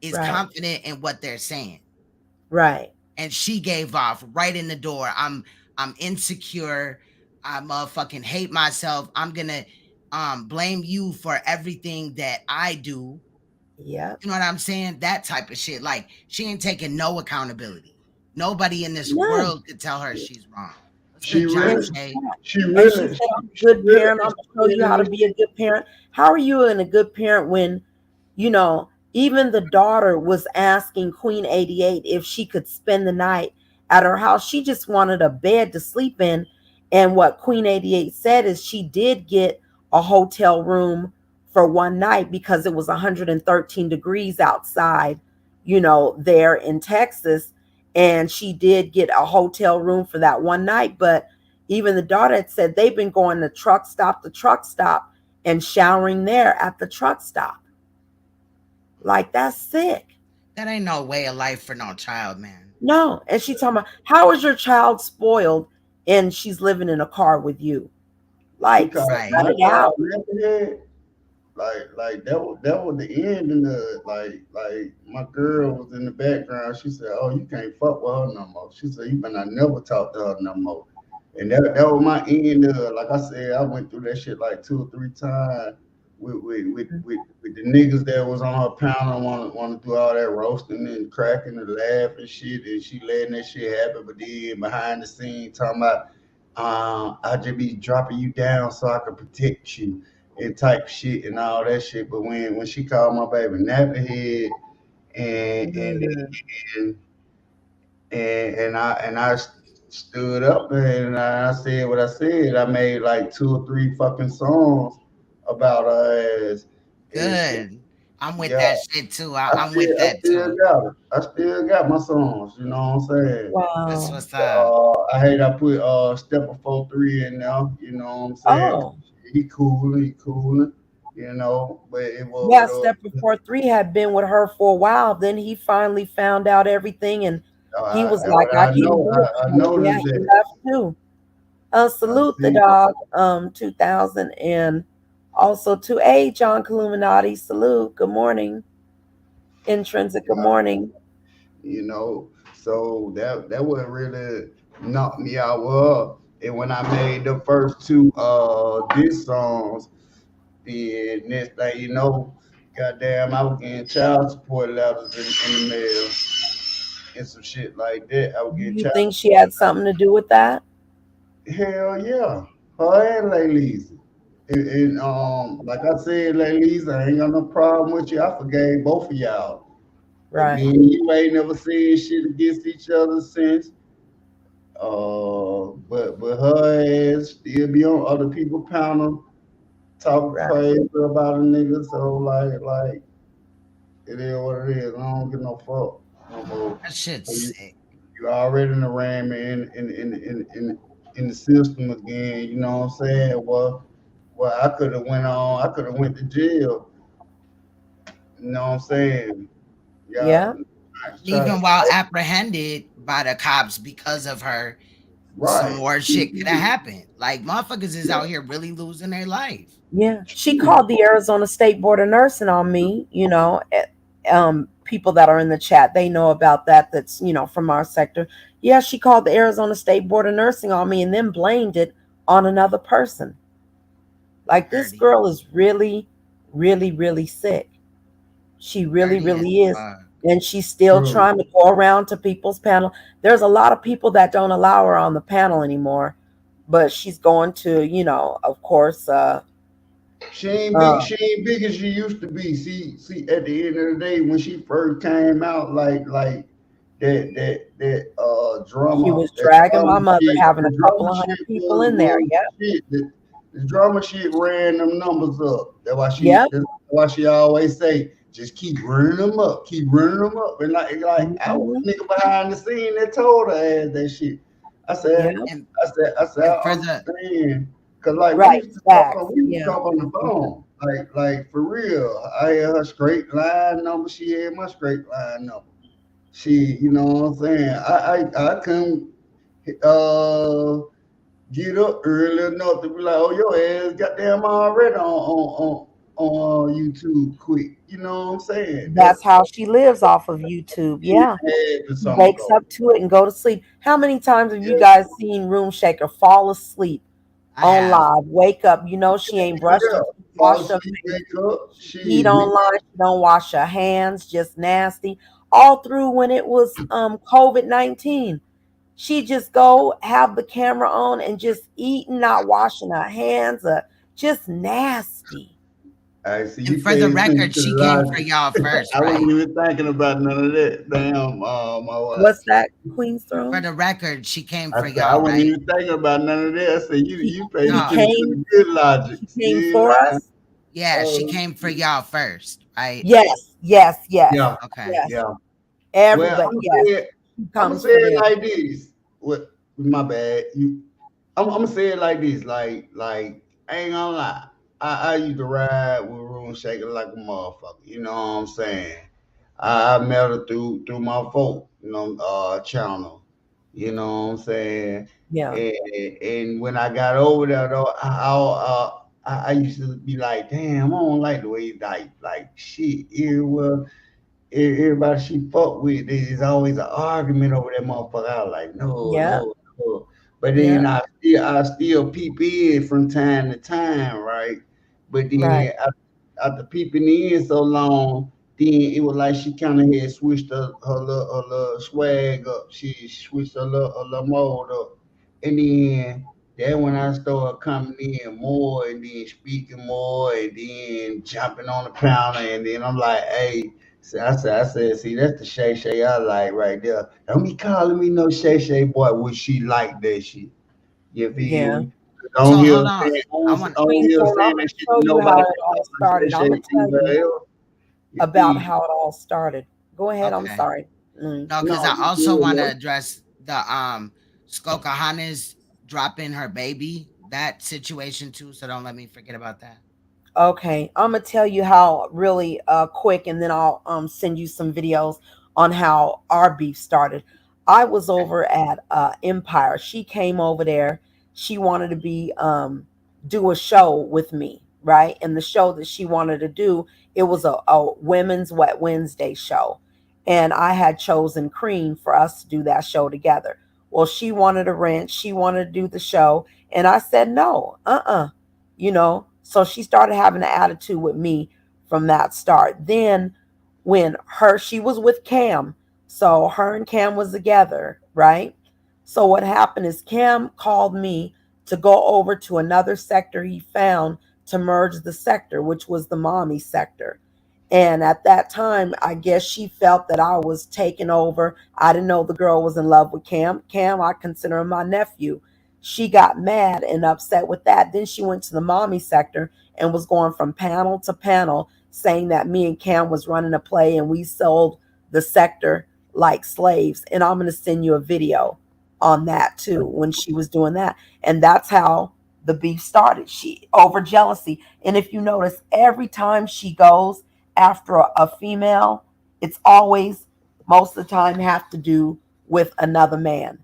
is confident in what they're saying. Right. And she gave off right in the door. I'm insecure. I motherfucking hate myself. I'm gonna blame you for everything that I do. Yeah. You know what I'm saying? That type of shit. Like she ain't taking no accountability. Nobody in this None. world could tell her she's wrong. She Good job, really, Shay. she And really, she said, I'm a she good really parent. I'm going to show you how to be a good parent. How are you a good parent when, you know, even the daughter was asking Queen 88 if she could spend the night at her house? She just wanted a bed to sleep in. And what Queen 88 said is she did get a hotel room for one night because it was 113 degrees outside, you know, there in Texas. And she did get a hotel room for that one night. But even the daughter had said they've been going to truck stop to truck stop and showering there at the truck stop. Like, that's sick. That ain't no way of life for no child, man. No. And she talking about, how is your child spoiled and she's living in a car with you? Like, because Right. cut my it out. child never had, like that was the end of the like my girl was in the background. She said, "Oh, you can't fuck with her no more." She said, "You better never talk to her no more." And that was my end of it. Like I said, I went through that shit like 2 or 3 times with the niggas that was on her panel want to do all that roasting and cracking and laughing shit, and she letting that shit happen. But then behind the scenes talking about, I just be dropping you down so I can protect you and type shit and all that shit. But when she called my baby nappy head and I stood up and I said what I said. I made like 2 or 3 fucking songs about her ass and shit. Good. I'm with Yeah, that shit too. I I'm with I that still too. got it. I still got my songs. You know what I'm saying? That's Wow. what's up. I hate I put Step 43 in there. You know what I'm saying? Oh. He coolin'. You know, but it was Yeah, Step Before 3 had been with her for a while. Then he finally found out everything and he was like, I can't do it. I So, yeah, noticed he that. left too. Salute the See, dog, 2000, and also to John Illuminati. Salute. Good morning. Intrinsic. Good morning. you know, so that would really knock me out with her. And when I made the first 2 diss songs, the next thing you know, goddamn, I was getting child support letters in the mail and some shit like that. I was Do getting you child think she support. had something to do with that? Hell yeah, her and Ladies. And like I said, Ladies, I ain't got no problem with you. I forgave both of y'all. But Right. me and you ain't never said shit against each other since. But her ass still be on other people panel talking Right. crazy about a nigga. So like it is what it is. I don't give no fuck no more. That shit's You, sick. you already in the ram me in the system again. You know what I'm saying? Well, I could have went on. I could have went to jail. You know what I'm saying? Yeah. Even while apprehended by the cops because of her, some Right. more shit could have happened. Like motherfuckers is out here really losing their life. Yeah. She called the Arizona State Board of Nursing on me, you know. People that are in the chat, they know about that. That's, you know, from our sector. Yeah, she called the Arizona State Board of Nursing on me and then blamed it on another person. Like, this girl is really, really, really sick. She really, really is. And she's still trying to go around to people's panel. There's a lot of people that don't allow her on the panel anymore, but she's going to, you know, of course. She ain't big as she used to be. See, at the end of the day, when she first came out, like that drama. She was that dragging my drama mother, shit, having the a couple drama of hundred shit people in there. Yep. shit. The drama shit ran them numbers up. That's why Yep. that's why she always say, just keep running them up, And like I was a nigga behind the scene that told her ass that shit. I said, I understand. Cause like we Right. used to Facts. talk on the phone. Like for real. I had her straight line number. She had my straight line number. She, you know what I'm saying? I couldn't get up early enough to be like, oh, your ass goddamn already on YouTube quick. You know what I'm saying? That's how she lives, off of YouTube. Yeah. She wakes up to it and go to sleep. How many times have you guys seen Room Shaker fall asleep on live? Wake up, you know she ain't brushed her teeth, washed her face. She eat online, she don't wash her hands, just nasty. all through when it was COVID-19. She just go have the camera on and just eating, not washing her hands, just nasty. I see And you for the paid attention record, to the she came for logic. y'all first, I wasn't right? even thinking about none of that. Damn, my wife. What's that, Queen's For Throne? the record, she came I for said I y'all, wasn't right? even thinking about none of that. I said you paid She No. attention to came. the good logic. She came You for know? us. Yeah, she Oh, came for y'all first, right? Yes, yes, yes, yeah, Okay. yes. yeah. Well, Everybody, yes. She I'm gonna comes say for it them. like this. What? My bad. I'm gonna say it like this. Like I ain't gonna lie. I used to ride with Room Shaker like a motherfucker. You know what I'm saying? I met her through my folk, channel. You know what I'm saying? Yeah. And when I got over there though, I used to be like, damn, I don't like the way you like shit. Everybody she fuck with, there's always an argument over that motherfucker. I was like, no, Yeah. no, no. But Yeah. then I still peep in from time to time, right? But Right. then after peeping in so long, then it was like she kind of had switched her little swag up. She switched her little mode up. And then when I started coming in more and then speaking more and then jumping on the counter and then I'm like, hey, so I said, see, that's the Shay Shay I like right there. Don't be calling me no Shay Shay boy. Would she like that shit? You feel Yeah. me? Don't So hear hold her on. saying, I want I don't Queen's hear her Throne, I'm saying gonna that shit show to you how nobody it all else. Shay started. I'm Shay gonna to tell anybody you else. You about feel? how it all started. Go ahead. I'm okay. sorry. No, because No, I you also good, want to yo. address the Skokohanis dropping her baby, that situation too. So don't let me forget about that. Okay, I'm gonna tell you how really quick, and then I'll send you some videos on how our beef started. I was Okay. over at Empire. She came over there. She wanted to be do a show with me, right? And the show that she wanted to do, it was a women's Wet Wednesday show, and I had chosen Cream for us to do that show together. Well, she wanted a rent. She wanted to do the show, and I said no, so she started having an attitude with me from that start. Then when she was with Cam, so her and Cam was together, right? So what happened is Cam called me to go over to another sector he found to merge the sector, which was the mommy sector. And at that time, I guess she felt that I was taking over. I didn't know the girl was in love with Cam. Cam, I consider him my nephew. She got mad and upset with that. Then she went to the mommy sector and was going from panel to panel saying that me and Cam was running a play and we sold the sector like slaves. And I'm going to send you a video on that too when she was doing that. And that's how the beef started. She over jealousy. And if you notice, every time she goes after a female, it's always most of the time have to do with another man.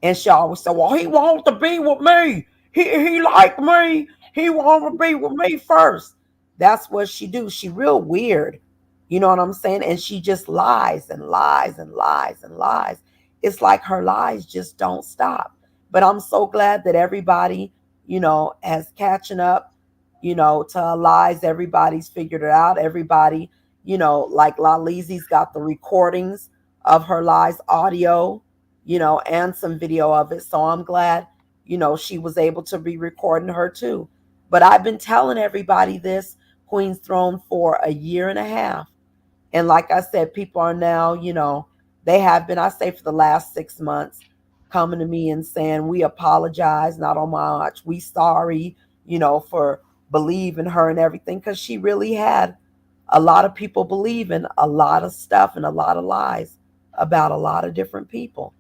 And she always said, well, he wants to be with me. He like me. He want to be with me first. That's what she do. She real weird. You know what I'm saying? And she just lies and lies and lies and lies. It's like her lies just don't stop. But I'm so glad that everybody, has catching up, to her lies. Everybody's figured it out. Everybody, like Lalizi's got the recordings of her lies, audio, and some video of it. So I'm glad, she was able to be recording her too. But I've been telling everybody this, Queen's Throne, for a year and a half. And like I said, people are now, they have been, I say for the last 6 months, coming to me and saying, we apologize, not on my watch. We sorry, for believing her and everything. Because she really had a lot of people believing a lot of stuff and a lot of lies about a lot of different people.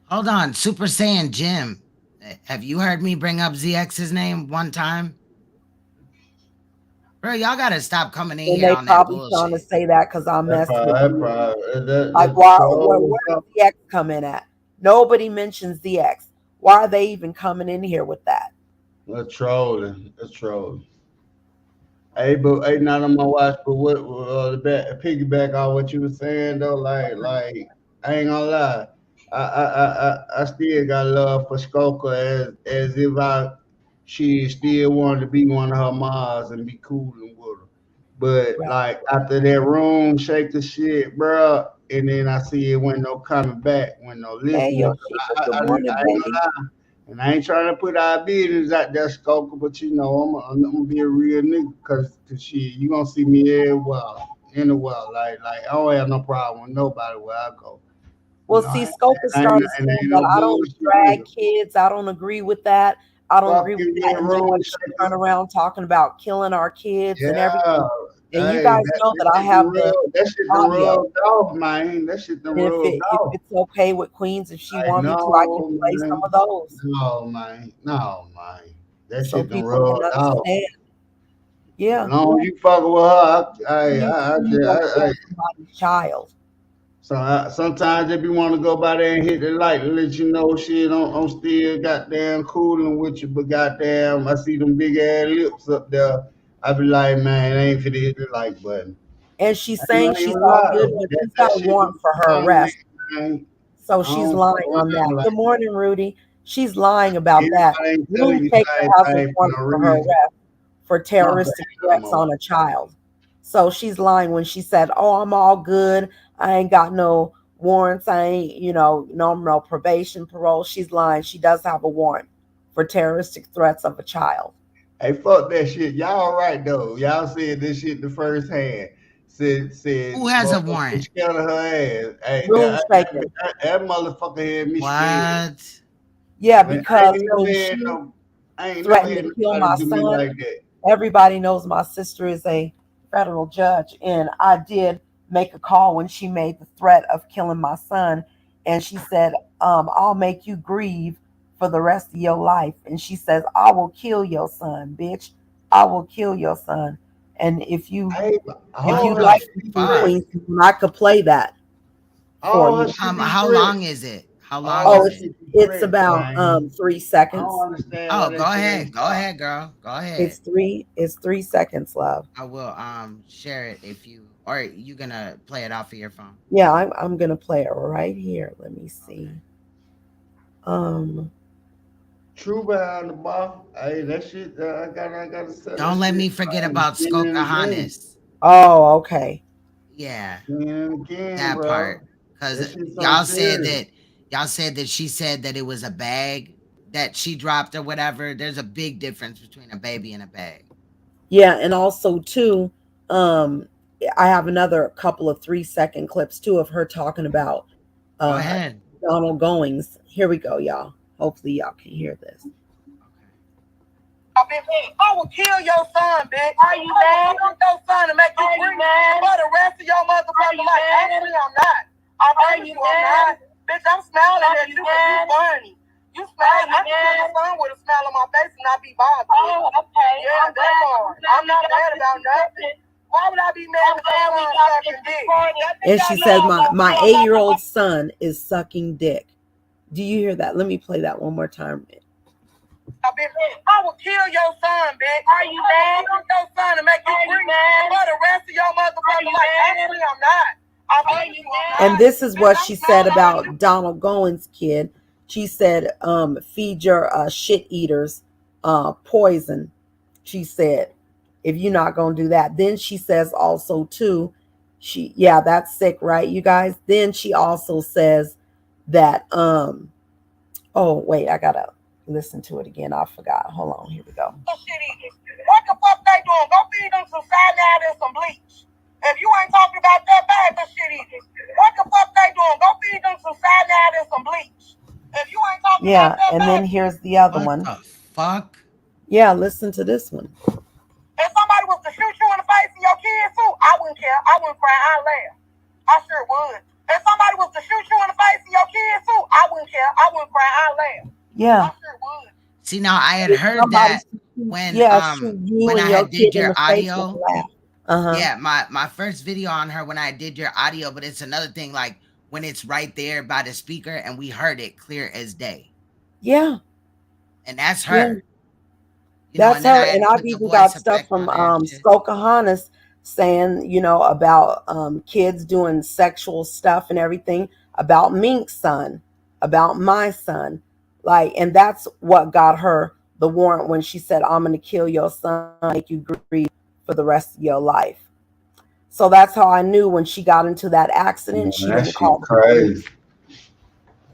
Hold on, Super Saiyan Jim. Have you heard me bring up ZX's name one time? Bro, y'all gotta stop coming in And here they on that probably trying to bullshit. say that because I'm That messing with probably, that you. probably, Like, that why? troll. Where does the X come in at? Nobody mentions the X. Why are they even coming in here with that? That's trolling. That's trolling. Hey, but hey, not on my watch. But what piggyback on what you were saying though, like I ain't gonna lie, I still got love for Skoka as if she still wanted to be one of her moms and be cool with her. But Right. like after that room shake the shit, bro, and then I see it when no coming back, when no Hey, listening. Yoshika, good I morning, ain't baby. gonna lie. And I ain't trying to put our business out there, Skoka, but you know, I'm gonna be a real nigga, cause shit, you gonna see me everywhere, anywhere. Like I don't have no problem with nobody where I go. You Well, know, see, Scopa I ain't, started and saying ain't that no I don't bullshit drag either. kids. I don't agree with that. I don't Fuck agree with you, that. get And then room, when she turned around talking about killing our kids and everything, yeah. and you Hey, guys know that I shit done have the real, that shit done audio. rubbed off, man. That shit done And rubbed if off. it's okay with Queens, if she Like, want me to, I can no, play some man. of those No, man. No, man. That so shit done people can rubbed off. understand. Yeah. As long as you fucking with her, You don't kill somebody's child. so sometimes if you want to go by there and hit the light and let you know shit, I'm still goddamn cooling with you, but goddamn, I see them big ass lips up there. I be like, man, I ain't finna hit the like button. And she's I ain't saying gonna she's even all lie good, though. but That, she's that got a shit warrant be for her on me, arrest. man. So I she's don't fuck lying on that. around like Good morning, Rudy. She's lying that. about that. Everybody ain't telling Bloom you Taker same has a thing warrant for no for her reason. arrest for My terroristic bad, threats Elmo. on a child. So she's lying when she said, "Oh, I'm all good. I ain't got no warrants. I ain't, no probation, parole." She's lying. She does have a warrant for terroristic threats of a child. Hey, fuck that shit. Y'all right though. Y'all said this shit the first hand. Said Who has a motherfucker warrant? scared of her ass. Hey, Bloom Taker. that motherfucker had me scared. What? Yeah, Man, I ain't because never when had she no. I ain't never threatened had to kill nobody my do me son, like that. everybody knows my sister is a federal judge, and I did make a call when she made the threat of killing my son, and she said, "I'll make you grieve for the rest of your life." And she says, "I will kill your son, bitch. I will kill your son." And if you Hey, What like the to see fuck? Queen, I could play that for all her you. shit be How threats. long is it? How long All Oh, is her it? shit be it's threats, about man. 3 I seconds. don't understand why Oh, that go shit ahead. ain't Go pop. ahead, girl. Go ahead. It's 3 seconds, love. I will share it if you or you gonna play it off of your phone. Yeah, I'm gonna play it right here. Let me see. Okay. True behind the bar. Hey, that shit. I gotta say that Don't let shit me forget again about and again. Skokahanis. Oh, okay. Yeah, Again and again, that part. bro. Cause That shit's so y'all serious. said that she said that it was a bag that she dropped or whatever. There's a big difference between a baby and a bag. Yeah, and also too, um, I have another couple of 3 second clips too of her talking about Go uh ahead. Donald Goings. Here we go, y'all. Hopefully y'all can hear this. I will kill your son, bitch. Are you mad? I will kill your son and make you free for the rest of your motherfucking life. Actually, I'm not. I'm not. Bitch, I'm smiling at you because you funny. You smile. I can kill your son with a smile on my face and not be bothered. Oh, okay. Yeah, that part. I'm not mad about nothing. Why would I be mad if my son sucking dick? And she said, my 8-year-old son is sucking dick. Do you hear that? Let me play that one more time. I will kill your son, bitch. Are you mad? I will kill your son and make you free for the rest of your motherfucking life. Actually, I'm not. And this is what she said about Donald Goins' kid. She said, feed your shit eaters poison. She said, if you're not going to do that. Then she says also too, that's sick, right, you guys? Then she also says that, oh, wait, I got to listen to it again. I forgot. Hold on. Here we go. What the fuck they doing? Go feed them some cyanide and some bleach. If you ain't talking about that bad, the shit either. What the fuck they doing? Go feed them some cyanide and some bleach. If you ain't talking about that And bad. then here's the other What one. the fuck? Yeah, listen to this one. If somebody was to shoot you in the face in your kid too, I wouldn't care. I wouldn't cry. I'd laugh. I sure would. If somebody was to shoot you in the face in your kid too, I wouldn't care. I wouldn't cry. I'd laugh. Yeah. I sure would. See, now I had If heard somebody that shoot you when and I your had kid did in your the face and audio. laugh. Yeah, my first video on her when I did your audio, but it's another thing like when it's right there by the speaker and we heard it clear as day. Yeah. And that's Yeah. her. That's And then I her. had And to I've put the even voice got stuff effect from on there and shit. Skokahanis saying, about kids doing sexual stuff and everything, about Mink's son, about my son. And that's what got her the warrant when she said, I'm gonna kill your son, make you grieve for the rest of your life. So that's how I knew when she got into that accident. She that didn't shit call the police. crazy.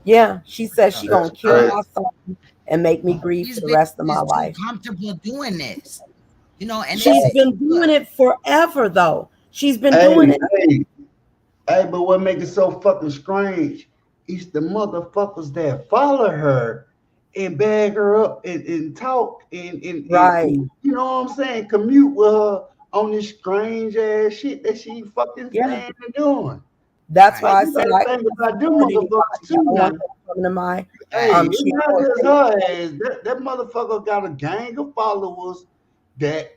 Yeah, she said she gonna That's kill crazy. my son and make me grieve for These the rest of bitches my is too life. comfortable doing this. You know, and She's this been doing it forever, though. She's been Hey, doing it. hey, but what makes it so fucking strange is the motherfuckers that follow her and bag her up and talk and Right. you know what I'm saying, commute with her on this strange ass shit that she fucking saying and doing. That's why I You said gotta I think about them support motherfuckers anybody that too now. wants to come to my Hey, it's channel not and just say her ass. That motherfucker got a gang of followers that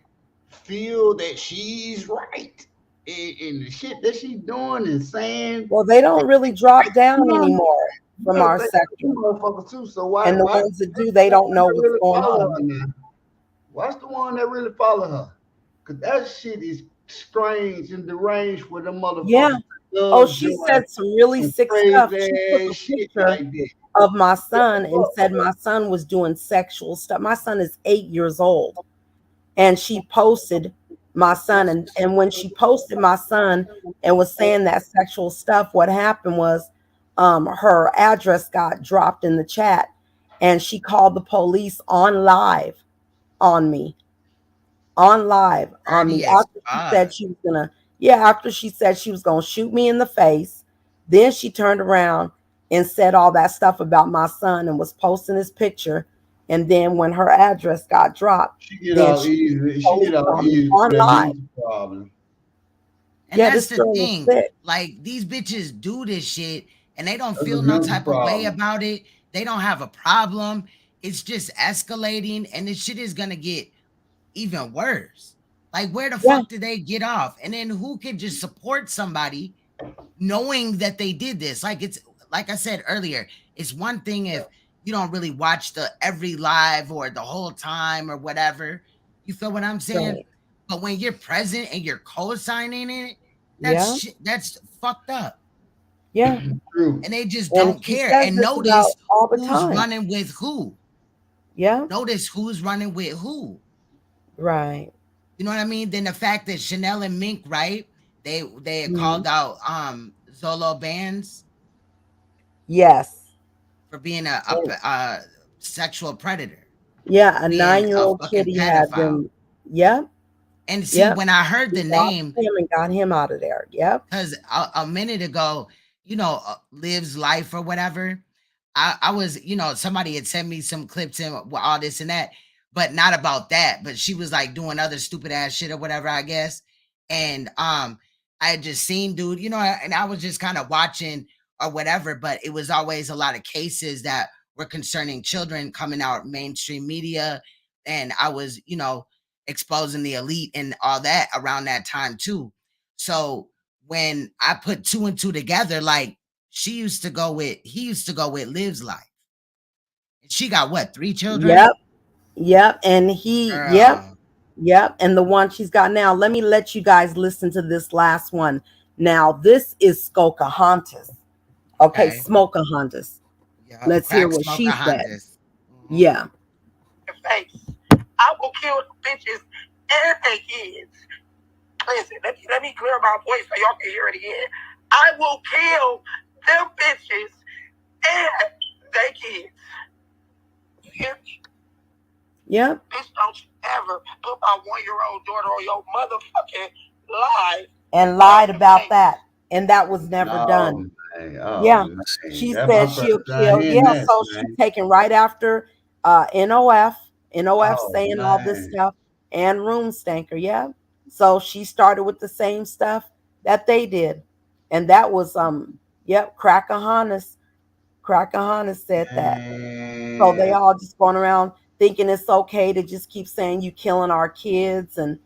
feel that she's right. And the shit that she's doing and saying. well, they don't really drop down anymore from our sector. Motherfuckers too. So why? And the ones that do, they don't know what's really going follow on. her now? Watch the one that really follow her, cause that shit is strange and deranged with them motherfuckers. Yeah. Oh, she said some really sick stuff. She took a picture of my son and said my son was doing sexual stuff. My son is 8 years old. And she posted my son. And when she posted my son and was saying that sexual stuff, what happened was her address got dropped in the chat. And she called the police on live on me. On live on me after she said she was gonna, after she said she was gonna shoot me in the face. Then she turned around and said all that stuff about my son and was posting his picture. And then when her address got dropped, She get all easy. She get all easy on for live. that problem. And that's this the girl was thing. sick. Like, these bitches do this shit and they don't That's feel a no mental type of way problem. about it. They don't have a problem. It's just escalating and this shit is gonna get even worse. Like, where the fuck did they get off? And then who could just support somebody knowing that they did this? Like, it's like I said earlier, it's one thing if you don't really watch the every live or the whole time or whatever. You feel what I'm saying? Right. But when you're present and you're co-signing it, Yeah. that's fucked up. Yeah. And they just And don't she care. says And this about notice all the who's time. running with who. Yeah. Notice who's running with who. Right. You know what I mean? Then the fact that Chanel and Mink, right? They had called out Zolo Bands. Yes. For being a sexual predator. Yeah, a Being 9-year-old fucking kid, he had pedophile. them. Yep. And see, Yep. when I heard He the locked name, him and got him out of there. Yep. because a minute ago, you know, Liv's Life or whatever, I was, you know, somebody had sent me some clips and all this and that, but not about that. But she was like doing other stupid ass shit or whatever, I guess. And I had just seen dude, you know, and I was just kind of watching or whatever, but it was always a lot of cases that were concerning children coming out mainstream media. And I was, you know, exposing the elite and all that around that time too. So when I put two and two together, like he used to go with Liv's Life. She got what, 3 children? Yep. Yep. And he, yep. Yep. And the one she's got now, let me let you guys listen to this last one. Now, this is Skokahontas. Okay, Smokahontas. Let's hear what she said. Yeah. Face. I will kill the bitches and their kids. Listen, let me clear my voice so y'all can hear it again. I will kill them bitches and their kids. You hear me? Yep. Bitch, don't you ever put my 1-year-old daughter on your motherfucking live. And lied about that. And that was never done. Yeah. She said she'll kill. Yeah. So she's taken right after NOF saying all this stuff and Room Stanker. Yeah. So she started with the same stuff that they did. And that was Crackahannas. Crackahannas said that. So they all just going around thinking it's okay to just keep saying you killing our kids and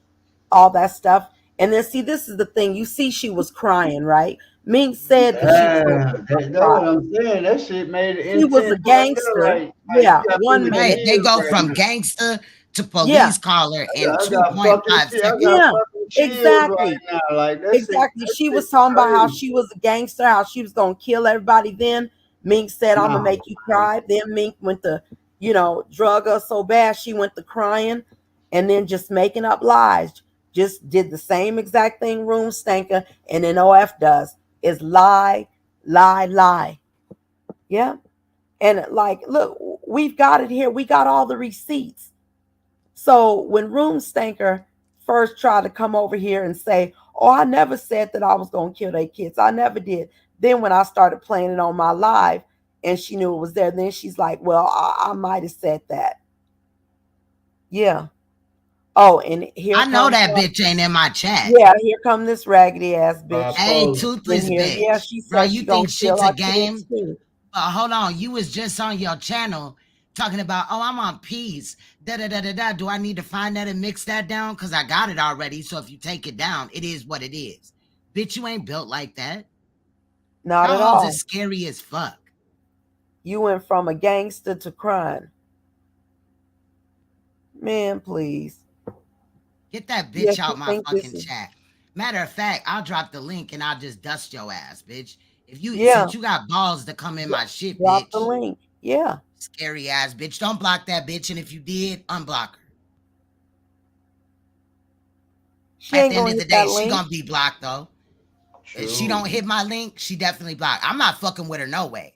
all that stuff. And then see, this is the thing. You see, she was crying, right? Mink said that that's what I'm saying. That shit made it. He was a gangster. Yeah, 1 minute. They go from gangster to police caller in 2.5 seconds. Yeah, exactly. Exactly. She was talking about how she was a gangster, how she was gonna kill everybody. Then Mink said, "I'm gonna make you cry." Then Mink went to, drug her so bad she went to crying, and then just making up lies. just did the same exact thing Room Stanker and NOF does, is lie, lie, lie. Yeah. And like, look, we've got it here. We got all the receipts. So when Room Stanker first tried to come over here and say, oh, I never said that I was going to kill their kids. I never did. Then when I started playing it on my live and she knew it was there, then she's like, well, I might have said that. Yeah. Oh, and here I know that bitch ain't in my chat. Yeah, here come this raggedy ass bitch. Hey, toothless bitch. Yeah, she said bro, you think shit's a game? Too. Hold on, you was just on your channel talking about, oh, I'm on peace. Da da da da da. Do I need to find that and mix that down? Because I got it already. So if you take it down, it is what it is. Bitch, you ain't built like that. Not Y'all at all. is scary as fuck. You went from a gangster to crime. Man, please. Get that bitch out my fucking chat. Matter of fact, I'll drop the link and I'll just dust your ass, bitch. If you since you got balls to come in my shit, drop bitch. the link. Yeah. Scary ass bitch. Don't block that bitch. And if you did, unblock her. At the end of the day, she gonna be blocked though. If she don't hit my link, she definitely blocked. I'm not fucking with her no way.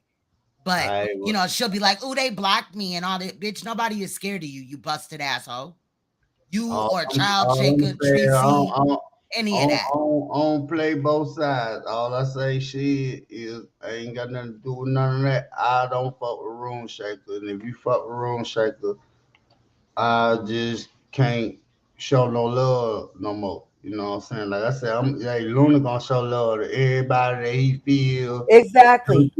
But you know, she'll be like, oh, they blocked me and all that. Bitch, nobody is scared of you, you busted asshole. You or Child Shaker, Treecey, any of that. I don't play both sides. All I say shit is I ain't got nothing to do with none of that. I don't fuck with Room Shaker. And if you fuck with Room Shaker, I just can't show no love no more. You know what I'm saying? Like I said, Luna gonna show love to everybody that he feel. Exactly.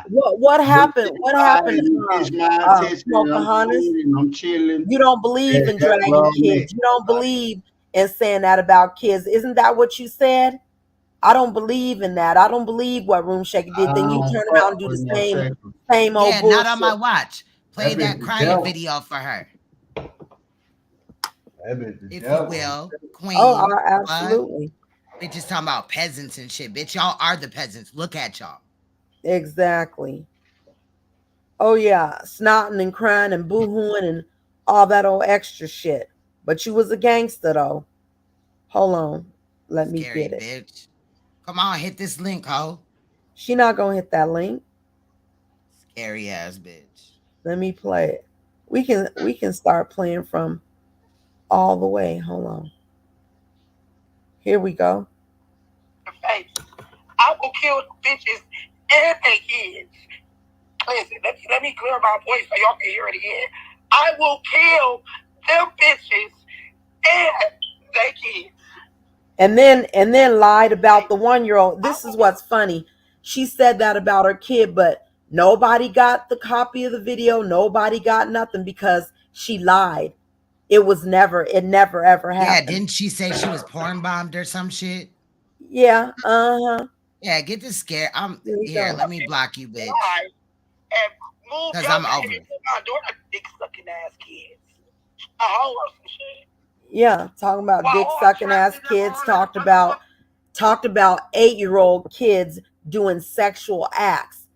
What happened? What happened? Pocahontas? I'm chilling. You don't believe in dragging kids. You don't believe in saying that about kids. Isn't that what you said? I don't believe in that. I don't believe what Room Shaker did. Then you turn around and do the same old bullshit. Not on my watch. Play that crying video for her. If you will, queen. Oh, absolutely. Bitches talking about peasants and shit. Bitch, y'all are the peasants. Look at y'all. Exactly. Oh yeah, snotting and crying and boo-hooing and all that old extra shit. But you was a gangster though. Hold on. Let me get it. Bitch. Come on, hit this link, ho. She not gonna hit that link. Scary ass bitch. Let me play it. We can start playing from all the way. Hold on. Here we go. I will kill bitches and their kids. Listen, let me clear my voice so y'all can hear it again. I will kill them bitches and their kids. And then lied about the 1-year-old. This is what's funny. She said that about her kid, but nobody got the copy of the video. Nobody got nothing because she lied. It never ever happened. Yeah, didn't she say she was porn bombed or some shit? Yeah, Yeah, get this scared. Here, let me block you, bitch. Because I'm over it. My daughter dick sucking ass kids. Yeah, talking about dick sucking ass kids. Talked about 8-year-old kids doing sexual acts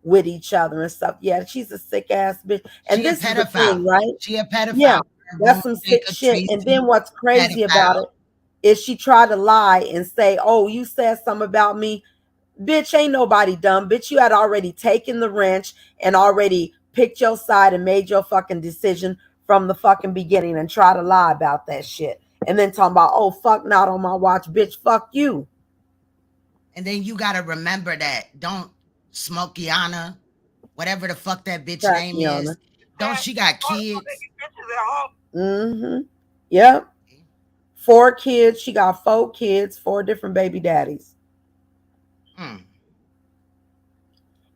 with each other and stuff. Yeah, she's a sick ass bitch. And this is the thing, right? She a pedophile. Yeah, that's some sick shit. And then what's crazy about it is she tried to lie and say, oh, you said something about me. Bitch, ain't nobody dumb. Bitch, you had already taken the wrench and already picked your side and made your fucking decision from the fucking beginning and try to lie about that shit. And then talking about, oh, fuck, not on my watch. Bitch, fuck you. And then you got to remember that. Don't Smokiana, whatever the fuck that bitch name is. Don't she got kids? Mm-hmm. Yep. 4 kids. She got 4 kids, 4 different baby daddies.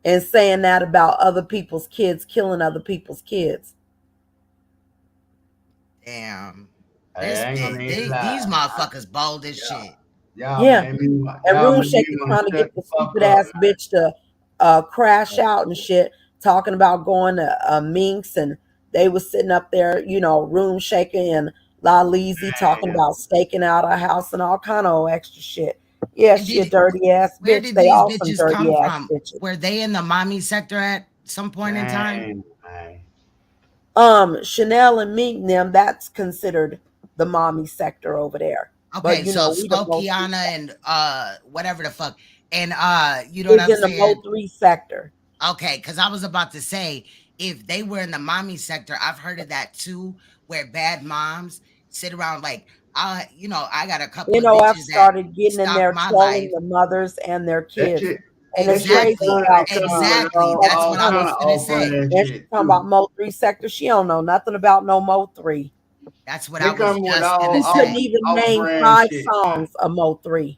And saying that about other people's kids, killing other people's kids. Damn. These motherfuckers bold as shit. Yeah. And Room Shaker trying to get the stupid ass bitch to crash out and shit, talking about going to Minx, and they was sitting up there, you know, Room Shaker and La Leezy talking about staking out her house and all kind of extra shit. Yeah, she a dirty ass bitch. Where did they these all bitches some come dirty ass from? bitches. Were they in the mommy sector at some point in time? Chanel and Meek and them, that's considered the mommy sector over there. Okay, But, you so know, we the Mo Smokiana and whatever the fuck. And you know is what I'm in the saying? Mo 3 sector. Okay, because I was about to say, if they were in the mommy sector, I've heard of that too, where bad moms sit around like, you know, I got a couple You of know, I've bitches that started getting in stalk there my trolling life. the mothers and their That kids. shit, And that it's shit crazy funny. about They come with That's all what I kind was of gonna off say. brand and she's shit talking too. about Mo 3 sector. She don't know nothing about no Mo 3. That's what They I was come with just gonna She couldn't say. even off name brand 5 shit. songs of Mo 3.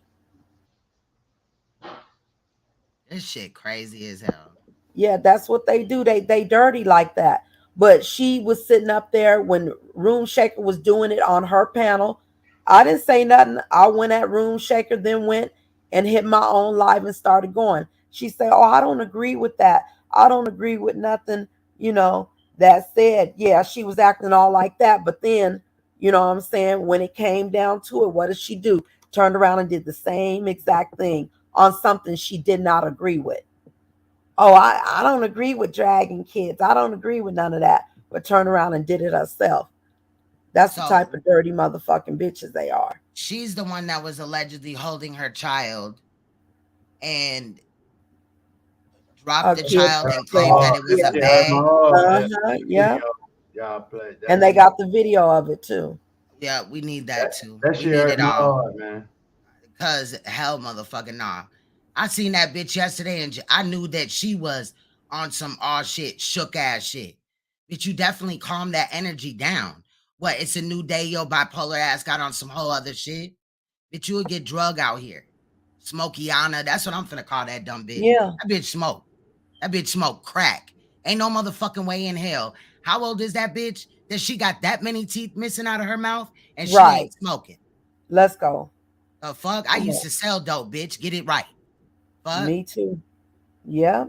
This shit crazy as hell. Yeah, that's what they do. They dirty like that. But she was sitting up there when Room Shaker was doing it on her panel. I didn't say nothing. I went at Room Shaker, then went and hit my own live and started going. She said, "Oh, I don't agree with that. I don't agree with nothing, you know, that said." Yeah, she was acting all like that. But then, you know what I'm saying, when it came down to it, what did she do? Turned around and did the same exact thing on something she did not agree with. Oh, I don't agree with dragging kids. I don't agree with none of that. But turn around and did it herself. That's the So type of dirty motherfucking bitches they are. she's the one that was allegedly holding her child and dropped the Kid, child and claimed yeah, that it was a yeah. bag. Yeah. Y'all play that. And they got the video of it too. Yeah, we need that too. That We shit need hurt it my all. heart, man. Cause hell, motherfucking nah. I seen that bitch yesterday, and I knew that she was on some all shit, shook ass shit. Bitch, you definitely calm that energy down. What? It's a new day. Your bipolar ass got on some whole other shit. Bitch, you would get drug out here. Smokiana. That's what I'm finna call that dumb bitch. Yeah. That bitch smoke. That bitch smoke crack. Ain't no motherfucking way in hell. How old is that bitch that she got that many teeth missing out of her mouth and she Right. ain't smoking? Let's go. The fuck? I Come used on. to sell dope, bitch. Get it right. Fuck. Me too. Yeah.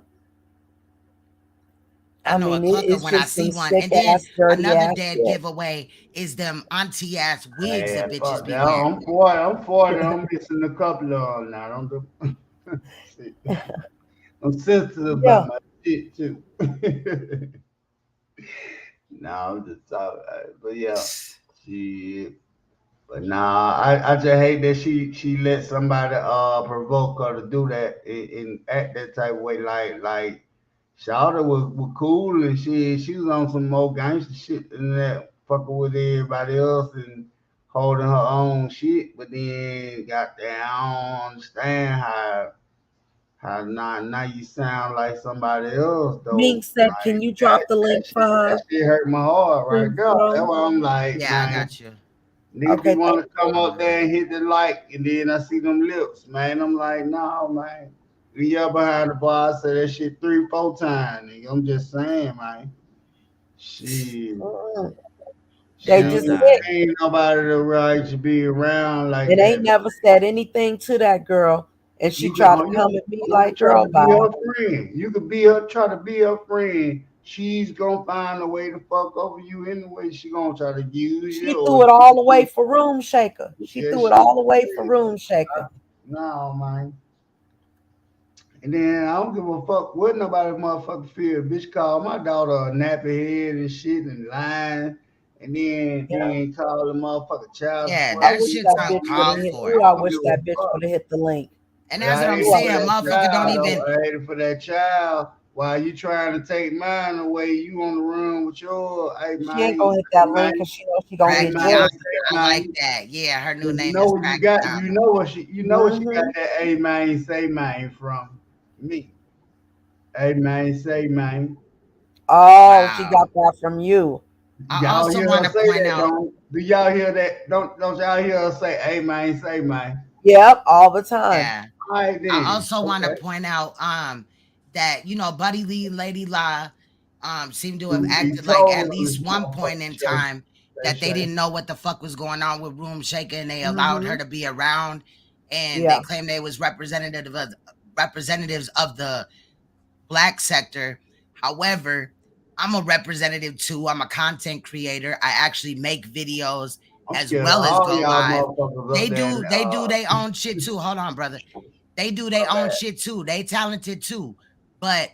I know a mean, clucker it's when I just see some one. sick And then ass, dirty another ass dead shit. giveaway is them auntie ass wigs that Man, bitches fuck be that. wearing. I'm 40. I'm 40. I'm missing a couple of them now. Don't do. Shit. I'm sensitive Yeah. about my shit too. No, I'm just talking. But yeah, she. But nah, I just hate that she let somebody provoke her to do that and act that type of way. Like Shawty was cool and she was on some more gangster shit than that, fucking with everybody else and holding her own shit. But then goddamn, I don't understand how now you sound like somebody else though. Mink said, Like "Can you drop the link for that her?" shit hurt my heart right Please, there. That's bro. why I'm like, Yeah, I man. got you. Niggas be Okay, want thank to come you. up there and hit the like, and then I see them lips, man. I'm like, no, man. We up behind the bar, I say that shit 3-4 times, nigga. I'm just saying, man. Shit. They She just Nah. said ain't nobody the right to be around like it that. ain't never said anything to that girl, and she You can, tried to come at me you can like, try "Girl, to be bye." her friend. You could be her, try to be her friend. She's gonna find a way to fuck over you anyway. She gonna try to use you She or threw it all away for Room Shaker. She yeah, threw it she all away for Room Shaker. no, man. And then I don't give a fuck what nobody motherfucker feel. Bitch called my daughter a nappy head and shit and lying. And then call the motherfucker child Yeah, support. I that wish shit's that bitch would have uncalled hit. for. Ooh, I I don't wish give a that bitch fuck. would have hit the link. And But that's I what hate I'm Ooh, I saying. wish for that Motherfucker don't child, even. though. I hate it for that child. While you trying to take mine away, you on the run with your, hey she ain't man, gonna hit say that man, link because she knows she gonna say get man, Cragiana. drugged. say I like man. that. Yeah, her new Cause you name know is what you got, Cragiana. you know what she got that hey man, say man from me. Hey man, say man. Oh, she Wow. got that from you. I Y'all also hear want her to say point that, out. don't? Do y'all hear that? Don't y'all hear her say, "Hey man, say man"? Yep, all the time. Yeah. All right I then. also want to Okay. point out that Buddy Lee and Lady La seem to have He acted like at told least this one point motherfucker in Shay. time That that they Shay. didn't know what the fuck was going on with Room Shaker and they allowed her Mm-hmm. to be around and Yeah. they claimed they was representatives of the Black sector. However, I'm a representative too. I'm a content creator. I actually make videos I'm as scared of well as all go y'all live. motherfuckers up They there. do their own shit too. Hold on, brother. They do their own shit too. They talented too. But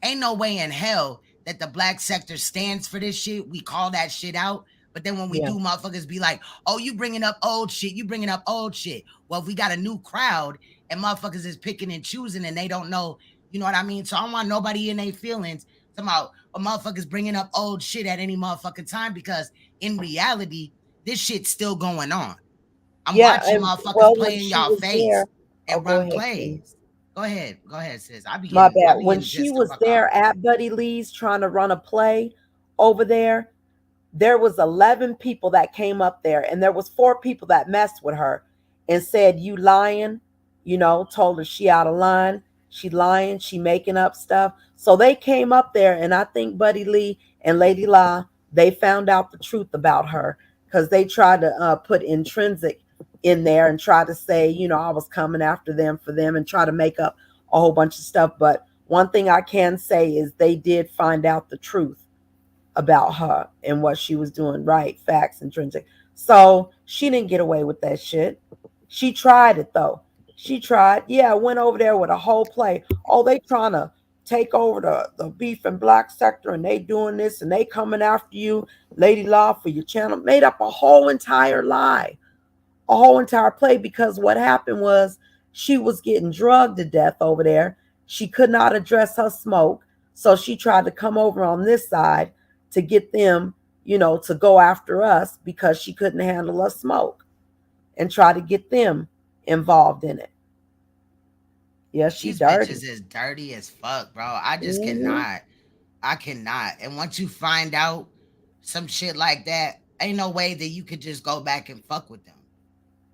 ain't no way in hell that the Black sector stands for this shit. We call that shit out. But then when we do, motherfuckers be like, oh, you bringing up old shit. You bringing up old shit. Well, if we got a new crowd and motherfuckers is picking and choosing and they don't know, you know what I mean? So I don't want nobody in their feelings talking about a motherfuckers bringing up old shit at any motherfucking time, because in reality, this shit's still going on. I'm watching motherfuckers play in y'all face and run plays. Go ahead, sis. My bad. When she was there at Buddy Lee's trying to run a play over there, there was 11 people that came up there, and there was 4 people that messed with her and said, you lying, you know, told her she out of line, she lying, she making up stuff. So they came up there, and I think Buddy Lee and Lady La, they found out the truth about her, because they tried to put Intrinsic in there and try to say, you know, I was coming after them for them and try to make up a whole bunch of stuff. But one thing I can say is they did find out the truth about her and what she was doing. Right. Facts. Intrinsic. So she didn't get away with that shit. She tried it though. She tried. Yeah. Went over there with a whole play. Oh, they trying to take over the beef and black sector, and they doing this, and they coming after you, Lady Law, for your channel. Made up a whole entire lie, a whole entire play, because what happened was she was getting drugged to death over there. She could not address her smoke, so she tried to come over on this side to get them, you know, to go after us because she couldn't handle her smoke, and try to get them involved in it. Yeah, she's dirty. Bitches is dirty as fuck, bro. I just cannot. I cannot. And once you find out some shit like that, ain't no way that you could just go back and fuck with them.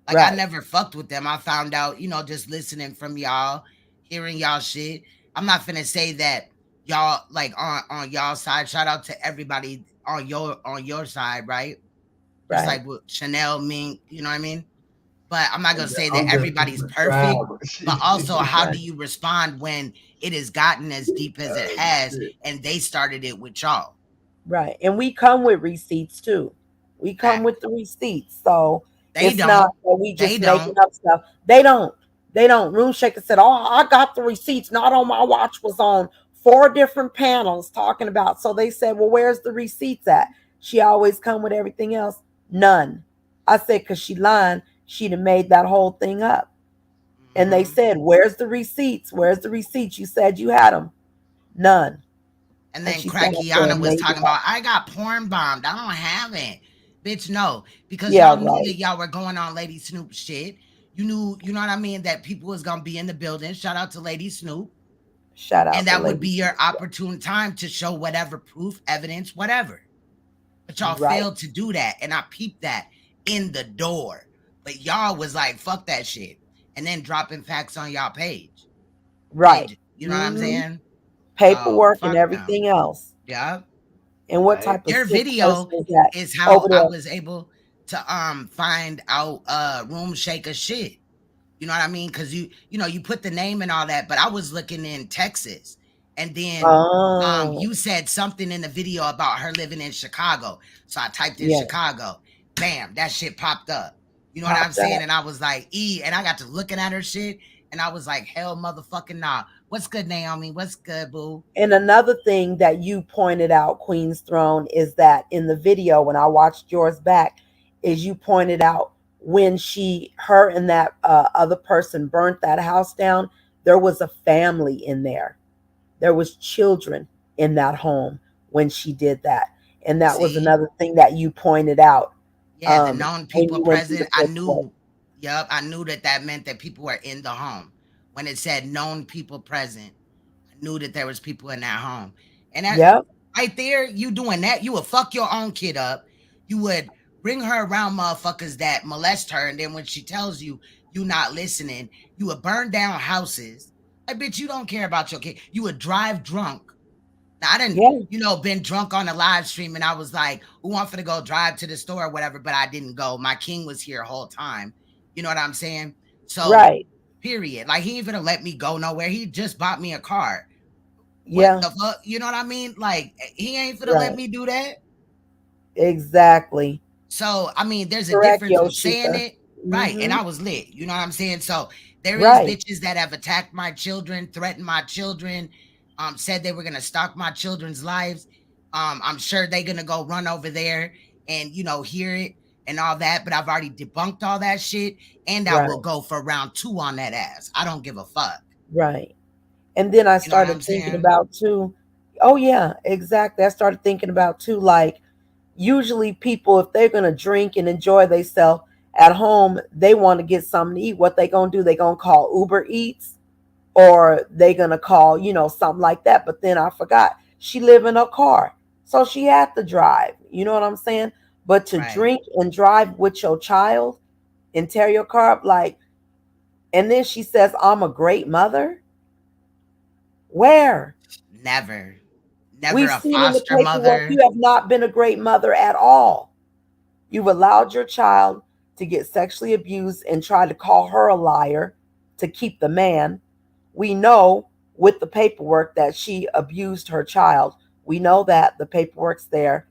Like, I never fucked with them. I found out, you know, just listening from y'all, hearing y'all shit. I'm not finna say that y'all, like, on y'all side. Shout out to everybody on your side, right? Just like with Chanel, Mink, you know what I mean? But I'm not gonna say that everybody's perfect. But also, how do you respond when it has gotten as deep as it has, and they started it with y'all? Right. And we come with receipts too. We come with the receipts. So it's not that we just making up stuff. They don't. Room Shaker said, oh, I got the receipts. Not on my watch, was on 4 different panels talking about. So they said, well, where's the receipts at? She always come with everything else. None. I said, because she lying. She'd have made that whole thing up. And they said, where's the receipts? Where's the receipts? You said you had them. None. And then Crackiana was talking about, I got porn bombed. I don't have it. Bitch, no. Because y'all knew that y'all were going on Lady Snoop shit. You knew, you know what I mean, that people was going to be in the building. Shout out to Lady Snoop. Shout out. And that would be your opportune time to show whatever proof, evidence, whatever. But y'all failed to do that. And I peeped that in the door. But y'all was like, fuck that shit. And then dropping facts on y'all page. Right. You know what I'm saying? Paperwork and everything else. Yeah. And what type of your video is how I was able to find out Room Shaker shit. You know what I mean? Because you know, you put the name and all that, but I was looking in Texas. And then you said something in the video about her living in Chicago. So I typed in Chicago. Bam, that shit popped up. You know what I'm saying? And I was like, and I got to looking at her shit, and I was like, hell motherfucking nah. What's good, Naomi? What's good, boo? And another thing that you pointed out, Queen's Throne, is that in the video, when I watched yours back, is you pointed out when her and that other person burnt that house down, there was a family in there. There was children in that home when she did that. And that was another thing that you pointed out. Yeah, the known people present. I knew, I knew that meant that people were in the home. When it said known people present, I knew that there was people in that home. And that right there, you doing that, you would fuck your own kid up. You would bring her around motherfuckers that molest her. And then when she tells you, you not listening, you would burn down houses. Like, bitch, you don't care about your kid. You would drive drunk. Now, I didn't, you know, been drunk on a live stream, and I was like, who want for to go drive to the store or whatever, but I didn't go. My king was here the whole time. You know what I'm saying? So, period. Like, he ain't gonna let me go nowhere. He just bought me a car. What the fuck? You know what I mean? Like, he ain't gonna let me do that. Exactly. So, I mean, there's a difference in saying it. Right. And I was lit. You know what I'm saying? So, there is bitches that have attacked my children, threatened my children, said they were going to stalk my children's lives. I'm sure they're going to go run over there and hear it and all that, but I've already debunked all that shit, and I will go for round 2 on that ass. I don't give a fuck. Right. And then I started thinking about too, oh yeah, exactly. I started thinking about too, like, usually people, if they're gonna drink and enjoy themselves at home, they want to get something to eat. What they gonna do? They gonna call Uber Eats, or they gonna call, something like that. But then I forgot, she live in a car, so she had to drive. You know what I'm saying? But to drink and drive with your child and tear your car up, like, and then she says, I'm a great mother. Where? Never We've a seen in the foster paperwork mother. you have not been a great mother at all. You've allowed your child to get sexually abused and try to call her a liar to keep the man. We know with the paperwork that she abused her child. We know that the paperwork's there.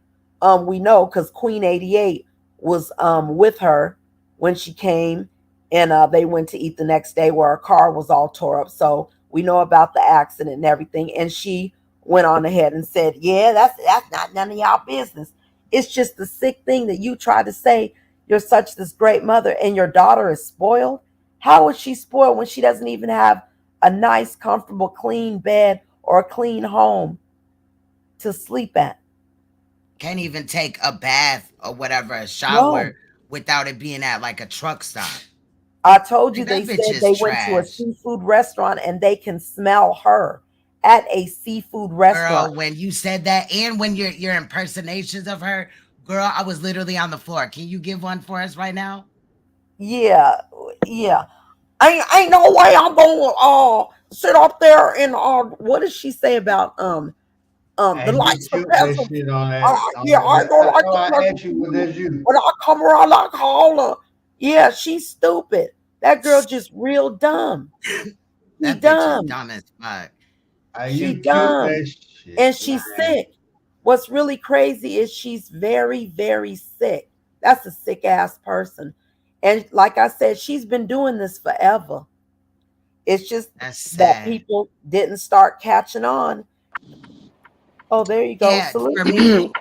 We know because Queen 88 was with her when she came, and they went to eat the next day where her car was all tore up. So we know about the accident and everything. And she went on ahead and said, yeah, that's not none of y'all business. It's just the sick thing that you try to say you're such this great mother and your daughter is spoiled. How is she spoiled when she doesn't even have a nice, comfortable, clean bed or a clean home to sleep at? Can't even take a bath or whatever, a shower, without it being at like a truck stop. I told you, Like, they that bitch said is they went to a trash. seafood restaurant and they can smell her at a seafood restaurant. Girl, when you said that, and when your impersonations of her, girl, I was literally on the floor. Can you give one for us right now? Yeah. Ain't no way I'm gonna sit up there and what does she say about the lights for peasants? Yeah, I don't like the peasants. When I come around, I call her. Yeah, she's stupid. That girl just real dumb. That bitch is dumb as fuck. She dumb. And she's sick. What's really crazy is she's very, very sick. That's a sick ass person. And like I said, she's been doing this forever. It's just that people didn't start catching on. Oh, there you go. Yeah, Salute. for me,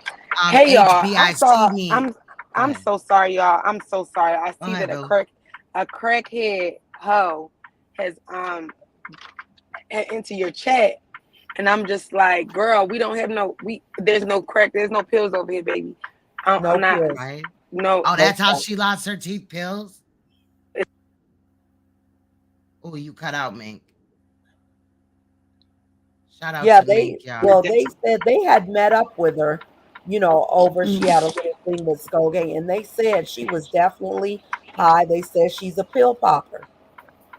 Hey y'all, HBIC I'm so sorry, y'all. I'm so sorry. I see ahead, that a crackhead hoe has into your chat, and I'm just like, girl, we don't have there's no crack, there's no pills over here, baby. I'm not pills. Right? No. Oh, that's how she lost her teeth, pills? Oh, you cut out, Mink. Shout out to Mink, y'all. Well, they said they had met up with her, over she had a little thing with Skogay, and they said she was definitely high. They said she's a pill popper,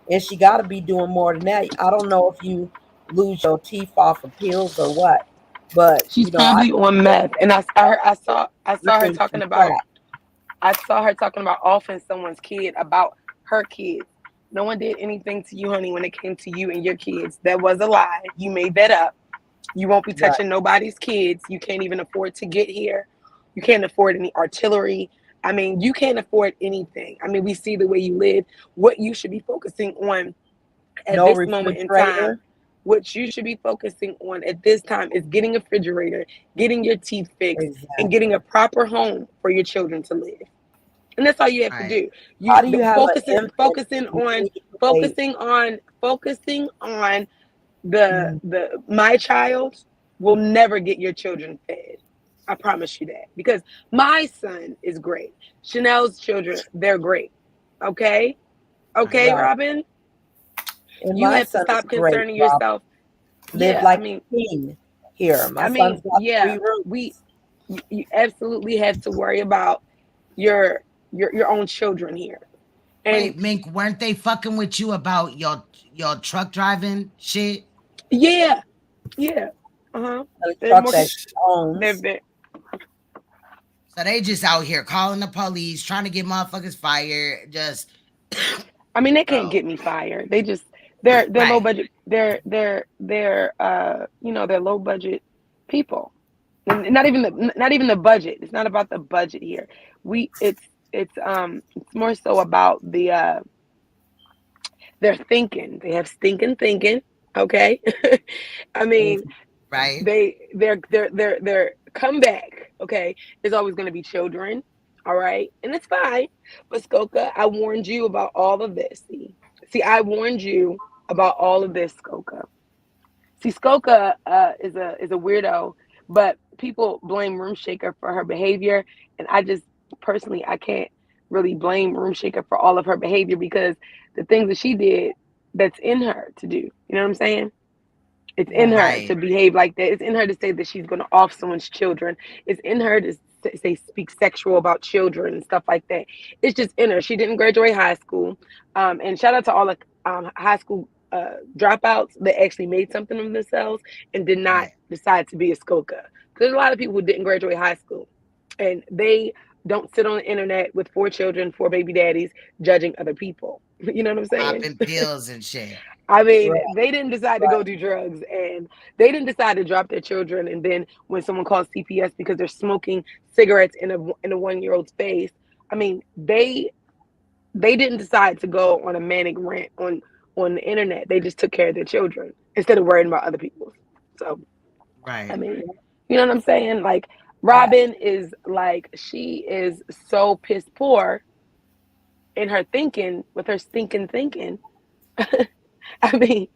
and she got to be doing more than that. I don't know if you lose your teeth off of pills or what, but she's probably on meth. And I saw her talking about offing someone's kid about her kids. No one did anything to you, honey, when it came to you and your kids. That was a lie. You made that up. You won't be touching nobody's kids. You can't even afford to get here. You can't afford any artillery. I mean, you can't afford anything. I mean, we see the way you live. What you should be focusing on at this moment in time, what you should be focusing on at this time is getting a refrigerator, getting your teeth fixed, and getting a proper home for your children to live. And that's all you have to do. Focusing on my child will never get your children fed. I promise you that, because my son is great. Chanel's children, they're great. Okay, Robin. And you my have to son stop is great, concerning yourself. Live like a king here. My son's got 3 rooms. You absolutely have to worry about your own children here. And wait, Mink, weren't they fucking with you about your truck driving shit? Yeah. Uh-huh. So they just out here calling the police, trying to get motherfuckers fired. Just I mean, they can't get me fired. They just they're low budget. They're low budget people. And not even the budget. It's not about the budget here. It's more so about the their thinking. They have stinking thinking. Okay. I mean, their comeback. okay, is always going to be children. All right. And it's fine. But Skoka, I warned you about all of this. See, I warned you about all of this, Skoka. See, Skoka is a weirdo, but people blame Room Shaker for her behavior. And I just personally, I can't really blame Room Shaker for all of her behavior because the things that she did, that's in her to do. You know what I'm saying? It's in her to behave like that. It's in her to say that she's going to off someone's children. It's in her to say speak sexual about children and stuff like that. It's just in her. She didn't graduate high school. And shout out to all the high school dropouts that actually made something of themselves and did not decide to be a Skoka. Because there's a lot of people who didn't graduate high school. And they don't sit on the internet with 4 children, 4 baby daddies, judging other people. You know what I'm saying? Popping pills and shit. I mean, they didn't decide to go do drugs, and they didn't decide to drop their children. And then when someone calls CPS because they're smoking cigarettes in a 1-year-old's face, I mean, they didn't decide to go on a manic rant on the internet. They just took care of their children instead of worrying about other people. So, I mean, you know what I'm saying? Like, Robin is like, she is so piss poor in her thinking with her stinking thinking. I mean,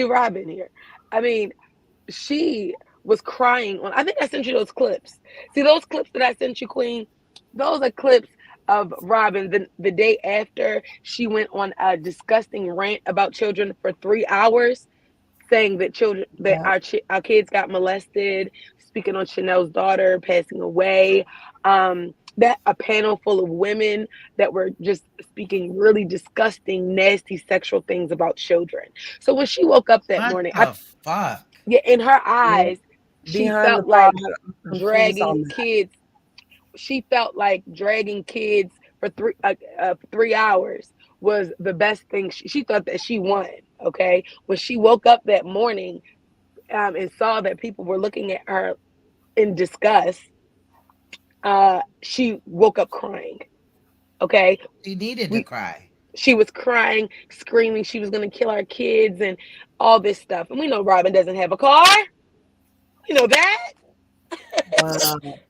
Robin here. I mean, she was crying on. I think I sent you those clips. See those clips that I sent you, Queen? Those are clips of Robin the day after she went on a disgusting rant about children for 3 hours, saying that our kids got molested, speaking on Chanel's daughter passing away. That a panel full of women that were just speaking really disgusting, nasty sexual things about children. So when she woke up that morning, fuck? Yeah, in her eyes, she Behind felt the like bar, I'm dragging on that. kids. She felt like dragging kids for 3 hours was the best thing. She thought that she won. Okay, when she woke up that morning and saw that people were looking at her in disgust, she woke up crying. Okay, she needed to cry. She was crying, screaming she was going to kill our kids and all this stuff. And we know Robin doesn't have a car. You know that.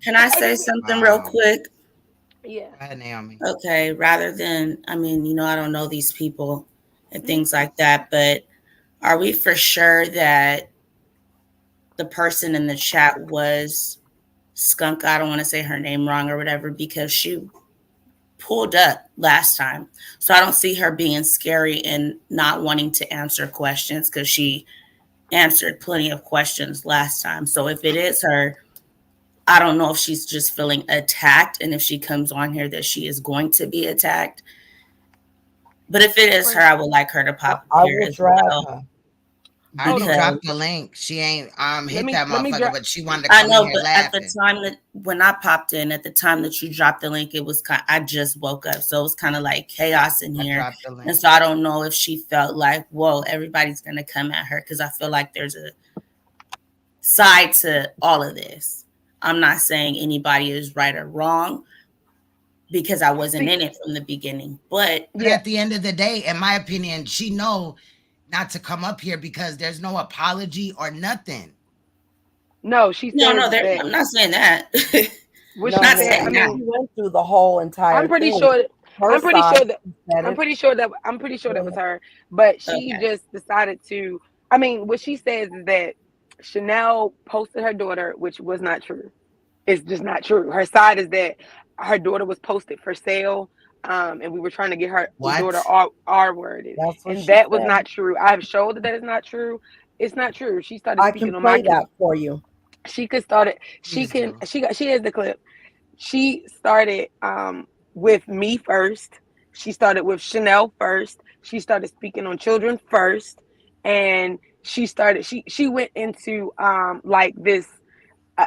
Can I say something real quick? Yeah. Go ahead, Naomi. Okay, rather than, I mean, you know, I don't know these people and things like that, but are we for sure that the person in the chat was Skunk? I don't want to say her name wrong or whatever, because she pulled up last time. So I don't see her being scary and not wanting to answer questions, because she answered plenty of questions last time. So if it is her, I don't know if she's just feeling attacked, and if she comes on here that she is going to be attacked. But if it is her, I would like her to pop up here as well. I already dropped the link. She ain't hit that motherfucker, but she wanted to come I know, in here but laughing. at the time that when I popped in, at the time that you dropped the link, it was I just woke up, so it was kind of like chaos in here, and so I don't know if she felt like, whoa, everybody's gonna come at her, because I feel like there's a side to all of this. I'm not saying anybody is right or wrong, because I wasn't in it from the beginning, but at the end of the day, in my opinion, she know not to come up here because there's no apology or nothing. No, she said no, I'm not saying that. What No, she man, said, I mean, she went through the whole entire I'm pretty thing. sure. Her I'm pretty side sure that. said I'm it. pretty sure that was her. But she just decided to. I mean, what she says is that Chanel posted her daughter, which was not true. It's just not true. Her side is that her daughter was posted for sale, and we were trying to get her daughter R-worded, and that was not true. I have showed that is not true. It's not true. She started I speaking can on my play that for you. She could start it. She has the clip. She started with me first. She started with Chanel first. She started speaking on children first, and she went into like this.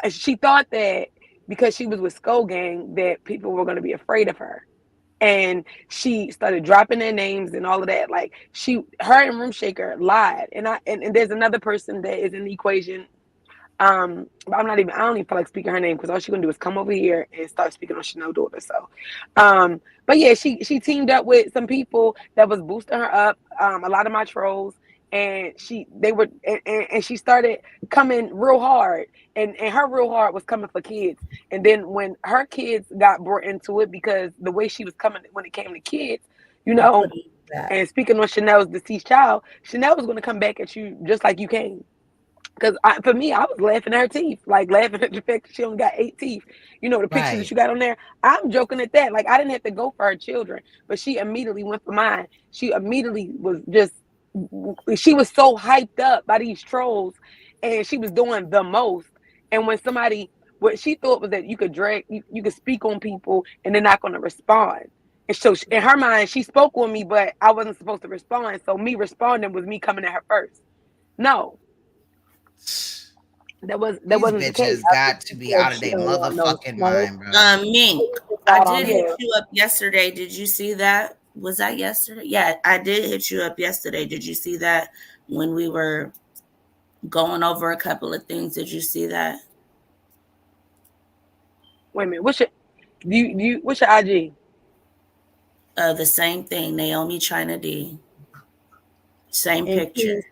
She thought that because she was with Skull Gang that people were going to be afraid of her, and she started dropping their names and all of that. Like her and Room Shaker lied, and there's another person that is in the equation. But I don't even feel like speaking her name, because all she's gonna do is come over here and start speaking on Chanel's daughter. So, but yeah, she teamed up with some people that was boosting her up. A lot of my trolls, and she started coming real hard, and her real hard was coming for kids. And then when her kids got brought into it, because the way she was coming when it came to kids, you know, and speaking on Chanel's deceased child, Chanel was going to come back at you just like you came. Because for me, I was laughing at her teeth, like laughing at the fact that she only got 8 teeth. You know, the picture that you got on there. I'm joking at that. Like, I didn't have to go for her children, but she immediately went for mine. She immediately was just, she was so hyped up by these trolls, and she was doing the most. And when somebody, what she thought was that you could you could speak on people and they're not going to respond. And so in her mind, she spoke on me, but I wasn't supposed to respond. So me responding was me coming at her first. No. That wasn't the case. Got to be out of their motherfucking mind, bro. Mink, I did hit you up yesterday. Did you see that? Was that yesterday? Yeah, I did hit you up yesterday. Did you see that when we were going over a couple of things? Did you see that? Wait a minute. What's your IG? The same thing. Naomi China D. Same picture.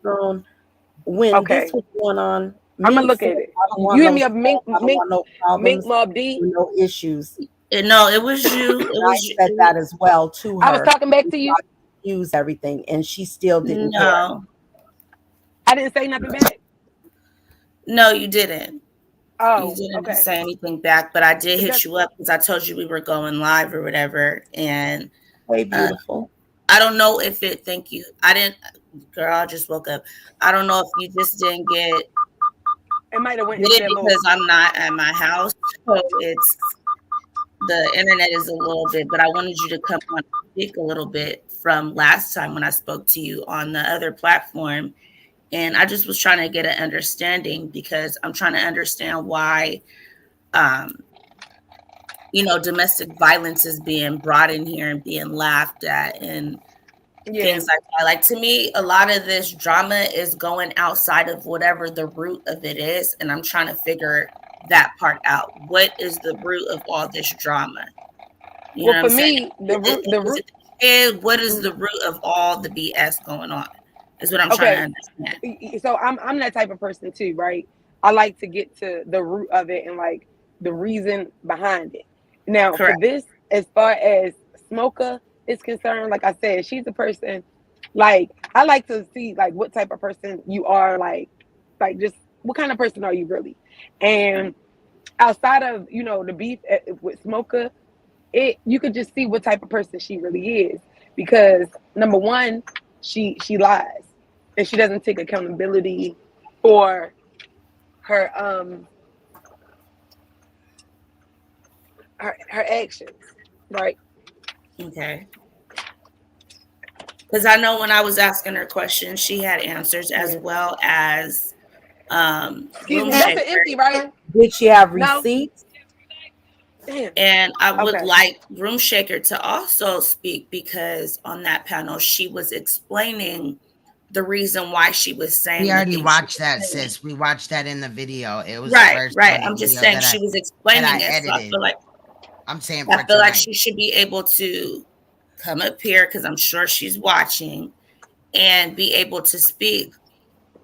When this was going on, I'm gonna look at it. You hit me up, Mink Mob D. No issues. No, it was you. It was I said that as well to her. I was talking back to you. Use everything, and she still didn't No. care. I didn't say nothing back. No, you didn't. Oh, you didn't okay. say anything back, but I did hit you up because I told you we were going live or whatever. And way beautiful. I don't know if it. Thank you. I didn't. Girl, I just woke up. I don't know if you just didn't get. It might have went because I'm not at my house, so it's the internet is a little bit. But I wanted you to come on and speak a little bit from last time when I spoke to you on the other platform, and I just was trying to get an understanding because I'm trying to understand why, domestic violence is being brought in here and being laughed at and. Things like that. Like, to me, a lot of this drama is going outside of whatever the root of it is, and I'm trying to figure that part out. What is the root of all this drama? You know for me, the root. What is the root of all the BS going on? Is what I'm trying to understand. So I'm that type of person too, right? I like to get to the root of it and like the reason behind it. Now, for this, as far as Smoker is concerned, like I said, she's a person, like, I like to see like what type of person you are, like just what kind of person are you really? And outside of, the beef with Smoker, you could just see what type of person she really is, because number one, she lies and she doesn't take accountability for her her actions, right? Okay. Because I know when I was asking her questions, she had answers as well as Excuse me, that's an empty, right? Did she have receipts? Damn. And I would like Room Shaker to also speak, because on that panel she was explaining the reason why she was saying. We already watched that, sis. We watched that in the video. It was right. I'm just saying she was explaining it. So I feel like I feel like she should be able to come up here, because I'm sure she's watching, and be able to speak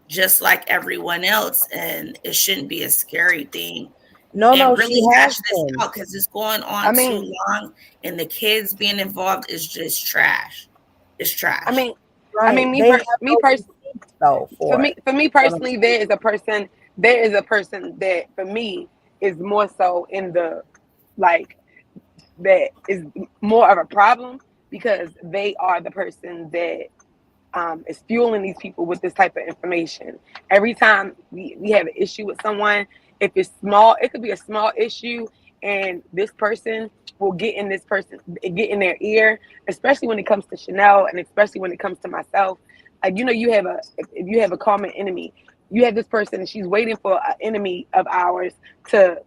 just like everyone else, and it shouldn't be a scary thing. No, really she has this out, because it's going on too long, and the kids being involved is just trash. It's trash. Me personally, there is a person that for me is more so in the that is more of a problem, because they are the person that is fueling these people with this type of information. Every time we have an issue with someone, if it's small, it could be a small issue, and this person will get in their ear, especially when it comes to Chanel, and especially when it comes to myself. Like, if you have a common enemy, you have this person and she's waiting for an enemy of ours to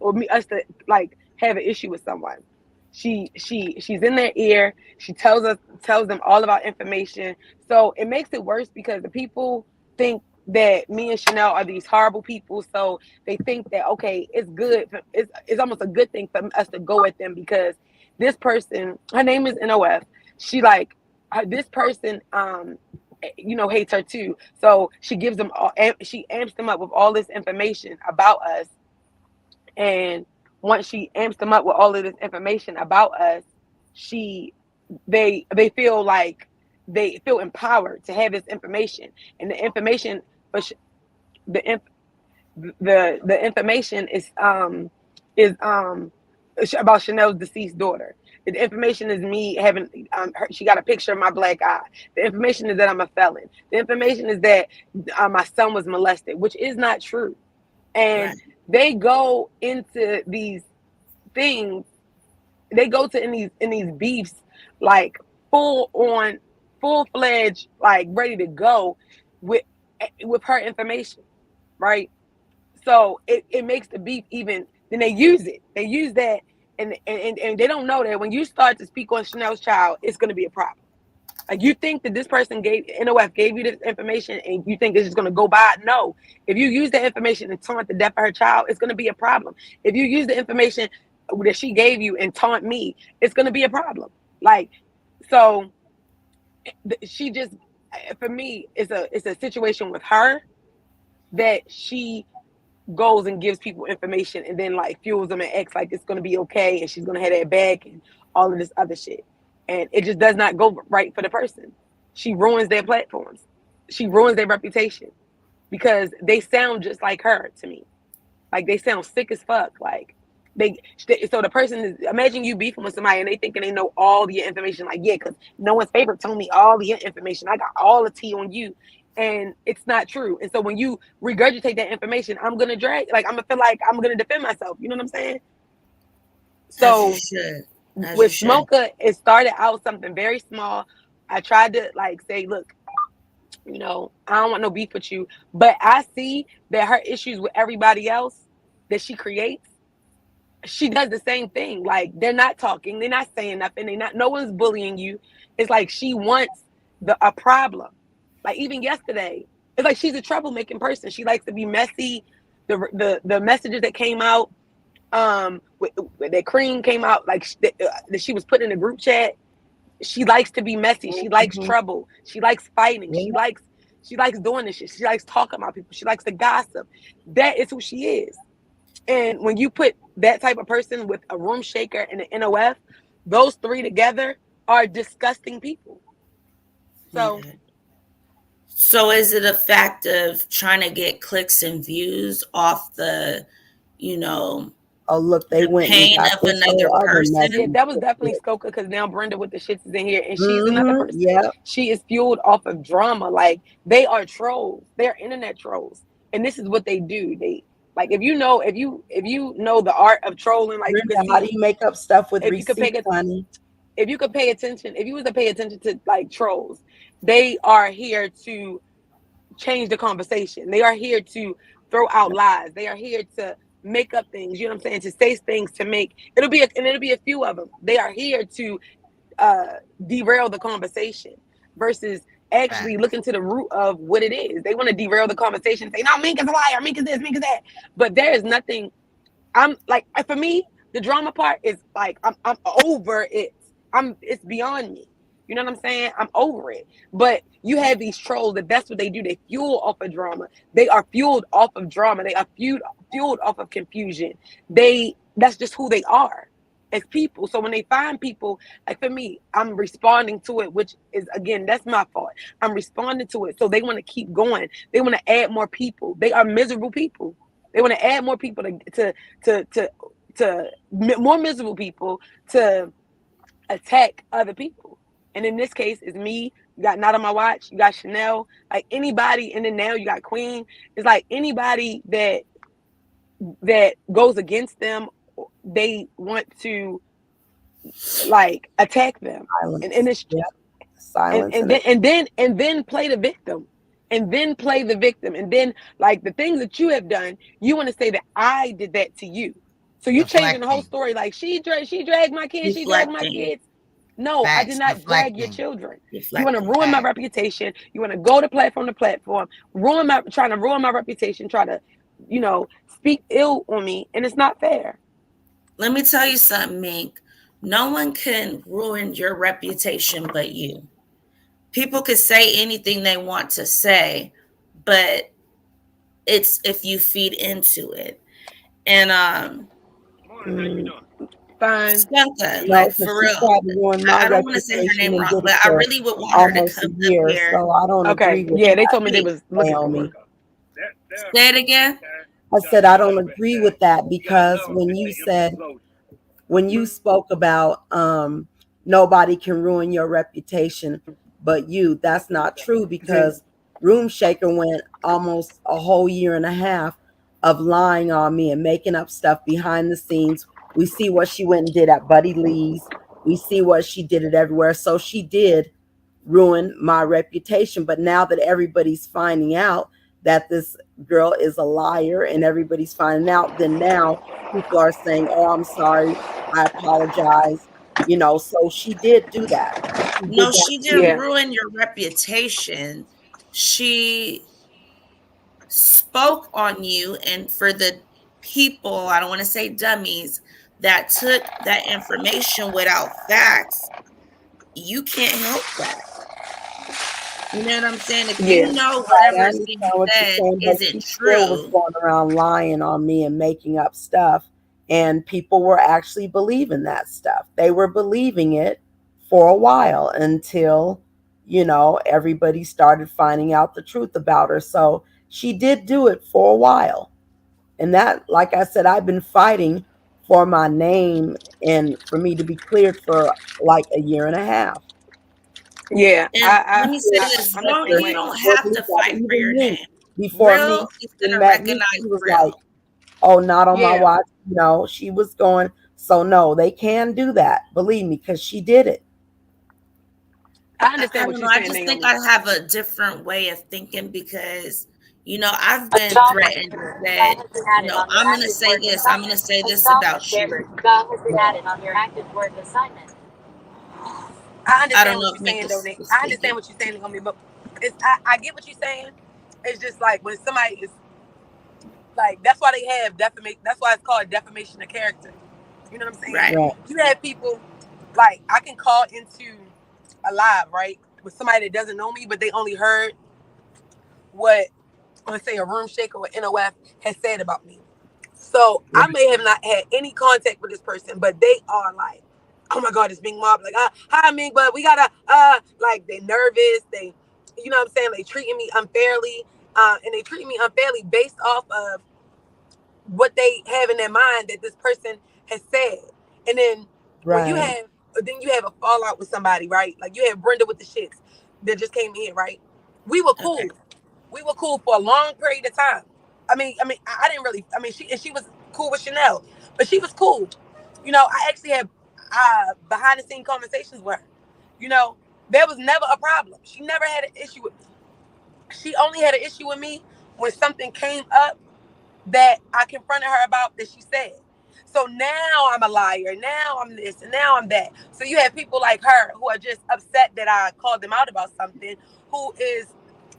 have an issue with someone. She's in their ear. She tells them all about information. So it makes it worse, because the people think that me and Chanel are these horrible people. So they think that, okay, it's good. It's almost a good thing for us to go at them, because this person, her name is NOF. This person hates her too. So she gives them all, she amps them up with all this information about us. And once she amps them up with all of this information about us, they feel like they feel empowered to have this information. And the information, the information is about Chanel's deceased daughter. The information is me having she got a picture of my black eye. The information is that I'm a felon. The information is that my son was molested, which is not true. And they go into these things, they go to in these beefs like full-fledged, like ready to go with her information, right? So it makes the beef even. Then they use it. They use that, and they don't know that when you start to speak on Chanel's child, it's going to be a problem. Like, you think that this person NOF gave you this information and you think this is going to go by? No. If you use the information and taunt the death of her child, it's going to be a problem. If you use the information that she gave you and taunt me, it's going to be a problem. Like, so she just, for me, it's a situation with her that she goes and gives people information and then like fuels them and acts like it's going to be okay and she's going to have that back and all of this other shit. And it just does not go right for the person. She ruins their platforms. She ruins their reputation because they sound just like her to me. Like, they sound sick as fuck. Like, so the person is, imagine you beefing with somebody and they thinking they know all the information. Like, yeah, because no one's favorite told me all the information. I got all the tea on you. And it's not true. And so when you regurgitate that information, I'm going to drag, like, I'm going to feel like I'm going to defend myself. You know what I'm saying? So with Smoker, it started out something very small. I tried to like say, look, I don't want no beef with you. But I see that her issues with everybody else that she creates, she does the same thing. Like, they're not talking. They're not saying nothing. No one's bullying you. It's like she wants a problem. Like, even yesterday, it's like she's a troublemaking person. She likes to be messy. The messages that came out, that Cream came out, like that she was put in a group chat. She likes to be messy. She likes trouble. She likes fighting. She likes doing this shit. She likes talking about people. She likes to gossip. That is who she is. And when you put that type of person with a room shaker and an NOF, those three together are disgusting people. So. Yeah. So is it a fact of trying to get clicks and views off the, oh look, they went pain of another person? Yeah, that was definitely Skoka, because now Brenda with the shits is in here, and she's another person. Yeah. She is fueled off of drama. Like, they are trolls. They're internet trolls, and this is what they do. They like, if you know the art of trolling, like, Brenda, how do you make up stuff with receipts, honey? If you could pay attention, if you was to pay attention to like trolls, they are here to change the conversation. They are here to throw out lies. They are here to make up things. You know what I'm saying? To say things to make it'll be a few of them. They are here to derail the conversation versus actually looking to the root of what it is. They want to derail the conversation, say, no, Mink is a liar, Mink is this, Mink is that. But there is nothing. I'm like, for me, the drama part is like, I'm over it. It's beyond me. You know what I'm saying? I'm over it. But you have these trolls that's what they do. They fuel off of drama. They are fueled off of drama. They are fueled off of confusion. That's just who they are as people. So when they find people, like, for me, I'm responding to it, which is, again, that's my fault. I'm responding to it. So they want to keep going. They want to add more people. They are miserable people. They want to add more people to more miserable people to attack other people. And in this case, it's me. You got Not On My Watch. You got Chanel. Like, anybody, and then now you got Queen. It's like anybody that goes against them, they want to like attack them. Silence. And it's silence. And then play the victim. And then play the victim. And then, like, the things that you have done, you want to say that I did that to you. So you changing the whole story. Like, she dragged my kids. She dragged my kids. No, I did not drag your children. You want to ruin my reputation. You want to go to platform, trying to ruin my reputation, try to, speak ill on me. And it's not fair. Let me tell you something, Mink. No one can ruin your reputation but you. people could say anything they want to say, but it's if you feed into it. And Fine. Skunka, No, like because for she real, tried to ruin my I don't want to say her reputation name and wrong, did but it I for really would want her to almost a come up year. here. So I don't agree Okay. with Yeah, that. they told me they was looking for Naomi. her. Say it again. I said I don't agree with that because when you spoke about nobody can ruin your reputation but you, that's not true because Room Shaker went almost a whole year and a half of lying on me and making up stuff behind the scenes. We see what she went and did at Buddy Lee's. We see what she did it everywhere. So she did ruin my reputation. But now that everybody's finding out that this girl is a liar and everybody's finding out, then now people are saying, oh, I'm sorry, I apologize. You know, so she did do that. She did No, that she to didn't me. ruin your reputation. She spoke on you, and for the people, I don't want to say dummies, that took that information without facts, you can't help that. You know what I'm saying? If you know Right, I whatever is understand being what you're said saying, but isn't she still was true, going around lying on me and making up stuff, and people were actually believing that stuff. They were believing it for a while until, you know, everybody started finding out the truth about her. So she did do it for a while. And that, like I said, I've been fighting for my name and for me to be cleared for like a year and a half. Yeah, and let me say this, I'm the same you way. don't have to fight for your Even me, name. before me, Real is she gonna met me, recognize she was like, real. oh, not on my Yeah. watch. No, she was going. So no, they can do that. Believe me, because she did it. I I understand what don't know. you're I saying, just think Naomi. I have a different way of thinking because, you know, I've been threatened and said, you know, I'm going to say this, I'm going to say this about you. I I understand don't what know you're if Mink saying, though, is Nick. I understand speaking. what you're saying, Naomi, but I get what you're saying. It's just like when somebody is like, that's why they have defamation. That's why it's called defamation of character. You know what I'm saying? Right. Right. You have people like I can call into a live, right, with somebody that doesn't know me, but they only heard what, let's say, a Room Shaker or NOF has said about me. So I may have not had any contact with this person, but they are like, oh my God, it's Ming Mob. Like, hi Ming, but we gotta, like they nervous. They, you know what I'm saying? They treating me unfairly. And they treat me unfairly based off of what they have in their mind that this person has said. And then when you Right. have, then you have a fallout with somebody, right? Like you had Brenda with the shits that just came in, right? We were cool. Okay. We were cool for a long period of time. I didn't really. I mean, she was cool with Chanel, but she was cool. You know, I actually had behind the scene conversations with her. You know, there was never a problem. She never had an issue with me. She only had an issue with me when something came up that I confronted her about that she said. So now I'm a liar. Now I'm this and now I'm that. So you have people like her who are just upset that I called them out about something, who is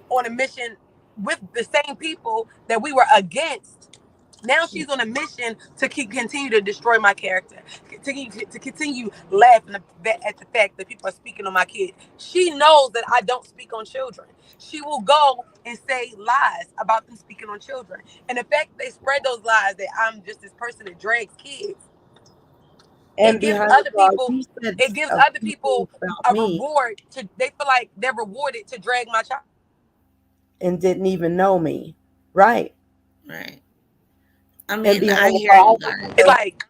on a mission with the same people that we were against. Now she's on a mission to continue to destroy my character, to continue laughing at the fact that people are speaking on my kid. She knows that I don't speak on children. She will go and say lies about them speaking on children. And the fact they spread those lies that I'm just this person that drags kids, And it gives behind the other bar, people, you said it gives a other few people things about a me reward to, they feel like they're rewarded to drag my child. and didn't even know me. Right. Right. I And mean, behind I the hear bar, I you remember It's guys. like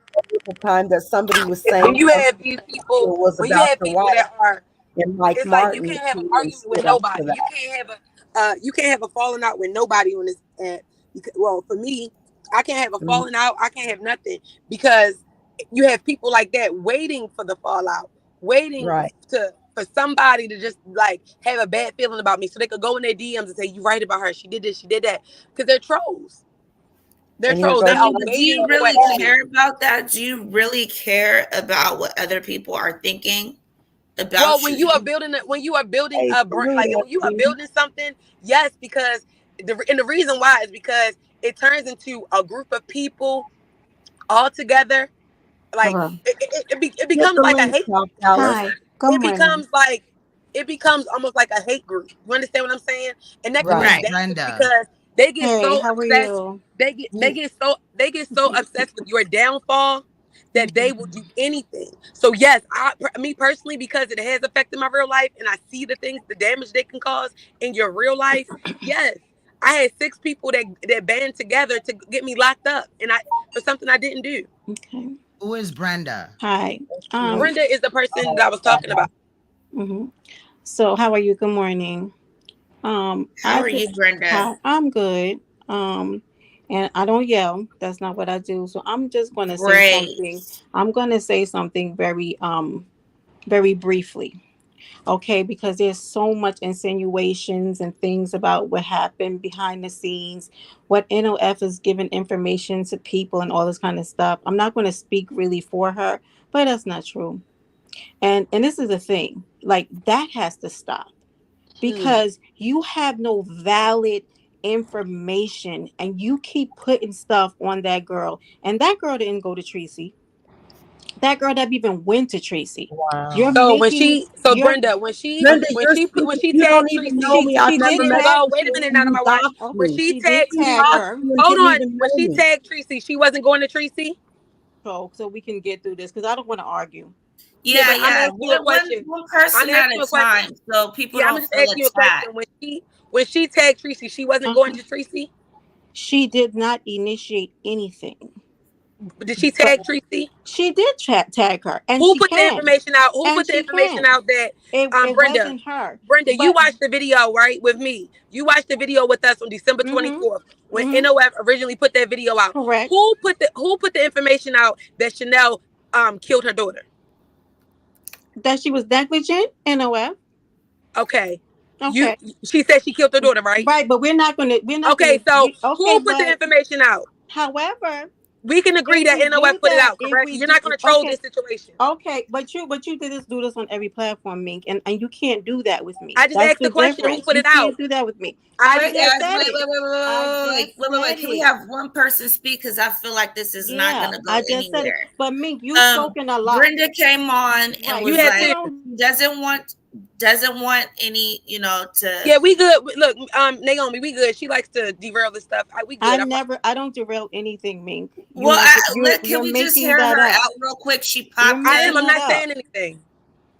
the time that somebody was when saying you have something these people, was when you about have your people wife, that are, and Mike it's like you Martin can't have an came and argument with stood up to nobody. that. You can't have a falling out with nobody on this. Well, for me, I can't have a Mhm. falling out. I can't have nothing because you have people like that waiting for the fallout, waiting Right. for somebody to just like have a bad feeling about me, so they could go in their DMs and say, "You right about her. She did this. She did that." Because they're trolls. They're And here trolls. goes They I are mean, but do you waiting for really attention. care about that? Do you really care about what other people are thinking Well, about when you? you are building it, when you are building Hey, a for brand, me, like when you are building something, yes, because the reason why is because it turns into a group of people all together. Like Hello. it get becomes the like a link, hate. South Dallas. Hi, good It morning. becomes like it becomes almost like a hate group. You understand what I'm saying? And that can Who be is Right. dangerous Brenda? because they get Hey, so how are obsessed. you? They get so obsessed with your downfall that they will do anything. So yes, me personally, because it has affected my real life, and I see the damage they can cause in your real life. Yes, I had 6 people that band together to get me locked up, and for something I didn't do. Okay. Who is Brenda? Hi. Brenda is the person that I was talking about. So how are you? Good morning. How are you, Brenda? Hi, I'm good. And I don't yell. That's not what I do. So I'm just going to say Great. something. I'm going to say something very briefly. Okay, because there's so much insinuations and things about what happened behind the scenes, what NOF is giving information to people and all this kind of stuff. I'm not going to speak really for her, but that's not true. And this is the thing, like that has to stop because you have no valid information and you keep putting stuff on that girl. And that girl didn't go to Treecey. That girl that even went to Treecey. You're So making Brenda, when she Brenda, you're stupid. You don't tagged even Treecey, know me. I've she never did met tag wait a you. minute, not on You my watch. doxed When me. she she did tagged You tag doxed her. me and hold didn't on, even when know she me. tagged Treecey, she wasn't going to Treecey. So we can get through this because I don't want to argue. Yeah, Yeah, but I'm yeah. asking you a question. One I'm person at asking a you a question. time, so people Yeah, I'm don't just feel asking you a attacked. question. When she tagged Treecey, she wasn't going to Treecey. She did not initiate anything. Did she tag Treecey? She did tag her, and Who she put the can. information out? Who And put the she information can. out that It Brenda? wasn't her. Brenda, you But watched the video, right, with me. You watched the video with us on December 24th when NOF originally put that video out. Correct. Who put the information out that Chanel killed her daughter? That she was negligent, NOF. Okay. Okay. She said she killed her daughter, right? Right, but we're not gonna Okay, so who put the but information out? however, We can agree if that we NOF do put it that, out, correct? You're not gonna troll this situation. Okay, but you do this on every platform, Mink, and you can't do that with me. I just That's asked the the question, who difference. put You it out? can't do that with me. I Wait, just guys, said wait. it. Can we have one person speak? Because I feel like this is not going to go I just said it. anywhere. But Mink, you've spoken a lot. Brenda came on and was like, doesn't want any, to. Yeah, we good. Look, Naomi, we good. She likes to derail this stuff. We good. I don't derail anything, Mink. Can we just hear that her up. out real quick? She popped in. I'm not saying anything.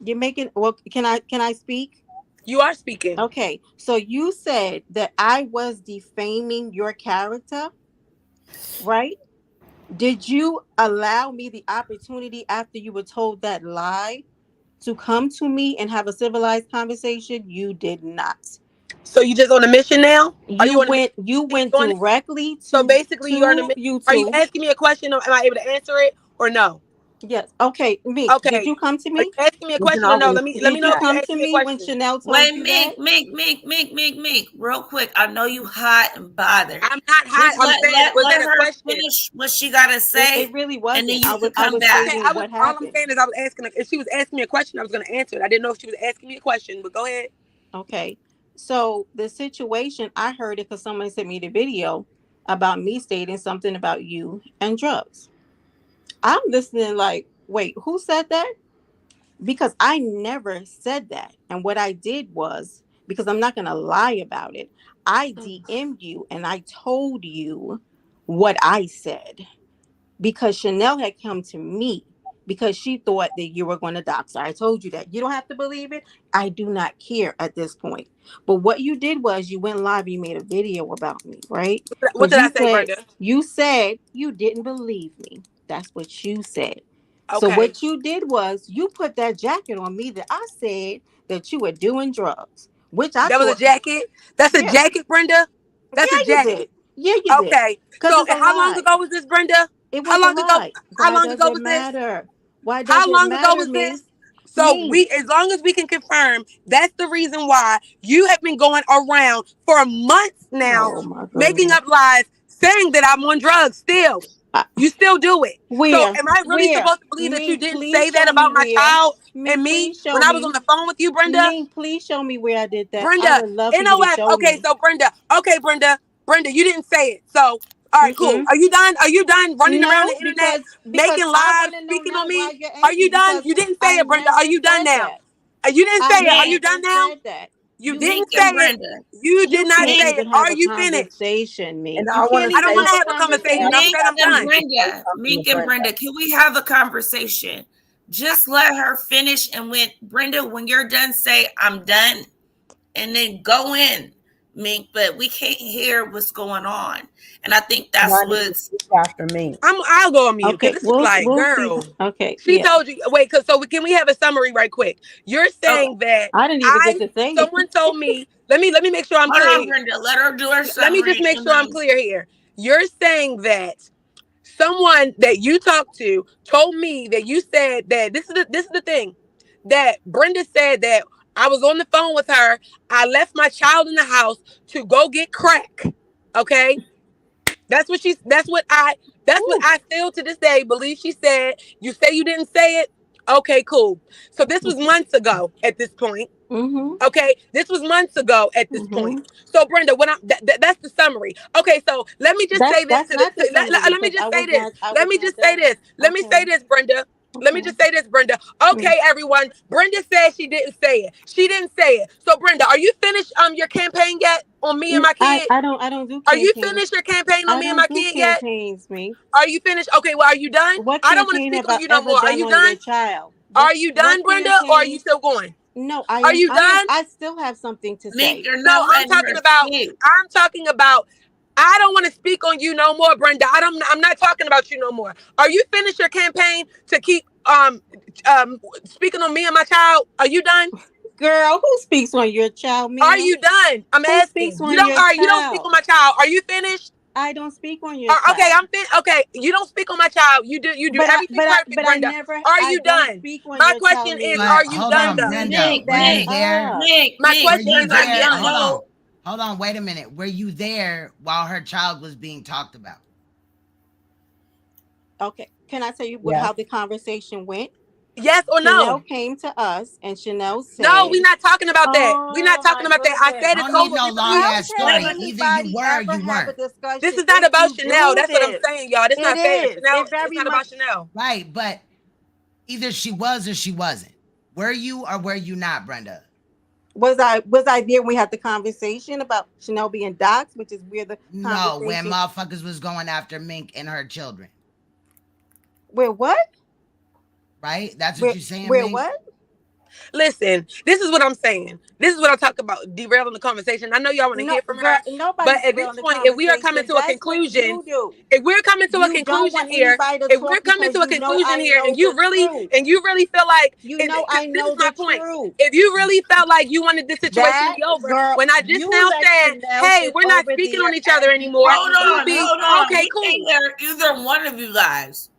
You're making can I speak? You are speaking. Okay. So you said that I was defaming your character, right? Did you allow me the opportunity after you were told that lie to come to me and have a civilized conversation? You did not. So you just on a mission now? You went directly to. So basically, you're on a mission. YouTube. Are you asking me a question? Am I able to answer it or no? Yes. Okay. Me. Okay. Did you come to me? Are you asking me a question or no? Let me know if you come ask to me a me question. when Chanel told Wait, you Mink, real quick. I know you hot and bothered. I'm not hot. Just I'm saying, was let that a her question? finish what she got to say. It really wasn't. And then you can I come was back. stating Okay, what all I'm happened. saying is I was asking, if she was asking me a question, I was going to answer it. I didn't know if she was asking me a question, but go ahead. Okay. So the situation, I heard it because someone sent me the video about me stating something about you and drugs. I'm listening like, wait, who said that? Because I never said that. And what I did was, because I'm not going to lie about it, I DM'd you and I told you what I said. Because Chanel had come to me because she thought that you were going to dox her. I told you that. You don't have to believe it. I do not care at this point. But what you did was you went live, you made a video about me, right? What did I say, Brenda? You said you didn't believe me. That's what you said. Okay. So what you did was you put that jacket on me that I said that you were doing drugs, which I that was a jacket. That's a jacket, Brenda. That's a jacket. Yeah, you did. Okay. So how long ago was this, Brenda? How long ago? How long ago was this? Why does How long it ago matter, was me? this? So as long as we can confirm, that's the reason why you have been going around for months now, making up lies, saying that I'm on drugs. Still, you still do it. So am I really supposed to believe that you didn't say that about my child and me when I was on the phone with you, Brenda? Please show me where I did that. Brenda, I would love for you to show me. So Brenda, you didn't say it. So all right, cool. Are you done? Are you done running around the internet, making lives, speaking on me? Are you done? You didn't say it, Brenda. Are you done now? You didn't I say it. Are never you done now? said that. You Mink didn't say and it. Brenda. You You did not can't say Mink, it. even have Are a you finished? conversation, Mink. And You I want can't to I even don't say want to have a have a conversation. I conversation. Mink said I'm and done. Brenda. something to Mink and Brenda. Brenda. Can we have a conversation? Just let her finish, and when Brenda, when you're done, say I'm done, and then go in, Mink. But we can't hear what's going on, and I think And that's I need to what's. speak after me. I'll go on mute because Okay, this is like, we'll see. girl. Okay, She yeah. told you. Wait, so can we have a summary right quick? You're Oh, saying that I didn't even get to say it. someone told me. Let me make sure I'm hold clear on, here. Brenda. Let her do her Let me just summary, make and sure I'm then clear here. You're saying that someone that you talked to told me that you said that this is the thing that Brenda said that I was on the phone with her. I left my child in the house to go get crack. Okay, that's what I still to this day believe she said. You say you didn't say it. Okay, cool. So this was months ago at this point. Mm-hmm. Okay, this was months ago at this point. Mm-hmm. So Brenda, when that's the summary. Okay, so let me just say this That's to the not the summary let me because just say this. Let me just say done. this. Let me say Okay. this, Brenda. Let me Okay. just say this, Brenda. Okay, everyone. Brenda said she didn't say it. She didn't say it. So Brenda, are you finished your campaign yet on me and my kid? I don't do Are you campaigns. finished your campaign on I me and don't my do kid yet? campaigns, me. Are you finished? Okay, well, are you done? What I don't want to campaign speak have on I you no ever more. Are done you on your done? child? Are you What done, Brenda, or are you campaign? still going? No, Are you done? I still have something to Mink, say. you're No, not letting her speak. I'm talking about I don't want to speak on you no more, Brenda. I'm not talking about you no more. Are you finished your campaign to keep speaking on me and my child? Are you done? Girl, who speaks on your child, Are Mia? you done? I'm Who speaks asking. on your You don't speak on child? my child. Are you finished? I don't speak on your Okay, child. okay. You don't speak on my child. You do everything perfect, But I Brenda. never Are I you don't done? speak on My your question child, is, Mia. But are you hold done on, though? Brenda. Mink, Were you Mink, there? Up. Mink, My Mink. Were question you They're is, are not you there? done? getting Hold on. no. Hold on. Wait a minute. Were you there while her child was being talked about? Okay. Can I tell you Yes. how the conversation went? Yes or no? Chanel came to us and Chanel No, said, we're not talking about that. We're not oh talking my about that. I goodness. said I it's don't need over. no We long reviewed How it. ass can story. Either you anybody were or ever you have a weren't. This discussion is not if about you Chanel. do That's what I'm this? saying, y'all. That's It not fair. is. Chanel, It it's very not much about Chanel. Right, but either she was or she wasn't. Were you or were you not, Brenda? was I there when we had the conversation about Chanel being doxxed, which is where the No, when conversation motherfuckers was going after Mink and her children. where what? Right? That's what you're saying, Where Mink? what? Listen, this is what I'm saying. This is what I'm talking about. Derailing the conversation. I know y'all want to No, hear from girl, her, but nobody's at this derailing the point, if we are coming conversation. to a That's what conclusion, you do. if we're coming to a You don't conclusion want here, anybody to if we're talk coming because to a you know conclusion I here, know the truth. and you really feel like, You know because I this know is my the point. truth. If you really felt like you wanted this situation to That be over, girl, when I just you now let said, Chanel hey, sit we're not over speaking on there each other and be anymore, Hold telling you'd on, be hold me. on. okay, We cool. can't hear either one of you guys.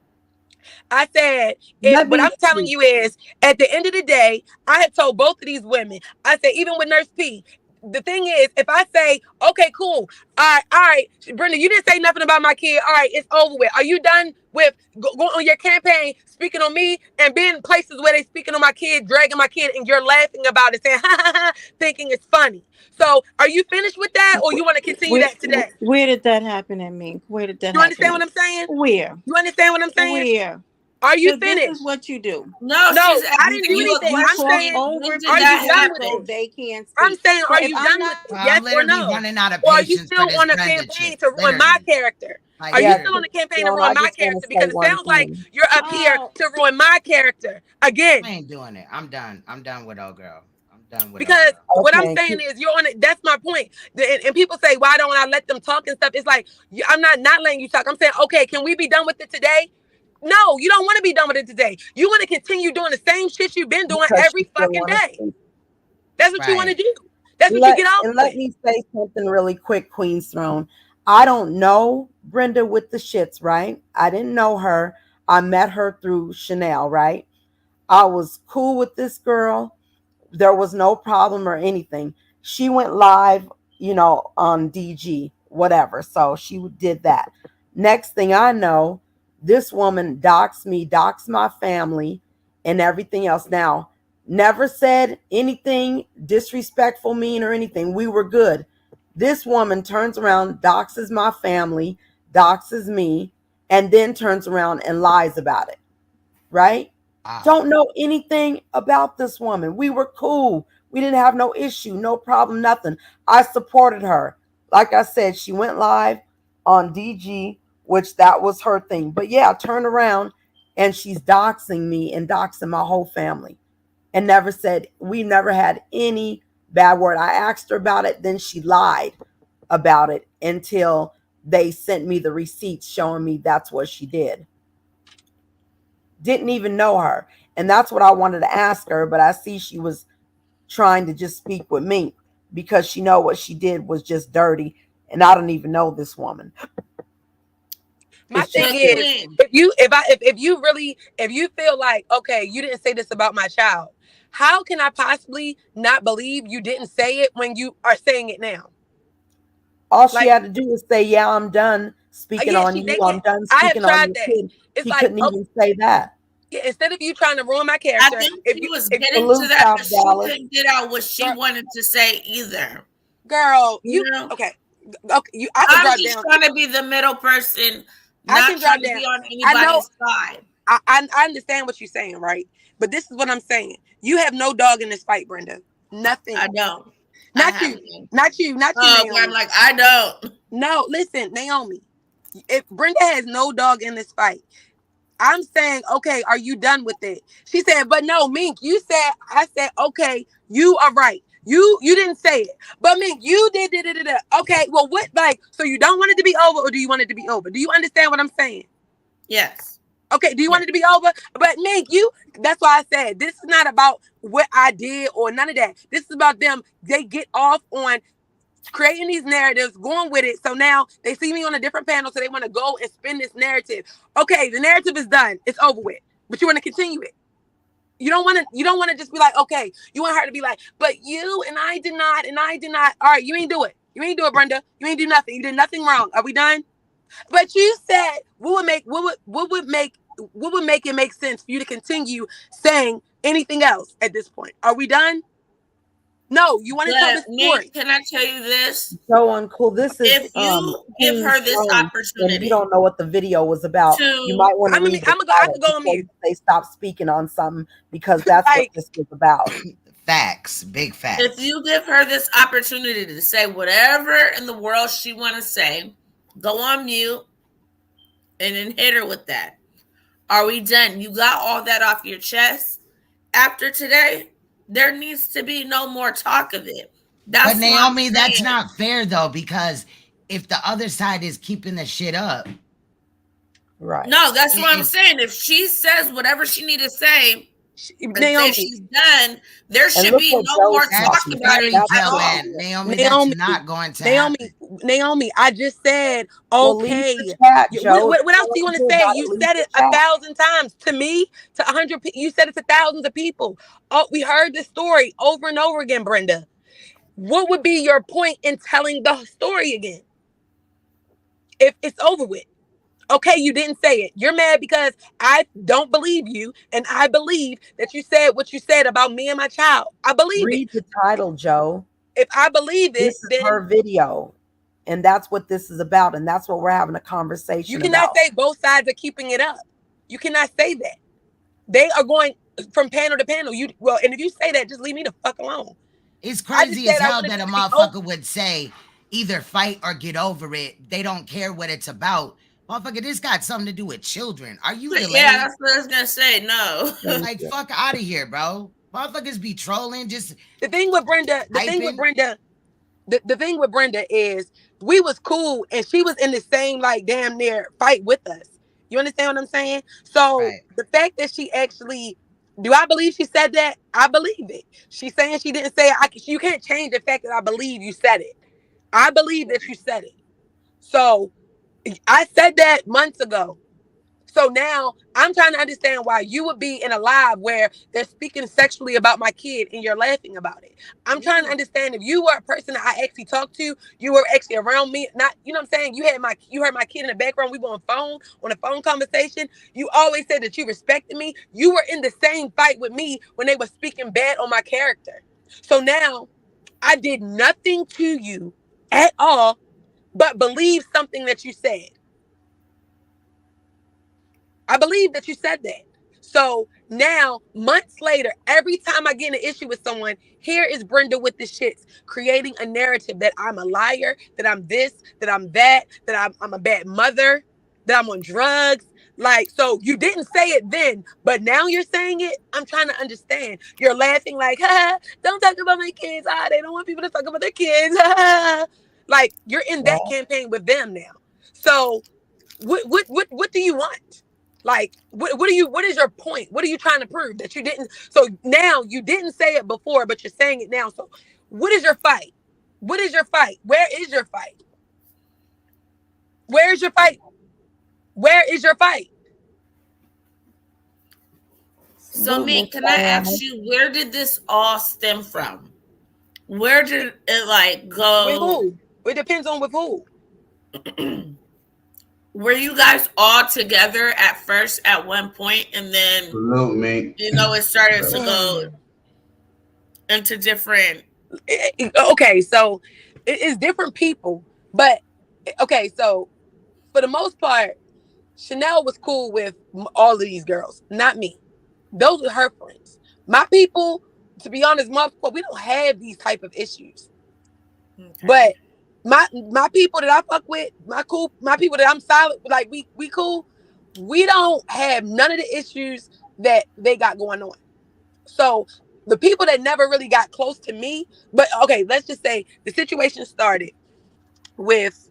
I said, Let what me I'm telling speak. you is, at the end of the day, I had told both of these women, I said, even with Nurse P, the thing is, if I say, okay, cool, all right, Brenda, you didn't say nothing about my kid. All right, it's over with. Are you done with going on your campaign, speaking on me, and being in places where they speaking on my kid, dragging my kid, and you're laughing about it, saying, ha ha ha, thinking it's funny. So, are you finished with that, or you want to continue that today? Where did that happen in me? Where did that You happen understand in? what I'm saying? Where? You understand what I'm saying? Where? Are you So this is finished? what you do. No, No, she's I didn't asking do you a anything. You I'm talk question. saying, When over did are you that people done with so it? happen? they can't I'm speak. saying, So are if you I'm done not with it? I'm Yes or literally no? running out of Or are you patience for still this on a Brenda campaign chick. to ruin my Literally. character? Are Like, you Yes, still on literally. a campaign to Sean, ruin I my just want character? to say Because it one sounds like thing. you're up here oh to ruin my character again. I ain't doing it. I'm done. I'm done with old girl. I'm done with old Because girl. what I'm Okay. saying is, you're on it. That's my point. And people say, why don't I let them talk and stuff? It's like, I'm not letting you talk. I'm saying, okay, can we be done with it today? No, you don't want to be done with it today. You want to continue doing the same shit you've been doing Because she every still fucking want to day. speak. That's what you want to Right. do. That's what you get off Let with. me say something really quick, Queen's Throne. I don't know Brenda with the shits, right? I didn't know her. I met her through Chanel, right? I was cool with this girl. There was no problem or anything. She went live, on DG, whatever. So she did that. Next thing I know, this woman doxed me, doxed my family, and everything else. Now, never said anything disrespectful, mean, or anything. We were good. This woman turns around, doxes my family, doxes me, and then turns around and lies about it. Right? Wow. Don't know anything about this woman. We were cool. We didn't have no issue, no problem, nothing. I supported her. Like I said, she went live on DG, which that was her thing. But yeah, turn around and she's doxing me and doxing my whole family. And never said, we never had any bad word. I asked her about it, then she lied about it until they sent me the receipts showing me that's what she did. Didn't even know her. And that's what I wanted to ask her, but I see she was trying to just speak with me because she know what she did was just dirty, and I don't even know this woman. My thing is, if you feel like, okay, you didn't say this about my child, how can I possibly not believe you didn't say it when you are saying it now? All she had to do was say, yeah, I'm done speaking yeah, on they you. can't. I'm done I have speaking on tried your that. kid. It's She like, couldn't even say that. yeah, instead of you trying to ruin my character, I think she was if getting Salute to that, South but she Dallas. couldn't get out what she wanted to say either. Girl, you know? okay, I can I'm drop just down. trying to be the middle person, I not can drop trying to down. be on I know. anybody's side. I understand what you're saying, right? But this is what I'm saying. You have no dog in this fight, Brenda. Nothing. I don't. Not you. Not you. Not you, Naomi. I'm like, I don't. No, listen, Naomi. If Brenda has no dog in this fight, I'm saying, okay, are you done with it? She said, but no, Mink, I said, okay, you are right. You didn't say it. But Mink, you did. Okay, well, what, like, so you don't want it to be over, or do you want it to be over? Do you understand what I'm saying? Yes. Okay, do you want it to be over? But Mink, that's why I said, this is not about what I did or none of that. This is about them. They get off on creating these narratives, going with it. So now they see me on a different panel, so they want to go and spin this narrative. Okay, the narrative is done. It's over with. But you want to continue it. You don't want to just be like, okay, you want her to be like, but you and I did not. All right, you ain't do it. You ain't do it, Brenda. You ain't do nothing. You did nothing wrong. Are we done? But you said what would make it make sense for you to continue saying anything else at this point? Are we done? No, you want to tell the story. Can I tell you this? So uncool. This is If you give her this opportunity, and you don't know what the video was about. You might want to read I could go on mute. They stop speaking on something because that's what this was about. Facts, big facts. If you give her this opportunity to say whatever in the world she want to say, go on mute and then hit her with that. Are we done? You got all that off your chest? After today, there needs to be no more talk of it. But Naomi, that's not fair though, because if the other side is keeping the shit up. Right. No, that's what I'm saying. If she says whatever she need to say, Naomi, she's done, there should be no more talk about it at all. Naomi, that's not going to happen. Naomi, I just said, okay. Joe. What else do you want to say? You said it 1,000 times to me, to 100. You said it to thousands of people. Oh, we heard the story over and over again, Brenda. What would be your point in telling the story again? If it's over with. Okay, you didn't say it. You're mad because I don't believe you, and I believe that you said what you said about me and my child. I believe it. Read the title, Joe. If I believe it, this is her video, and that's what this is about, and that's what we're having a conversation about. You cannot say both sides are keeping it up. You cannot say that. They are going from panel to panel. And if you say that, just leave me the fuck alone. It's crazy as hell that a motherfucker would say either fight or get over it. They don't care what it's about. Motherfucker, this got something to do with children. Are you delayed? Yeah, that's what I was gonna say. No. Like, fuck out of here, bro. Motherfuckers be trolling. Just the thing with Brenda is we was cool and she was in the same like damn near fight with us. You understand what I'm saying? So the fact that she actually, do I believe she said that? I believe it. She's saying she didn't say it. You can't change the fact that I believe you said it. I believe that you said it. So I said that months ago. So now I'm trying to understand why you would be in a live where they're speaking sexually about my kid and you're laughing about it. I'm trying to understand if you were a person that I actually talked to, you were actually around me, not, you know what I'm saying? You heard my kid in the background. We were on a phone conversation. You always said that you respected me. You were in the same fight with me when they were speaking bad on my character. So now I did nothing to you at all but believe something that you said. I believe that you said that. So now, months later, every time I get in an issue with someone, here is Brenda with the shits, creating a narrative that I'm a liar, that I'm this, that I'm that, that I'm a bad mother, that I'm on drugs. Like, so you didn't say it then, but now you're saying it. I'm trying to understand. You're laughing like, ha, don't talk about my kids. Ah, they don't want people to talk about their kids. Like, you're in that campaign with them now. So what do you want? Like, what is your point? What are you trying to prove that you didn't? So now you didn't say it before, but you're saying it now. So what is your fight? What is your fight? Where is your fight? Where is your fight? Where is your fight? So, Meek, can I ask you, where did this all stem from? Where did it like go? With who? It depends on with who. Were you guys all together at first at one point, and then you know it started to go into different? Okay, so it is different people, but okay, so for the most part, Chanel was cool with all of these girls, not me. Those are her friends. My people, to be honest, we don't have these type of issues. Okay. But my people that I fuck with, my people that I'm solid, like we cool, we don't have none of the issues that they got going on. So the people that never really got close to me, but okay, let's just say the situation started with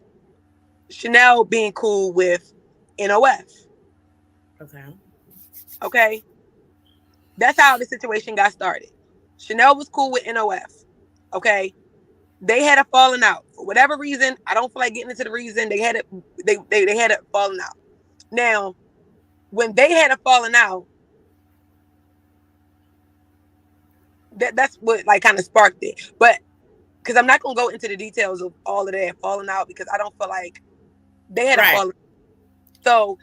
Chanel being cool with NOF. Okay. That's how the situation got started. Chanel was cool with NOF. Okay. They had a falling out. For whatever reason, I don't feel like getting into the reason. They had a falling out. Now, when they had a falling out, that's what like kind of sparked it. But because I'm not gonna go into the details of all of that falling out because I don't feel like they had a falling out. So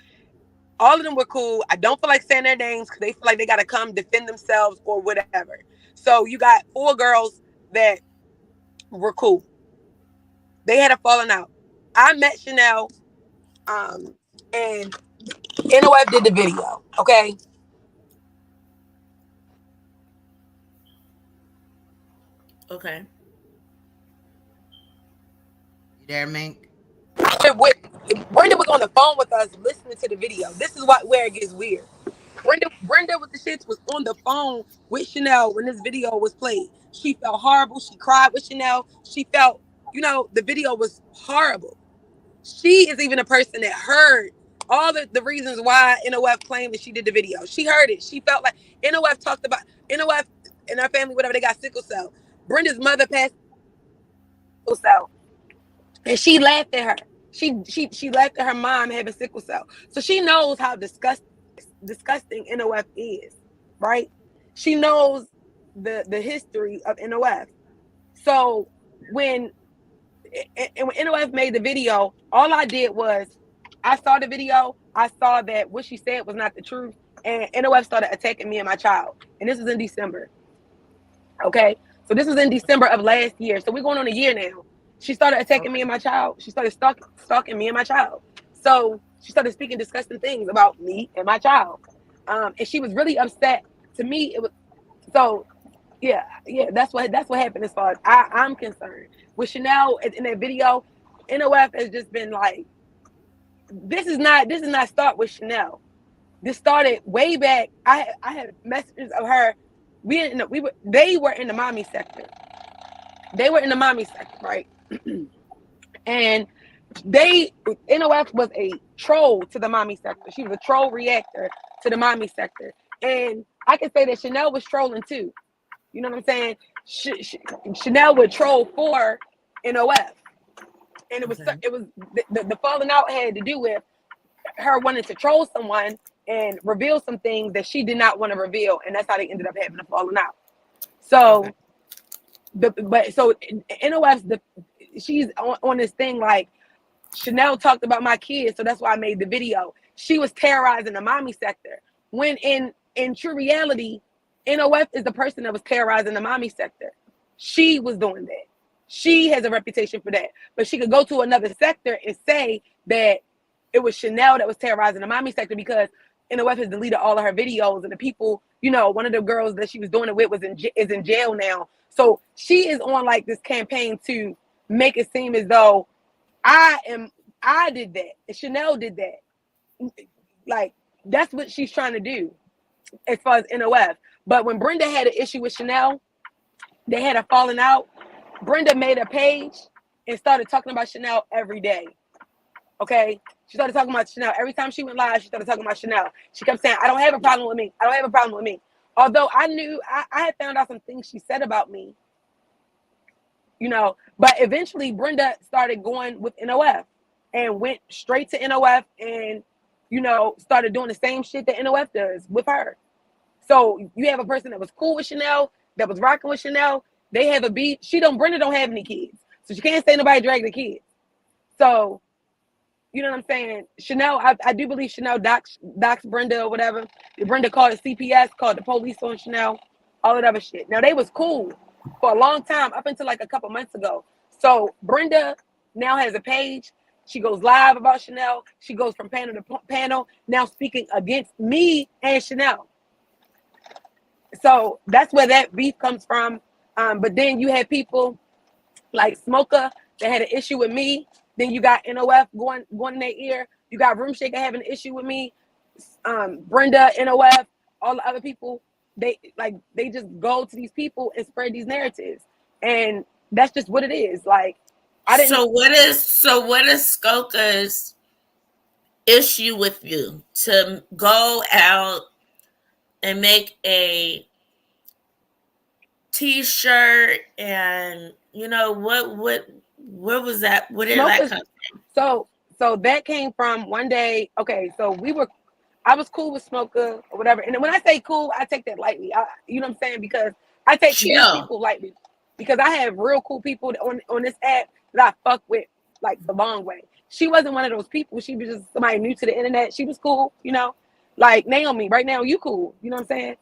all of them were cool. I don't feel like saying their names because they feel like they gotta come defend themselves or whatever. So you got 4 girls that were cool. They had a falling out. I met Chanel, and NOF did the video. Okay. Okay. You there, Mink? Brenda was on the phone with us listening to the video. This is where it gets weird. Brenda with the shits was on the phone with Chanel when this video was played. She felt horrible. She cried with Chanel. She felt, the video was horrible. She is even a person that heard all the reasons why NOF claimed that she did the video. She heard it. She felt like NOF talked about NOF and her family, whatever, they got sickle cell. Brenda's mother passed sickle cell. And she laughed at her. She laughed at her mom having sickle cell. So she knows how disgusting NOF is, right? She knows the history of NOF. So when NOF made the video, all I did was I saw the video. I saw that what she said was not the truth. And NOF started attacking me and my child. And this was in December. Okay? So this was in December of last year. So we're going on a year now. She started attacking me and my child. She started stalking me and my child. So she started speaking disgusting things about me and my child. And she was really upset. To me, it was so yeah, that's what happened as far as I'm concerned. With Chanel in that video, NOF has just been like, this is not start with Chanel. This started way back. I had messages of her. They were in the mommy sector. They were in the mommy sector, right? And NOF was a troll to the mommy sector. She was a troll reactor to the mommy sector. And I can say that Chanel was trolling too. You know what I'm saying? Chanel would troll for NOF. And it was the falling out had to do with her wanting to troll someone and reveal some things that she did not want to reveal. And that's how they ended up having a falling out. So NOF's she's on this thing like Chanel talked about my kids, so that's why I made the video. She was terrorizing the mommy sector. When in true reality, NOF is the person that was terrorizing the mommy sector. She was doing that. She has a reputation for that. But she could go to another sector and say that it was Chanel that was terrorizing the mommy sector because NOF has deleted all of her videos, and the people, you know, one of the girls that she was doing it with is in jail now. So she is on like this campaign to make it seem as though I did that, and Chanel did that. Like, that's what she's trying to do as far as NOF. But when Brenda had an issue with Chanel, they had a falling out. Brenda made a page and started talking about Chanel every day. Okay? She started talking about Chanel. Every time she went live, she started talking about Chanel. She kept saying, I don't have a problem with me. I don't have a problem with me. Although I knew, I had found out some things she said about me. You know, but eventually Brenda started going with NOF and went straight to NOF and, you know, started doing the same shit that NOF does with her. So you have a person that was cool with Chanel, that was rocking with Chanel. They have a beef. Brenda don't have any kids. So she can't say nobody dragged the kids. So, you know what I'm saying? Chanel, I do believe Chanel doxed Brenda or whatever. Brenda called the CPS, called the police on Chanel, all that other shit. Now, they was cool for a long time, up until like a couple months ago. So Brenda now has a page. She goes live about Chanel. She goes from panel to panel, now speaking against me and Chanel. So that's where that beef comes from. But then you had people like Smoker that had an issue with me. Then you got NOF going in their ear. You got Room Shaker having an issue with me. Brenda, NOF, all the other people, they just go to these people and spread these narratives. And that's just what it is. Like, I didn't. So what is Skoka's issue with you to go out and make a t-shirt? And you know what was that? Where did that come from? So that came from one day. Okay, so I was cool with Smoker or whatever. And when I say cool, I take that lightly. You know what I'm saying? Because I take these people lightly. Because I have real cool people on this app that I fuck with like the long way. She wasn't one of those people. She was just somebody new to the internet. She was cool, you know. Like Naomi, right now, you cool. You know what I'm saying?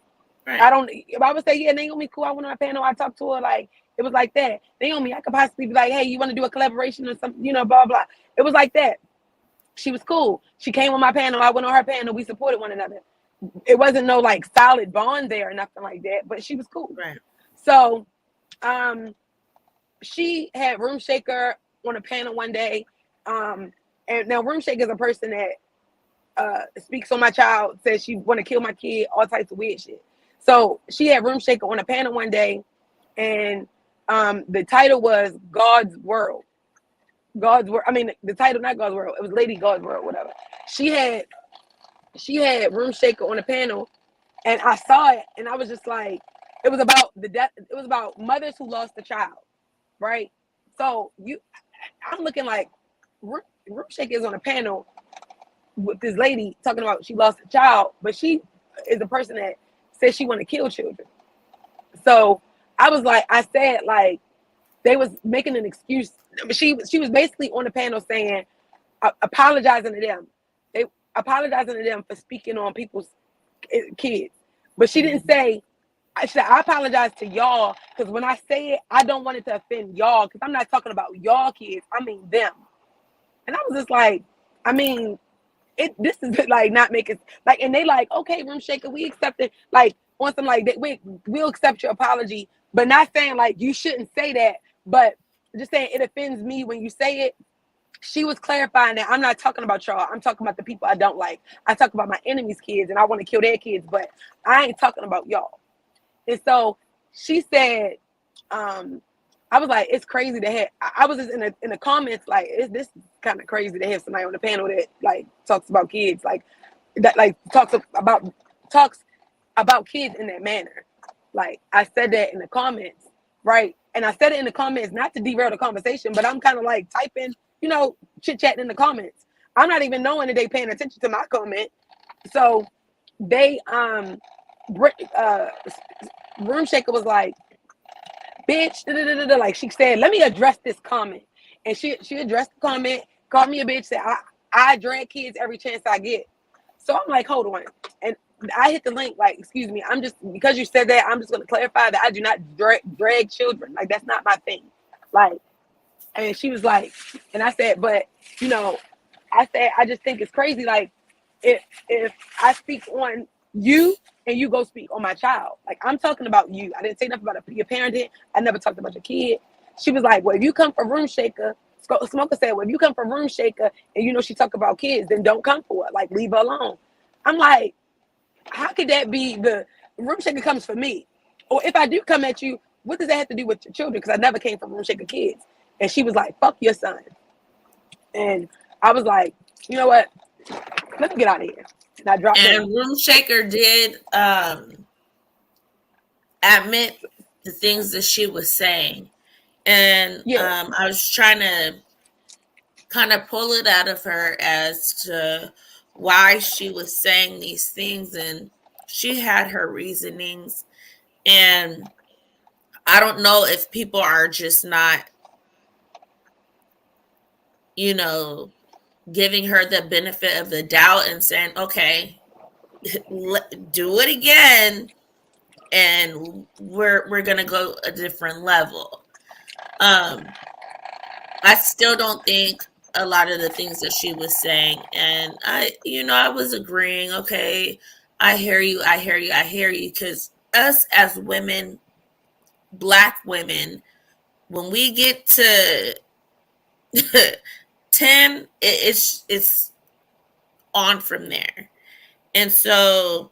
Right. If I would say, yeah, Naomi cool, I went on a panel, I talked to her, like, it was like that. Naomi, I could possibly be like, hey, you want to do a collaboration or something, you know, blah, blah. It was like that. She was cool. She came on my panel, I went on her panel, we supported one another. It wasn't no like solid bond there or nothing like that, but she was cool. Right. So she had Room Shaker on a panel one day. And now Room Shaker is a person that speaks on my child, says she want to kill my kid, all types of weird shit. So she had Room Shaker on a panel one day, and the title was God's World. God's World. I mean, the title, not God's World. It was Lady God's World, whatever. She had Room Shaker on a panel, and I saw it, and I was just like, it was about the death. It was about mothers who lost a child, right? So I'm looking like Room Shaker is on a panel with this lady talking about she lost a child, but she is a person that says she want to kill children. So I was like, I said like they was making an excuse. She was basically on the panel saying, apologizing to them. They apologizing to them for speaking on people's kids, but she didn't say. I said I apologize to y'all because when I say it, I don't want it to offend y'all because I'm not talking about y'all kids. I mean them. And I was just like, I mean. This is like not making like, and they like, okay, Room Shaker, we accept it, like on some like that, we'll accept your apology, but not saying like you shouldn't say that, but just saying it offends me when you say it. She was clarifying that I'm not talking about y'all, I'm talking about the people I don't like. I talk about my enemies' kids and I want to kill their kids, but I ain't talking about y'all. And so she said, I was like, it's crazy to have. I was just in the comments like, this is kind of crazy to have somebody on the panel that like talks about kids, like that, like talks about kids in that manner. Like I said that in the comments, right? And I said it in the comments not to derail the conversation, but I'm kind of like typing, you know, chit chatting in the comments. I'm not even knowing that they paying attention to my comment. So they Room Shaker was like, bitch, like she said, let me address this comment. And she addressed the comment, called me a bitch, said I drag kids every chance I get. So I'm like, hold on. And I hit the link, like, excuse me, I'm just, because you said that, I'm just gonna clarify that I do not drag children. Like, that's not my thing. Like, and she was like, and I said, but you know, I said, I just think it's crazy. Like, if I speak on you and you go speak on my child. Like, I'm talking about you. I didn't say nothing about your parenting. I never talked about your kid. She was like, well, if you come from Room Shaker, Smoker said, well, if you come from Room Shaker and you know she talk about kids, then don't come for it. Like, leave her alone. I'm like, how could that be? The Room Shaker comes for me. Or if I do come at you, what does that have to do with your children? Because I never came from Room Shaker kids. And she was like, fuck your son. And I was like, you know what? Let me get out of here. And I dropped And down. Room Shaker did admit the things that she was saying. And I was trying to kind of pull it out of her as to why she was saying these things. And she had her reasonings. And I don't know if people are just not, you know, giving her the benefit of the doubt and saying, okay, do it again, and we're gonna go a different level. I still don't think a lot of the things that she was saying, and I was agreeing, okay, I hear you, because us as women, Black women, when we get to 10, it's on from there. And so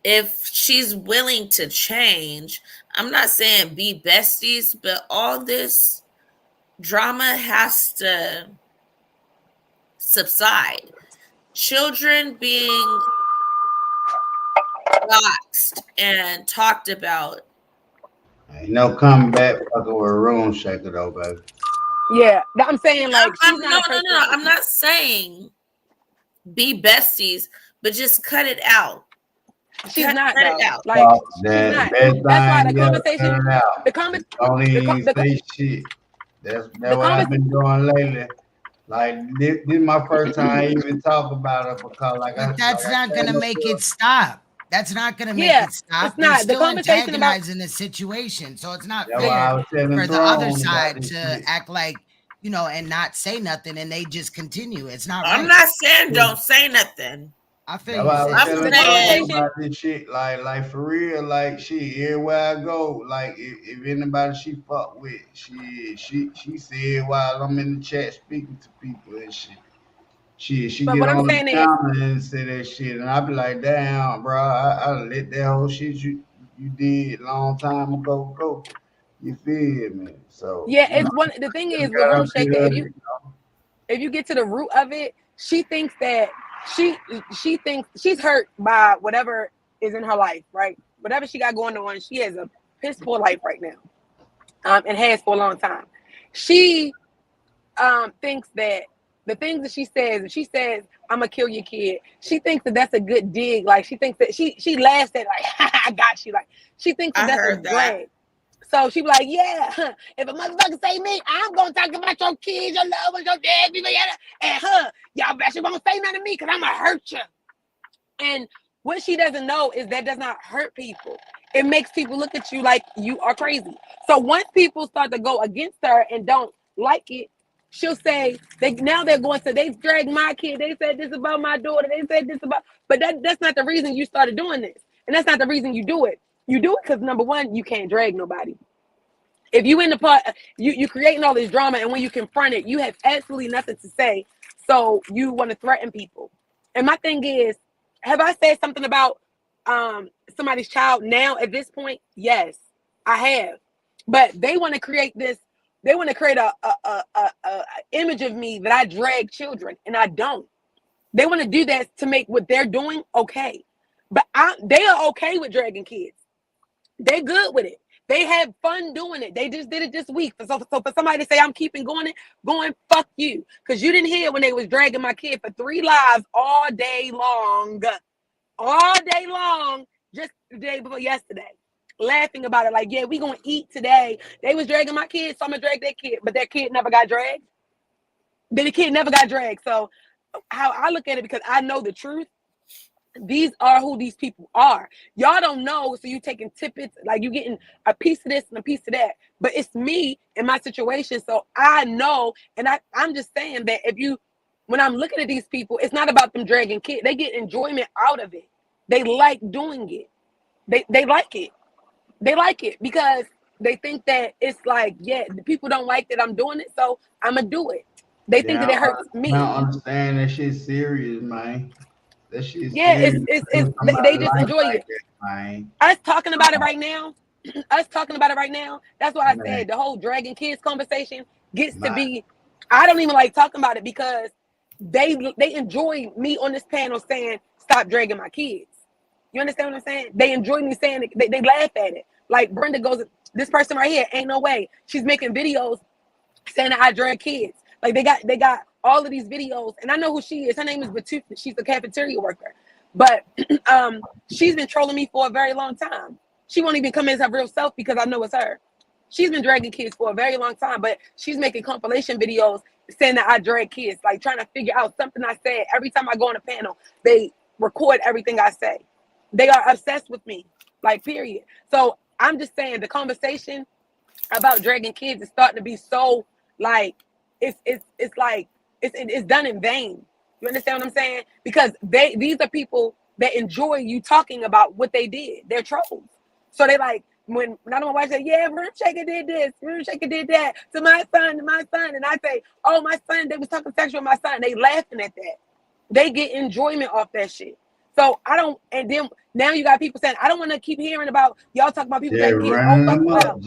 if she's willing to change, I'm not saying be besties, but all this drama has to subside. Children being doxxed and talked about. Ain't no coming back fucking with a Room Shaker though, baby. Yeah, I'm saying, like, she's no. I'm not saying be besties, but just cut it out. She's not, cut though. it out. Like, she's That not. That's why the thing, yeah, conversation, cut it out. the comment, Don't even the say shit. That's the what I've been doing lately. Like this is my first time even talk about it because But that's not gonna make it stop. That's not gonna make Yeah, it stop. it's They're not. The still conversation about antagonizing the situation. So it's not That's why I fair was telling for the other Throne about side this to shit. act like, and not say nothing and they just continue. It's not I'm right. not saying don't say nothing. I feel That's you. why I was sis. telling the Throne conversation. about this shit. Like for real, like shit, everywhere I go, like if anybody she fuck with, she said while I'm in the chat speaking to people and shit. She But get what I'm on the saying is, counter and say that shit, and I be like, damn, bro, I let that whole shit you did long time ago go. You feel me? So yeah, it's one. The thing is with got Room up to Shaker, if you get to the root of it, she thinks that she thinks she's hurt by whatever is in her life, right? Whatever she got going on, she has a piss poor life right now, and has for a long time. She thinks that the things that she says, if she says, I'm gonna kill your kid, she thinks that that's a good dig. Like, she thinks that she laughs at, like, I got you. Like, she thinks that I that's a heard that. drag. So she be like, yeah, if a motherfucker say me, I'm gonna talk about your kids, your loved ones, your dad, people, and y'all bet you won't say nothing to me because I'm gonna hurt you. And what she doesn't know is that does not hurt people. It makes people look at you like you are crazy. So once people start to go against her and don't like it, she'll say they're going to, they dragged my kid, they said this about my daughter, they said this about, but that's not the reason you started doing this. And that's not the reason you do it. You do it because, number one, you can't drag nobody. If you in the part, you creating all this drama, and when you confront it, you have absolutely nothing to say. So you want to threaten people. And my thing is, have I said something about somebody's child now at this point? Yes, I have. But they want to create this. They want to create a image of me that I drag children, and I don't. They want to do that to make what they're doing okay. But they are okay with dragging kids. They're good with it. They had fun doing it. They just did it this week. So for somebody to say I'm keeping going, fuck you. Because you didn't hear when they was dragging my kid for 3 lives all day long. All day long, just the day before yesterday. Laughing about it like, yeah, we gonna eat today. They was dragging my kid, so I'm gonna drag their kid. But their kid never got dragged. Then the kid never got dragged. So how I look at it, because I know the truth, these are who these people are. Y'all don't know, so you taking tidbits, like you getting a piece of this and a piece of that. But it's me in my situation, so I know, and I'm just saying that if you when I'm looking at these people, it's not about them dragging kids. They get enjoyment out of it. They like doing it. They like it. They like it because they think that it's like, yeah, the people don't like that I'm doing it, so I'm gonna do it. They think that it hurts I me. don't understand that shit serious, man. That shit Yeah, serious. they just enjoy Like it. that, man. Us talking about it right now, us talking about it right now, that's why I Man. said the whole dragging kids conversation gets to Man. be, I don't even like talking about it because they enjoy me on this panel saying, stop dragging my kids. You understand what I'm saying? They enjoy me saying it. They laugh at it. Like Brenda goes, this person right here, ain't no way. She's making videos saying that I drag kids. Like they got all of these videos, and I know who she is. Her name is Batu. She's a cafeteria worker. But she's been trolling me for a very long time. She won't even come as her real self because I know it's her. She's been dragging kids for a very long time, but she's making compilation videos saying that I drag kids, like trying to figure out something I said. Every time I go on a panel, they record everything I say. They are obsessed with me, like, period. So I'm just saying the conversation about dragging kids is starting to be so, like, it's like it's done in vain. You understand what I'm saying? Because these are people that enjoy you talking about what they did. They're trolls. So they like, when none of my wife said, yeah, Room Shaker did this, Room Shaker did that to my son, and I say, oh, my son, they was talking sexual with my son. They laughing at that. They get enjoyment off that shit. So I don't, and then now you got people saying, I don't want to keep hearing about y'all talking about people dragging kids. Oh, fuck well.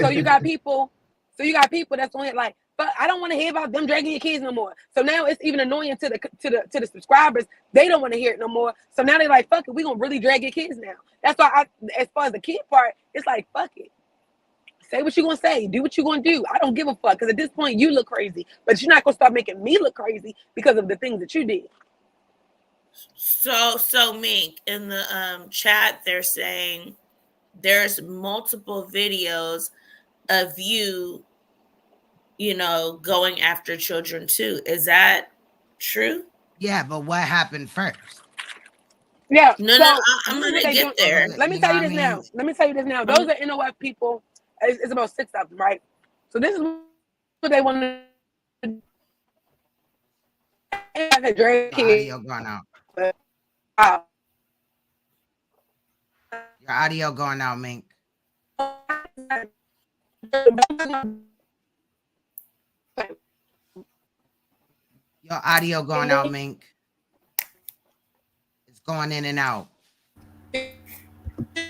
So you got people that's on it like, but I don't want to hear about them dragging your kids no more. So now it's even annoying to the subscribers. They don't want to hear it no more. So now they're like, fuck it, we gonna really drag your kids now. That's why as far as the kid part, it's like, fuck it. Say what you gonna say, do what you gonna do. I don't give a fuck, because at this point you look crazy, but you're not gonna start making me look crazy because of the things that you did. So Mink, in the chat, they're saying there's multiple videos of you going after children too. Is that true? Yeah, but what happened first? Yeah. No, I'm gonna get there. Let me tell you this now. Let me tell you this now. Those are NOF people. It's about 6 of them, right? So this is what they want to do. Your audio going out. Your audio going out, Mink. Your audio going out, Mink. It's going in and out.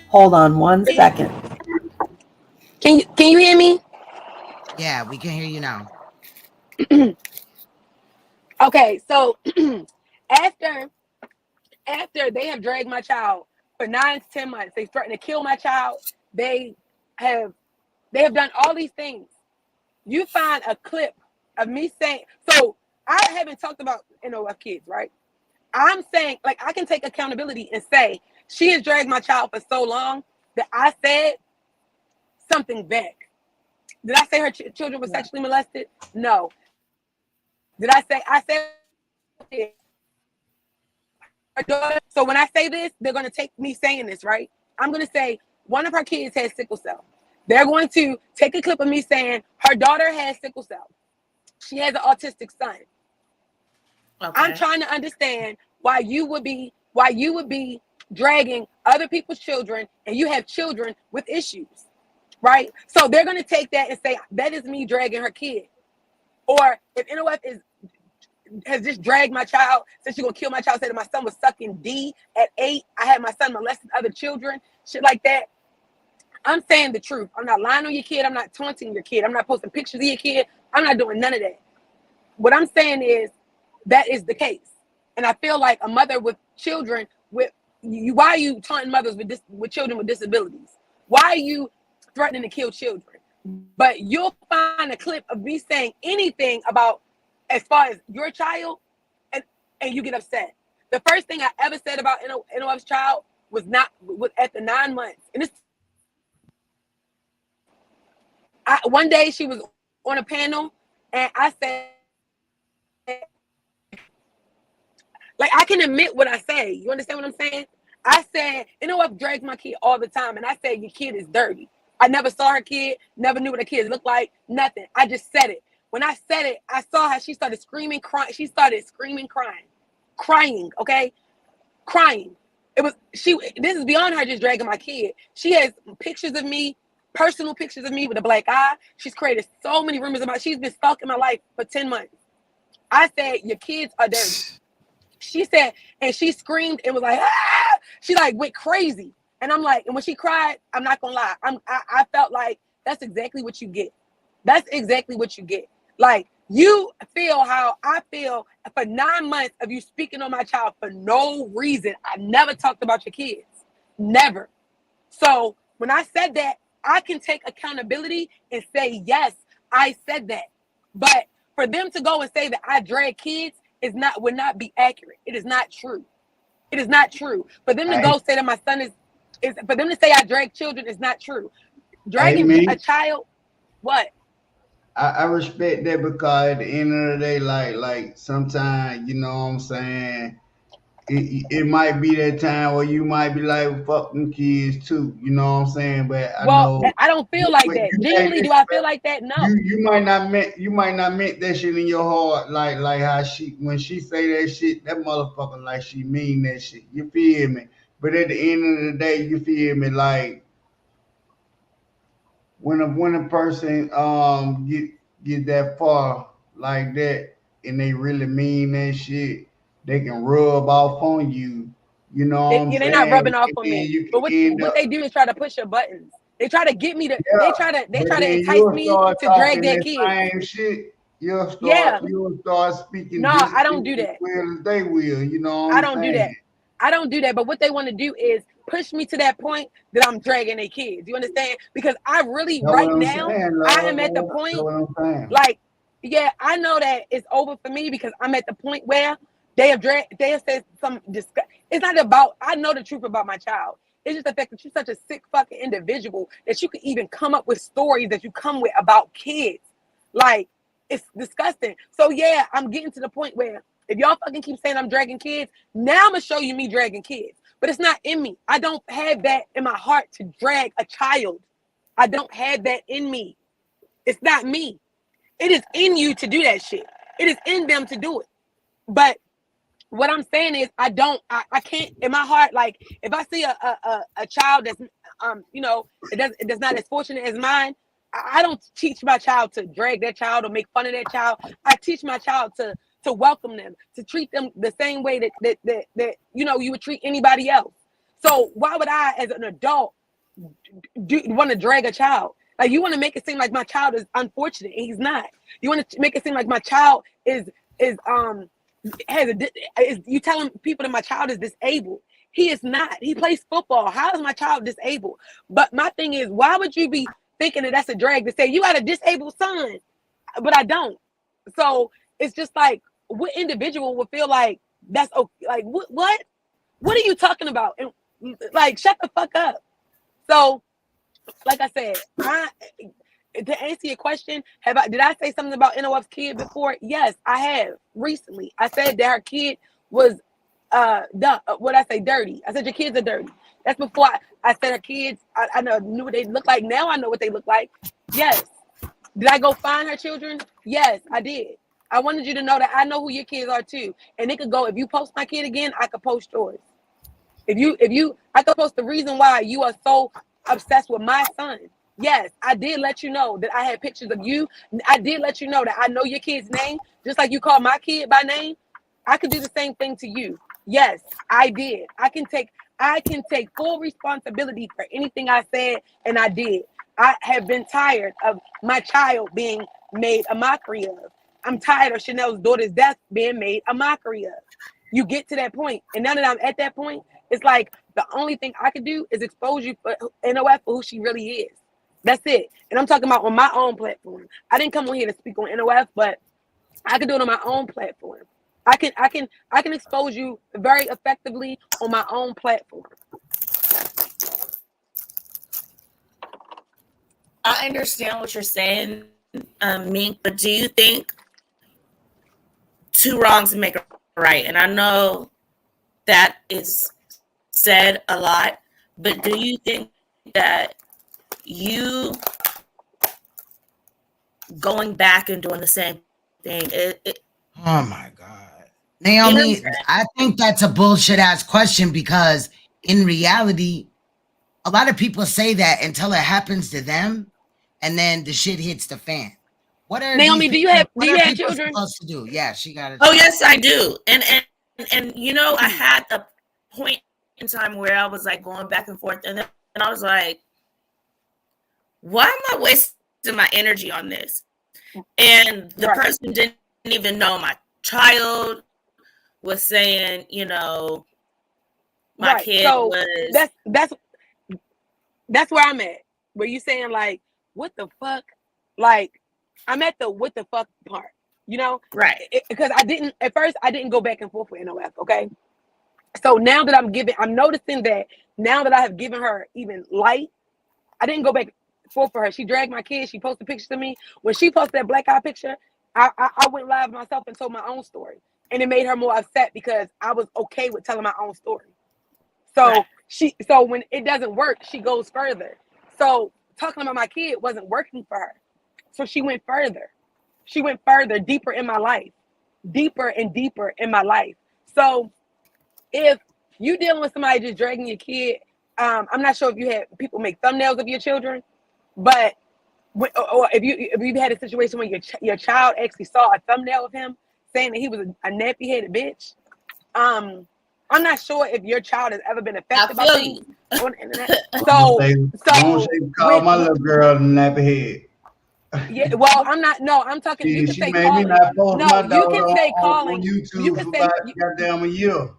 Hold on 1 second. Can you hear me? Yeah, we can hear you now. Okay, so after they have dragged my child for 9 to 10 months, they threatened to kill my child. They have done all these things. You find a clip of me saying, so I haven't talked about NOF kids, right? I'm saying, like, I can take accountability and say she has dragged my child for so long that I said something back. Did I say her children were sexually molested? No. Did I said so when I say this, they're going to take me saying this, right? I'm going to say one of her kids has sickle cell. They're going to take a clip of me saying her daughter has sickle cell. She has an autistic son. Okay. I'm trying to understand why you would be dragging other people's children, and you have children with issues, right? So they're going to take that and say that is me dragging her kid. Or if NOF has just dragged my child, said she's gonna kill my child, said that my son was sucking D at 8. I had my son molesting other children, shit like that. I'm saying the truth. I'm not lying on your kid. I'm not taunting your kid. I'm not posting pictures of your kid. I'm not doing none of that. What I'm saying is that is the case. And I feel like a mother with children with you, why are you taunting mothers with children with disabilities? Why are you threatening to kill children? But you'll find a clip of me saying anything about as far as your child, and you get upset. The first thing I ever said about NOF's child was at the 9 months. And one day she was on a panel, and I said, like, I can admit what I say. You understand what I'm saying? I said, NOF drags my kid all the time, and I said, your kid is dirty. I never saw her kid, never knew what her kids looked like, nothing. I just said it. when I said it, I saw how she started screaming, crying. She started screaming, crying, okay? Crying. This is beyond her just dragging my kid. She has pictures of me, personal pictures of me with a black eye. She's created so many rumors about, she's been stalking my life for 10 months. I said, your kids are dirty. She said, and she screamed and was like, ah! She like went crazy. And I'm like, and when she cried, I'm not gonna lie. I felt like that's exactly what you get. That's exactly what you get. Like, you feel how I feel for 9 months of you speaking on my child for no reason. I never talked about your kids. Never. So when I said that, I can take accountability and say, yes, I said that. But for them to go and say that I drag kids would not be accurate. It is not true. It is not true. For them to go say that my son is for them to say I drag children is not true. Dragging a child, what? I respect that, because at the end of the day, like sometimes, you know what I'm saying, it might be that time where you might be like, fuck them kids too, you know what I'm saying? But I know I don't feel like that. Genuinely, do I feel like that? No. You might not meant that shit in your heart, like how when she say that shit, that motherfucker like she mean that shit. You feel me? But at the end of the day, you feel me, like when a person get that far like that and they really mean that shit, they can rub off on you. You know what I'm saying? They're not rubbing off on me. You But what they do is try to push your buttons. They try to get me to. They try to entice me to drag their kids. Same shit. You'll start speaking. No, I don't do that. Well, they will. You know what I I'm don't saying? do that. I don't do that. But what they want to do is push me to that point that I'm dragging their kids. You understand? Because I really right now I am at the point. Like, yeah, I know that it's over for me because I'm at the point where they have said some disgust. It's not about, I know the truth about my child. It's just the fact that you're such a sick fucking individual that you can even come up with stories that you come with about kids. Like, it's disgusting. So yeah, I'm getting to the point where if y'all fucking keep saying I'm dragging kids, now I'm gonna show you me dragging kids. But it's not in me. I don't have that in my heart to drag a child. I don't have that in me. It's not me. It is in you to do that shit. It is in them to do it. But what I'm saying is I can't in my heart, like if I see a child that's that's not as fortunate as mine, I don't teach my child to drag that child or make fun of that child. I teach my child to welcome them, to treat them the same way that you would treat anybody else. So why would I, as an adult, want to drag a child? Like, you want to make it seem like my child is unfortunate, and he's not. You want to make it seem like my child is you telling people that my child is disabled. He is not. He plays football. How is my child disabled? But my thing is, why would you be thinking that that's a drag to say you got a disabled son? But I don't. So it's just like, what individual would feel like that's okay? Like, what are you talking about? And like, shut the fuck up. So, like I said, to answer your question, did I say something about NOF's kid before? Yes, I have recently. I said that her kid was dirty. I said your kids are dirty. That's before I said her kids. I knew what they look like. Now I know what they look like. Yes. Did I go find her children? Yes, I did. I wanted you to know that I know who your kids are too. And it could go, if you post my kid again, I could post yours. I could post the reason why you are so obsessed with my son. Yes, I did let you know that I had pictures of you. I did let you know that I know your kid's name. Just like you call my kid by name, I could do the same thing to you. Yes, I did. I can take full responsibility for anything I said, and I did. I have been tired of my child being made a mockery of. I'm tired of Chanel's daughter's death being made a mockery of. You get to that point, and now that I'm at that point, it's like the only thing I could do is expose you for NOF for who she really is. That's it. And I'm talking about on my own platform. I didn't come on here to speak on NOF, but I can do it on my own platform. I can expose you very effectively on my own platform. I understand what you're saying, Mink, but do you think two wrongs make a right? And I know that is said a lot, but do you think that you going back and doing the same thing. Oh my God. Naomi, I think that's a bullshit ass question because in reality, a lot of people say that until it happens to them and then the shit hits the fan. What are Naomi, these do you have children? supposed to do? Yeah, she got it. Oh yes, I do. And you know, I had a point in time where I was like going back and forth, and then I was like, why am I wasting my energy on this? And the person didn't even know my child was saying, you know, my kid so was that's where I'm at. Where you saying like, what the fuck? Like, I'm at the what the fuck part, you know? Right. Because at first I didn't go back and forth with NOF, okay? So now that I'm noticing that now that I have given her even light, I didn't go back and forth for her. She dragged my kids, she posted pictures of me. When she posted that black eye picture, I went live myself and told my own story. And it made her more upset because I was okay with telling my own story. So so when it doesn't work, she goes further. So talking about my kid wasn't working for her. So she went further. She went further, deeper in my life. Deeper and deeper in my life. So if you dealing with somebody just dragging your kid, I'm not sure if you had people make thumbnails of your children, but or if you had a situation where your child actually saw a thumbnail of him saying that he was a nappy-headed bitch, I'm not sure if your child has ever been affected by things on the internet. Don't call my little girl nappy head. Yeah, well, I'm talking. You can She say made calling. me not post my No, you can daughter say on calling. YouTube You can for say about goddamn a year.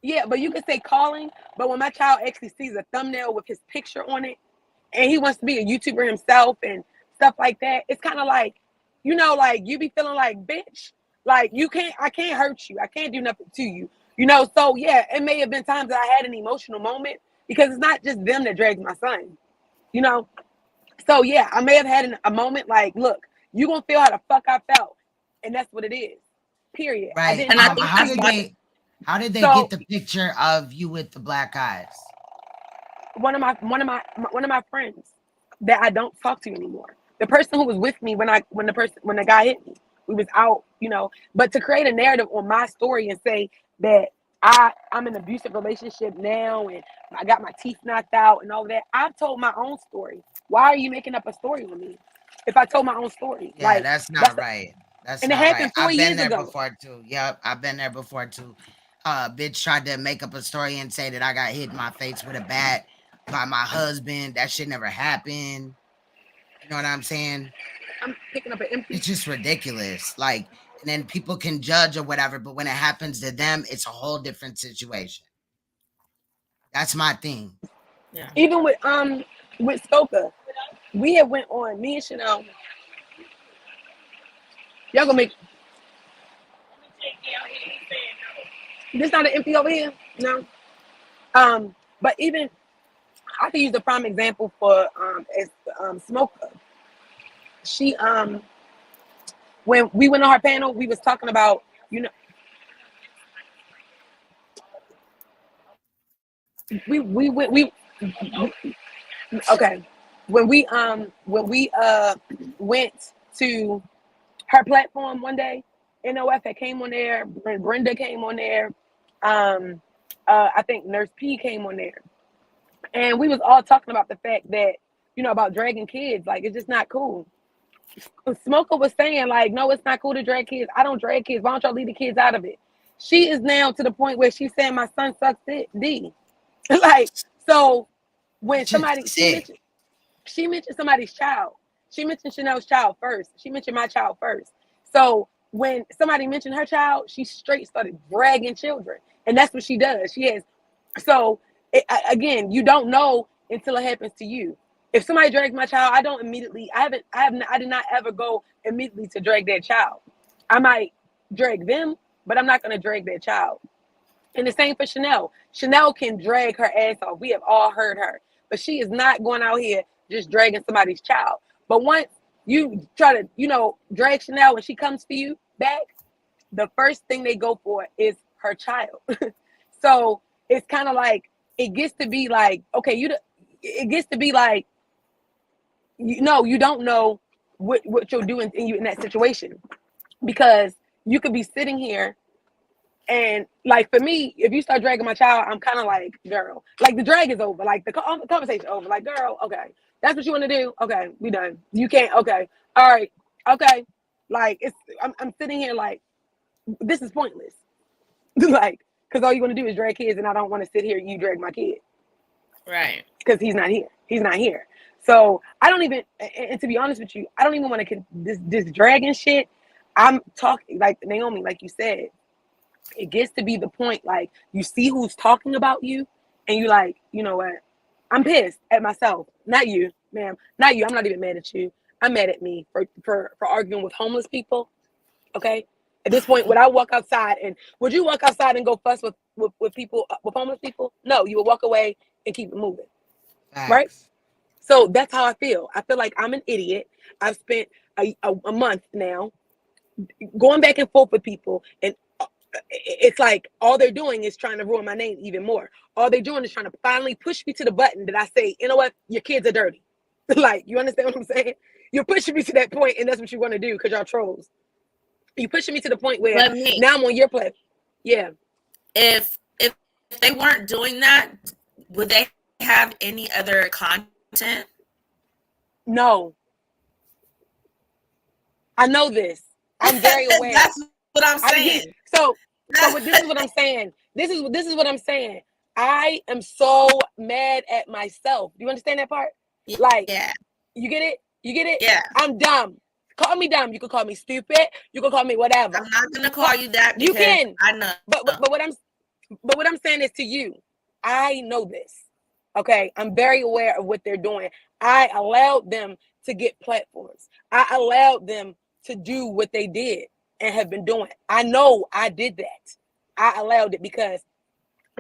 yeah, but you can say calling. But when my child actually sees a thumbnail with his picture on it, and he wants to be a YouTuber himself and stuff like that, it's kind of like, you know, like you be feeling like, bitch, like I can't hurt you. I can't do nothing to you. You know, so yeah, it may have been times that I had an emotional moment because it's not just them that drags my son, you know. So yeah, I may have had a moment like, look, you gonna feel how the fuck I felt, and that's what it is. Period. Right. How did they get the picture of you with the black eyes? One of my friends that I don't talk to anymore. The person who was with me when the guy hit me, we was out, you know. But to create a narrative on my story and say that I'm in an abusive relationship now and I got my teeth knocked out and all of that, I've told my own story. Why are you making up a story with me? If I told my own story, Yeah, like that's not right. That's and not it happened right. 4 I've been years there ago. before too. Yep, I've been there before too. Bitch tried to make up a story and say that I got hit in my face with a bat by my husband. That shit never happened. You know what I'm saying? I'm picking up an empty. It's just ridiculous. Like, and then people can judge or whatever, but when it happens to them, it's a whole different situation. That's my thing. Yeah. Even with Stoker, we had went on, me and Chanel. Y'all gonna make this not an empty over here? No. But even I could use a prime example for Smoker. She when we went on her panel, we was talking about, you know, we okay. When we went to her platform one day, NOF had came on there, Brenda came on there, I think Nurse P came on there. And we was all talking about the fact that, you know, about dragging kids, like it's just not cool. Smoker was saying, like, no, it's not cool to drag kids. I don't drag kids. Why don't y'all leave the kids out of it? She is now to the point where she's saying my son sucks D. Like, so when somebody she mentioned somebody's child. She mentioned Chanel's child first. She mentioned my child first. So when somebody mentioned her child, she straight started dragging children. And that's what she does. She has again, you don't know until it happens to you. If somebody drags my child, I don't immediately, I did not ever go immediately to drag their child. I might drag them, but I'm not going to drag their child. And the same for Chanel. Chanel can drag her ass off. We have all heard her, but she is not going out here just dragging somebody's child. But once you try to, you know, drag Chanel when she comes for you back, the first thing they go for is her child. So it's kind of like, it gets to be like, okay, it gets to be like, you know, you don't know what you're doing in that situation, because you could be sitting here and like for me, if you start dragging my child, I'm kind of like, girl, like the drag is over, like the conversation over, like girl, okay, that's what you want to do, okay, we done. You can't, okay, all right, okay, like I'm sitting here like this is pointless, like because all you want to do is drag kids, and I don't want to sit here and you drag my kid, Right? Because he's not here. He's not here. So I don't even, and to be honest with you, I don't even want to this dragging shit. I'm talking like Naomi, like you said. It gets to be the point like you see who's talking about you, and you like, you know what? I'm pissed at myself, not you, ma'am, not you. I'm not even mad at you. I'm mad at me for arguing with homeless people. Okay. At this point, would I walk outside and would you walk outside and go fuss with people, with homeless people? No, you would walk away and keep it moving. Right? So that's how I feel. I feel like I'm an idiot. I've spent a month now going back and forth with people, and it's like all they're doing is trying to ruin my name even more. All they're doing is trying to finally push me to the button that I say, you know what, your kids are dirty. Like, you understand what I'm saying? You're pushing me to that point, and that's what you want to do because y'all trolls. You pushing me to the point where now I'm on your platform. Yeah. If they weren't doing that, would they have any other content? No. I know this. I'm very aware. That's what I'm saying. So this is what I'm saying. This is what I'm saying. I am so mad at myself. Do you understand that part? Like, yeah. You get it? You get it? Yeah. I'm dumb. Call me dumb. You can call me stupid. You can call me whatever. I'm not gonna call you that. You can. I know. But what I'm saying is to you, I know this. Okay, I'm very aware of what they're doing. I allowed them to get platforms. I allowed them to do what they did and have been doing. I know I did that. I allowed it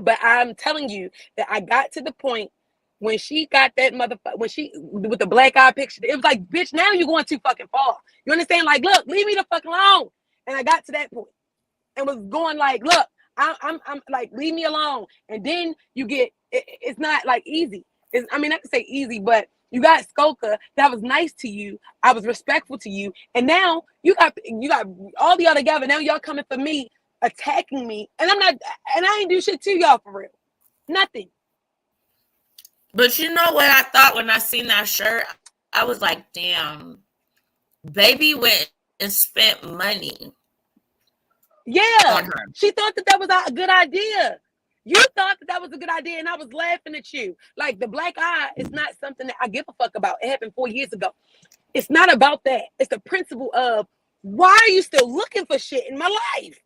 but I'm telling you that I got to the point when she got that motherfucker, when she, with the black eye picture, it was like, bitch, now you're going too fucking far. You understand? Like, look, leave me the fuck alone. And I got to that point and was going like, look, I'm like, leave me alone. And then you get, it's not like easy. I mean, I can say easy, but you got Skoka that was nice to you. I was respectful to you. And now you got all y'all together. Now y'all coming for me, attacking me. And I ain't do shit to y'all for real. Nothing. But you know what I thought when I seen that shirt? I was like, damn, baby went and spent money. Yeah. She thought that was a good idea. You thought that was a good idea, and I was laughing at you. Like, the black eye is not something that I give a fuck about. It happened 4 years ago. It's not about that. It's the principle of, why are you still looking for shit in my life?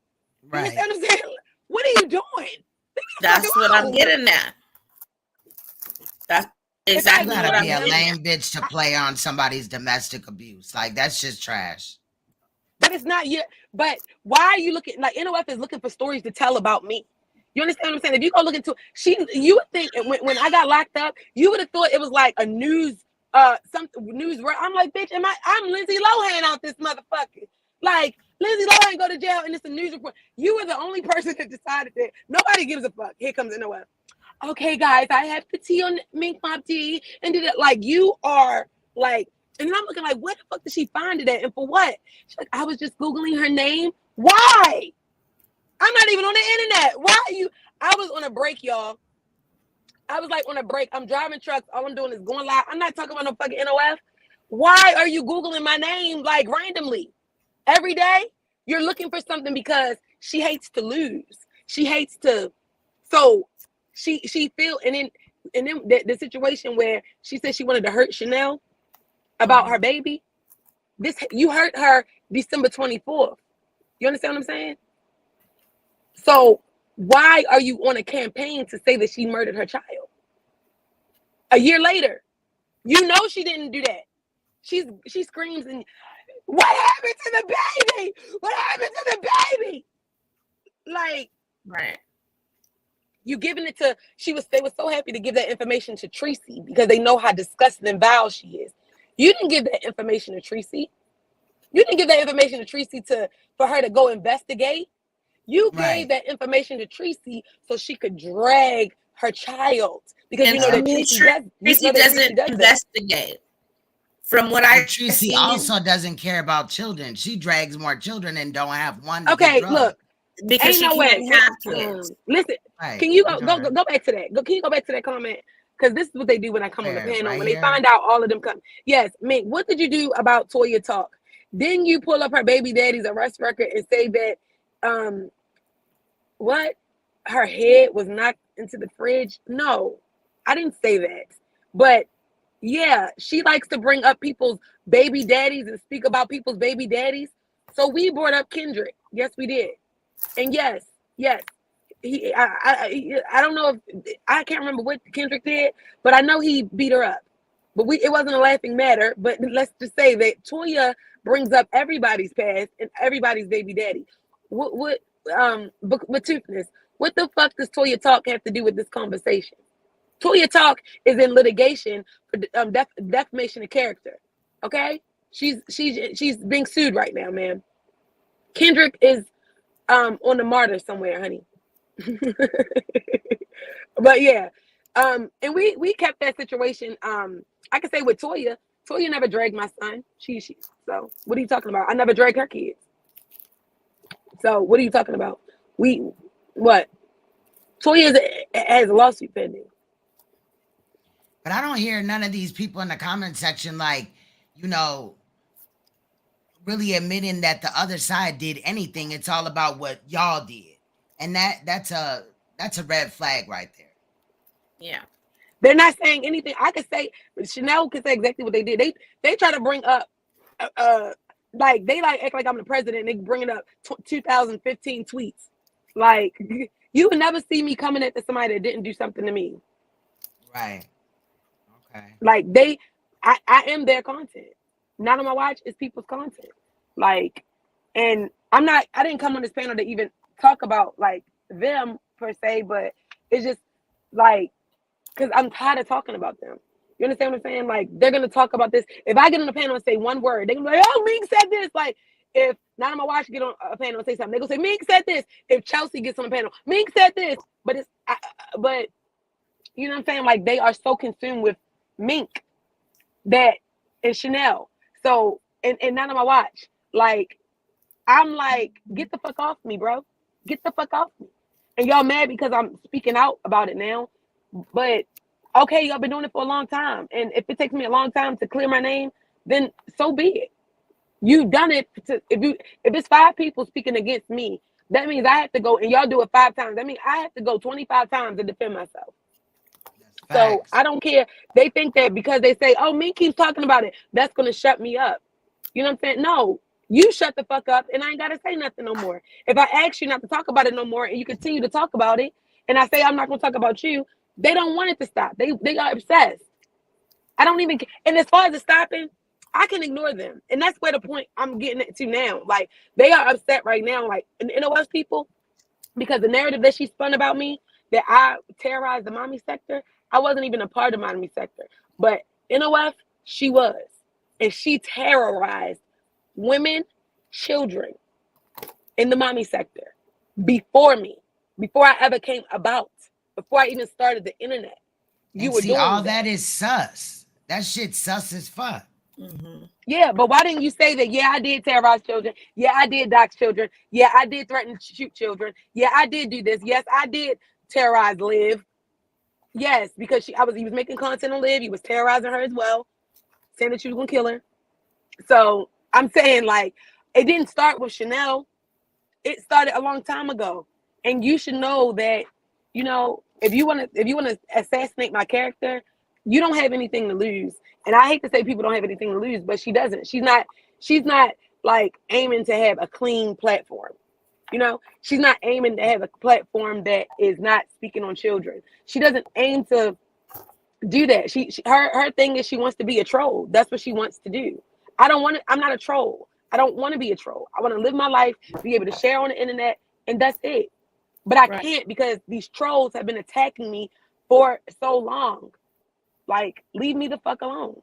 Right. You understand what I'm saying? What are you doing? That's what I'm getting at. That's exactly what I'm be a getting lame at. bitch to play on somebody's domestic abuse. Like, that's just trash. But it's not your, but why are you looking, like, NOF is looking for stories to tell about me. You understand what I'm saying? If you go look into you would think when I got locked up, you would have thought it was like a news, where I'm like, bitch, I'm Lindsay Lohan out this motherfucker. Like, Lindsay Lohan go to jail and it's a news report. You were the only person that decided that. Nobody gives a fuck. Here comes NOF. Okay, guys, I have the tea on Mink Mop tea and did it. Like, you are like, and then I'm looking like, where the fuck did she find it at and for what? She's like, I was just Googling her name. Why? I'm not even on the internet. Why are you? I was on a break, y'all. I was like on a break. I'm driving trucks. All I'm doing is going live. I'm not talking about no fucking NOF. Why are you Googling my name like randomly? Every day, you're looking for something because she hates to lose. She hates to. So she feel and then the situation where she said she wanted to hurt Chanel about her baby. You hurt her December 24th. You understand what I'm saying? So why are you on a campaign to say that she murdered her child? A year later, you know she didn't do that. She screams and what happened to the baby? What happened to the baby? Like, right. You giving it to they were so happy to give that information to Treecey because they know how disgusting and vile she is. You didn't give that information to Treecey. You didn't give that information to Treecey for her to go investigate. You gave that information to Treecey so she could drag her child because and you know that Treecey Treecey doesn't investigate. From what I Treecey see, also doesn't care about children. She drags more children and don't have one to get Okay, drugged. look, because ain't she no way. can't have kids. Listen, Right. can you go back to that? Can you go back to that comment? Because this is what they do when I come on the Where? panel. Right When here? they find out all of them come. Yes, Mink, what did you do about Toya Talk? Didn't you pull up her baby daddy's arrest record and say that what? Her head was knocked into the fridge? No, I didn't say that. But yeah, she likes to bring up people's baby daddies and speak about people's baby daddies. So we brought up Kendrick. Yes, we did. And yes, I don't know if I can't remember what Kendrick did, but I know he beat her up. But it wasn't a laughing matter. But let's just say that Toya brings up everybody's past and everybody's baby daddy. What Toothness, what the fuck does Toya Talk have to do with this conversation? Toya Talk is in litigation for defamation of character. Okay, she's being sued right now, man. Kendrick is on the martyr somewhere, honey. But yeah, and we kept that situation. I can say with Toya never dragged my son. She so what are you talking about? I never dragged her kids. So what are you talking about? Toya has a lawsuit pending. But I don't hear none of these people in the comment section like, really admitting that the other side did anything. It's all about what y'all did. And that's a red flag right there. Yeah. They're not saying anything. I could say Chanel could say exactly what they did. They try to bring up like they act like I'm the president and they bringing up 2015 tweets. Like you would never see me coming at somebody that didn't do something to me. Right. Okay. Like I am their content. Not on my watch, it's people's content. Like, and I didn't come on this panel to even talk about like them per se, but it's just like, because I'm tired of talking about them. You understand what I'm saying? Like, they're going to talk about this. If I get on the panel and say one word, they're going to be like, oh, Mink said this. Like, if not on my watch get on a panel and say something, they're going to say, Mink said this. If Chelsea gets on the panel, Mink said this. But but you know what I'm saying? Like, they are so consumed with Mink and Chanel. So, and not on my watch. Like, I'm like, get the fuck off me, bro. Get the fuck off me. And y'all mad because I'm speaking out about it now. But okay, y'all been doing it for a long time. And if it takes me a long time to clear my name, then so be it. You've done it if it's 5 people speaking against me, that means I have to go, and y'all do it 5 times. That means I have to go 25 times to defend myself. So I don't care. They think that because they say, oh, Mink keeps talking about it, that's gonna shut me up. You know what I'm saying? No, you shut the fuck up and I ain't gotta say nothing no more. If I ask you not to talk about it no more and you continue to talk about it, and I say I'm not gonna talk about you, they don't want it to stop. They got obsessed. I don't even, and as far as it stopping, I can ignore them. And that's where the point I'm getting to now. Like, they are upset right now, like, NOS people, because the narrative that she spun about me, that I terrorized the mommy sector, I wasn't even a part of mommy sector. But NOF, she was. And she terrorized women, children in the mommy sector before me, before I ever came about, before I even started the internet. You were doing all that is sus. That shit sus as fuck. Mm-hmm. Yeah, but why didn't you say that? Yeah, I did terrorize children. Yeah, I did dox children. Yeah, I did threaten to shoot children. Yeah, I did do this. Yes, I did terrorize Liv. Yes, because he was making content on Liv. He was terrorizing her as well, saying that she was gonna kill her. So I'm saying, like, it didn't start with Chanel. It started a long time ago, and you should know that. You know, if you want to assassinate my character, you don't have anything to lose. And I hate to say people don't have anything to lose, but she doesn't. She's not like aiming to have a clean platform. You know, she's not aiming to have a platform that is not speaking on children. She doesn't aim to do that. Her thing is she wants to be a troll. That's what she wants to do. I'm not a troll. I don't want to be a troll. I want to live my life, be able to share on the internet, and that's it. But I can't because these trolls have been attacking me for so long. Like, leave me the fuck alone.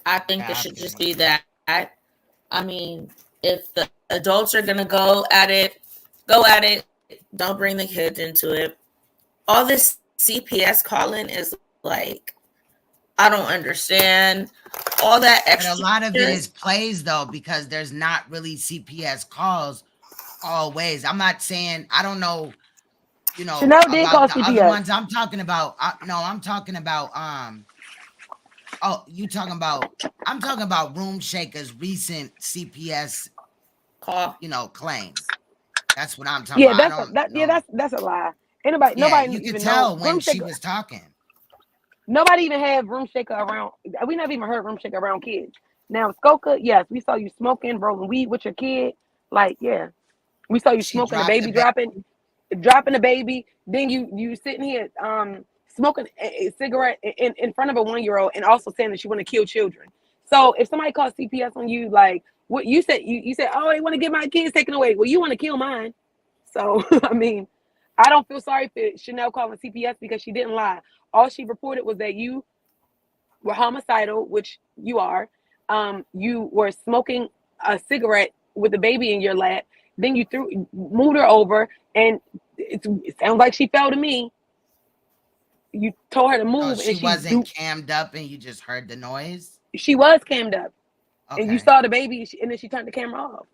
I think it should just be that. I mean, if the adults are gonna go at it. Don't bring the kids into it. All this CPS calling is like, I don't understand all that extra. But a lot of it is plays though, because there's not really CPS calls always. I'm not saying, I don't know, you know, Chanel did call about the other CPS. ones. I'm talking about, no, I'm talking about, oh, I'm talking about Room Shaker's recent CPS call, you know, claims. That's what I'm talking about. That's a lie. Nobody You could even tell know. when she was talking. Nobody even had Room Shaker around. We never even heard Room Shaker around kids. Now Skoka, yes, we saw you smoking, rolling weed with your kid. Like, yeah, we saw you smoking the baby, dropping the baby. Then you sitting here smoking a cigarette in front of a 1-year-old, and also saying that you want to kill children. So if somebody calls CPS on you, like what you said, you said, oh, they want to get my kids taken away. Well, you want to kill mine. So I mean, I don't feel sorry for Chanel calling CPS because she didn't lie. All she reported was that you were homicidal, which you are. You were smoking a cigarette with a baby in your lap. Then you moved her over, and it sounds like she fell to me. You told her to move, she and wasn't cammed up, and you just heard the noise. She was cammed up, okay. And you saw the baby, and then she turned the camera off.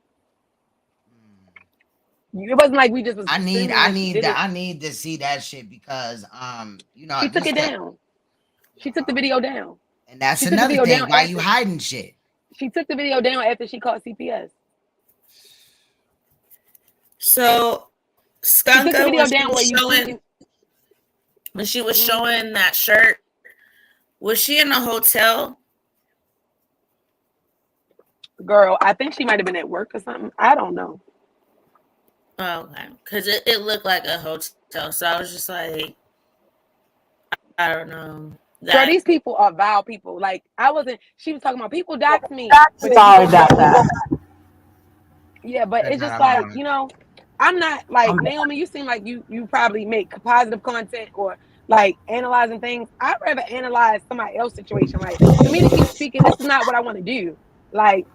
It wasn't like we just was. I need to see that shit because you know, she took it down. She took the video down. And that's another thing. Why you hiding shit? She took the video down after she called CPS. So Skunka, when she was showing that shirt, was she in a hotel? Girl, I think she might have been at work or something. I don't know. Oh, okay, because it looked like a hotel, so I was just like, I don't know. Girl, these people are vile people. Like, she was talking about people dox me. Sorry about that. Yeah, but it's just like, you know, I'm not like Naomi, you seem like you probably make positive content or like analyzing things. I'd rather analyze somebody else's situation. Like, for me to keep speaking, this is not what I want to do. Like,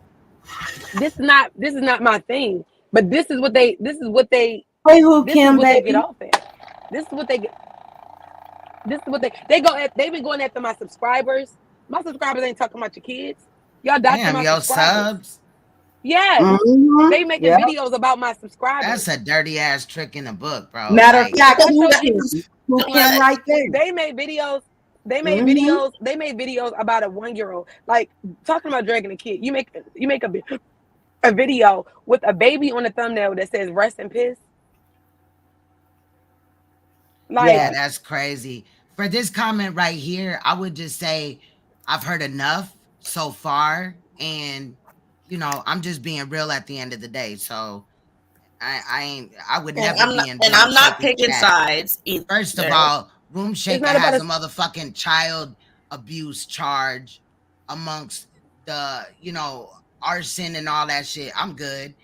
this is not my thing. But this is what they get off at. This is what they they've been going after my subscribers. My subscribers ain't talking about your kids. Y'all doxing my subscribers. Subs? Yes. They making videos about my subscribers. That's a dirty ass trick in the book, bro. Matter of fact, who can right there. They made videos. They made videos about a 1-year-old. Like, talking about dragging a kid. You make a video with a baby on the thumbnail that says rest in piss. Like, yeah, that's crazy. For this comment right here, I would just say I've heard enough so far, and you know, I'm just being real at the end of the day. So I would never be in. And I'm not picking sides either. First of all, Room Shaker has a motherfucking child abuse charge amongst the, you know, arson and all that shit. I'm good.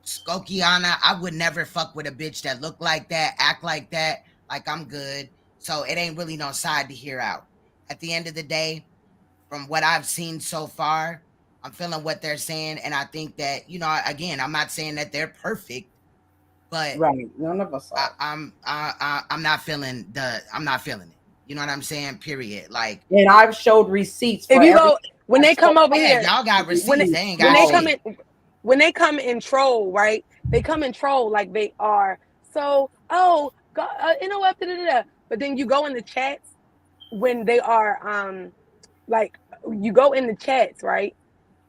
Skokiana, I would never fuck with a bitch that look like that, act like that. Like, I'm good. So it ain't really no side to hear out. At the end of the day, from what I've seen so far, I'm feeling what they're saying. And I think that, you know, again, I'm not saying that they're perfect, but right, none of us are. I'm not feeling it. You know what I'm saying? Period. Like, and I've showed receipts for if you go when they come over here. Y'all got receipts. They ain't got when they come and troll, right? They come and troll like they are. So, oh, God, you know what? But then you go in the chats when they are, like, you go in the chats, right?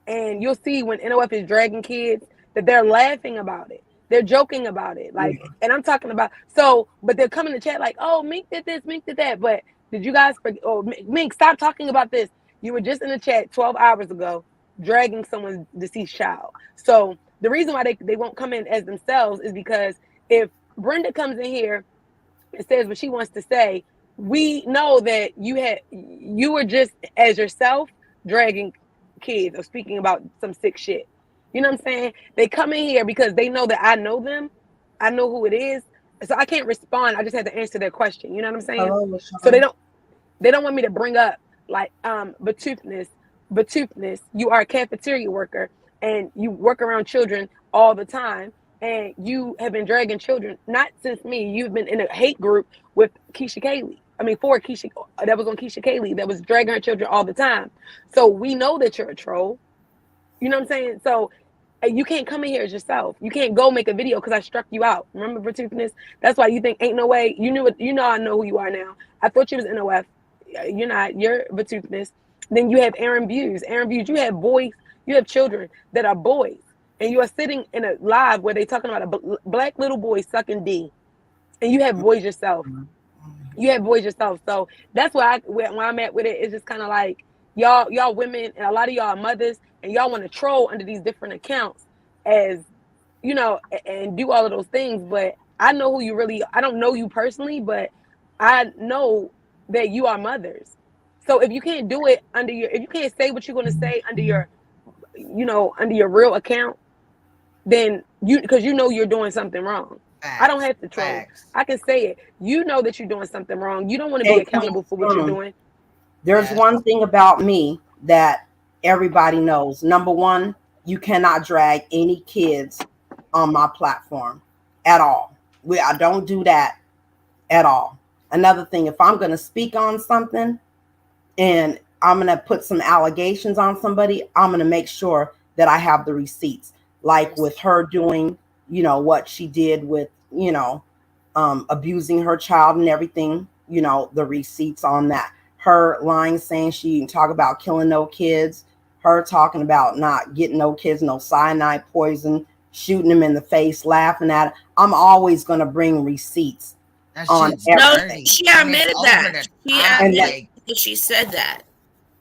And you'll see when NOF is dragging kids that they're laughing about it. They're joking about it. Like, and I'm talking about, but they're coming to chat like, oh, Mink did this, Mink did that. But did you guys, Mink, stop talking about this. You were just in the chat 12 hours ago dragging someone's deceased child. So the reason why they won't come in as themselves is because if Brenda comes in here and says what she wants to say, we know that you were just as yourself dragging kids or speaking about some sick shit. You know what I'm saying? They come in here because they know that I know them. I know who it is. So I can't respond. I just had to answer their question. You know what I'm saying? So they don't want me to bring up like Batoofness, you are a cafeteria worker and you work around children all the time, and you have been dragging children, not since me. You've been in a hate group with Keisha Kaylee. for Keisha, that was on Keisha Kaylee, that was dragging her children all the time. So we know that you're a troll. You know what I'm saying? So you can't come in here as yourself. You can't go make a video because I struck you out. Remember Vertoothness? That's why you think ain't no way. You knew it. You know I know who you are now. I thought you was NOF. You're not. You're Vertoothness. Then you have Aaron Views. Aaron Views, you have boys. You have children that are boys. And you are sitting in a live where they talking about a black little boy sucking D. And you have boys yourself. You have boys yourself. So that's why where I'm at with it. It's just kind of like y'all women and a lot of y'all are mothers and y'all want to troll under these different accounts as, you know, and do all of those things. But I know who you really, I don't know you personally, but I know that you are mothers. So if you can't do it under your, if you can't say what you're going to say under your, you know, under your real account, then because you know you're doing something wrong. I don't have to troll. I can say it. You know that you're doing something wrong. You don't want to be accountable for what you're doing. There's one thing about me that everybody knows. Number one, you cannot drag any kids on my platform at all. I don't do that at all. Another thing, if I'm going to speak on something and I'm going to put some allegations on somebody, I'm going to make sure that I have the receipts. Like with her doing, you know, what she did with, you know, abusing her child and everything, you know, the receipts on that. Her lying, saying she didn't talk about killing no kids. Her talking about not getting no kids, no cyanide poison, shooting them in the face, laughing at it. I'm always going to bring receipts on everything. She admitted that. She admitted that she said that.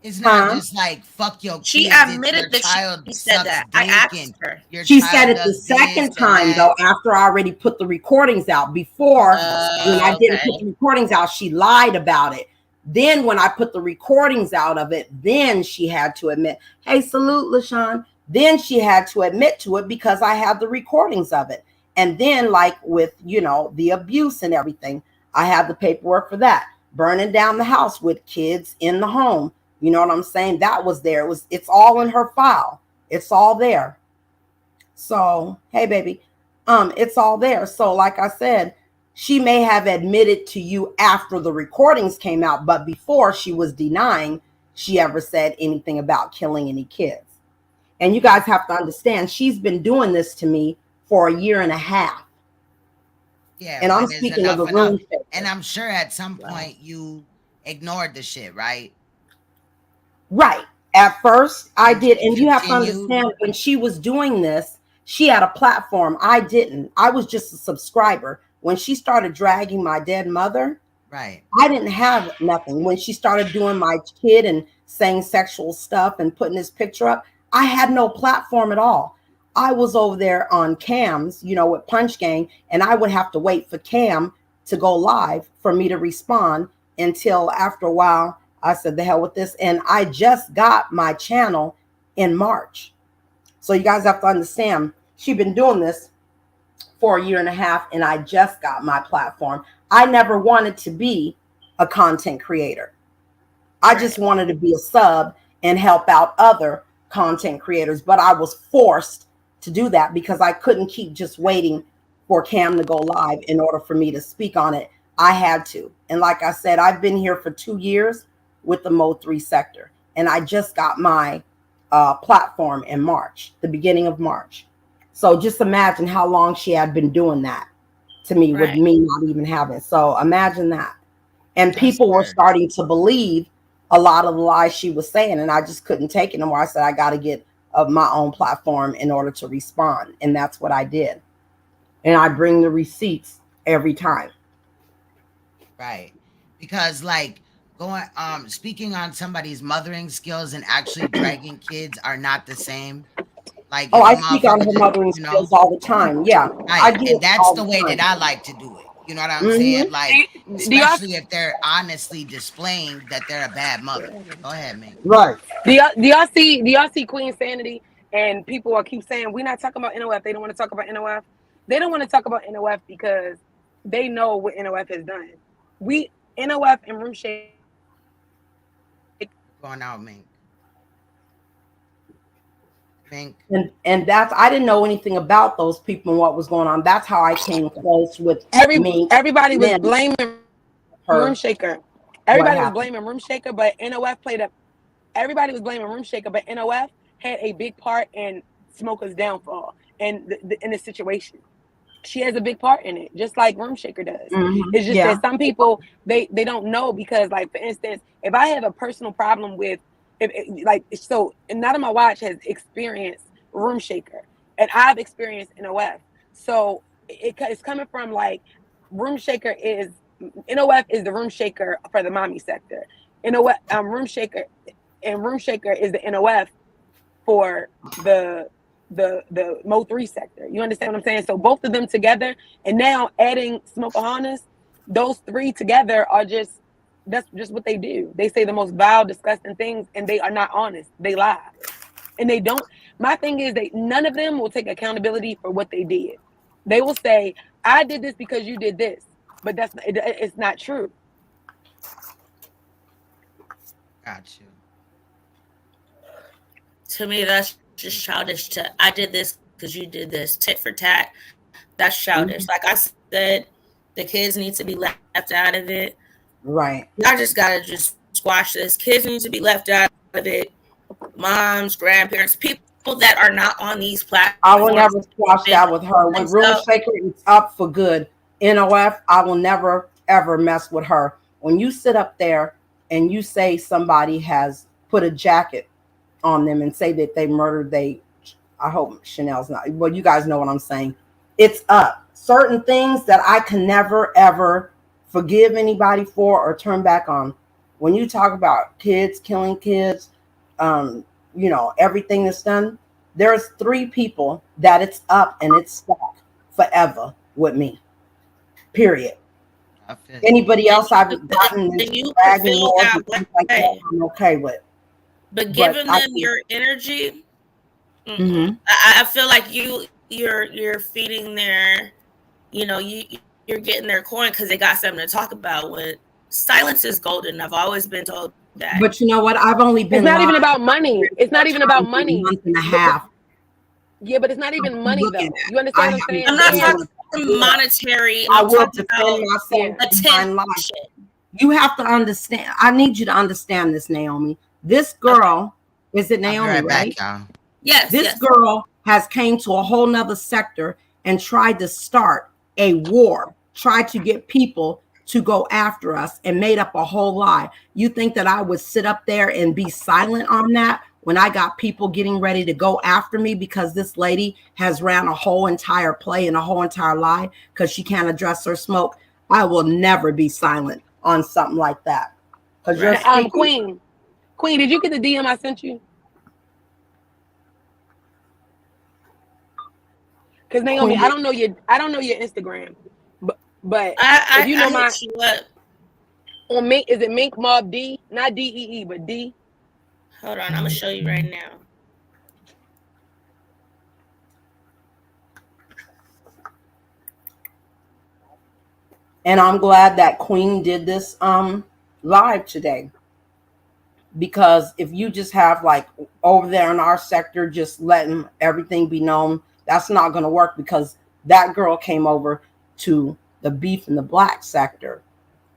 It's not just like fuck your kids. She admitted that she said that. I asked her. She said it the second time though, after I already put the recordings out. Before, when I didn't put the recordings out, she lied about it. Then when I put the recordings out of it, then she had to admit, hey, salute, LaShawn. Then she had to admit to it because I had the recordings of it. And then like with, you know, the abuse and everything, I had the paperwork for that. Burning down the house with kids in the home. You know what I'm saying? That was there. It's all in her file. It's all there. So, hey, baby, it's all there. So like I said, she may have admitted to you after the recordings came out, but before she was denying she ever said anything about killing any kids. And you guys have to understand, she's been doing this to me for a year and a half. Yeah. And I'm speaking of the room. And I'm sure at some point you ignored the shit, right? Right. At first I did. And you have to understand, when she was doing this, she had a platform. I didn't. I was just a subscriber. When she started dragging my dead mother, right, I didn't have nothing. When she started doing my kid and saying sexual stuff and putting his picture up, I had no platform at all. I was over there on cams, you know, with Punch Gang, and I would have to wait for Cam to go live for me to respond until after a while, I said, the hell with this. And I just got my channel in March. So you guys have to understand, she's been doing this for a year and a half, and I just got my platform. I never wanted to be a content creator. I just wanted to be a sub and help out other content creators, but I was forced to do that because I couldn't keep just waiting for Cam to go live in order for me to speak on it. I had to. And like I said, I've been here for 2 years with the Mo 3 sector, and I just got my platform in March, the beginning of March. So just imagine how long she had been doing that to me, with me not even having. So imagine that. And people were starting to believe a lot of the lies she was saying, and I just couldn't take it anymore. I said, I got to get my own platform in order to respond. And that's what I did. And I bring the receipts every time. Right. Because like going, speaking on somebody's mothering skills and actually dragging kids are not the same. Like, oh, I speak on her mothering skills all the time. Yeah. Right. And that's the way that I like to do it. You know what I'm saying? Like, especially if they're honestly displaying that they're a bad mother. Go ahead, man. Right. Do y'all see Queen Sanity? And people are keep saying we're not talking about NOF. They don't want to talk about NOF. They don't want to talk about NOF because they know what NOF has done. NOF and Room Shake going out, man. And that's, I didn't know anything about those people and what was going on. That's how I came close with everybody was blaming Room Shaker. Everybody was happened? blaming Room Shaker, but NOF played up. Everybody was blaming Room Shaker, but NOF had a big part in Smoker's downfall and in the situation. She has a big part in it, just like Room Shaker does. It's just Yeah. that some people they don't know because, like, for instance, if I have a personal problem with, so none of my watch has experienced Room Shaker, and I've experienced NOF. So it's coming from like Room Shaker is NOF is the Room Shaker for the mommy sector. NOF Room Shaker is the NOF for the Mo 3 sector. You understand what I'm saying? So both of them together, and now adding Smokeahonas, those three together are that's just what they do. They say the most vile, disgusting things, and they are not honest. They lie. And they don't. My thing is none of them will take accountability for what they did. They will say, I did this because you did this. But it's not true. Got you. To me, that's just childish. I did this because you did this. Tit for tat. That's childish. Like I said, the kids need to be left out of it. Right. I just gotta just squash this. Kids need to be left out of it. Moms, grandparents, people that are not on these platforms. I will never squash that with her. When Room Shaker is up for good, NOF, I will never ever mess with her. When you sit up there and you say somebody has put a jacket on them and say that they murdered I hope Chanel's not, well, you guys know what I'm saying. It's up. Certain things that I can never ever forgive anybody for or turn back on. When you talk about kids killing kids, everything that's done, there's 3 people that it's up and it's stuck forever with me. Period. Anybody else I've gotten into bragging wars and things like that, I'm okay with. But giving them your energy, I feel like you're feeding their, you're getting their coin because they got something to talk about. When silence is golden, I've always been told that. But you know what? I've only been. It's not even about money. It's not even about money. A month and a half. Yeah, but it's not even money though. You understand what I'm saying? I'm not talking monetary. I will defend myself. Attention. You have to understand. I need you to understand this, Naomi. This girl, is it Naomi, right? Yes. This girl has came to a whole nother sector and tried to start a war, tried to get people to go after us and made up a whole lie. You think that I would sit up there and be silent on that when I got people getting ready to go after me because this lady has ran a whole entire play and a whole entire lie because she can't address her smoke? I will never be silent on something like that. Because you're Queen, did you get the DM I sent you? Because Naomi, I don't know your Instagram, but if you know my on Mink, is it Mink Mob D? Not DEE, but D. Hold on, I'm gonna show you right now. And I'm glad that Queen did this live today. Because if you just have like over there in our sector, just letting everything be known, that's not going to work because that girl came over to the beef in the black sector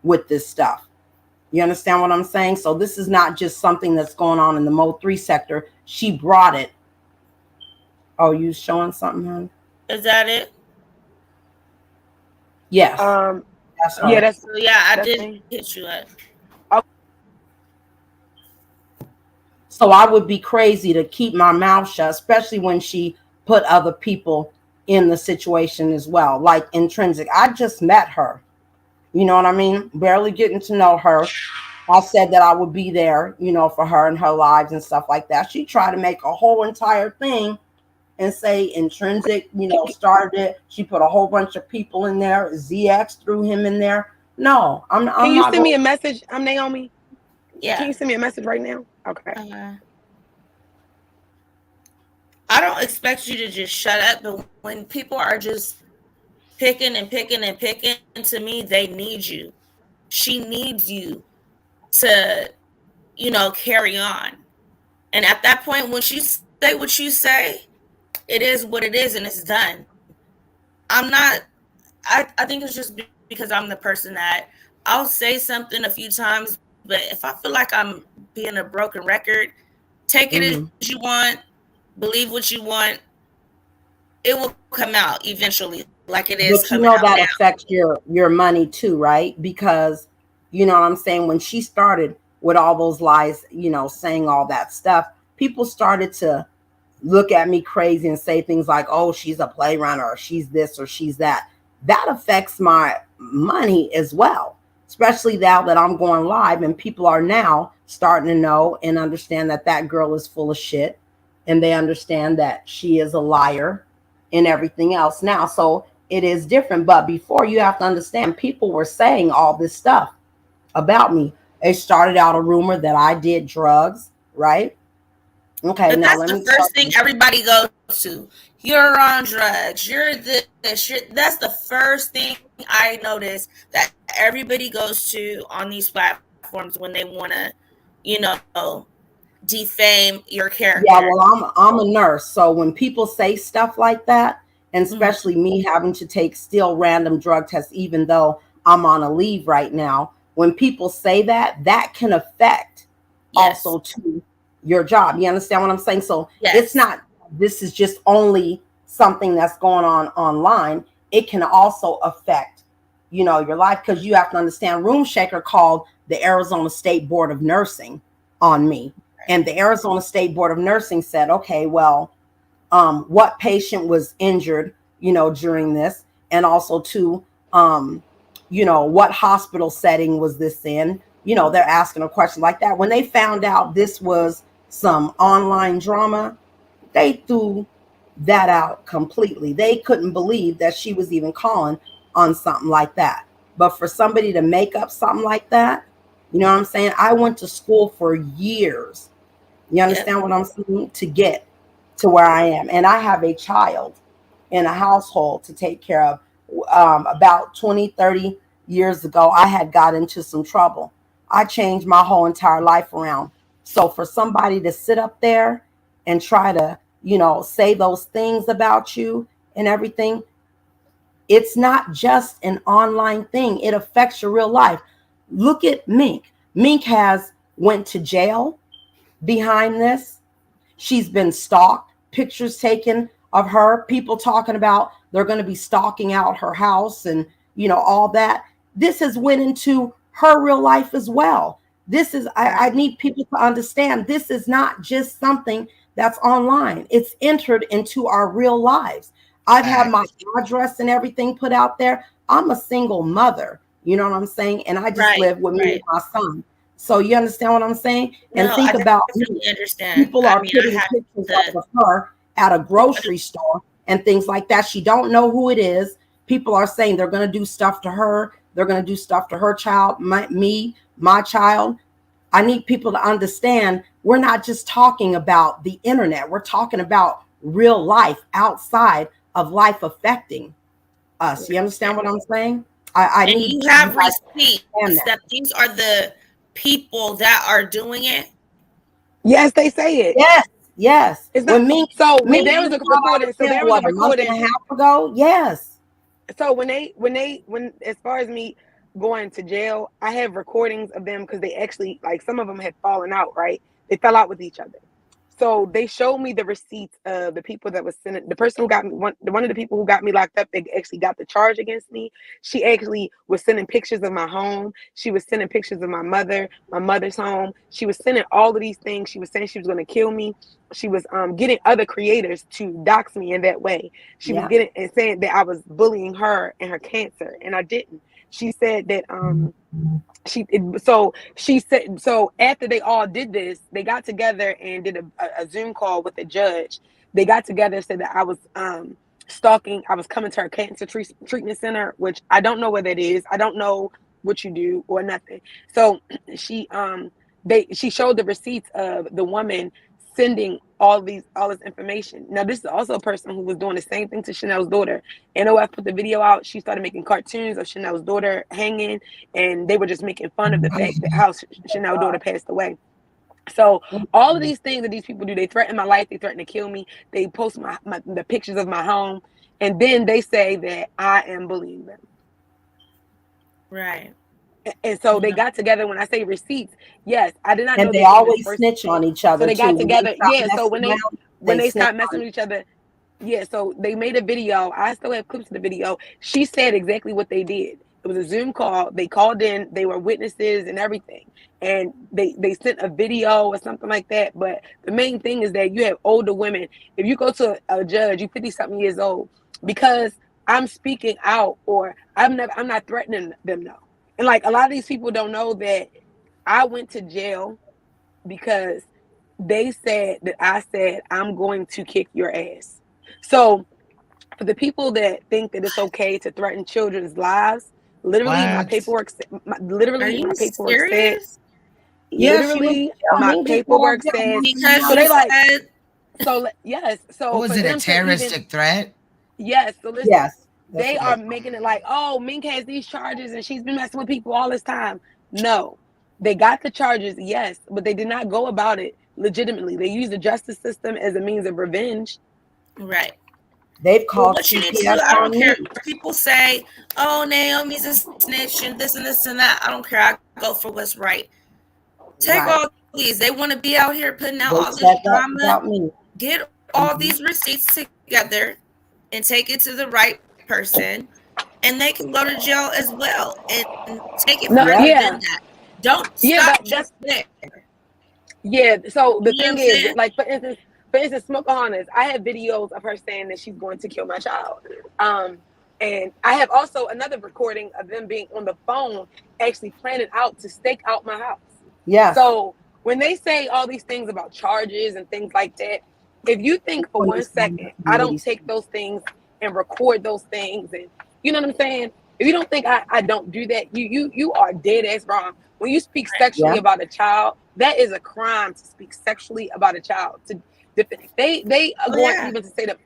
with this stuff. You understand what I'm saying? So this is not just something that's going on in the Mo 3 sector. She brought it. Oh, you showing something, honey? Is that it? Yes. That's her. yeah, I did hit you up. So I would be crazy to keep my mouth shut, especially when she put other people in the situation as well. Like Intrinsic, I just met her. You know what I mean? Barely getting to know her. I said that I would be there, for her and her lives and stuff like that. She tried to make a whole entire thing and say Intrinsic, started it. She put a whole bunch of people in there. ZX threw him in there. No, I'm not. Can you send me a message? I'm Naomi. Yeah. Can you send me a message right now? Okay. I don't expect you to just shut up, but when people are just picking and picking and picking, to me, they need you. She needs you to, carry on. And at that point, when you say what you say, it is what it is and it's done. I think it's just because I'm the person that I'll say something a few times, but if I feel like I'm being a broken record, take it as you want, believe what you want. It will come out eventually, like it is But you coming know out that now. affects your money too, right? Because you know what I'm saying, when she started with all those lies, you know, saying all that stuff, people started to look at me crazy and say things like, oh, she's a play runner, or she's this, or she's that. That affects my money as well, especially now that I'm going live and people are now starting to know and understand that that girl is full of shit, and they understand that she is a liar and everything else now. So it is different. But before, you have to understand, people were saying all this stuff about me. It started out a rumor that I did drugs, right? Okay, But now that's let the me tell first thing you. everybody goes to. You're on drugs. You're this. That's the first thing I notice that everybody goes to on these platforms when they want to, you know, defame your Yeah, character. well, I'm a nurse, so when people say stuff like that, and especially me having to take still random drug tests, even though I'm on a leave right now, when people say that, that can affect Yes. also to your job. You understand what I'm saying? So it's Yes. not, this is just only something that's going on online. It can also affect, you know, your life, because you have to understand, Room Shaker called the Arizona State Board of Nursing on me. And the Arizona State Board of Nursing said, okay, well, what patient was injured, you know, during this, and also to, you know, what hospital setting was this in? You know, they're asking a question like that. When they found out this was some online drama, they threw that out completely. They couldn't believe that she was even calling on something like that. But for somebody to make up something like that, you know what I'm saying? I went to school for years. You understand what I'm saying? To get to where I am. And I have a child in a household to take care of. About 20, 30 years ago, I had got into some trouble. I changed my whole entire life around. So for somebody to sit up there and try to, you know, say those things about you and everything, it's not just an online thing. It affects your real life. Look at Mink. Mink has went to jail behind this. She's been stalked, pictures taken of her, people talking about they're going to be stalking out her house and, you know, all that. This has went into her real life as well. This is, I need people to understand, this is not just something that's online. It's entered into our real lives. I've had my address and everything put out there. I'm a single mother, you know what I'm saying? And I just live with me and my son. So you understand what I'm saying? And No, think I about definitely understand. people I are mean, I putting had pictures to. of her at a grocery store and things like that. She don't know who it is. People are saying they're going to do stuff to her. They're going to do stuff to her child, my child. I need people to understand, we're not just talking about the internet. We're talking about real life outside of life affecting us. You understand what I'm saying? I And need you you have guys to understand receipts that. that these are the people that are doing it. Yes, they say it. Yes, yes. It's not When Mink so when Mink there was just a got out recording. of So jail, there was a what, a month and recording. a half ago? Yes. So when as far as me going to jail, I have recordings of them because they actually, like, some of them had fallen out, right? They fell out with each other. So they showed me the receipts of the people that was sending, the person who got me, one of the people who got me locked up, they actually got the charge against me. She actually was sending pictures of my home. She was sending pictures of my mother's home. She was sending all of these things. She was saying she was going to kill me. She was getting other creators to dox me in that way. She was Yeah. getting and saying that I was bullying her and her cancer, and I didn't. She said that she said, so after they all did this, they got together and did a Zoom call with the judge. They got together and said that I was stalking. I was coming to her cancer treatment center, which I don't know what that is. I don't know what you do or nothing. So she showed the receipts of the woman sending all this information. Now, this is also a person who was doing the same thing to Chanel's daughter. NOF put the video out. She started making cartoons of Chanel's daughter hanging, and they were just making fun of the fact that how Chanel's daughter passed away. So all of these things that these people do, they threaten my life, they threaten to kill me, they post the pictures of my home, and then they say that I am bullying them. Right. And so they got together. When I say receipts, yes, I did not know And they that in this always first. snitch on each So other they too. got When they together. stop Yeah. So messing around, when they snitch stopped messing with each other, yeah. So they made a video. I still have clips of the video. She said exactly what they did. It was a Zoom call. They called in. They were witnesses and everything. And they sent a video or something like that. But the main thing is that you have older women. If you go to a judge, you 50-something years old, because I'm speaking out, or I'm not threatening them, no. And like a lot of these people don't know that I went to jail because they said that I said I'm going to kick your ass. So for the people that think that it's okay to threaten children's lives, literally my What? paperwork Are literally you my paperwork said serious? Yeah, she went to literally jail. my Ming just got out paperwork of jail says, Because so you they like, said so yes, What so was for it? A them to even, terroristic threat? yes, so listen, Yes, that's they what are they. making it like, oh, Mink has these charges and she's been messing with people all this time. No, they got the charges, yes, but they did not go about it legitimately. They used the justice system as a means of revenge. right. They've Well, called what you need to do, CPS I don't on me. care. People say, "Oh, Naomi's a snitch and this and that." I don't care. I go for what's right. Take Right. all these. They want to be out here putting out They all said this that drama. about me. Get all these receipts together and take it to the right person, and they can go to jail as well. And take it No, further yeah, than that. Don't yeah, stop that's just there. yeah. So the You know what thing I'm is, saying? like for instance, Smokeahontas, I have videos of her saying that she's going to kill my child. And I have also another recording of them being on the phone, actually planning out to stake out my house. Yes. So when they say all these things about charges and things like that, if you think for 1 second I don't take those things and record those things, and you know what I'm saying, if you don't think I don't do that, you are dead ass wrong. When you speak sexually Yeah. about a child, that is a crime to speak sexually about a child. They are going even to say that,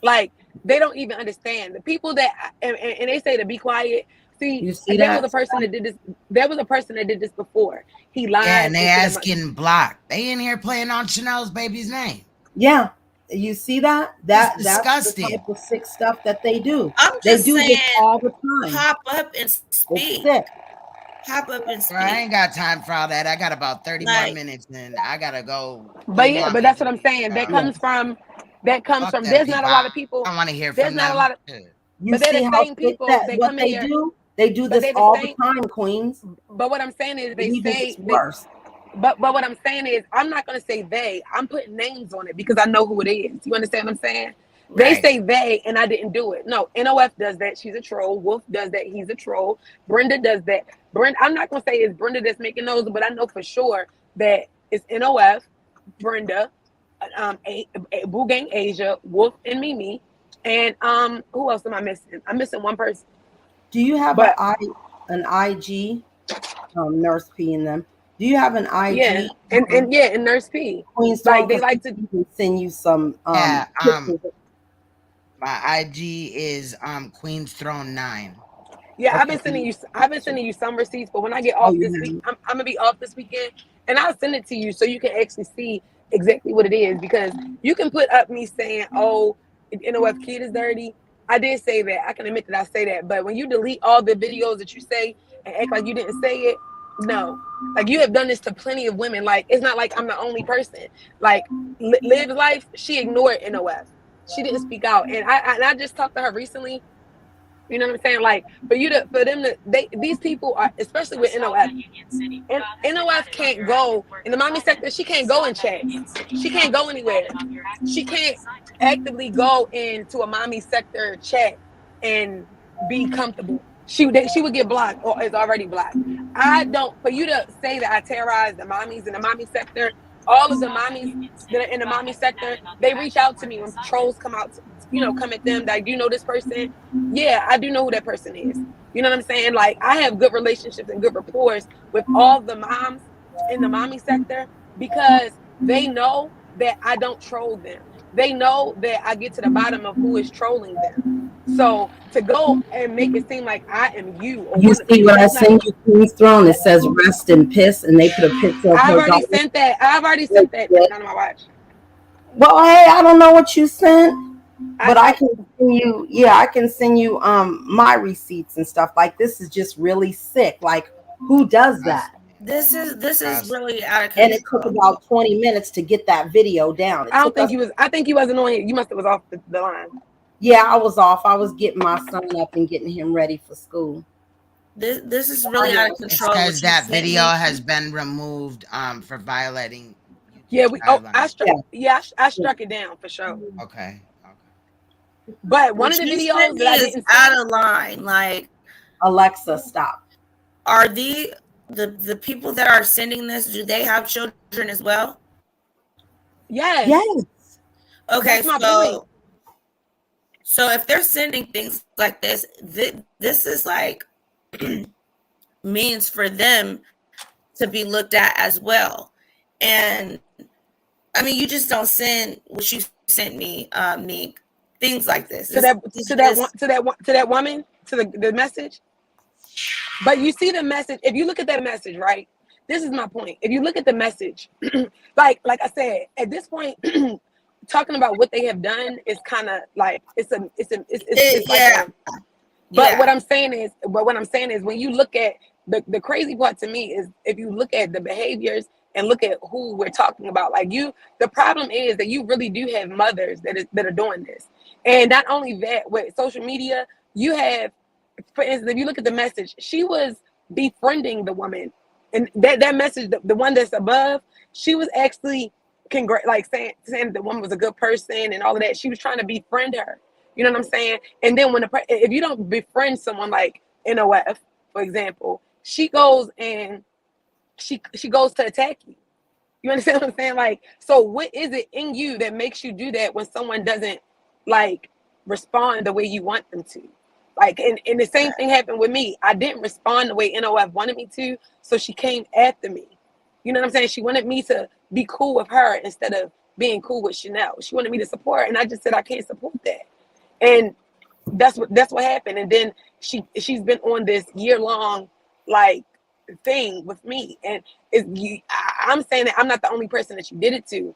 like, they don't even understand the people that and they say to be quiet. You see There was that? a person that did this. There was a person that did this before. He lied. Yeah, and they and said ass getting blocked. They in here playing on Chanel's baby's name. Yeah. You see that? That's the disgusting. type of sick stuff that they do. I'm They just do saying, this all the time. hop up and It's speak. sick. Hop up and speak. Bro, I ain't got time for all that. I got about 30 more Like, minutes, and I gotta go. But yeah, but that's what I'm saying. That comes from. That comes Fuck from. them There's not a people. lot of people. I don't want to hear There's from not them. a lot of. You But they're see the how same sick people that that what come in they here. do? They do But this they're the all same. the time, Queens. But what I'm saying is, they He thinks say it's worse. But what I'm saying is, I'm not gonna say they. I'm putting names on it because I know who it is. You understand what I'm saying? They Right. say they, and I didn't do it. No, NOF does that. She's a troll. Wolf does that. He's a troll. Brenda does that. Brenda, I'm not gonna say it's Brenda that's making those, but I know for sure that it's NOF, Brenda, Boo Gang Asia, Wolf, and Mimi, and who else am I missing? I'm missing one person. Do you have But an IG? Nurse P in them. Do you have an IG? yeah, and Nurse P. Queenstone, Like they like to send you some Yeah, pictures. my IG is Queen's Throne 9. Yeah, I've Okay. been sending you some receipts, but when I get Oh, off you this week, have. I'm gonna be off this weekend, and I'll send it to you so you can actually see exactly what it is. Because you can put up me saying, "Oh, NOF kid is dirty." I did say that. I can admit that I say that. But when you delete all the videos that you say and act like you didn't say it, no. Like, you have done this to plenty of women. Like, it's not like I'm the only person. Like, Live Life, she ignored NOF. She didn't speak out, and I just talked to her recently. You know what I'm saying? Like, for them to, these people are, especially with NOF. And NOF can't go in the mommy sector. She can't go in chat. She can't go anywhere. She can't actively go into a mommy sector chat and be comfortable. She would get blocked or is already blocked. I don't. For you to say that I terrorize the mommies in the mommy sector, all of the mommies that are in the mommy sector, they reach out to me when trolls come out, come at them. Like, do you know this person? Yeah, I do know who that person is. You know what I'm saying? Like, I have good relationships and good rapport with all the moms in the mommy sector because they know that I don't troll them. They know that I get to the bottom of who is trolling them. So to go and make it seem like I am you, or You see what I send you, Queen's Throne? It says rest in piss, and they put a picture of I've her already daughter. sent that. I've already sent that on my watch. Well, hey, I don't know what you sent, but I can send you. Yeah, I can send you my receipts and stuff. Like, this is just really sick. Like, Who does that? This is really out of And it took control. about 20 minutes to get that video down. It I don't took think us. he was. I think he wasn't on here. You must have was off the line. Yeah, I was off. I was getting my son up and getting him ready for school. This is really out of It's control. because What you that sent video me. has been removed for violating Yeah, YouTube's guidelines. I struck it down for sure. Okay. But one What of the you videos sent me that I is didn't out of line. Like, Alexa, stop. Are the people that are sending this, do they have children as well? Yes. Yes. Okay, That's my point. So if they're sending things like this, this is like means for them to be looked at as well. And I mean, you just don't send what you sent me, Meek, things like this. To that woman, to the message. But you see the message. If you look at that message, right? This is my point. If you look at the message, like I said, at this point, talking about what they have done is kind of like it's like but what I'm saying is when you look at the crazy part to me is if you look at the behaviors and look at who we're talking about, like the problem is that you really do have mothers that are doing this. And not only that, with social media, you have, for instance, if you look at the message, she was befriending the woman, and that message, the one that's above, she was actually saying the woman was a good person and all of that. She was trying to befriend her. You know what I'm saying? And then if you don't befriend someone like NOF, for example, she goes and she goes to attack you. You understand what I'm saying? Like, so what is it in you that makes you do that when someone doesn't like respond the way you want them to? Like, and the same thing happened with me. I didn't respond the way NOF wanted me to, so she came after me. You know what I'm saying? She wanted me to be cool with her instead of being cool with Chanel. She wanted me to support her, and I just said I can't support that. And that's what happened. And then she's been on this year-long like thing with me, and I'm saying that I'm not the only person that you did it to.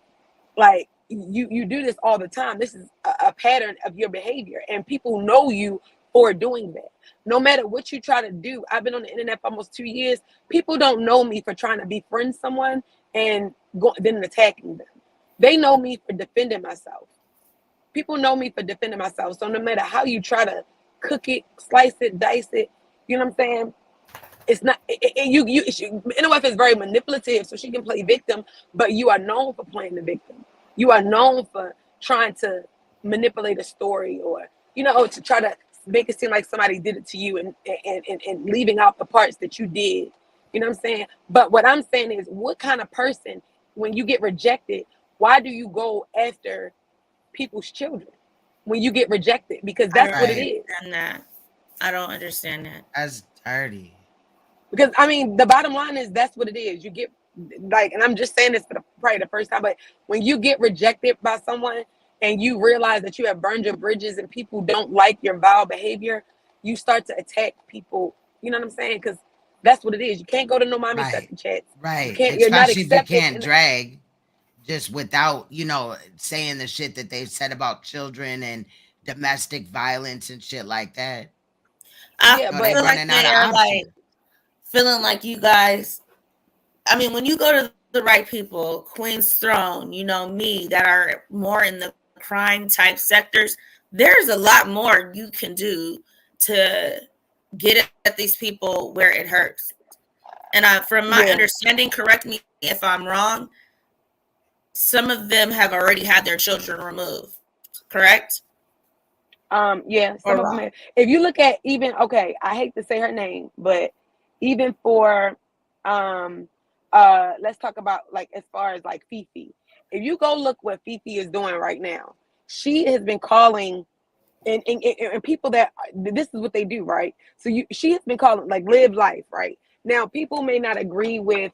Like, you do this all the time. This is a pattern of your behavior, and people know you for doing that. No matter what you try to do, I've been on the internet for almost 2 years. People don't know me for trying to befriend someone and then attacking them. They know me for defending myself. People know me for defending myself. So no matter how you try to cook it, slice it, dice it, you know what I'm saying? It's not NOF is very manipulative, so she can play victim, but you are known for playing the victim. You are known for trying to manipulate a story, or to try to make it seem like somebody did it to you, and leaving out the parts that you did. You know what I'm saying? But what I'm saying is, what kind of person, when you get rejected, why do you go after people's children when you get rejected? Because that's what it is. I don't understand that. That's dirty. Because I mean, the bottom line is that's what it is. You get like, and I'm just saying this for probably the first time, but when you get rejected by someone and you realize that you have burned your bridges and people don't like your vile behavior, you start to attack people. You know what I'm saying? Because that's what it is. You can't go to no mommy sucking chats. Right. You can't, you're not Especially if you accepted. can't drag just without, saying the shit that they've said about children and domestic violence and shit like that. I feel like they're like feeling like you guys. I mean, when you go to the right people, Queen's Throne, me, that are more in the crime type sectors, there's a lot more you can do to get at these people where it hurts. And from my understanding, correct me if I'm wrong, some of them have already had their children removed, correct? Yeah, some of them have. If you look at even, I hate to say her name, but even for let's talk about like as far as like Fifi. If you go look what Fifi is doing right now, she has been calling and people that this is what they do, right? So she has been calling like Live Life, right? Now people may not agree with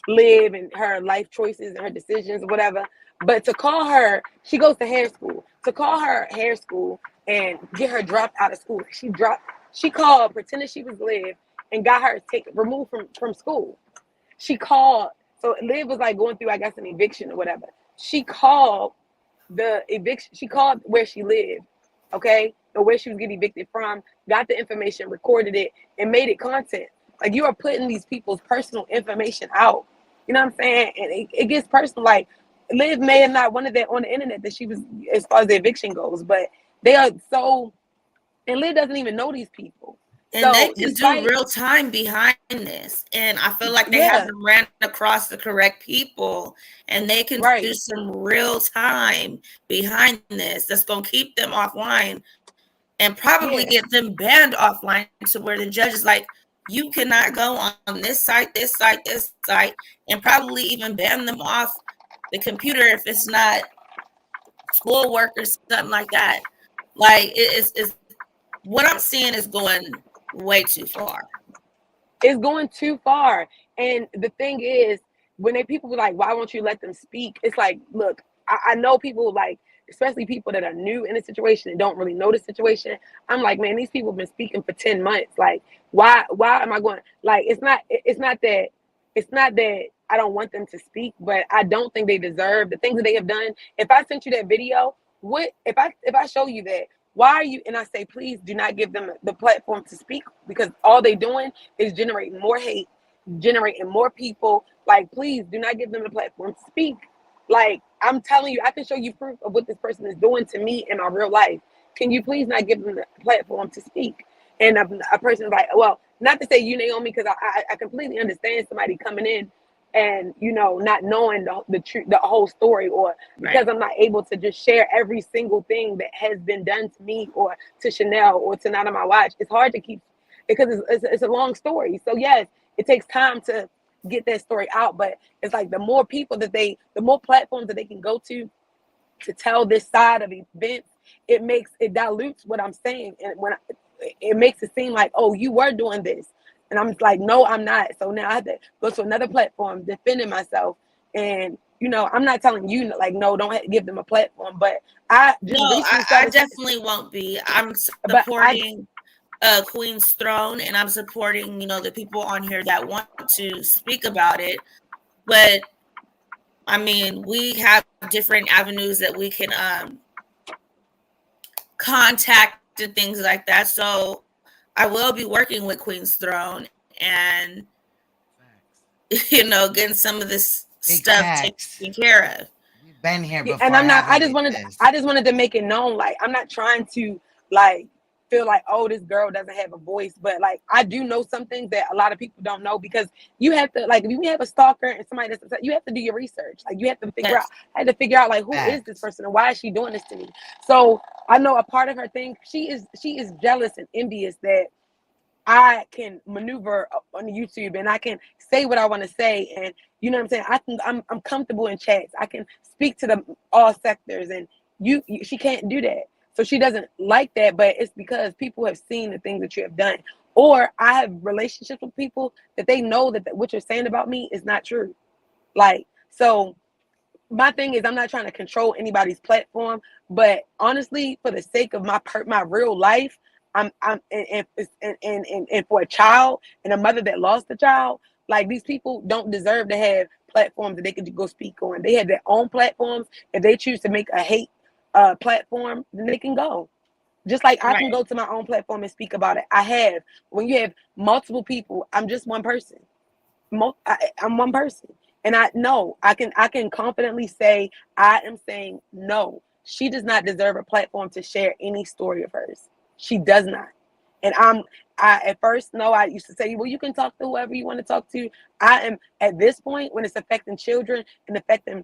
Liv and her life choices and her decisions or whatever, but to call her, she goes to hair school, to call her hair school and get her dropped out of school. She called, pretended she was Liv, and got her removed from school. She called, so Liv was like going through, I guess, an eviction or whatever. She called the eviction, she called where she lived, or where she was getting evicted from, got the information, recorded it, and made it content. Like, you are putting these people's personal information out. You know what I'm saying? And it gets personal. Like, Liv may have not wanted that on the internet, that she was, as far as the eviction goes, but they are so, and Liv doesn't even know these people. And So they can despite, do real time behind this. And I feel like they yeah, haven't ran across the correct people, and they can right, do some real time behind this that's going to keep them offline and probably yeah, get them banned offline, to where the judge is like, you cannot go on this site, this site, this site, and probably even ban them off the computer if it's not schoolwork or something like that. Like, it's what I'm seeing is going way too far. it's going too far. And the thing is, when people be like, why won't you let them speak? It's like, look, I know people, like, especially people that are new in the situation and don't really know the situation. I'm like, man, these people have been speaking for 10 months. Like, why am I going? Like, it's not that I don't want them to speak, but I don't think they deserve the things that they have done. If I sent you that video, what if I show you that? Why are you? And I say, please do not give them the platform to speak, because all they doing is generating more hate, generating more people. Like, please do not give them the platform to speak. Like, I'm telling you, I can show you proof of what this person is doing to me in my real life. Can you please not give them the platform to speak? And a person is like, well, not to say you, Naomi, because I completely understand somebody coming in and, you know, not knowing the whole story, or because I'm not able to just share every single thing that has been done to me or to Chanel or to Not On My Watch. It's hard to keep, because it's a long story. So yes, it takes time to get that story out, but it's like the more people that the more platforms that they can go to tell this side of events, it dilutes what I'm saying, and it makes it seem like, oh, you were doing this, and I'm like, no, I'm not. So now I have to go to another platform defending myself, and you know, I'm not telling you, like, no, don't give them a platform, but I definitely won't be. I'm supporting Queen's Throne, and I'm supporting, you know, the people on here that want to speak about it. But I mean, we have different avenues that we can contact and things like that. So I will be working with Queen's Throne and, you know, getting some of this stuff taken care of. We've been here before. And I'm not, I just wanted to make it known, like, I'm not trying to, like, feel like, oh, this girl doesn't have a voice, but like, I do know some things that a lot of people don't know, because you have to, like, if you have a stalker and somebody that's upset, you have to do your research. Like, you have to figure out, I had to figure out, like, who is this person and why is she doing this to me? So I know a part of her thing, she is jealous and envious that I can maneuver on YouTube and I can say what I want to say, and you know what I'm saying, I'm comfortable in chats, I can speak to all sectors, and she can't do that. So she doesn't like that, but it's because people have seen the things that you have done, or I have relationships with people that they know that what you're saying about me is not true. Like, so my thing is, I'm not trying to control anybody's platform, but honestly, for the sake of my real life, and for a child and a mother that lost a child, like, these people don't deserve to have platforms that they could go speak on. They have their own platforms. If they choose to make a hate platform, then they can go. Just like I can go to my own platform and speak about it. I have. When you have multiple people, I'm just one person. I'm one person, and I know I can confidently say, I am saying no. She does not deserve a platform to share any story of hers. She does not. And I at first, no, I used to say, well, you can talk to whoever you want to talk to. I am, at this point, when it's affecting children and affecting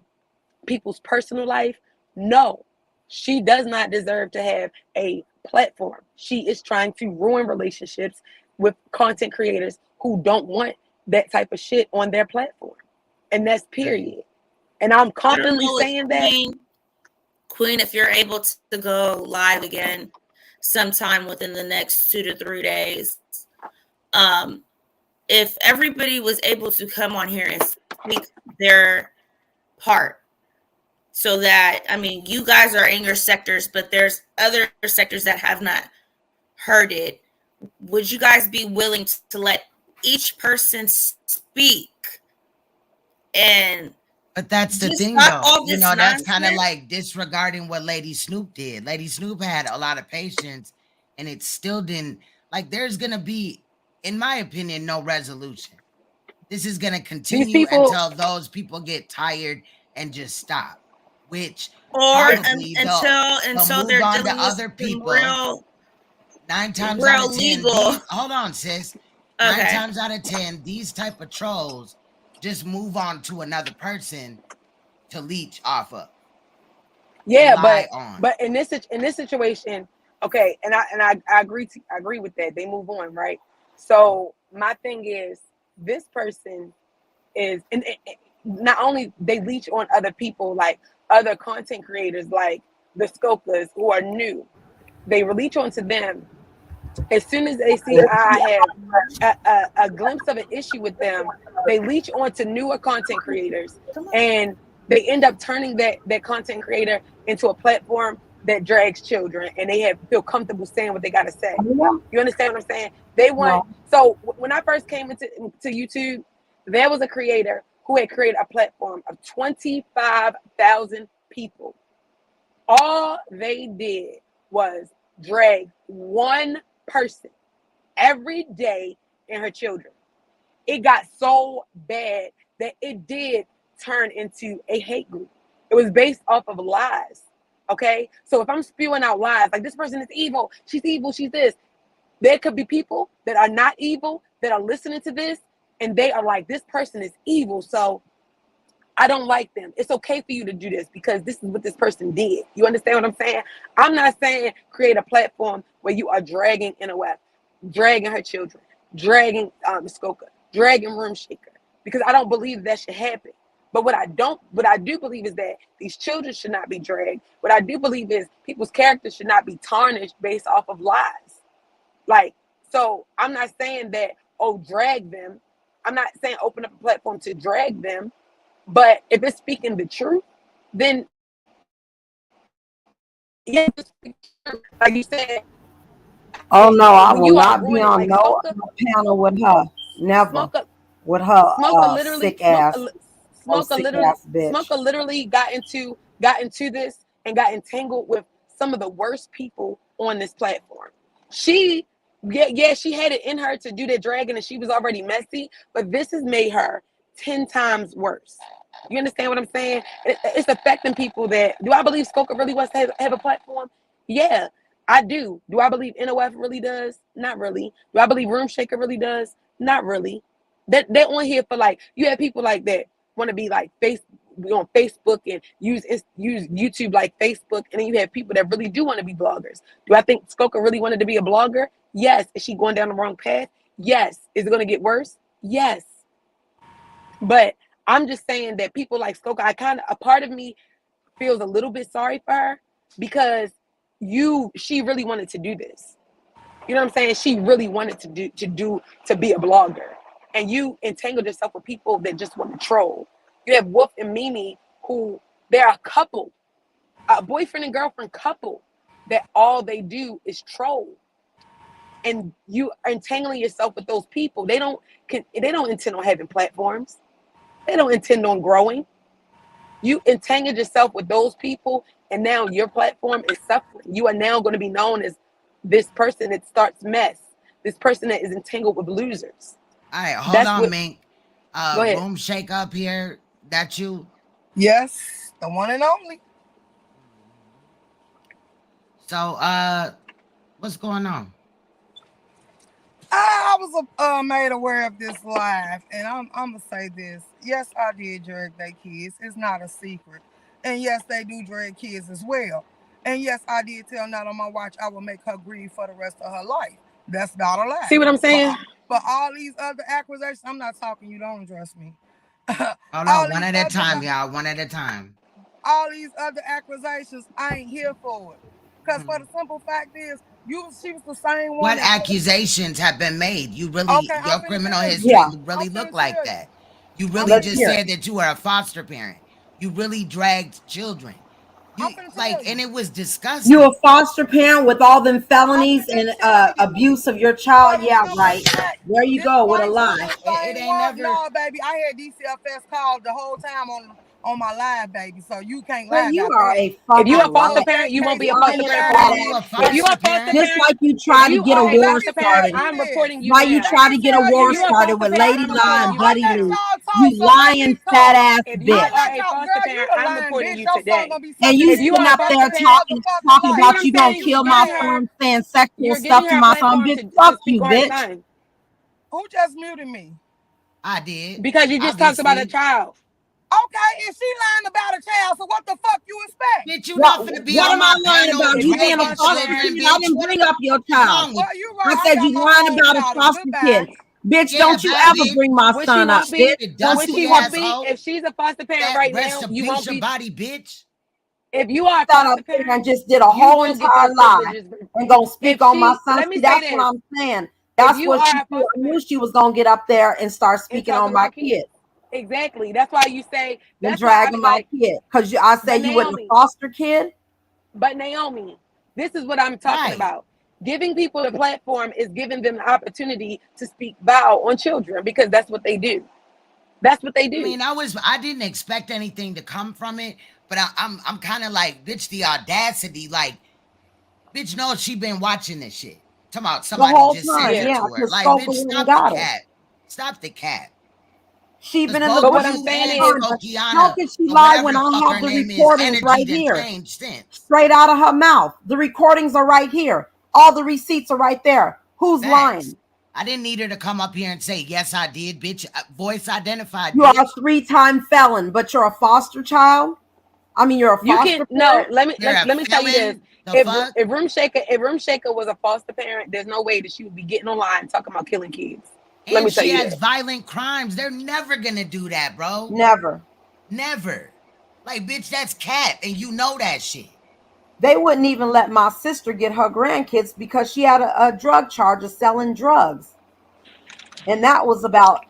people's personal life, no, she does not deserve to have a platform. She is trying to ruin relationships with content creators who don't want that type of shit on their platform. And that's period. And I'm confidently saying that. Queen, if you're able to go live again sometime within the next 2 to 3 days, if everybody was able to come on here and speak their part, so that, I mean, you guys are in your sectors, but there's other sectors that have not heard it, would you guys be willing to let each person speak? But that's the thing, though. You know, that's kind of like disregarding what Lady Snoop did. Lady Snoop had a lot of patience, and it still didn't. Like, there's gonna be in my opinion, no resolution. This is going to continue people, until those people get tired and just stop, which Or probably they'll move they're on to dealing with other some people. real 9 times out of 10, legal. hold on, sis. 9 Okay. times out of 10, these type of trolls just move on to another person to leech off of. Yeah, Lie but in this situation, okay, and I agree with that. They move on, right? So my thing is, this person is, and not only they leech on other people, like other content creators, like the Skokas who are new, they leech onto them. As soon as they see I have a glimpse of an issue with them, they leech onto newer content creators, and they end up turning that content creator into a platform that drags children, and they feel comfortable saying what they got to say. You understand what I'm saying? They want. So when I first came into YouTube, there was a creator who had created a platform of 25,000 people. All they did was drag one person every day and her children. It got so bad that it did turn into a hate group. It was based off of lies. Okay, so if I'm spewing out lies like this person is evil, she's this, there could be people that are not evil that are listening to this, and they are like, this person is evil, so I don't like them. It's okay for you to do this because this is what this person did. You understand what I'm saying? I'm not saying create a platform where you are dragging NOF, dragging her children, dragging Skoka, dragging Room Shaker, because I don't believe that should happen. But what I do believe is that these children should not be dragged. What I do believe is people's characters should not be tarnished based off of lies. Like, so I'm not saying that, drag them. I'm not saying open up a platform to drag them. But if it's speaking the truth, then yeah, like you said. Oh no, I will not be on no panel with her. Never. With her sick ass. Smoker literally got into this and got entangled with some of the worst people on this platform. She had it in her to do that dragging, and she was already messy, but this has made her 10 times worse. You understand what I'm saying? It's affecting people. Do I believe Skoka really wants to have a platform? Yeah, I do. Do I believe NOF really does? Not really. Do I believe Room Shaker really does? Not really. They're on here for, like, you have people like that want to be like on Facebook and use YouTube like Facebook, and then you have people that really do want to be bloggers. Do I think Skoka really wanted to be a blogger? Yes. Is she going down the wrong path? Yes. Is it going to get worse? Yes. But I'm just saying that people like Skoka, a part of me feels a little bit sorry for her, because she really wanted to do this. You know what I'm saying? She really wanted to be a blogger, and you entangled yourself with people that just want to troll. You have Wolf and Mimi, who they're a couple, a boyfriend and girlfriend couple, that all they do is troll. And you are entangling yourself with those people. They don't intend on having platforms. They don't intend on growing. You entangled yourself with those people, and now your platform is suffering. You are now going to be known as this person that starts mess, this person that is entangled with losers. All right, hold on, Mink. Room Shake up here. That you? Yes, the one and only. So, what's going on? I was made aware of this live, and I'm gonna say this. Yes, I did drag their kids. It's not a secret. And yes, they do drag kids as well. And yes, I did tell Not on My Watch I will make her grieve for the rest of her life. That's not a lie. See what I'm saying? But all these other accusations, I'm not talking. You don't address me. Hold on, one at a time, y'all. One at a time. All these other accusations, I ain't here for it. Because for the simple fact is, she was the same one. What accusations have been made? You really, your criminal history really look like that. You really just said that you were a foster parent. You really dragged children. And it was disgusting. You a foster parent with all them felonies and abuse of your child? Yeah, right. There you go with a lie. It ain't never. No, baby, I had DCFS called the whole time on my live, baby. So you can't Well, lie you about are that. a fucking If you a foster liar. parent, you won't be a Lying foster parent for fat long. You a ass If you a foster bitch. foster parent? Just parent, like you if try to you get a are a war foster parent, started. I'm reporting you Why you now. try to get a war If you a started foster with parent, Lady I'm Lie reporting and you I Buddy today. let Lou? y'all You talk, so let me lying fat talk. ass If you I bitch. are let a y'all, foster girl, you parent, the I'm lying reporting bitch. you Your son today. gonna be And sucking you If this you sitting are dick a up for the foster there rest of parent, your talking motherfucking see life. what about I'm you gonna saying? kill my son, saying sexual You're stuff giving to her a my son, platform bitch. to Fuck speak you, on her bitch. son Who just muted me? I did. because you just talked about a Obviously. child. Okay, and she lying about a child, so what the fuck you expect? Bitch, you not finna be What on am I my lying panel about? If You you a being a dragging foster foster parent, children, kid? I bitch. didn't What bring the up your fuck is child. wrong with Well, you I right. I said got you my lying own about a child. foster Goodbye. kid. Bitch, Yeah, don't you bye, ever bitch. bring my which she son up, won't bitch. be, You Don't which you she dusty won't ever be. asshole. If she's a foster parent That right rest now, of you abuse won't your be. body, bitch. If you are a sat up foster there parent, and just did a you whole will get those entire lie privileges. and gonna speak If on my she, son? let me See, say that's what this: I'm saying. if That's you what are she a did. foster I parent knew she was gonna get up there and start and speaking talk on my about kids, kid exactly. That's why you say. and That's why I dragging be my like, kid. Cause I but said you wasn't a Naomi, foster kid. but Naomi, this is what I'm talking Right. about. Giving people a platform is giving them the opportunity to speak foul on children because that's what they do. That's what they I do. mean, I didn't expect anything to come from it, but I'm kind of like, bitch, the audacity, like, bitch knows she been watching this shit. Talking about The somebody whole just sent time, Yeah. it yeah, to her. because Like, Skoka bitch, went and stop the got her. cat. Stop the cat. She Because been in the both But what group I'm you the saying and whole is, time. But how Skokiana, can she or lie whatever when the I fuck have her the name is, recordings energy right done here? changed since. Straight out of her mouth. The recordings are right here. All the receipts are right there. Who's Facts. lying? I didn't need her to come up here and say, yes, I did, bitch. Voice identified, You are a bitch. 3-time felon, but you're a foster child? I mean, you're a you can foster no. parent? You're a Let me tell you this: felon. The fuck? if Room Shaker was a foster parent, there's no way that she would be getting online talking about killing kids. Let And me tell she you has that. violent crimes. They're never gonna do that, bro. Never. Never. Like, bitch, that's cat, and you know that shit. They wouldn't even let my sister get her grandkids because she had a drug charge of selling drugs. And that was about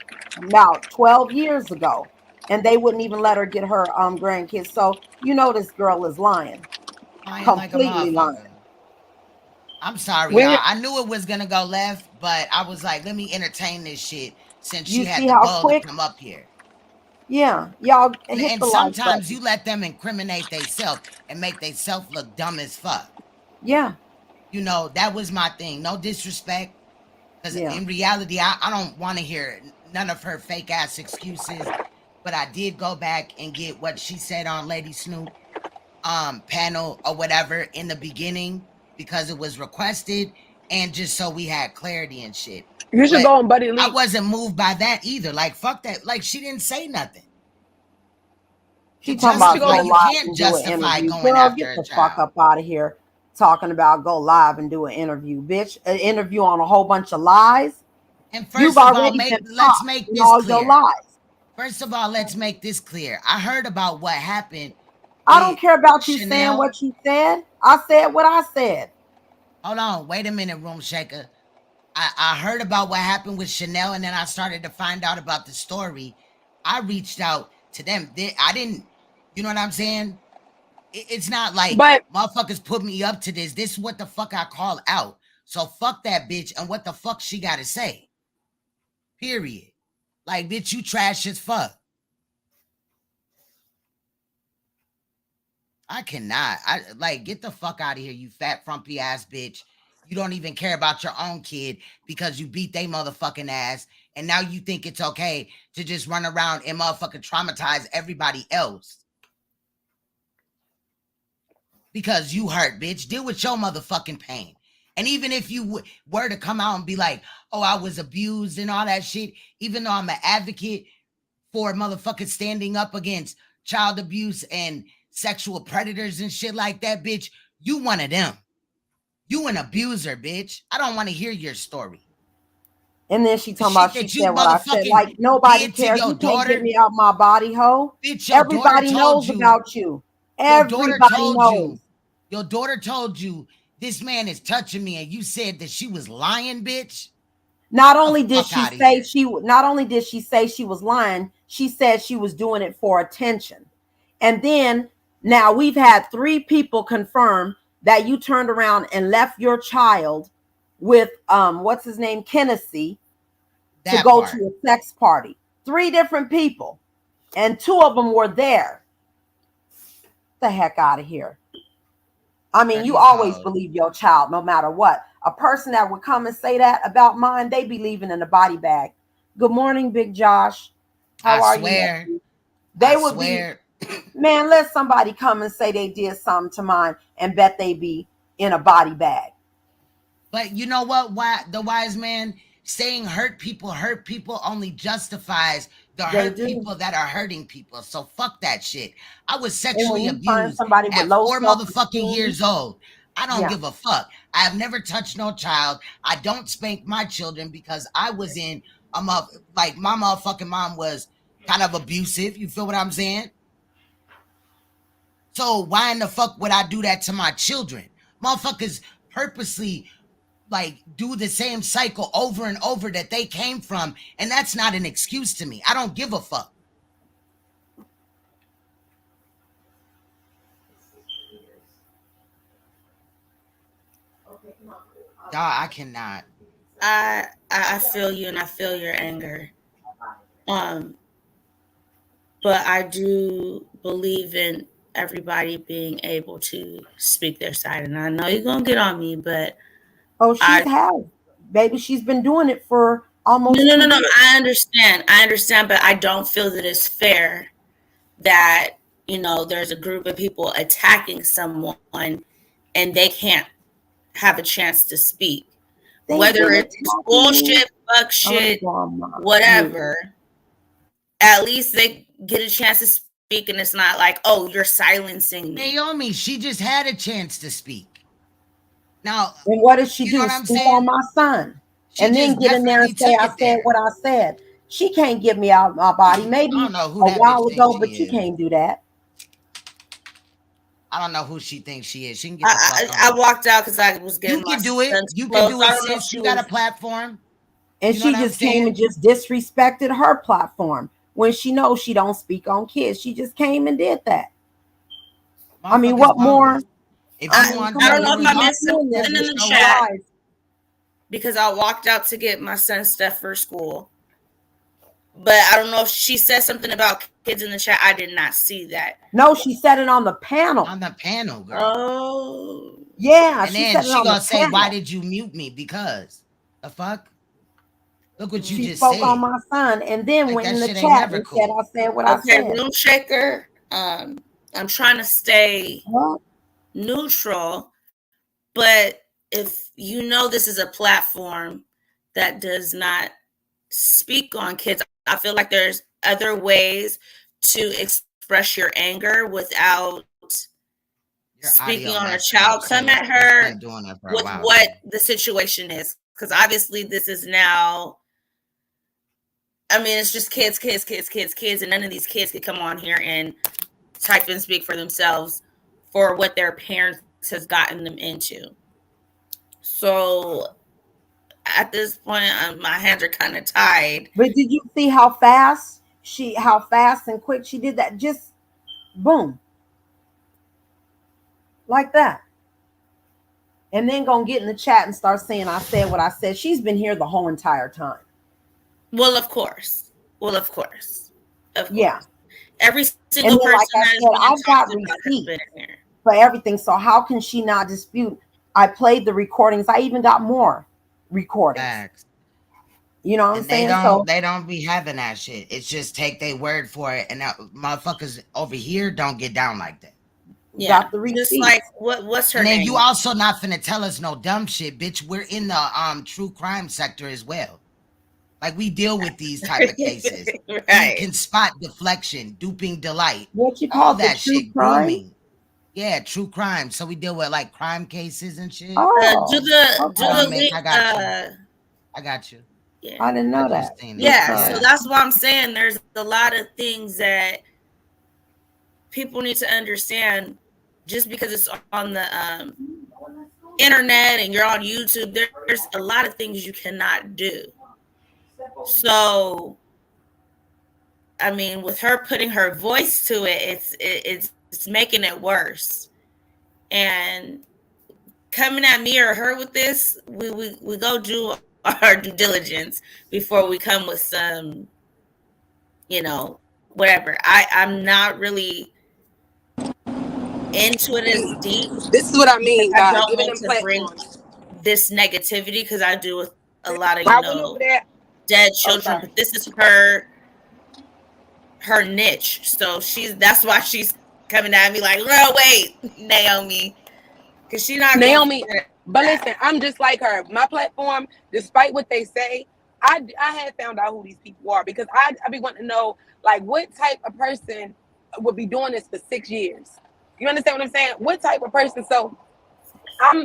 12 years ago. And they wouldn't even let her get her grandkids. So you know this girl is lying. Lying like a Completely lying. motherfucker. I'm sorry, When y'all. I knew it was gonna go left, but I was like, let me entertain this shit since she You had see the how gall to quick? come up here. Yeah. Y'all hit And the like sometimes button. you let them incriminate themselves and make themselves look dumb as fuck. Yeah. You know, that was my thing. No disrespect. Because Yeah. in reality, I don't want to hear none of her fake ass excuses. But I did go back and get what she said on Lady Snoop panel or whatever in the beginning because it was requested and just so we had clarity and shit. you should But go on Buddy I Link. wasn't moved by that either. Like, fuck that. Like, she didn't say nothing to She talking You should about go go justify. to You live can't and do an justify interview. going Girl, after get a the fuck child. up out of here. Talking about go live and do an interview, bitch. An interview on a whole bunch of lies. And You've first of all, already been let's popped make in this all your clear. lies. First of all, let's make this clear. I heard about what happened I don't with care about you saying Chanel. what you said. I said what I said. Hold on, wait a minute, Room Shaker. I heard about what happened with Chanel, and then I started to find out about the story. I reached out to them. I didn't, you know what I'm saying? It's not like But motherfuckers put me up to this. This is what the fuck I call out. So fuck that bitch and what the fuck she got to say. Period. Like, bitch, you trash as fuck. I cannot. I like get the fuck out of here, you fat frumpy ass bitch. You don't even care about your own kid because you beat they motherfucking ass, and now you think it's okay to just run around and motherfucking traumatize everybody else because you hurt, bitch. Deal with your motherfucking pain. And even if you were to come out and be like, "Oh, I was abused" and all that shit, even though I'm an advocate for motherfuckers standing up against child abuse and sexual predators and shit like that, bitch, you one of them. You an abuser, bitch. I don't want to hear your story. And then she The talking shit about she that you said what I said. motherfucking Like nobody did to cares. your You can't get daughter, me out my body, ho. bitch, your daughter Everybody told knows you, about you. your daughter Everybody told knows. you, your daughter told you this man is touching me, and you said that she was lying, bitch. Not only The did fuck she out of say here. she was lying, she said she was doing it for attention. And then now we've had 3 people confirm that you turned around and left your child with what's his name, Kennedy, to That go part. to a sex party. 3 different people. And 2 of them were there. the heck out of here. I mean, you These always hoes. believe your child no matter what. A person that would come and say that about mine, they be leaving in a body bag. Good morning, Big Josh. How I are swear. you? They I would swear. be, man, let somebody come and say they did something to mine and bet they be in a body bag. But you know what? Why the wise man saying hurt people only justifies the They hurt do. people that are hurting people. So fuck that shit. I was And when sexually you find abused somebody with at low 4 motherfucking self-esteem, years old. I don't yeah. give a fuck. I have never touched no child. I don't spank my children because I was in like my motherfucking mom was kind of abusive. You feel what I'm saying? So why in the fuck would I do that to my children? Motherfuckers purposely like do the same cycle over and over that they came from, and that's not an excuse to me. I don't give a fuck. Dog, I cannot. I feel you and I feel your anger. But I do believe in everybody being able to speak their side. And I know you're gonna get on me, but baby, she's been doing it for almost no. 2 years. I understand, but I don't feel that it's fair that, you know, there's a group of people attacking someone and they can't have a chance to speak. Whether it's bullshit, fuck shit, whatever, at least they get a chance to speak, and it's not like, oh, you're silencing me. Naomi, she just had a chance to speak. Now, and what did she you do? know what I'm Scoop saying? on my son, She and then just get in there and definitely say took I it said there. what I said. She can't get me out of my body. Maybe I don't know who a that while bitch ago, thinks but she you is. can't do that. I don't know who she thinks she is. She can get the fuck I on. walked out because I was getting You my can do it. son's You can clothes. do I it, don't know if sis. she You got a was. platform. And You know she what I'm just came saying? and just disrespected her platform when she knows she don't speak on kids. She just came and did that. I mean, Motherfuckers what more? bonkers. If I you mean, want come I to, don't on, know there if was I stop missed also doing something this in with the no chat lies. because I walked out to get my son's stuff for school. But I don't know if she said something about kids in the chat. I did not see that. No, she said it on the panel. on the panel, girl. Oh. Yeah, And she then said it she on the gonna say, panel. why did you mute me? Because the fuck? Look what you She just spoke on said. my son and then Like, went that in the shit ain't chat never and said cool. I said what I Okay, said. room shaker. I'm trying to stay What? neutral, but if you know this is a platform that does not speak on kids, I feel like there's other ways to express your anger without Your speaking audio on a messing up, child. Come sis. at It's her been doing it for a with while. what the situation is, because obviously this is now, I mean, it's just kids, and none of these kids could come on here and type and speak for themselves for what their parents has gotten them into. So at this point, my hands are kind of tied. But did you see how fast and quick she did that? Just boom. Like that. And then gonna get in the chat and start saying I said what I said. She's been here the whole entire time. Well, of course. Yeah. Every And single then, person like I that is said, being I've got talked about has receipts been here. for everything. So how can she not dispute? I played the recordings. I even got more recordings. Facts. You know what I'm And saying? So they don't be having that shit. It's just take their word for it, and that motherfuckers over here don't get down like that. Yeah, got the just receipts. like what's her And then name? you also not finna tell us no dumb shit, bitch. We're in the true crime sector as well. Like, we deal with these type of cases. Right. We can spot deflection, duping delight, what you all call the that true shit, crime? grooming. Yeah, true crime. So we deal with like crime cases and shit. Oh, do the okay. link. I got you. I got you. Yeah. I didn't know I that. just seen it. Yeah, so that's why I'm saying there's a lot of things that people need to understand. Just because it's on the internet and you're on YouTube, there's a lot of things you cannot do. So, I mean, with her putting her voice to it, it's making it worse. And coming at me or her with this, we go do our due diligence before we come with some, you know, whatever. I'm not really into it as deep. This is what I mean I by don't giving want them to bring platforms. this negativity because I do with a lot of, I went over there. dead Oh, children, sorry. but this is her niche. So that's why she's coming at me like, no, wait, Naomi. Because she's not Naomi, going but listen, I'm just like her. My platform, despite what they say, I had found out who these people are because I be wanting to know like what type of person would be doing this for 6 years. You understand what I'm saying? What type of person? So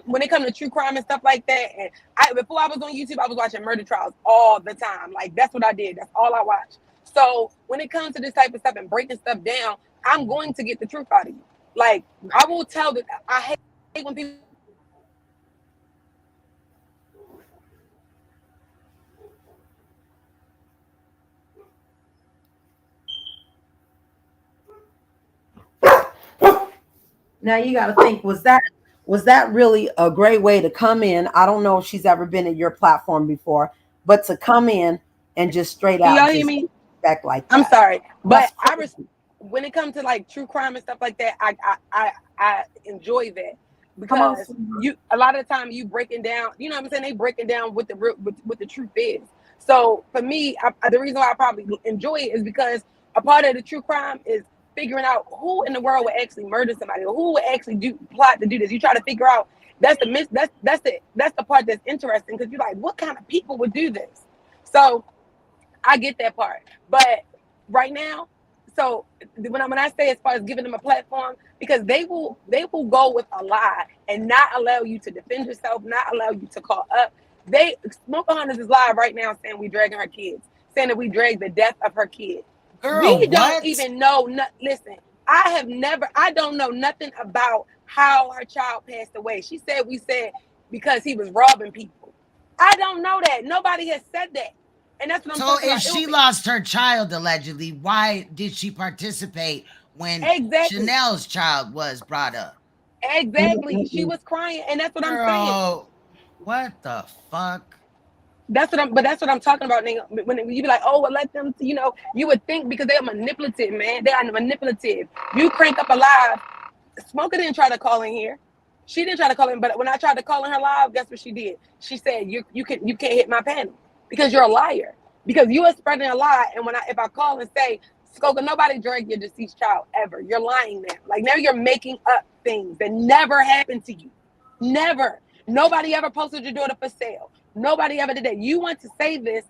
when it comes to true crime and stuff like that, and before I was on YouTube, I was watching murder trials all the time. Like that's what I did. That's all I watched. So when it comes to this type of stuff and breaking stuff down, I'm going to get the truth out of you. Like I will tell that I hate when people. Now you got to think, was that really a great way to come in? I don't know if she's ever been at your platform before, but to come in and just straight out Y'all hear just me? back like that. I'm sorry, but That's when it comes to like true crime and stuff like that, I enjoy that Come on, because a lot of the time you breaking down, you know what I'm saying? They breaking down what the truth is. So for me, the reason why I probably enjoy it is because a part of the true crime is figuring out who in the world would actually murder somebody or who would actually plot to do this. You try to figure out that's the part that's interesting because you're like, what kind of people would do this? So I get that part, but right now, so when I say as far as giving them a platform, because they will go with a lie and not allow you to defend yourself, not allow you to call up. Smokeahontas is live right now saying we dragging her kids, saying that we dragged the death of her kid. Girl, we don't what? even know. Listen, I don't know nothing about how her child passed away. She said we said because he was robbing people. I don't know that. Nobody has said that. And that's what I'm So talking if about. she lost her child allegedly, why did she participate when Chanel's child was brought up? Exactly. She was crying, and that's what I'm saying. What the fuck? That's what I'm talking about. When you be like, oh, well, let them, you would think because they're manipulative, man. They are manipulative. You crank up a live. Smoker didn't try to call in here. She didn't try to call in, but when I tried to call in her live, guess what she did? She said, you can't hit my panel because you're a liar. Because you are spreading a lie. And if I call and say, Skoka, nobody dragged your deceased child ever. You're lying now. Like now you're making up things that never happened to you. Never. Nobody ever posted your daughter for sale. Nobody ever did that. You want to say this.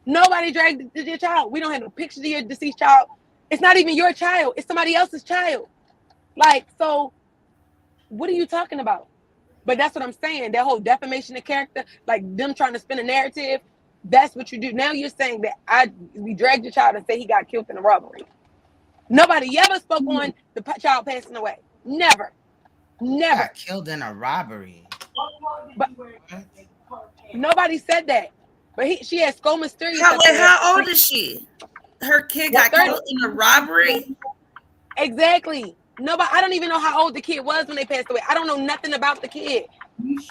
Nobody dragged your child. We don't have no pictures of your deceased child. It's not even your child. It's somebody else's child. Like, so what are you talking about? But that's what I'm saying. That whole defamation of character, like them trying to spin a narrative, that's what you do. Now you're saying that we dragged your child and say he got killed in a robbery. Nobody ever spoke on the child passing away. Never. Never. Got killed in a robbery. But nobody said that. But she had Skull Mysterious. How old is she? Her kid got killed in a robbery? Exactly. Nobody. I don't even know how old the kid was when they passed away. I don't know nothing about the kid.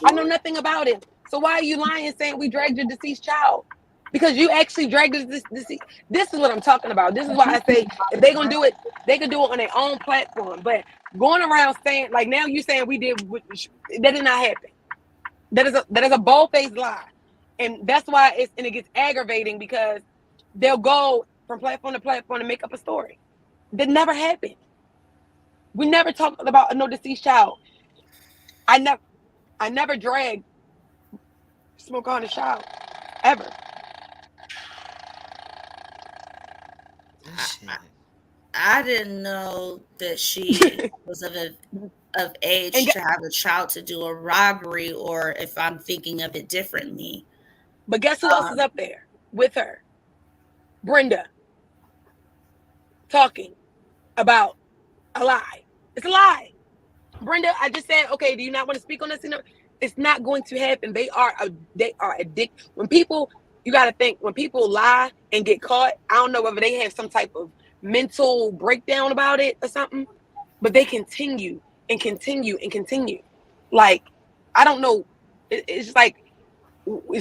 I know nothing about him. So why are you lying saying we dragged your deceased child? Because you actually dragged this deceased. This is what I'm talking about. This is why I say if they're gonna do it, they can do it on their own platform. But going around saying like now you saying we did that did not happen. That is a bold-faced lie. And that's why it gets aggravating because they'll go from platform to platform to make up a story. That never happened. We never talked about no deceased child. I never dragged Smokeahontas child ever. I didn't know that she was of age to have a child to do a robbery, or if I'm thinking of it differently. But guess who else is up there with her? Brenda. Talking about a lie. It's a lie. Brenda, I just said, okay, do you not want to speak on this? It's not going to happen. They are addicted. When people, you got to think, when people lie and get caught, I don't know whether they have some type of mental breakdown about it or something, but they continue and continue and continue. Like, I don't know. It's just like,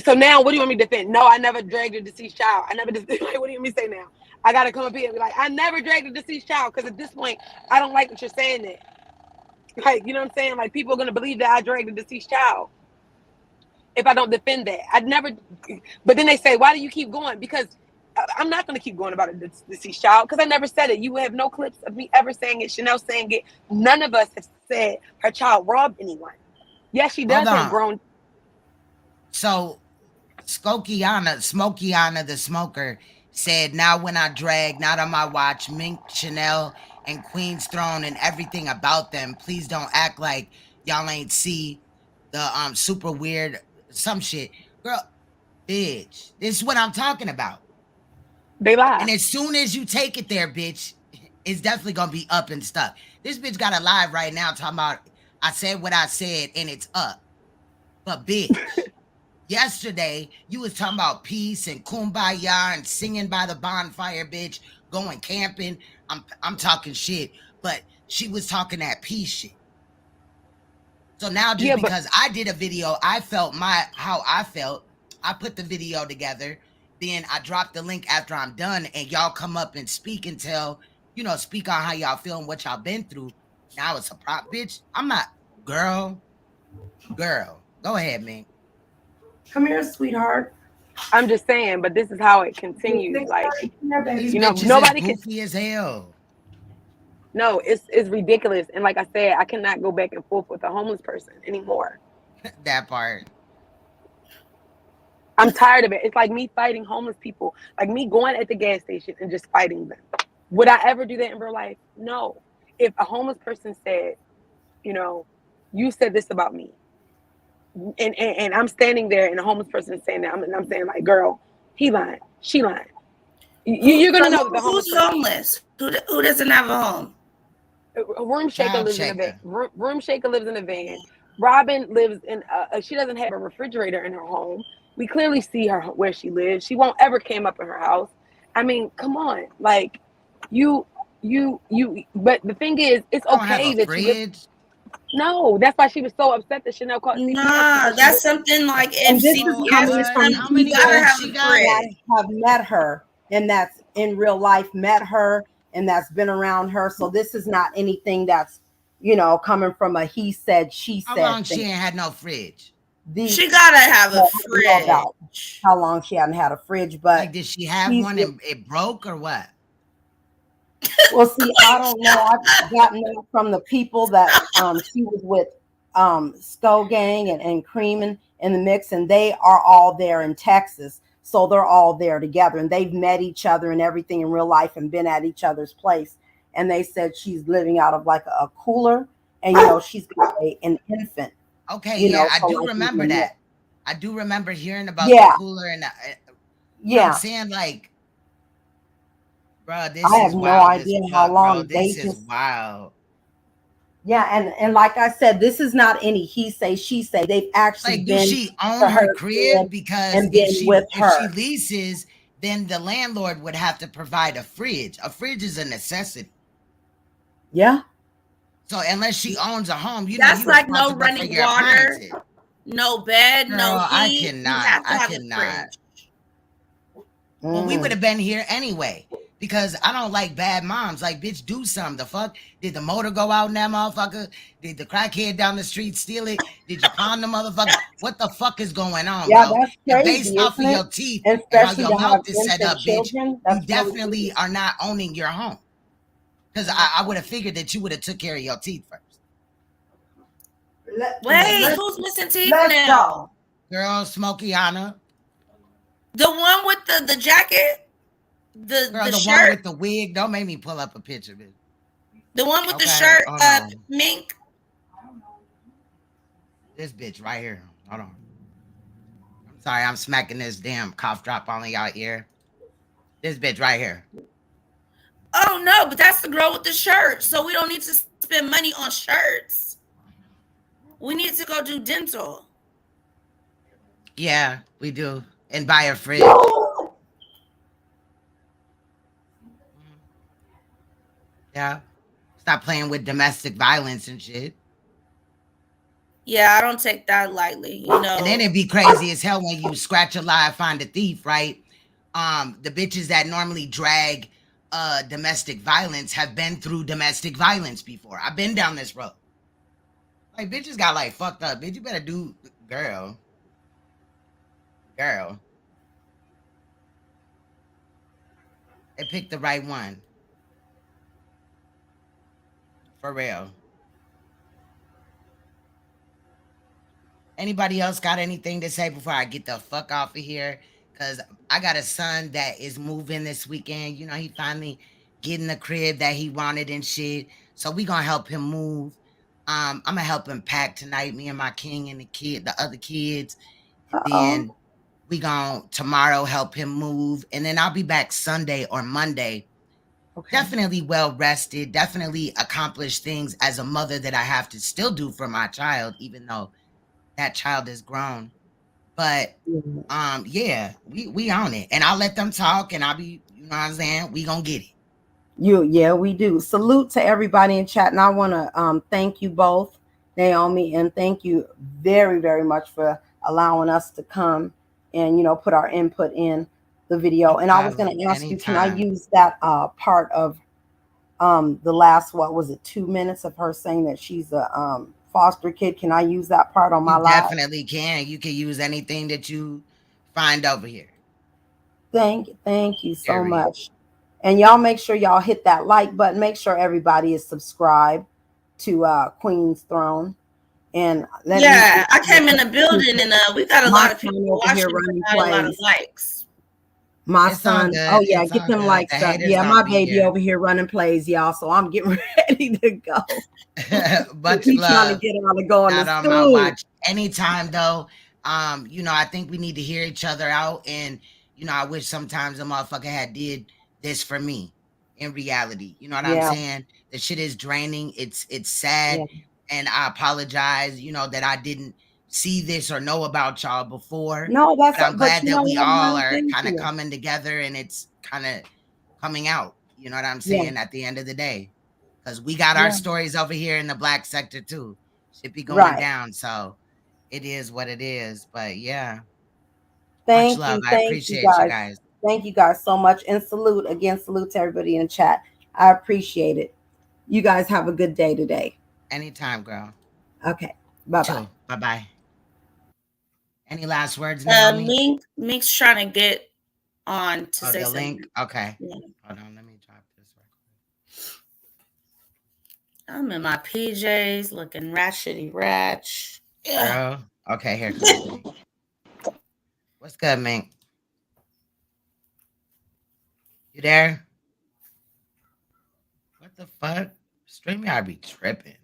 so now what do you want me to defend? No, I never dragged a deceased child. I never, like, what do you want me to say now? I got to come up here and be like, I never dragged a deceased child because at this point, I don't like what you're saying there. Like, you know what I'm saying? Like, people are gonna believe that I dragged a deceased child if I don't defend that. I'd never. But then they say, why do you keep going? Because I'm not gonna keep going about a deceased child because I never said it. You have no clips of me ever saying it. Chanel saying it. None of us have said her child robbed anyone. Yes, she does have grown. So, Smokiana the smoker said, now when I drag, not on my watch, Mink, Chanel, and Queen's Throne and everything about them, please don't act like y'all ain't see the super weird some shit. Girl, bitch, this is what I'm talking about. They lie. And as soon as you take it there, bitch, it's definitely gonna be up and stuck. This bitch got a live right now talking about I said what I said and it's up. But bitch, yesterday you was talking about peace and kumbaya and singing by the bonfire, bitch, going camping. I'm talking shit, but she was talking that peace shit. So now just because I did a video, I felt how I felt. I put the video together. Then I drop the link after I'm done and y'all come up and speak and tell, speak on how y'all feel and what y'all been through. Now it's a prop, bitch. I'm not, girl. Go ahead, man. Come here, sweetheart. I'm just saying, but this is how it continues. Like, these bitches nobody is goofy as hell. No, it's ridiculous. And like I said, I cannot go back and forth with a homeless person anymore. That part. I'm tired of it. It's like me fighting homeless people, like me going at the gas station and just fighting them. Would I ever do that in real life? No. If a homeless person said, you said this about me, and I'm standing there and a homeless person is saying that, I'm saying like, girl, he lying, she lying. You're gonna know that the who's homeless? Who doesn't have a home? Room shaker lives in a van. Room shaker lives in a van. Robin lives in. She doesn't have a refrigerator in her home. We clearly see her where she lives. She won't ever came up in her house. I mean, come on, like you. But the thing is, it's okay that you live. No, that's why she was so upset that Chanel called CPS. Nah, that's something like if how many she have met her and that's in real life met her and that's been around her. So this is not anything that's coming from a he said she said. How long she ain't had no fridge? She gotta have a fridge. How long she hadn't had a fridge, but like, did she have one and it broke or what? Well, see, I don't know. I've gotten that from the people that she was with, Skull Gang and Cream in the mix, and they are all there in Texas. So they're all there together, and they've met each other and everything in real life and been at each other's place. And they said she's living out of like a cooler, and she's got an infant. Okay, I do remember that. I do remember hearing about the cooler and I'm saying, like, bro, this I have is no wild. idea how long this is wild. Yeah, and like I said, this is not any he say she say. They've actually like, been. Does she own her crib? Because if she leases, then the landlord would have to provide a fridge. A fridge is a necessity. Yeah. So unless she owns a home, that's like no running water, no bed, girl, no heat. I cannot. Well, we would have been here anyway. Because I don't like bad moms. Like, bitch, do something. The fuck? Did the motor go out in that motherfucker? Did the crackhead down the street steal it? Did you pawn the motherfucker? What the fuck is going on, yeah, bro? That's crazy, based off of your teeth and how your mouth is set up, bitch, you definitely are not owning your home. Because I would have figured that you would have took care of your teeth first. Wait, who's missing teeth now? Girl, Smokiana. The one with the jacket? The shirt? One with the wig. Don't make me pull up a picture, bitch. The one with the shirt, Mink. This bitch right here. Hold on. I'm sorry, I'm smacking this damn cough drop on y'all ear. This bitch right here. Oh no, but that's the girl with the shirt. So we don't need to spend money on shirts. We need to go do dental. Yeah, we do. And buy a fridge. Yeah. Stop playing with domestic violence and shit. Yeah, I don't take that lightly, And then it'd be crazy as hell when you scratch a lie, find a thief, right? The bitches that normally drag domestic violence have been through domestic violence before. I've been down this road. Like, bitches got like fucked up. Bitch, you better do, girl. They picked the right one. For real. Anybody else got anything to say before I get the fuck off of here? Because I got a son that is moving this weekend. You know, he finally getting the crib that he wanted and shit. So we gonna help him move. I'm gonna help him pack tonight, me and my king and the other kids. And then we gonna tomorrow help him move. And then I'll be back Sunday or Monday. Okay. Definitely well rested, definitely accomplished things as a mother that I have to still do for my child, even though that child is grown. But yeah, we on it. And I'll let them talk and I'll be, you know what I'm saying? We gonna get it. Yeah, we do. Salute to everybody in chat. And I want to thank you both, Naomi, and thank you very, very much for allowing us to come and, you know, put our input in the video. And I was going to ask you, can I use that part of the last, what was it, 2 minutes of her saying that she's a foster kid? Can I use that part on my live? Definitely can. You can use anything that you find over here. Thank you so much. And y'all make sure y'all hit that like button. Make sure everybody is subscribed to Queen's Throne. And I came in the building and we got a lot of people watching, not a lot of likes. My son, oh yeah, get them likes up. Yeah, my baby over here running plays, y'all. So I'm getting ready to go. But he's trying to get out of going not to on school. my watch. Anytime though, you know, I think we need to hear each other out. And you know, I wish sometimes a motherfucker had did this for me in reality. You know what I'm saying? The shit is draining. It's sad. And I apologize, you know, that I didn't see this or know about y'all before. No, but I'm glad that we all are kind of coming together and it's kind of coming out. You know what I'm saying? At the end of the day, because we got our stories over here in the Black sector too. Shit be going down, so it is what it is. But yeah, Thank much love. you, I appreciate you guys. Thank you guys so much, and salute to everybody in the chat. I appreciate it. You guys have a good day today. Anytime, girl. Okay, bye-bye. Bye-bye. Any last words, Naomi? Mink's trying to get on to say the something. link. Okay. Yeah. Hold on, let me drop this right quick. I'm in my PJs looking ratchety ratch. Girl. Okay, here comes Mink. What's good, Mink? You there? What the fuck? StreamYard be tripping.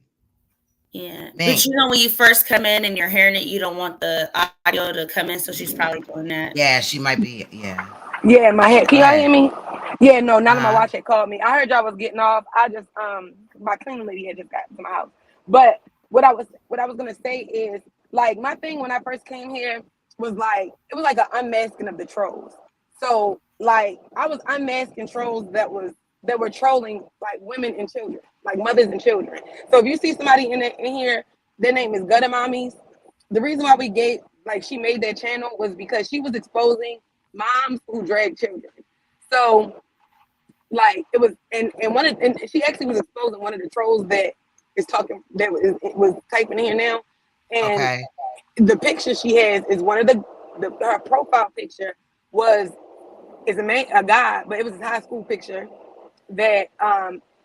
Yeah. But you know when you first come in and you're hearing it, you don't want the audio to come in, so she's probably doing that. Yeah, she might be, Yeah, my head. Can y'all hear me? Yeah, no, none of my watch had called me. I heard y'all was getting off. I just my cleaning lady had just got to my house. But what I was gonna say is, like, my thing when I first came here was like, it was like an unmasking of the trolls. So like I was unmasking trolls that were trolling like women and children, like mothers and children. So if you see somebody in here, their name is Gutter Mommies. The reason why she made that channel was because she was exposing moms who drag children. So like it was, and she actually was exposing one of the trolls that is talking, that was typing in here now. And the picture she has is one of her profile picture is a guy, but it was his high school picture that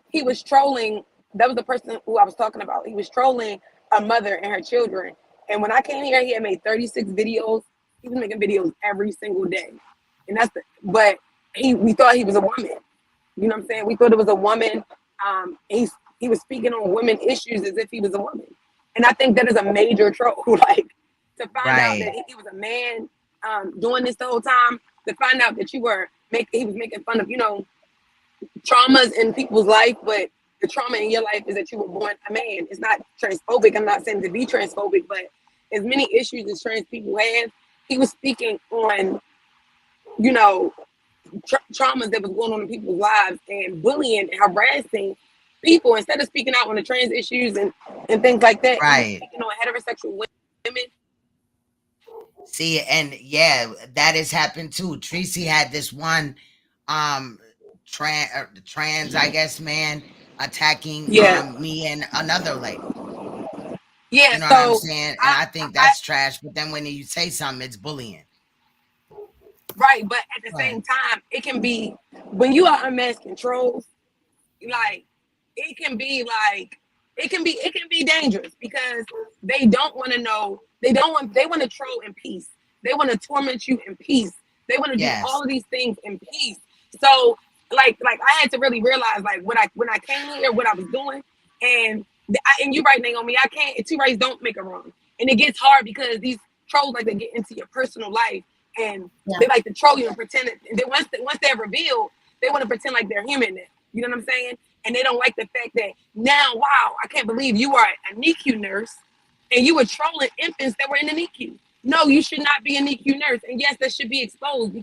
he was trolling. That was the person who I was talking about. He was trolling a mother and her children. And when I came here, he had made 36 videos. He was making videos every single day. And but we thought he was a woman. You know what I'm saying? We thought it was a woman. He was speaking on women issues as if he was a woman. And I think that is a major troll. Like, to find out that he was a man doing this the whole time, to find out that he was making fun of, you know, traumas in people's life, but the trauma in your life is that you were born a man. It's not transphobic. I'm not saying to be transphobic, but as many issues as trans people have, he was speaking on, you know, traumas that was going on in people's lives and bullying and harassing people. Instead of speaking out on the trans issues and things like that, he was speaking on heterosexual women. See, and yeah, that has happened too. Treecey had this one trans, I guess, man attacking me and another lady. Yeah, You know so what I'm saying? And I think that's trash. But then when you say something, it's bullying. Right, but at the same time, it can be when you are unmasking trolls, like it can be dangerous because they don't want to know, they want to troll in peace. They want to torment you in peace. They want to do all of these things in peace. So like I had to really realize like when I came here, what I was doing, and you're right, Naomi, I can't, two rights don't make a wrong. And it gets hard because these trolls like to get into your personal life and they like to troll you and pretend that, and then once they're revealed, they want to pretend like they're human now. You know what I'm saying? And they don't like the fact that now, wow, I can't believe you are a NICU nurse and you were trolling infants that were in the NICU. No, you should not be a NICU nurse. And yes, that should be exposed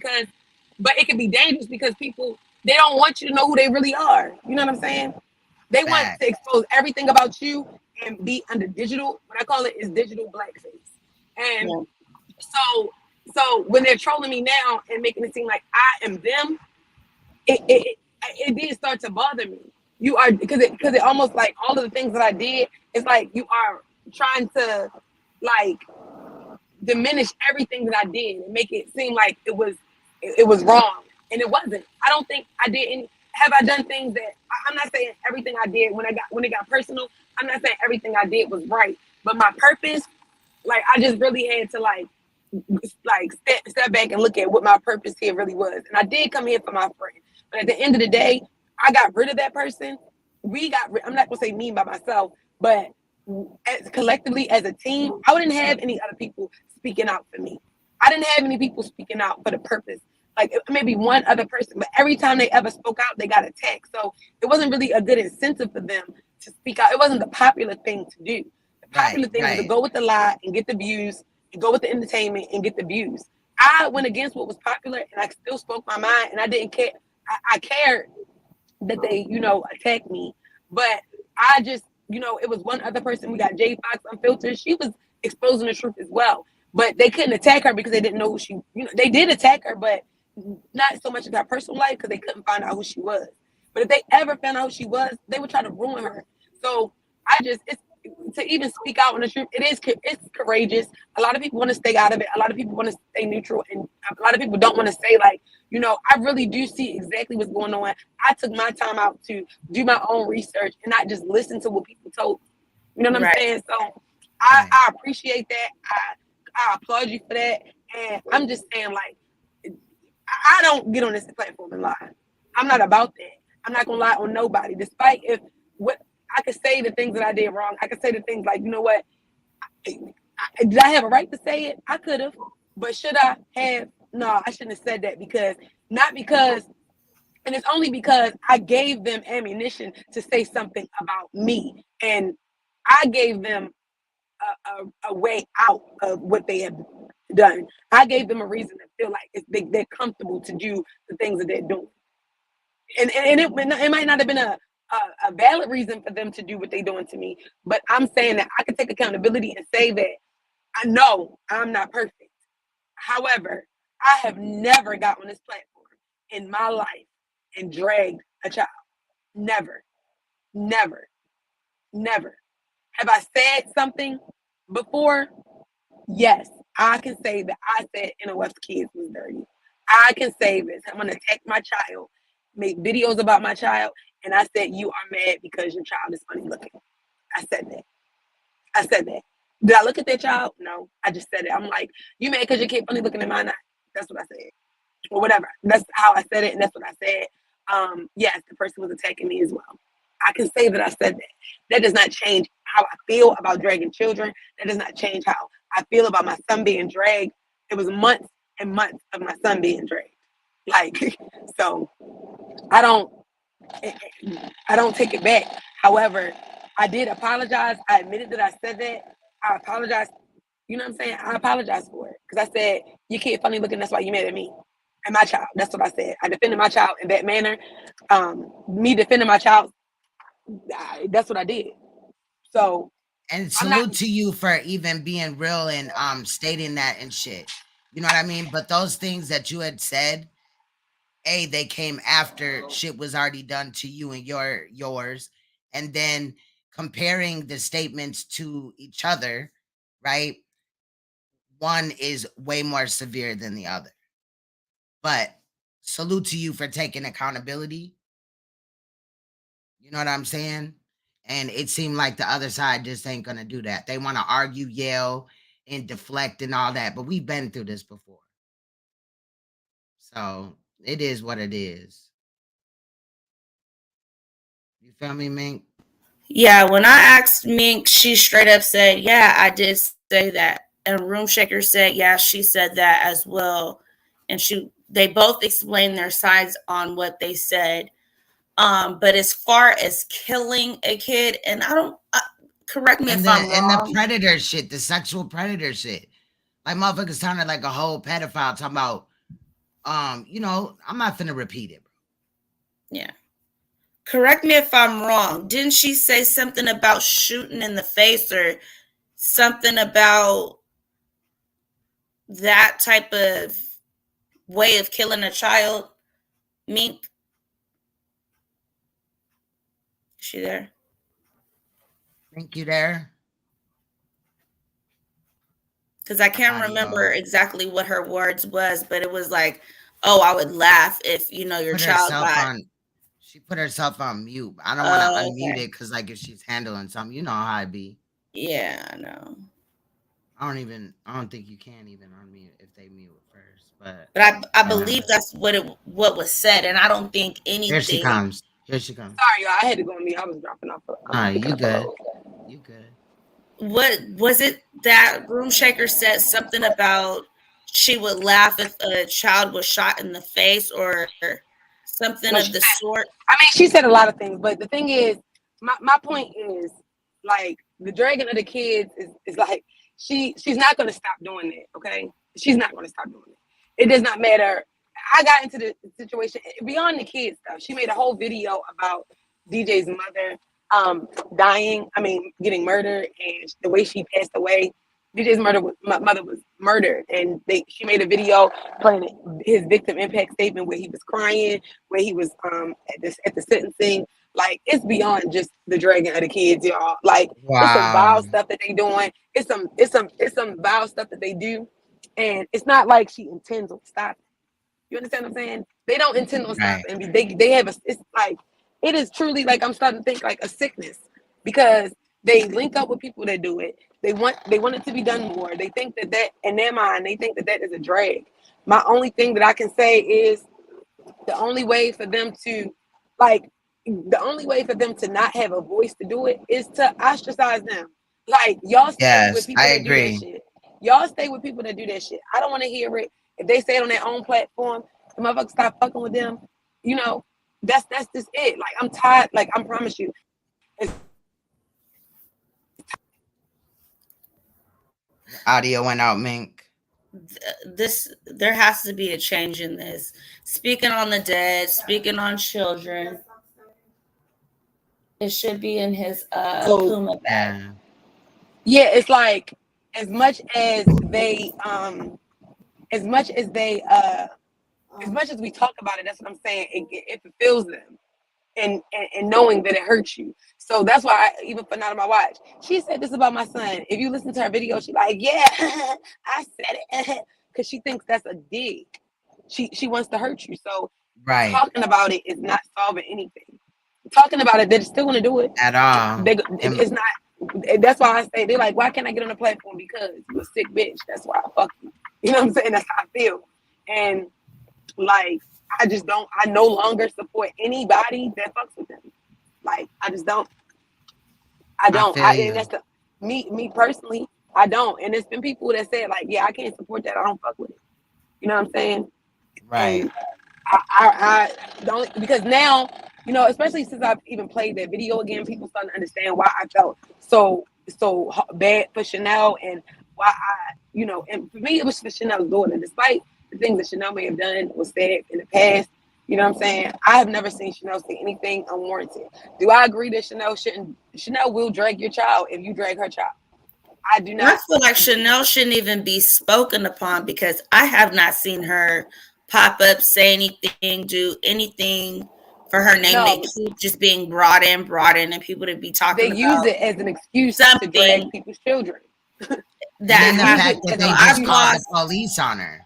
but it can be dangerous because people, they don't want you to know who they really are. You know what I'm saying? They want to expose everything about you and be under digital, what I call it is digital blackface. And so when they're trolling me now and making it seem like I am them, it did start to bother me. You are because it almost like all of the things that I did, it's like you are trying to like diminish everything that I did and make it seem like it was wrong, and it wasn't. I don't think I did any. Have I done things that I'm not saying everything I did when it got personal? I'm not saying everything I did was right, but my purpose, like I just really had to like step back and look at what my purpose here really was. And I did come here for my friend, but at the end of the day, I got rid of that person. I'm not gonna say me by myself, but collectively as a team, I wouldn't have any other people speaking out for me. I didn't have any people speaking out for the purpose. Like maybe one other person, but every time they ever spoke out, they got attacked. So it wasn't really a good incentive for them to speak out. It wasn't the popular thing to do. The popular thing was to go with the lie and get the views, and go with the entertainment and get the views. I went against what was popular and I still spoke my mind, and I didn't care. I cared that they, attacked me, but I just, it was one other person. We got J Fox Unfiltered. She was exposing the truth as well, but they couldn't attack her because they didn't know who she, they did attack her, but not so much in her personal life because they couldn't find out who she was. But if they ever found out who she was, they would try to ruin her. So it's to even speak out on the truth. It's courageous. A lot of people want to stay out of it. A lot of people want to stay neutral, and a lot of people don't want to say like, I really do see exactly what's going on. I took my time out to do my own research and not just listen to what people told me. You know what I'm saying? So I appreciate that. I applaud you for that. And I'm just saying, like, I don't get on this platform and lie. I'm not about that. I'm not gonna lie on nobody. Despite if what I could say the things that I did wrong. I could say the things like, you know what? Did I have a right to say it? I could have. But should I have? No, I shouldn't have said that and it's only because I gave them ammunition to say something about me. And I gave them a way out of what they have done. I gave them a reason to feel like they're comfortable to do the things that they're doing. And it might not have been a valid reason for them to do what they're doing to me, but I'm saying that I can take accountability and say that I know I'm not perfect. However, I have never got on this platform in my life and dragged a child. Never. Have I said something before? Yes, I can say that I said NOF's kids was dirty. I can say this. I'm going to attack my child, make videos about my child, and I said, you are mad because your child is funny looking. I said that. Did I look at that child? No, I just said it. I'm like, you mad because your kid funny looking in my eye? That's what I said. Or whatever. That's how I said it, and that's what I said. Yes, the person was attacking me as well. I can say that I said that. That does not change how I feel about dragging children. That does not change how I feel about my son being dragged. It was months and months of my son being dragged. Like, so I don't take it back. However, I did apologize. I admitted that I said that. I apologize. You know what I'm saying? I apologize for it. Because I said, your kid funny looking, that's why you mad at me. And my child. That's what I said. I defended my child in that manner. Me defending my child, that's what I did. So, and salute to you for even being real and stating that and shit. You know what I mean? But those things that you had said, they came after shit was already done to you and yours. And then comparing the statements to each other, right? One is way more severe than the other. But salute to you for taking accountability. You know what I'm saying? And it seemed like the other side just ain't gonna do that. They want to argue, yell, and deflect and all that. But we've been through this before. So it is what it is. You feel me, Mink? Yeah, when I asked Mink, she straight up said, yeah, I did say that. And Room Shaker said, yeah, she said that as well. And they both explained their sides on what they said. But as far as killing a kid, and I don't, correct me if I'm wrong. And the predator shit, the sexual predator shit. Like motherfuckers sounded like a whole pedophile talking about, you know, I'm not finna repeat it, bro. Yeah. Correct me if I'm wrong. Didn't she say something about shooting in the face or something about that type of way of killing a child? Mink? Is she there? Think you there? Because I can't remember exactly what her words was, but it was like, oh, I would laugh if, you know, your child got... She put herself on mute. I don't want to unmute it because, like, if she's handling something, you know how it be. Yeah, I know. I don't think you can even unmute if they mute first. But I believe that's what was said, and I don't think anything. Here she comes. Here she comes. Sorry, y'all. I had to go on mute. I was dropping off. You good? You good? What was it that Room Shaker said something about she would laugh if a child was shot in the face or something of the sort? I mean, she said a lot of things, but the thing is, my point is, like, the dragging of the kids is like, she's not going to stop doing it, okay? She's not going to stop doing it. It does not matter. I got into the situation beyond the kids stuff. She made a whole video about DJ's mother getting murdered, and the way she passed away. DJ's mother was murdered, and she made a video playing his victim impact statement where he was crying, where he was at the sentencing. Like, it's beyond just the dragging of the kids, y'all. Like, it's some vile stuff that they doing. It's some vile stuff that they do, and it's not like she intends on stopping. You understand what I'm saying? They don't intend on stopping. They have it's like, it is truly, like, I'm starting to think like a sickness, because they link up with people that do it. They want it to be done more. They think that in their mind, they think that is a drag. My only thing that I can say is the only way for them to not have a voice to do it is to ostracize them. Like, y'all stay with people that do that shit. Y'all stay with people that do that shit. I don't want to hear it. If they say it on their own platform, the motherfuckers stop fucking with them. You know, that's just it. Like, I'm tired. Like, I promise you. Audio went out, Mink. There has to be a change in this. Speaking on the dead, speaking on children. It should be in his Puma bag. Yeah, it's like, as much as we talk about it, that's what I'm saying. It fulfills them, and knowing that it hurts you. So that's why even for Not On My Watch, she said this about my son. If you listen to her video, she's like, yeah, I said it, because she thinks that's a dig. She wants to hurt you. So talking about it is not solving anything. Talking about it, they're still going to do it at all. It's not. That's why I say, they're like, why can't I get on the platform? Because you're a sick bitch. That's why I fuck you. You know what I'm saying? That's how I feel. And like, I no longer support anybody that fucks with them. Like, I just don't. And that's me personally, I don't. And there's been people that said, like, yeah, I can't support that. I don't fuck with it. You know what I'm saying? Right. And I don't, because now, you know, especially since I've even played that video again, people starting to understand why I felt so bad for Chanel, and why and for me, it was for Chanel's daughter. Despite the things that Chanel may have done or said in the past, you know what I'm saying? I have never seen Chanel say anything unwarranted. Do I agree that Chanel will drag your child if you drag her child? I do not. I feel like Chanel shouldn't even be spoken upon, because I have not seen her pop up, say anything, do anything for her name No. to keep just being brought in, and people to be talking They use about it as an excuse to something drag people's children. And then the that fact that they I've just called the lost. police on her.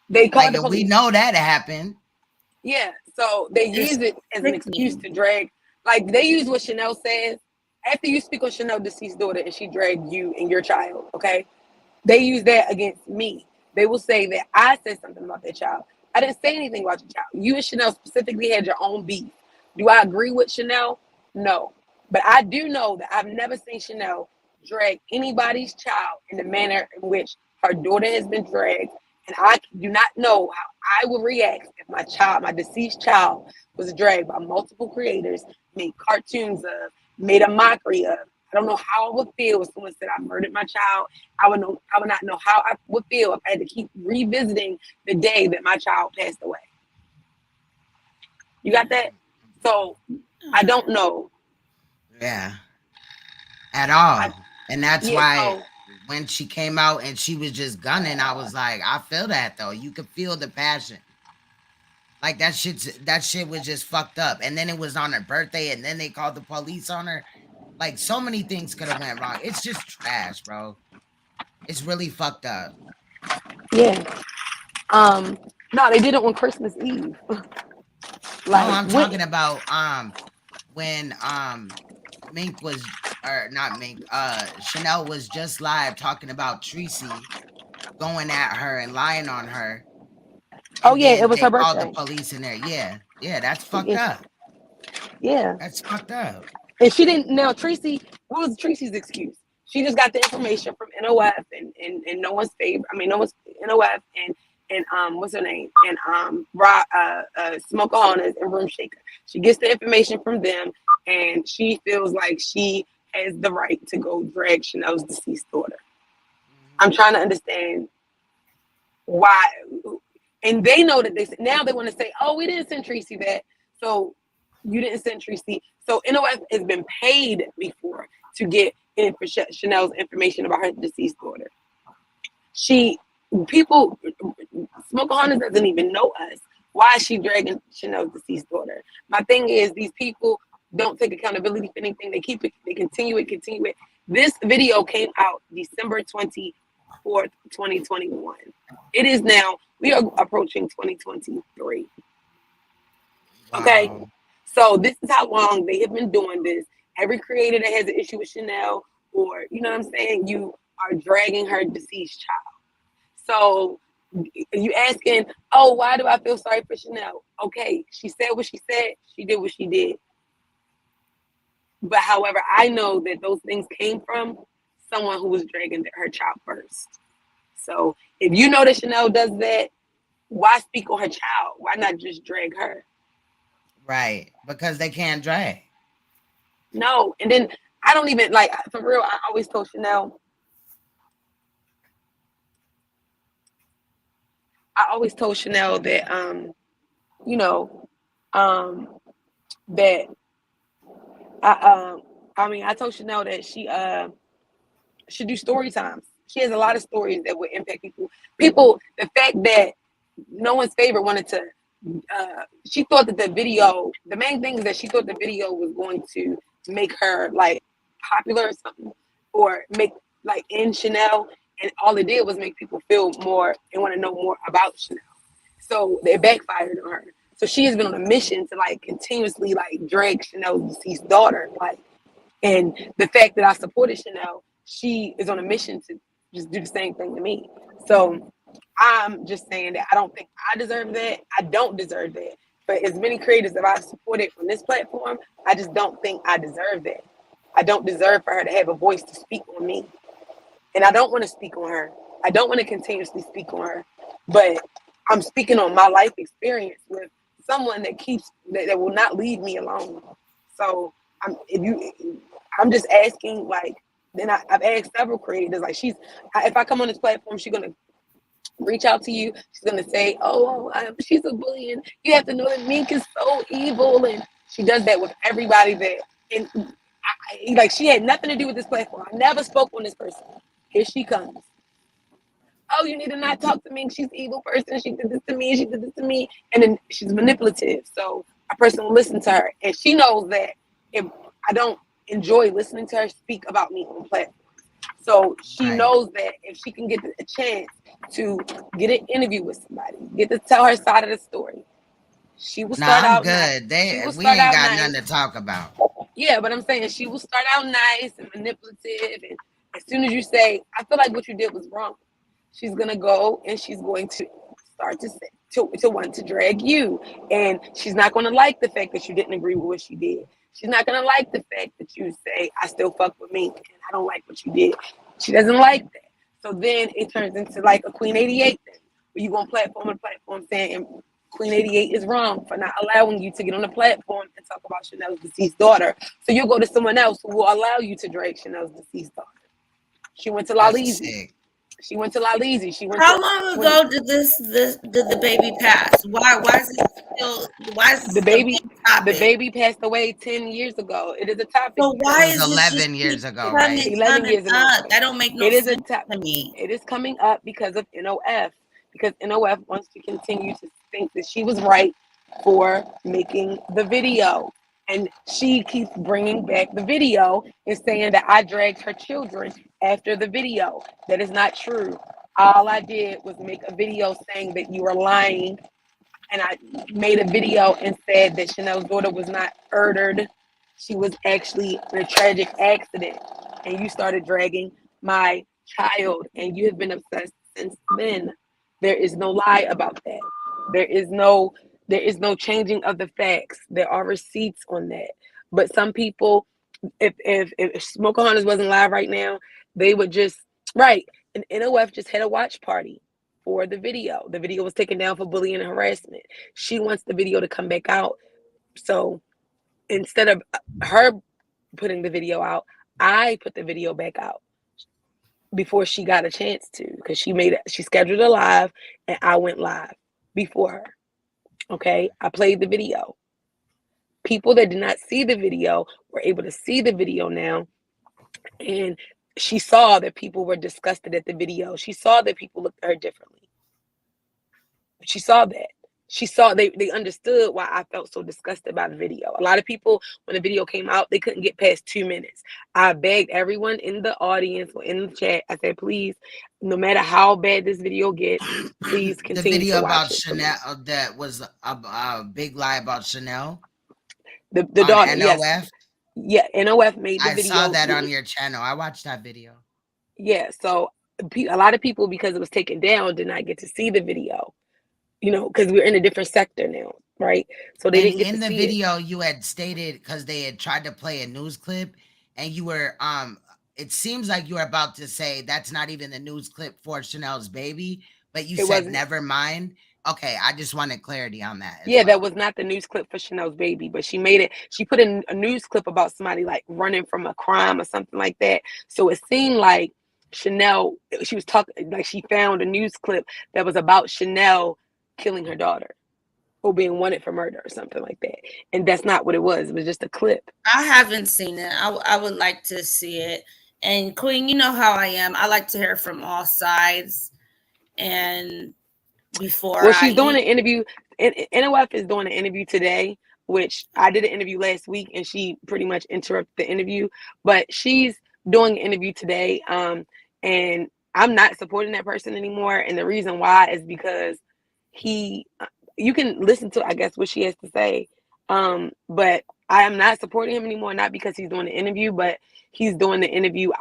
They called Like, the and we police. know that happened. Yeah, so they use it as an excuse to drag. Like, they use what Chanel says. After you speak on Chanel's deceased daughter and she dragged you and your child, okay? They use that against me. They will say that I said something about that child. I didn't say anything about your child. You and Chanel specifically had your own beef. Do I agree with Chanel? No. But I do know that I've never seen Chanel drag anybody's child in the manner in which her daughter has been dragged. And I do not know how I would react if my deceased child, was dragged by multiple creators, made cartoons of, made a mockery of. I don't know how I would feel if someone said I murdered my child. I would not know how I would feel if I had to keep revisiting the day that my child passed away. You got that? So I don't know. Yeah. At all. And that's Yeah, why when she came out and she was just gunning, I was like, I feel that though. You could feel the passion. Like that shit was just fucked up. And then it was on her birthday and then they called the police on her. Like so many things could have went wrong. It's just trash, bro. It's really fucked up. Yeah. No, they did it on Christmas Eve. Like, no, I'm talking about when Mink was, or not Mink, Chanel was just live talking about Treecey going at her and lying on her. Oh yeah, it was her birthday. Called the police in there. Yeah, that's fucked up. Yeah, that's fucked up. And she didn't. Now Treecey, what was Treecey's excuse? She just got the information from NOF and no one's favorite. I mean, no one's NOF and what's her name? And Smoker Honors and Room Shaker. She gets the information from them, and she feels like she has the right to go drag Chanel's deceased daughter. I'm trying to understand why. And they know that now they want to say, oh, we didn't send Treecey that. So you didn't send Treecey. So NOF has been paid before to get Chanel's information about her deceased daughter. Smoker Honors doesn't even know us. Why is she dragging Chanel's deceased daughter? My thing is, these people don't take accountability for anything. They keep it, they continue it. This video came out December 24th, 2021. It is now, we are approaching 2023. Okay. Wow. So this is how long they have been doing this. Every creator that has an issue with Chanel, or you know what I'm saying, you are dragging her deceased child. So you asking, oh, why do I feel sorry for Chanel? Okay, she said what she said, she did what she did. But however, I know that those things came from someone who was dragging her child first. So if you know that Chanel does that, why speak on her child? Why not just drag her? Right, because they can't drag. No, and then I don't even, like, for real, I always told Chanel, that, you know, that I told Chanel that she should do story times. She has a lot of stories that would impact people. The fact that no one's favorite wanted to, she thought that the main thing is that she thought the video was going to make her like popular or something, or make like in Chanel, and all it did was make people feel more and want to know more about Chanel. So it backfired on her. So she has been on a mission to like continuously like drag Chanel's deceased daughter. Like, and the fact that I supported Chanel, she is on a mission to just do the same thing to me. So I'm just saying that I don't think I deserve that. I don't deserve that. But as many creators that I've supported on this platform, I just don't think I deserve that. I don't deserve for her to have a voice to speak on me. And I don't want to speak on her. I don't want to continuously speak on her. But I'm speaking on my life experience with someone that will not leave me alone. So I'm just asking, like, then I've asked several creators, like, if I come on this platform, she's gonna reach out to you. She's gonna say, oh, she's a bully, and you have to know that Mink is so evil, and she does that with everybody that, and like, she had nothing to do with this platform. I never spoke on this person. Here she comes. Oh, you need to not talk to Mink. She's an evil person. She did this to me. She did this to me. And then she's manipulative. So a person will listen to her, and she knows that if I don't enjoy listening to her speak about me on platforms. So she knows that if she can get a chance to get an interview with somebody, get to tell her side of the story, she will No, start I'm out good. she will We start ain't out got nice. nothing to talk about. Yeah, but I'm saying she will start out nice and manipulative, and as soon as you say, I feel like what you did was wrong, she's gonna go and she's going to start to want to drag you, and she's not going to like the fact that you didn't agree with what she did. She's not going to like the fact that you say I still fuck with me and I don't like what you did. She doesn't like that. So then it turns into like a Queen 88 thing, where you going platform to platform saying Queen 88 is wrong for not allowing you to get on the platform and talk about Chanel's deceased daughter. So you'll go to someone else who will allow you to drag Chanel's deceased daughter. She went to Laleezy. She went to Laleezy. She went. How long ago did the baby pass? Why is it still the baby topic? the baby passed away 10 years ago. It is a topic. So why It was is it 11 just years keep ago, coming, right? 11 coming years ago. up? That don't make no It is sense a topic to me. It is coming up because of NOF. Because NOF wants to continue to think that she was right for making the video. And she keeps bringing back the video and saying that I dragged her children after the video. That is not true. All I did was make a video saying that you were lying. And I made a video and said that Chanel's daughter was not murdered. She was actually in a tragic accident. And you started dragging my child, and you have been obsessed since then. There is no lie about that. There is no changing of the facts. There are receipts on that. But some people, if Smoke Hunters wasn't live right now, they would just and NOF just had a watch party for the video. The video was taken down for bullying and harassment. She wants the video to come back out. So instead of her putting the video out, I put the video back out before she got a chance to, because she scheduled a live and I went live before her. Okay, I played the video. People that did not see the video were able to see the video now, and she saw that people were disgusted at the video. She saw that people looked at her differently. She saw that. She saw they understood why I felt so disgusted by the video. A lot of people, when the video came out, they couldn't get past 2 minutes. I begged everyone in the audience or in the chat. I said, please, no matter how bad this video gets, please The continue video to watch about it. Chanel, that was a big lie about Chanel. The on daughter, NOF. yes. Yeah, NOF made the I video. saw that on your channel. I watched that video. Yeah, so a lot of people, because it was taken down, did not get to see the video. You know, because we're in a different sector now, right? So they didn't get to see it. In the video, you had stated, because they had tried to play a news clip, and you were it seems like you were about to say that's not even the news clip for Chanel's baby, but you said never mind. Okay, I just wanted clarity on that. Yeah, that was not the news clip for Chanel's baby, but she made it. She put in a news clip about somebody like running from a crime or something like that. So it seemed like Chanel, she was talking, like she found a news clip that was about Chanel killing her daughter or being wanted for murder or something like that. And that's not what it was. It was just a clip. I haven't seen it. I would like to see it. And Queen, you know how I am. I like to hear from all sides. And before she's doing an interview. NOF is doing an interview today, which I did an interview last week, and she pretty much interrupted the interview. But she's doing an interview today, and I'm not supporting that person anymore. And the reason why is because you can listen to, I guess, what she has to say, but I am not supporting him anymore. Not because he's doing the interview, but he's doing the interview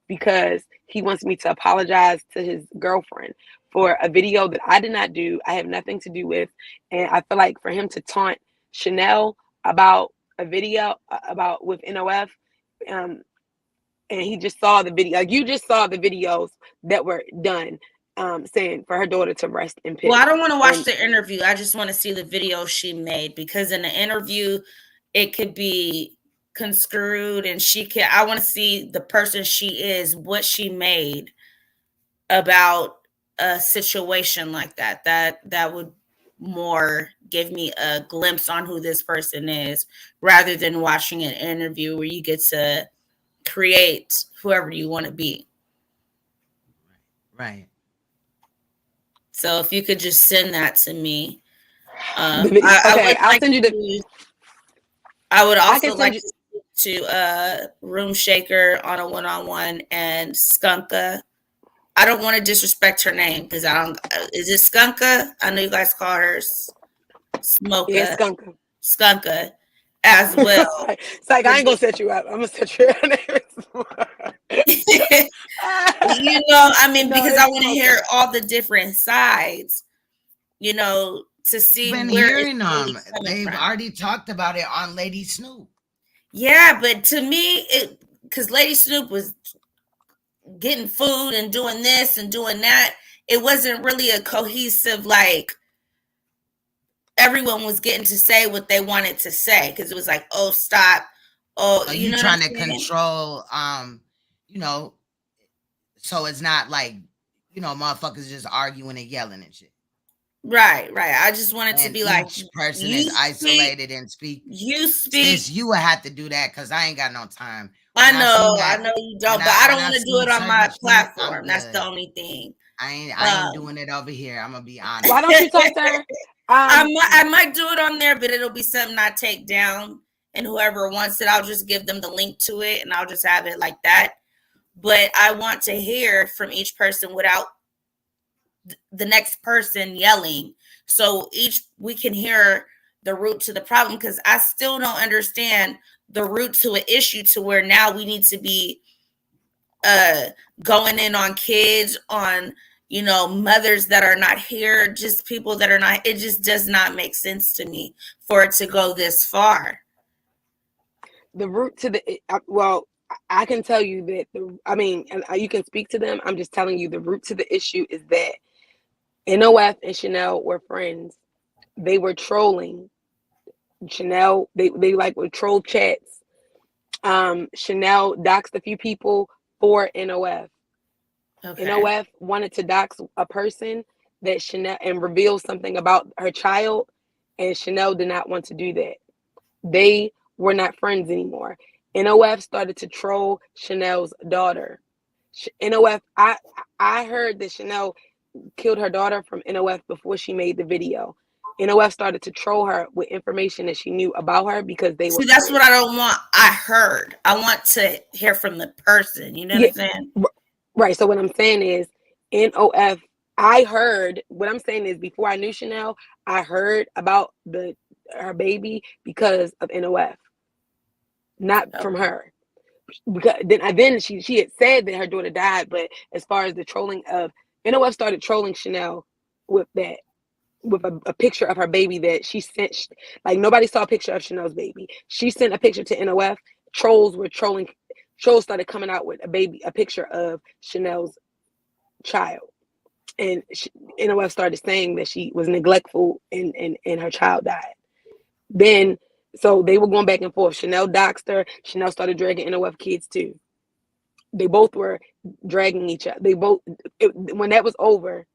because he wants me to apologize to his girlfriend for a video that I did not do. I have nothing to do with. And I feel like for him to taunt Chanel about a video with NOF, and he just saw the video. Like, you just saw the videos that were done, saying for her daughter to rest in peace. Well, I don't want to watch the interview. I just want to see the video she made, because in the interview, it could be construed, and I want to see the person she is, what she made about a situation like that. That would more give me a glimpse on who this person is, rather than watching an interview where you get to create whoever you want to be. Right. So if you could just send that to me. Okay, I'll send you the. I would I can also send like you. to speak to Room Shaker on a one-on-one and Skunka. I don't want to disrespect her name because I don't. Is it Skunka? I know you guys call her Smoka. Yeah, Skunka. Skunka as well. It's like I ain't gonna set you up. I'm gonna set you up. You know, I mean, No, because it's I want to hear Smoka. all the different sides. You know, to see Been where it's hearing really them. coming They've from. already talked about it on Lady Snoop. Yeah, but to me, because Lady Snoop was getting food and doing this and doing that, it wasn't really a cohesive, like, everyone was getting to say what they wanted to say, because it was like, oh, stop. Oh, Are you you know what I'm trying to saying? control, so it's not like, motherfuckers just arguing and yelling and shit. Right. I just wanted to And be like, each person you is speak, isolated and speak. you speak. Sis, you would have to do that because I ain't got no time. I When I seen know you don't, when but I when don't I want to do see it on certain my shit, I'm platform. That's the good. only thing. I ain't doing it over here. I'm gonna be honest. Why don't you talk to her? I might do it on there, but it'll be something I take down, and whoever wants it, I'll just give them the link to it, and I'll just have it like that. But I want to hear from each person without the next person yelling, so we can hear the root to the problem, because I still don't understand the root to an issue to where now we need to be going in on kids, on mothers that are not here, just people that are not. It just does not make sense to me for it to go this far. The root to the well, I can tell you that and you can speak to them. I'm just telling you the root to the issue is that NOF and Chanel were friends. They were trolling Chanel. They like were troll chats. Chanel doxed a few people for NOF. Okay. NOF wanted to dox a person that Chanel and reveal something about her child, and Chanel did not want to do that. They were not friends anymore. NOF started to troll Chanel's daughter. NOF, I heard that Chanel killed her daughter from NOF before she made the video. NOF started to troll her with information that she knew about her because they were. See, that's what I don't want. I heard. I want to hear from the person. You know what I'm saying? Right. So what I'm saying is, NOF. I heard. What I'm saying is, before I knew Chanel, I heard about her baby because of NOF, not from her. Because then she had said that her daughter died, but as far as the trolling of NOF started trolling Chanel with a picture of her baby that she sent. Like nobody saw a picture of Chanel's baby. She sent a picture to NOF. Trolls were trolling. Trolls started coming out with a picture of Chanel's child, and NOF started saying that she was neglectful and her child died. Then, so they were going back and forth. Chanel doxed her. Chanel started dragging NOF kids too. They both were dragging each other. When that was over,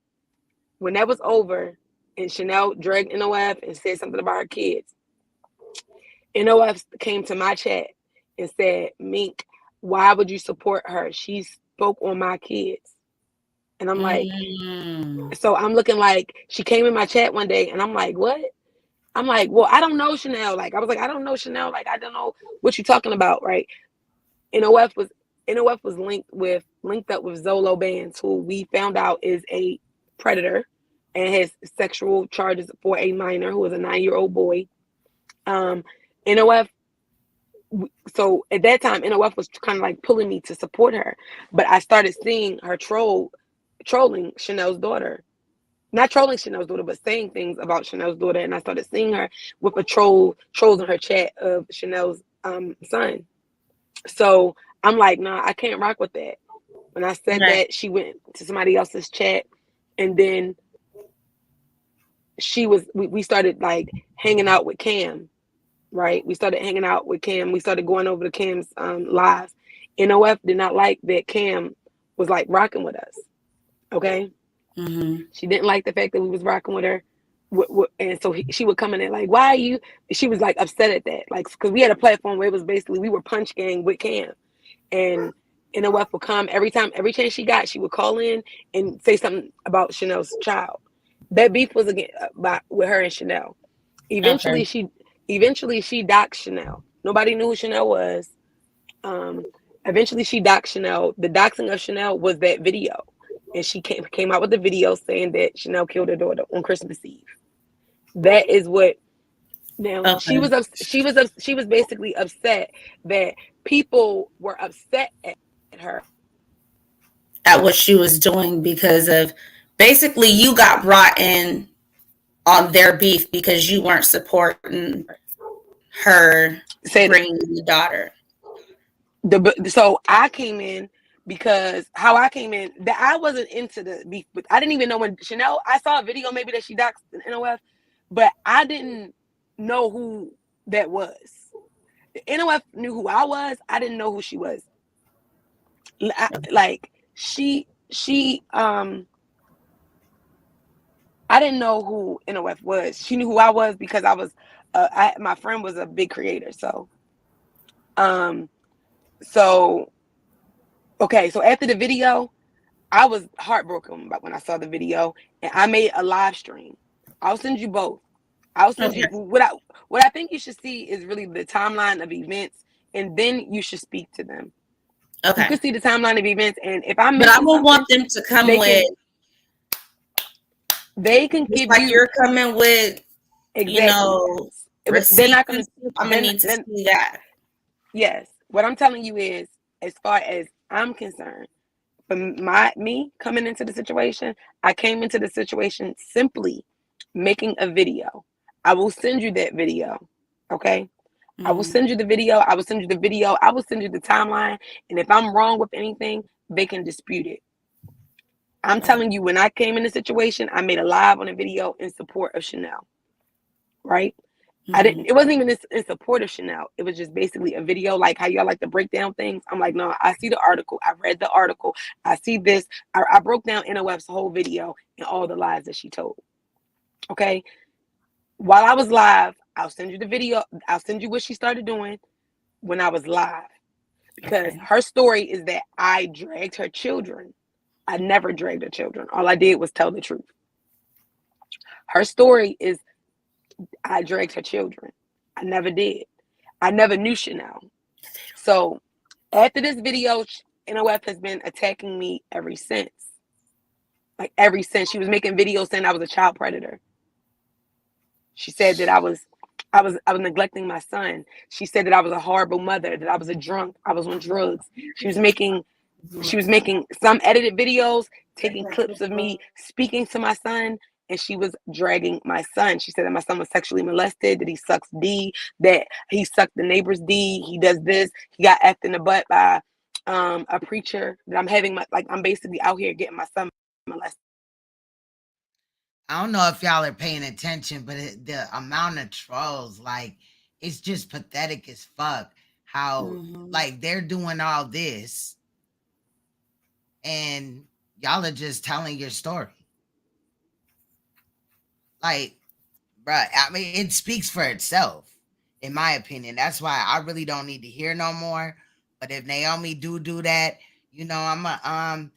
and Chanel dragged NOF and said something about her kids, NOF came to my chat and said, Mink, why would you support her? She spoke on my kids. And I'm like, so I'm looking like, she came in my chat one day and I'm like, what? I'm like, well, I don't know Chanel. Like, I was like, I don't know Chanel. Like, I don't know what you're talking about, right? NOF was linked up with Zolo Bands, who we found out is a predator and has sexual charges for a minor who is a 9-year-old boy. NOF. So at that time, NOF was kind of like pulling me to support her, but I started seeing her trolling Chanel's daughter. Not trolling Chanel's daughter, but saying things about Chanel's daughter. And I started seeing her with a trolls in her chat of Chanel's son. So I'm like, nah, I can't rock with that. When I said that, she went to somebody else's chat, and then we started like hanging out with Cam, right? We started hanging out with Cam. We started going over to Cam's lives. NOF did not like that Cam was like rocking with us. Okay. Mm-hmm. She didn't like the fact that we was rocking with her. And so she would come in and like, why are you? She was like upset at that. Like, because we had a platform where it was basically, we were punch gang with Cam. And NOF would come every chance she got, she would call in and say something about Chanel's child. That beef was again with her and Chanel. Eventually, she doxed Chanel. Nobody knew who Chanel was. Eventually, she doxed Chanel. The doxing of Chanel was that video, and she came out with the video saying that Chanel killed her daughter on Christmas Eve. That is what. Now she was basically upset that people were upset at her at what she was doing because of basically you got brought in on their beef because you weren't supporting her bringing the daughter. So I came in because how I came in, that I wasn't into the beef, but I didn't even know when Chanel, I saw a video maybe that she doxed in NOF, but I didn't know who that was. The NOF knew who I was. I didn't know who she was. I didn't know who NOF was. She knew who I was because I was, my friend was a big creator. So after the video, I was heartbroken when I saw the video, and I made a live stream. I'll send you both. I'll send you what I think you should see is really the timeline of events, and then you should speak to them. Okay. You can see the timeline of events, and if I'm but I would want them to come with. They can give like you. You're coming with. Exactly. You know, they're not going to. I'm gonna need to see that. Yes, what I'm telling you is, as far as I'm concerned, for me coming into the situation, I came into the situation simply making a video. I will send you that video. Okay. I will send you the video. I will send you the video. I will send you the timeline. And if I'm wrong with anything, they can dispute it. I'm telling you, when I came in the situation, I made a live on a video in support of Chanel. Right? It wasn't even in support of Chanel. It was just basically a video, like how y'all like to break down things. I'm like, no, I see the article. I read the article. I see this. I broke down NOF's whole video and all the lies that she told. Okay. While I was live, I'll send you the video. I'll send you what she started doing when I was live. Because her story is that I dragged her children. I never dragged her children. All I did was tell the truth. Her story is I dragged her children. I never did. I never knew Chanel. So after this video, NOF has been attacking me ever since. Like ever since. She was making videos saying I was a child predator. She said that I was neglecting my son. She said that I was a horrible mother, that I was a drunk, I was on drugs. She was making some edited videos, taking clips of me speaking to my son, and she was dragging my son. She said that my son was sexually molested, that he sucks D, that he sucked the neighbor's D, he does this, he got effed in the butt by a preacher, that I'm basically out here getting my son molested. I don't know if y'all are paying attention, but the amount of trolls, like, it's just pathetic as fuck. How, like, they're doing all this, and y'all are just telling your story. Like, bruh, I mean, it speaks for itself, in my opinion. That's why I really don't need to hear no more. But if Naomi do that, I'm a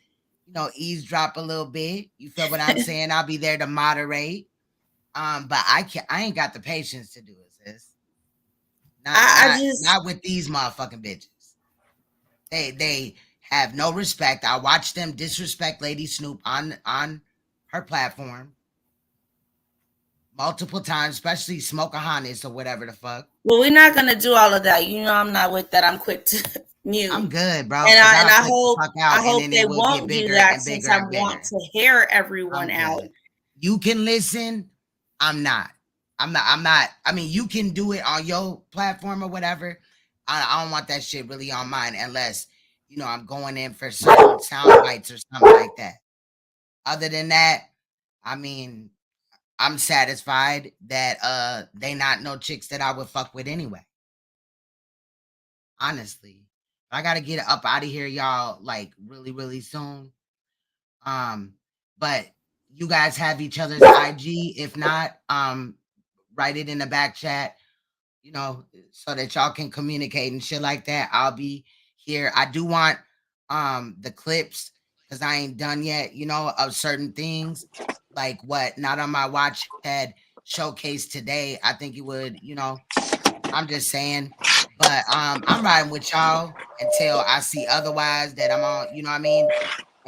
eavesdrop a little bit. You feel what I'm saying? I'll be there to moderate. But I ain't got the patience to do it, sis. Not with these motherfucking bitches. They have no respect. I watched them disrespect Lady Snoop on her platform multiple times, especially Smokeahonis or whatever the fuck. Well, we're not gonna do all of that. I'm not with that. I'm quick to mute. I'm good, bro. And I hope they will won't do that since I want to hear everyone out. You can listen. I'm not. I mean, you can do it on your platform or whatever. I don't want that shit really on mine unless, I'm going in for certain sound bites or something like that. Other than that, I mean, I'm satisfied that they not no chicks that I would fuck with anyway. Honestly. I gotta get up out of here, y'all, like really, really soon. But you guys have each other's IG. If not, write it in the back chat, so that y'all can communicate and shit like that. I'll be here. I do want the clips, because I ain't done yet, of certain things. like what Not On My Watch had showcased today, I think it would, I'm just saying. But I'm riding with y'all until I see otherwise, that I'm on, you know what I mean?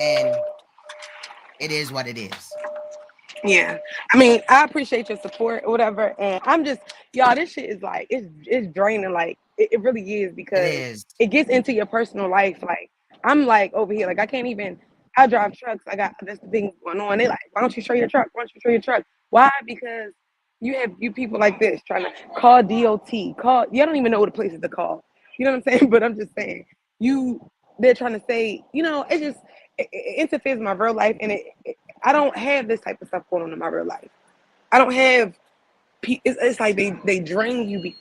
And it is what it is. Yeah, I mean, I appreciate your support or whatever, and I'm just, y'all, this shit is like, it's draining, like, it really is, because it gets into your personal life. Like, I'm like over here, like, I can't even, I drive trucks, I got this thing going on, they like, why don't you show your truck, why don't you show your truck? Why? Because you people like this trying to call DOT, you don't even know the places to call, you know what I'm saying? But I'm just saying, they're trying to say, it just, it interferes with my real life, and I don't have this type of stuff going on in my real life. I don't have. It's like they drain you, and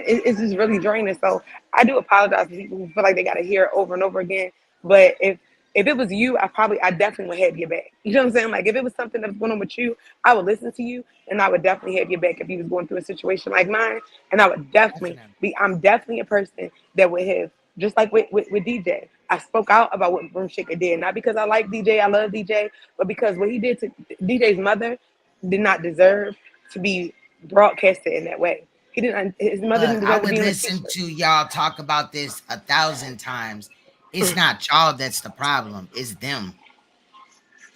it's just really draining. So I do apologize to people who feel like they got to hear it over and over again. But if it was you, I definitely would have your back. You know what I'm saying? Like, if it was something that was going on with you, I would listen to you, and I would definitely have your back if you was going through a situation like mine. And I would definitely be. I'm definitely a person that would have, just like with DJ. I spoke out about what Room Shaker did, not because I like DJ, I love DJ, but because what he did to DJ's mother did not deserve to be broadcasted in that way. He didn't. His mother didn't I deserve to would be in a listen t-shirt. to y'all talk about this 1,000 times. It's not y'all that's the problem. It's them.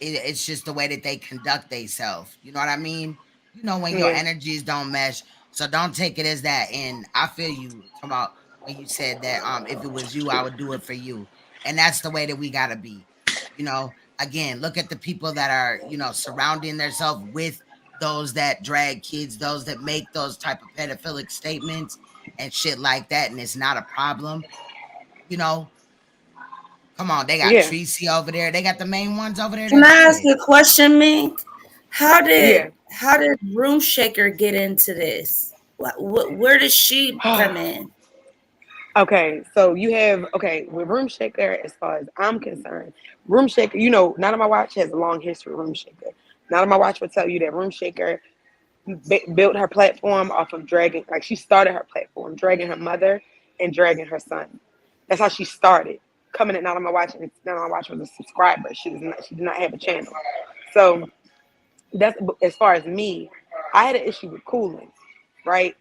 It's just the way that they conduct themselves. You know what I mean? When your Yeah. energies don't mesh. So don't take it as that. And I feel you talking about when you said that if it was you, I would do it for you. And that's the way that we gotta be. Again, look at the people that are, surrounding themselves with those that drag kids, those that make those type of pedophilic statements and shit like that, and it's not a problem. Come on, they got Yeah. Treecey over there. They got the main ones over there Can that I do ask it. you a question, Mink? How Yeah. did Room Shaker get into this? Where does she come in? Okay, so you have, with Room Shaker, as far as I'm concerned, Room Shaker, Not On My Watch has a long history of Room Shaker. Not On My Watch will tell you that Room Shaker built her platform off of dragging, like, she started her platform, dragging her mother and dragging her son. That's how she started. Coming at Not On My Watch, and Not On My Watch was a subscriber. She did not have a channel. So that's, as far as me, I had an issue with Cooling, right?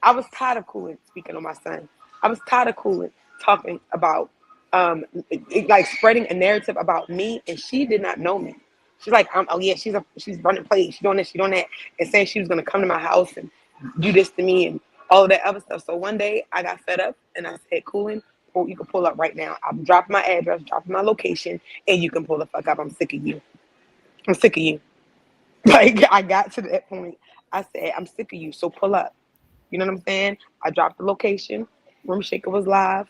I was tired of Cooling speaking on my son. I was tired of Cooling talking about, like, spreading a narrative about me, and she did not know me. She's like, oh yeah, she's running plays, she's doing this, she's doing that, and saying she was gonna come to my house and do this to me and all of that other stuff. So one day I got fed up and I said, Cooling, you can pull up right now. I'm dropping my address, dropping my location, and you can pull the fuck up. I'm sick of you. I'm sick of you. Like, I got to that point. I said, I'm sick of you, so pull up. You know what I'm saying? I dropped the location. Room Shaker was live.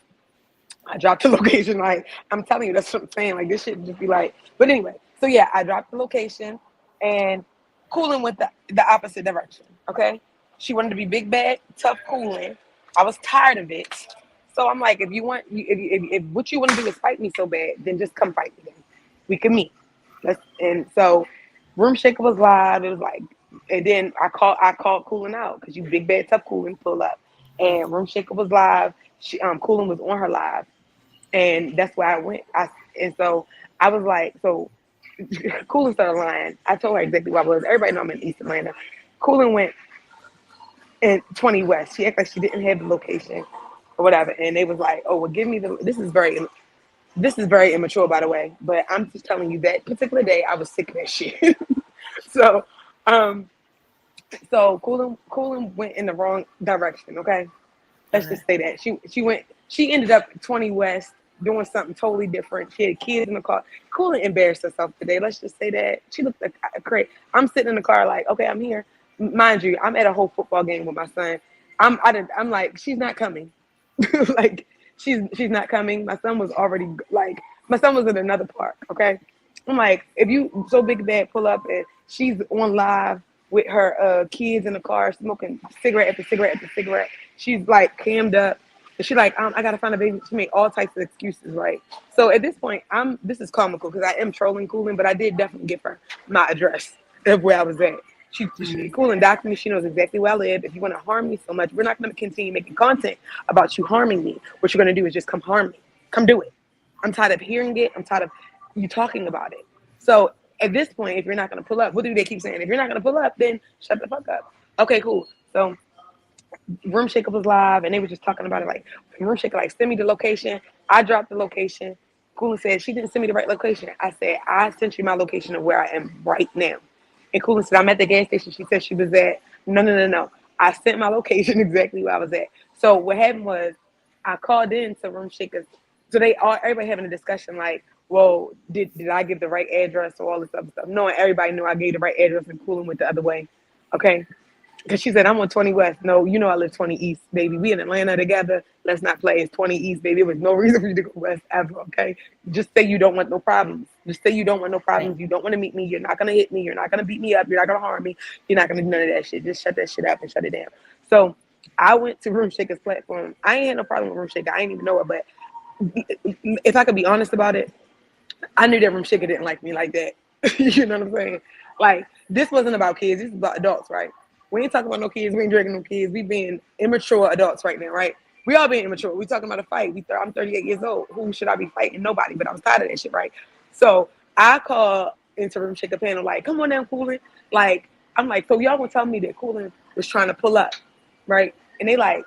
I dropped the location. Like, I'm telling you, that's what I'm saying. Like, this shit just be like, but anyway. So yeah, I dropped the location, and Cooling went the opposite direction. Okay, she wanted to be big bad, tough Cooling. I was tired of it. So I'm like, if what you want to do is fight me so bad, then just come fight me. Then we can meet. And so, Room Shaker was live. It was like, and then I called Cooling out, because you big bad tough Cooling, pull up. And Room Shaker was live. Cooling was on her live, and that's where I went. And so I was like, so Cooling started lying. I told her exactly where I was. Everybody know I'm in East Atlanta. Cooling went in 20 West. She acted like she didn't have the location or whatever, and they was like, oh, well, give me the. This is very immature, by the way, but I'm just telling you that particular day I was sick of that shit. So, so Cooling went in the wrong direction. Okay, let's just say that she ended up 20 West doing something totally different. She had kids in the car. Cooling embarrassed herself today. Let's just say that she looked like crazy. I'm sitting in the car like, okay, I'm here. Mind you, I'm at a whole football game with my son. I'm like, she's not coming. Like, she's not coming. My son was in another park. Okay, I'm like, if you so big bad, pull up, and she's on live with her kids in the car, smoking cigarette after cigarette after cigarette. She's like cammed up, and she's like, I gotta find a baby. She made all types of excuses, right? So at this point, this is comical, because I am trolling Cooling, but I did definitely give her my address of where I was at. She Cooling doxed me. She knows exactly where I live. If you want to harm me so much, we're not going to continue making content about you harming me. What you're going to do is just come harm me. Come do it. I'm tired of hearing it. I'm tired of you talking about it. So at this point, if you're not gonna pull up, what do they keep saying? If you're not gonna pull up, then shut the fuck up. Okay, cool. So Room Shaker was live, and they were just talking about it. Like Room Shaker, like send me the location. I dropped the location. Coolin said she didn't send me the right location. I said I sent you my location of where I am right now. And Coolin said I'm at the gas station. She said she was at. No. I sent my location exactly where I was at. So what happened was I called in to Room Shakers. So everybody having a discussion like, well, did I give the right address or all this other stuff? Knowing everybody knew I gave the right address and Coolin went the other way. Okay. Because she said, I'm on 20 West. No, you know I live 20 East, baby. We in Atlanta together. Let's not play. It's 20 East, baby. There was no reason for you to go West ever, okay? Just say you don't want no problems. Just say you don't want no problems. You don't want to meet me. You're not going to hit me. You're not going to beat me up. You're not going to harm me. You're not going to do none of that shit. Just shut that shit up and shut it down. So I went to Room Shaker's platform. I ain't had no problem with Room Shaker. I ain't even know her, but if I could be honest about it, I knew that Room Shaker didn't like me like that. You know what I'm saying? Like, this wasn't about kids. This is about adults, right? We ain't talking about no kids. We ain't drinking no kids. We being immature adults right now, right? We all being immature. We talking about a fight. I'm 38 years old. Who should I be fighting? Nobody. But I was tired of that shit, right? So I called into Room Shaker panel like, come on down, Coolin. Like, I'm like, so y'all gonna tell me that Coolin was trying to pull up, right? And they like,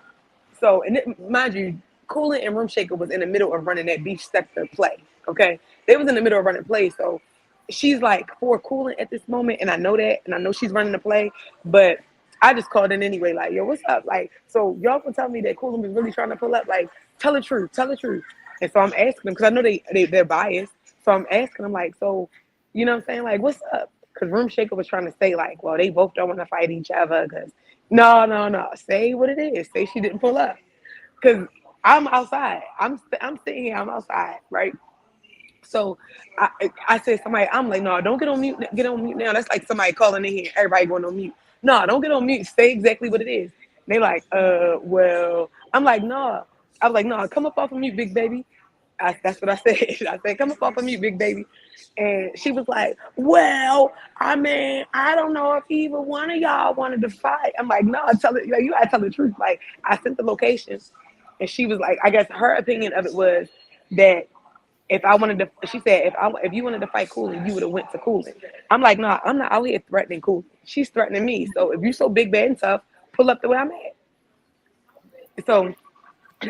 mind you, Coolin and Room Shaker was in the middle of running that beach sector play, okay? They was in the middle of running play, so she's like for Coolin at this moment, and I know that, and I know she's running the play, but I just called in anyway, like, yo, what's up? Like, so y'all can tell me that Coolin was really trying to pull up, like, tell the truth. And so I'm asking them, because I know they're biased, so I'm asking them, like, so, you know what I'm saying? Like, what's up? Because Room Shaker was trying to say, like, well, they both don't want to fight each other, because, no. Say what it is. Say she didn't pull up. Because I'm outside. I'm sitting here. I'm outside, right? So I said somebody, I'm like, no, don't get on mute now. That's like somebody calling in here, everybody going on mute. No, don't get on mute. Say exactly what it is. They like, well, I'm like, no. I was like, no, come up off of mute, big baby. That's what I said. I said, come up off of mute, big baby. And she was like, well, I mean, I don't know if either one of y'all wanted to fight. I'm like, no, tell it, you gotta tell the truth. Like, I sent the location, and she was like, I guess her opinion of it was that if I wanted to, she said, if you wanted to fight Coolin, you would have went to Coolin. I'm like, no, I'm not out here threatening Coolin. She's threatening me. So if you're so big, bad, and tough, pull up the way I'm at. So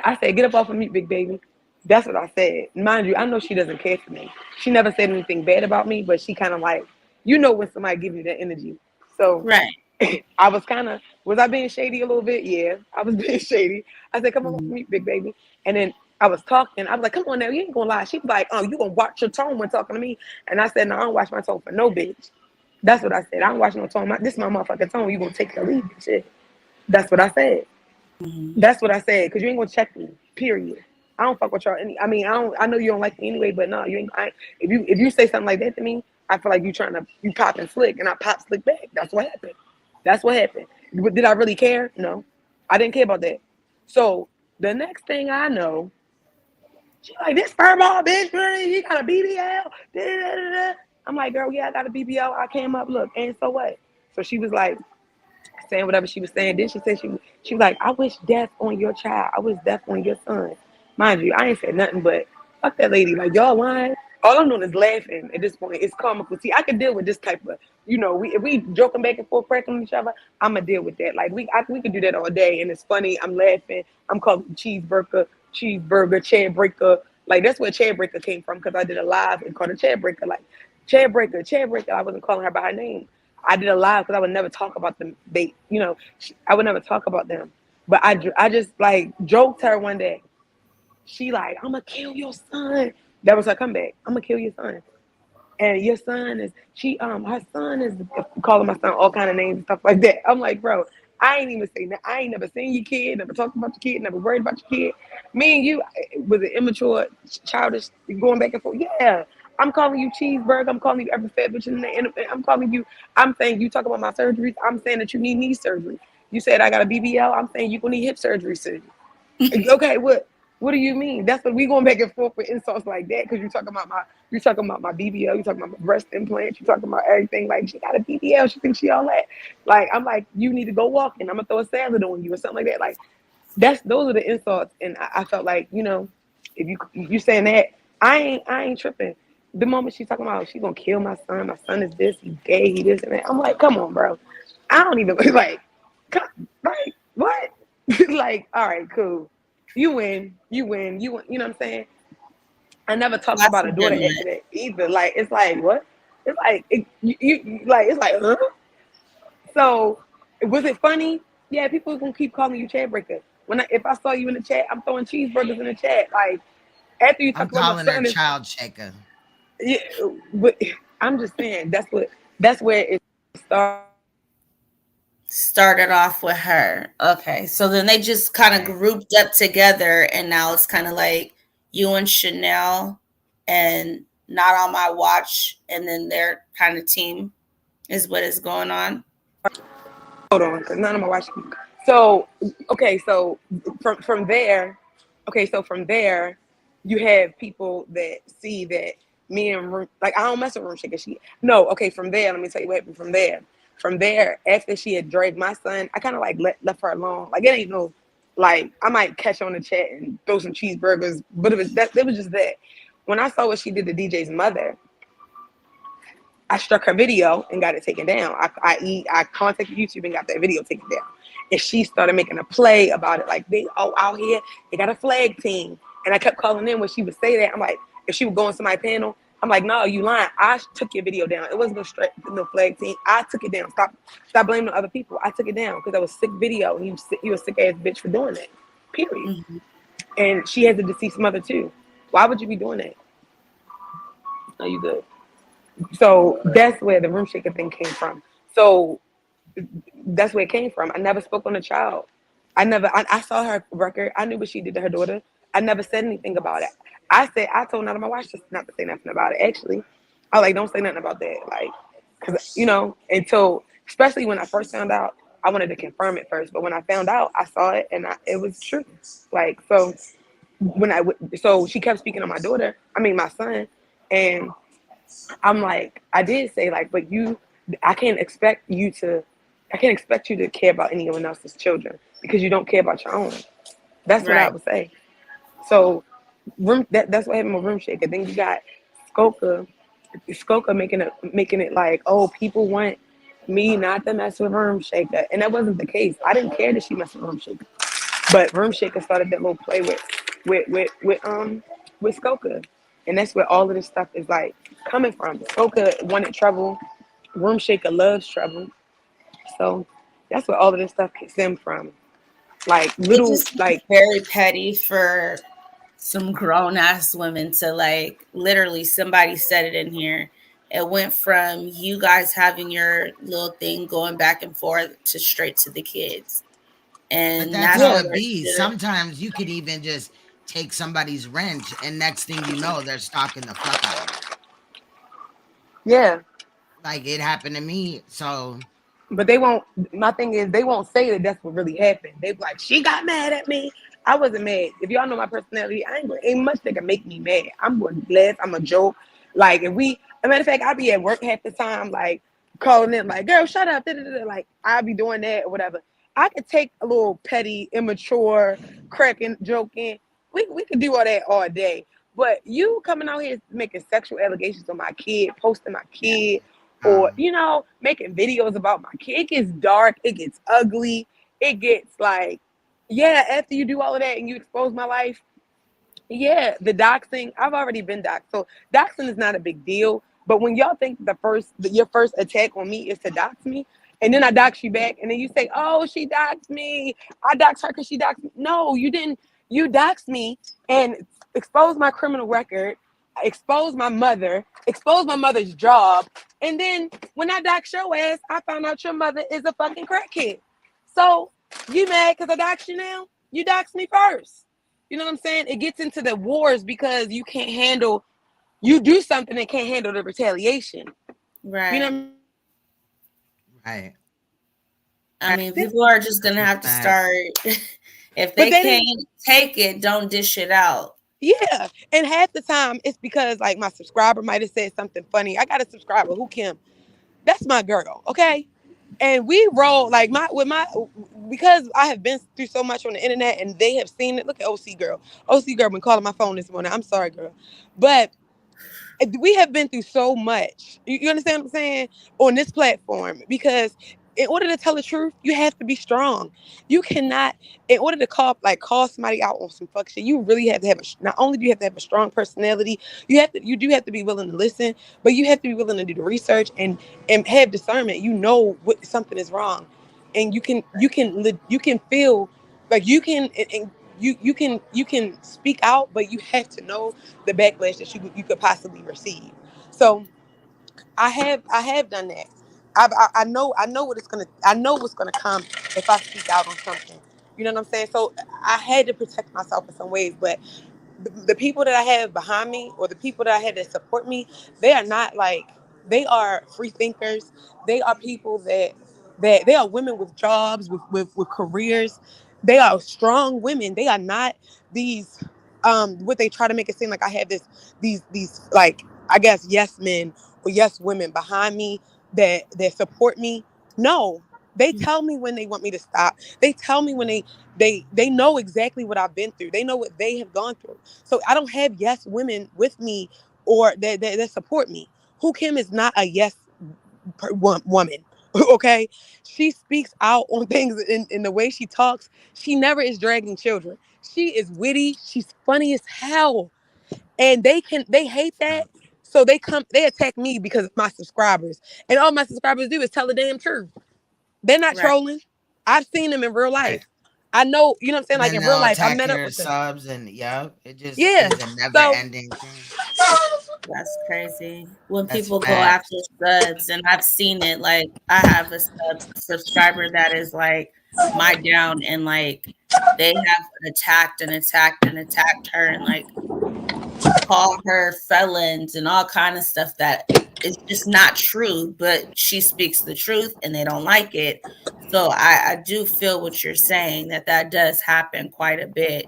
I said, get up off of me, big baby. That's what I said. Mind you, I know she doesn't care for me. She never said anything bad about me, but she kind of like, you know when somebody gives you that energy. So Right. I was I being shady a little bit? Yeah, I was being shady. I said, come on with me, big baby. And then I was talking. I was like, come on now, you ain't gonna lie. She was like, oh, you gonna watch your tone when talking to me? And I said, no, I don't watch my tone for no bitch. That's what I said. I don't watch no tone. This is my motherfucking tone. You gonna take the lead and shit. That's what I said. That's what I said. Cause you ain't gonna check me. Period. I don't fuck with y'all. I know you don't like me anyway, but no, you ain't. If you say something like that to me, I feel like you popping slick, and I pop slick back. That's what happened. Did I really care? No, I didn't care about that. So the next thing I know, she's like, this furball bitch, you got a BBL? Da-da-da-da. I'm like, girl, yeah, I got a BBL. I came up, look, and so what? So she was like, saying whatever she was saying. Then she said she was like, I wish death on your child. I wish death on your son. Mind you, I ain't said nothing, but fuck that lady. Like, y'all lying. All I'm doing is laughing at this point. It's comical. See, I can deal with this type of, if we joking back and forth, cracking each other, I'm gonna deal with that. Like we can do that all day, and it's funny. I'm laughing. I'm calling cheeseburger, Chad Breaker. Like that's where Chad Breaker came from, because I did a live and called her Chad Breaker. Like Chad Breaker. I wasn't calling her by her name. I did a live because I would never talk about them. I would never talk about them. But I just like joked her one day. She like, I'm gonna kill your son. That was her comeback. I'm gonna kill your son. And your son is, her son is calling my son all kind of names and stuff like that. I'm like, bro, I ain't even saying that. I ain't never seen your kid, never talked about your kid, never worried about your kid. Me and you was an immature, childish, going back and forth. Yeah. I'm calling you cheeseburger. I'm calling you every fat bitch in the I'm calling you, I'm saying you talk about my surgeries. I'm saying that you need knee surgery. You said I got a BBL. I'm saying you gonna need hip surgery soon. Okay, what do you mean? That's what we going back and forth with insults like that, because you talking about my BBL, you talking about my breast implants, you talking about everything. Like, she got a BBL, she thinks she all that. Like, I'm like, you need to go walking. I'm gonna throw a salad on you or something like that. Like, those are the insults, and I felt like, if you saying that, I ain't tripping. the moment she's talking about she's gonna kill my son is this, he's gay, he this and that. I'm like, come on, bro. I don't even like what? Like, all right, cool. You win. You know what I'm saying? I never talked about a daughter after that either. Like, it's like what? It's like it's like huh? So was it funny? Yeah, people gonna keep calling you chat breaker. If I saw you in the chat, I'm throwing cheeseburgers in the chat. Like after you talk about my calling her son child shaker. Yeah, but I'm just saying that's where it started off with her. Okay, so then they just kind of grouped up together, and now it's kind of like you and Chanel and Not on My Watch, and then their kind of team is what is going on. Hold on, because Not on My Watch. So okay, so from there, you have people that see that me and like I don't mess with Room Shaker. From there, let me tell you what happened from there. From there, after she had dragged my son, I kind of like left her alone. Like it ain't no, like I might catch on the chat and throw some cheeseburgers, but it was just that. When I saw what she did to DJ's mother, I struck her video and got it taken down. I contacted YouTube and got that video taken down. And she started making a play about it, like out here they got a flag team. And I kept calling in when she would say that. I'm like, if she would go into my panel, I'm like, no, you lying. I took your video down. It wasn't no flag team. I took it down. Stop blaming other people. I took it down because that was a sick video, and you a sick ass bitch for doing that. Period. Mm-hmm. And she has a deceased mother too. Why would you be doing that? No, you good. So that's where the Room Shaker thing came from. So that's where it came from. I never spoke on the child. I saw her record. I knew what she did to her daughter. I never said anything about it. I told Not on My Watch just not to say nothing about it. Actually, I was like, don't say nothing about that. Like, cause until especially when I first found out, I wanted to confirm it first. But when I found out, I saw it and it was true. Like, so so she kept speaking on my son, and I'm like, I did say like, but I can't expect you to care about anyone else's children because you don't care about your own. That's what I would say. So that's what happened with Room Shaker. Then you got Skoka making it like, oh, people want me not to mess with Room Shaker, and that wasn't the case. I didn't care that she messed with Room Shaker, but Room Shaker started that little play with Skoka. And that's where all of this stuff is like coming from. Skoka wanted trouble. Room Shaker loves trouble. So that's where all of this stuff can stem from. Like little, like very petty for some grown ass women to like literally somebody said it in here. It went from you guys having your little thing going back and forth to straight to the kids. And but that's how it be. Sometimes you could even just take somebody's rent, and next thing you know, they're stalking the fuck out of you. Yeah. Like it happened to me. So but they won't, my thing is they won't say that that's what really happened. They be like, she got mad at me. I wasn't mad. If y'all know my personality, ain't much that can make me mad. I'm going to laugh. I'm a joke. Like as a matter of fact, I'll be at work half the time, like calling them like, girl, shut up. Like I'll be doing that or whatever. I could take a little petty, immature, cracking, joking. We could do all that all day. But you coming out here making sexual allegations on my kid, posting my kid, or making videos about my kid, it gets dark, it gets ugly, it gets like, yeah, after you do all of that and you expose my life, yeah, the doxing, I've already been doxed. So doxing is not a big deal. But when y'all think your first attack on me is to dox me, and then I dox you back, and then you say, oh, she doxed me, I doxed her because she doxed me. No, you didn't. You doxed me and exposed my criminal record, exposed my mother, exposed my mother's job, and then when I doxed your ass, I found out your mother is a fucking crackhead. So you mad because I doxed you now? You doxed me first. You know what I'm saying? It gets into the wars because you do something and can't handle the retaliation. Right. You know what I mean? Right. I mean, people are just going to have to start, if they can't take it, don't dish it out. Yeah. And half the time it's because like my subscriber might have said something funny. I got a subscriber, who Kim? That's my girl. Okay. And we roll like because I have been through so much on the internet and they have seen it. Look at OC girl. OC girl been calling my phone this morning. I'm sorry, girl. But we have been through so much. You understand what I'm saying? On this platform, because in order to tell the truth, you have to be strong. You cannot, in order to call somebody out on some fuck shit, you really have to have not only do you have to have a strong personality, you do have to be willing to listen, but you have to be willing to do the research and have discernment. You know what something is wrong, and you can feel like you can and you can speak out, but you have to know the backlash that you could possibly receive. So I have done that. I know what's gonna come if I speak out on something. You know what I'm saying? So I had to protect myself in some ways, but the people that I have behind me, or the people that I had that support me, they are not like, they are free thinkers. They are people that they are women with jobs, with careers. They are strong women. They are not these what they try to make it seem like I have these like, I guess, yes men or yes women behind me that support me. No, they tell me when they want me to stop. They tell me when they know exactly what I've been through. They know what they have gone through. So I don't have yes women with me or that support me. Who Kim is not a yes woman. Okay, she speaks out on things in the way she talks. She never is dragging children. She is witty. She's funny as hell, and they hate that. So they attack me because of my subscribers, and all my subscribers do is tell the damn truth. They're not Right. trolling. I've seen them in real life. Right. I know, you know what I'm saying? And Like then in real they'll life, I attack met up your with them. subs, and it just Yeah. is a never So ending thing. That's crazy. When That's people go facts. after subs, and I've seen it. Like, I have a subscriber that is like my down, and like they have attacked her, and like call her felons and all kind of stuff that is just not true, but she speaks the truth and they don't like it. So I do feel what you're saying, that does happen quite a bit.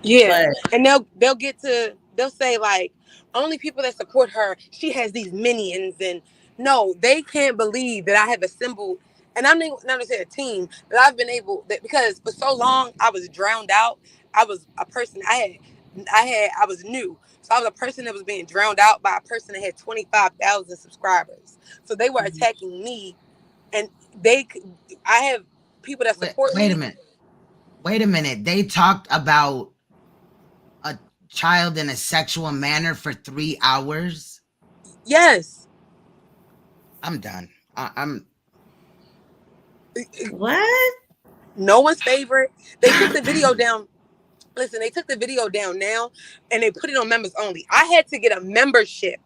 yeah, But and they'll say like, only people that support her, she has these minions, and no, they can't believe that I have assembled, and I'm not gonna say a team, that I've been able, that because for so long I was drowned out. I was a person, I was new, so I was a person that was being drowned out by a person that had 25,000 subscribers. So they were attacking me, and I have people that support Wait a me. minute. Wait a minute. They talked about a child in a sexual manner for 3 hours? Yes. I'm done. I'm what? No one's favorite. They took the video down. Listen, they took the video down now, and they put it on members only. I had to get a membership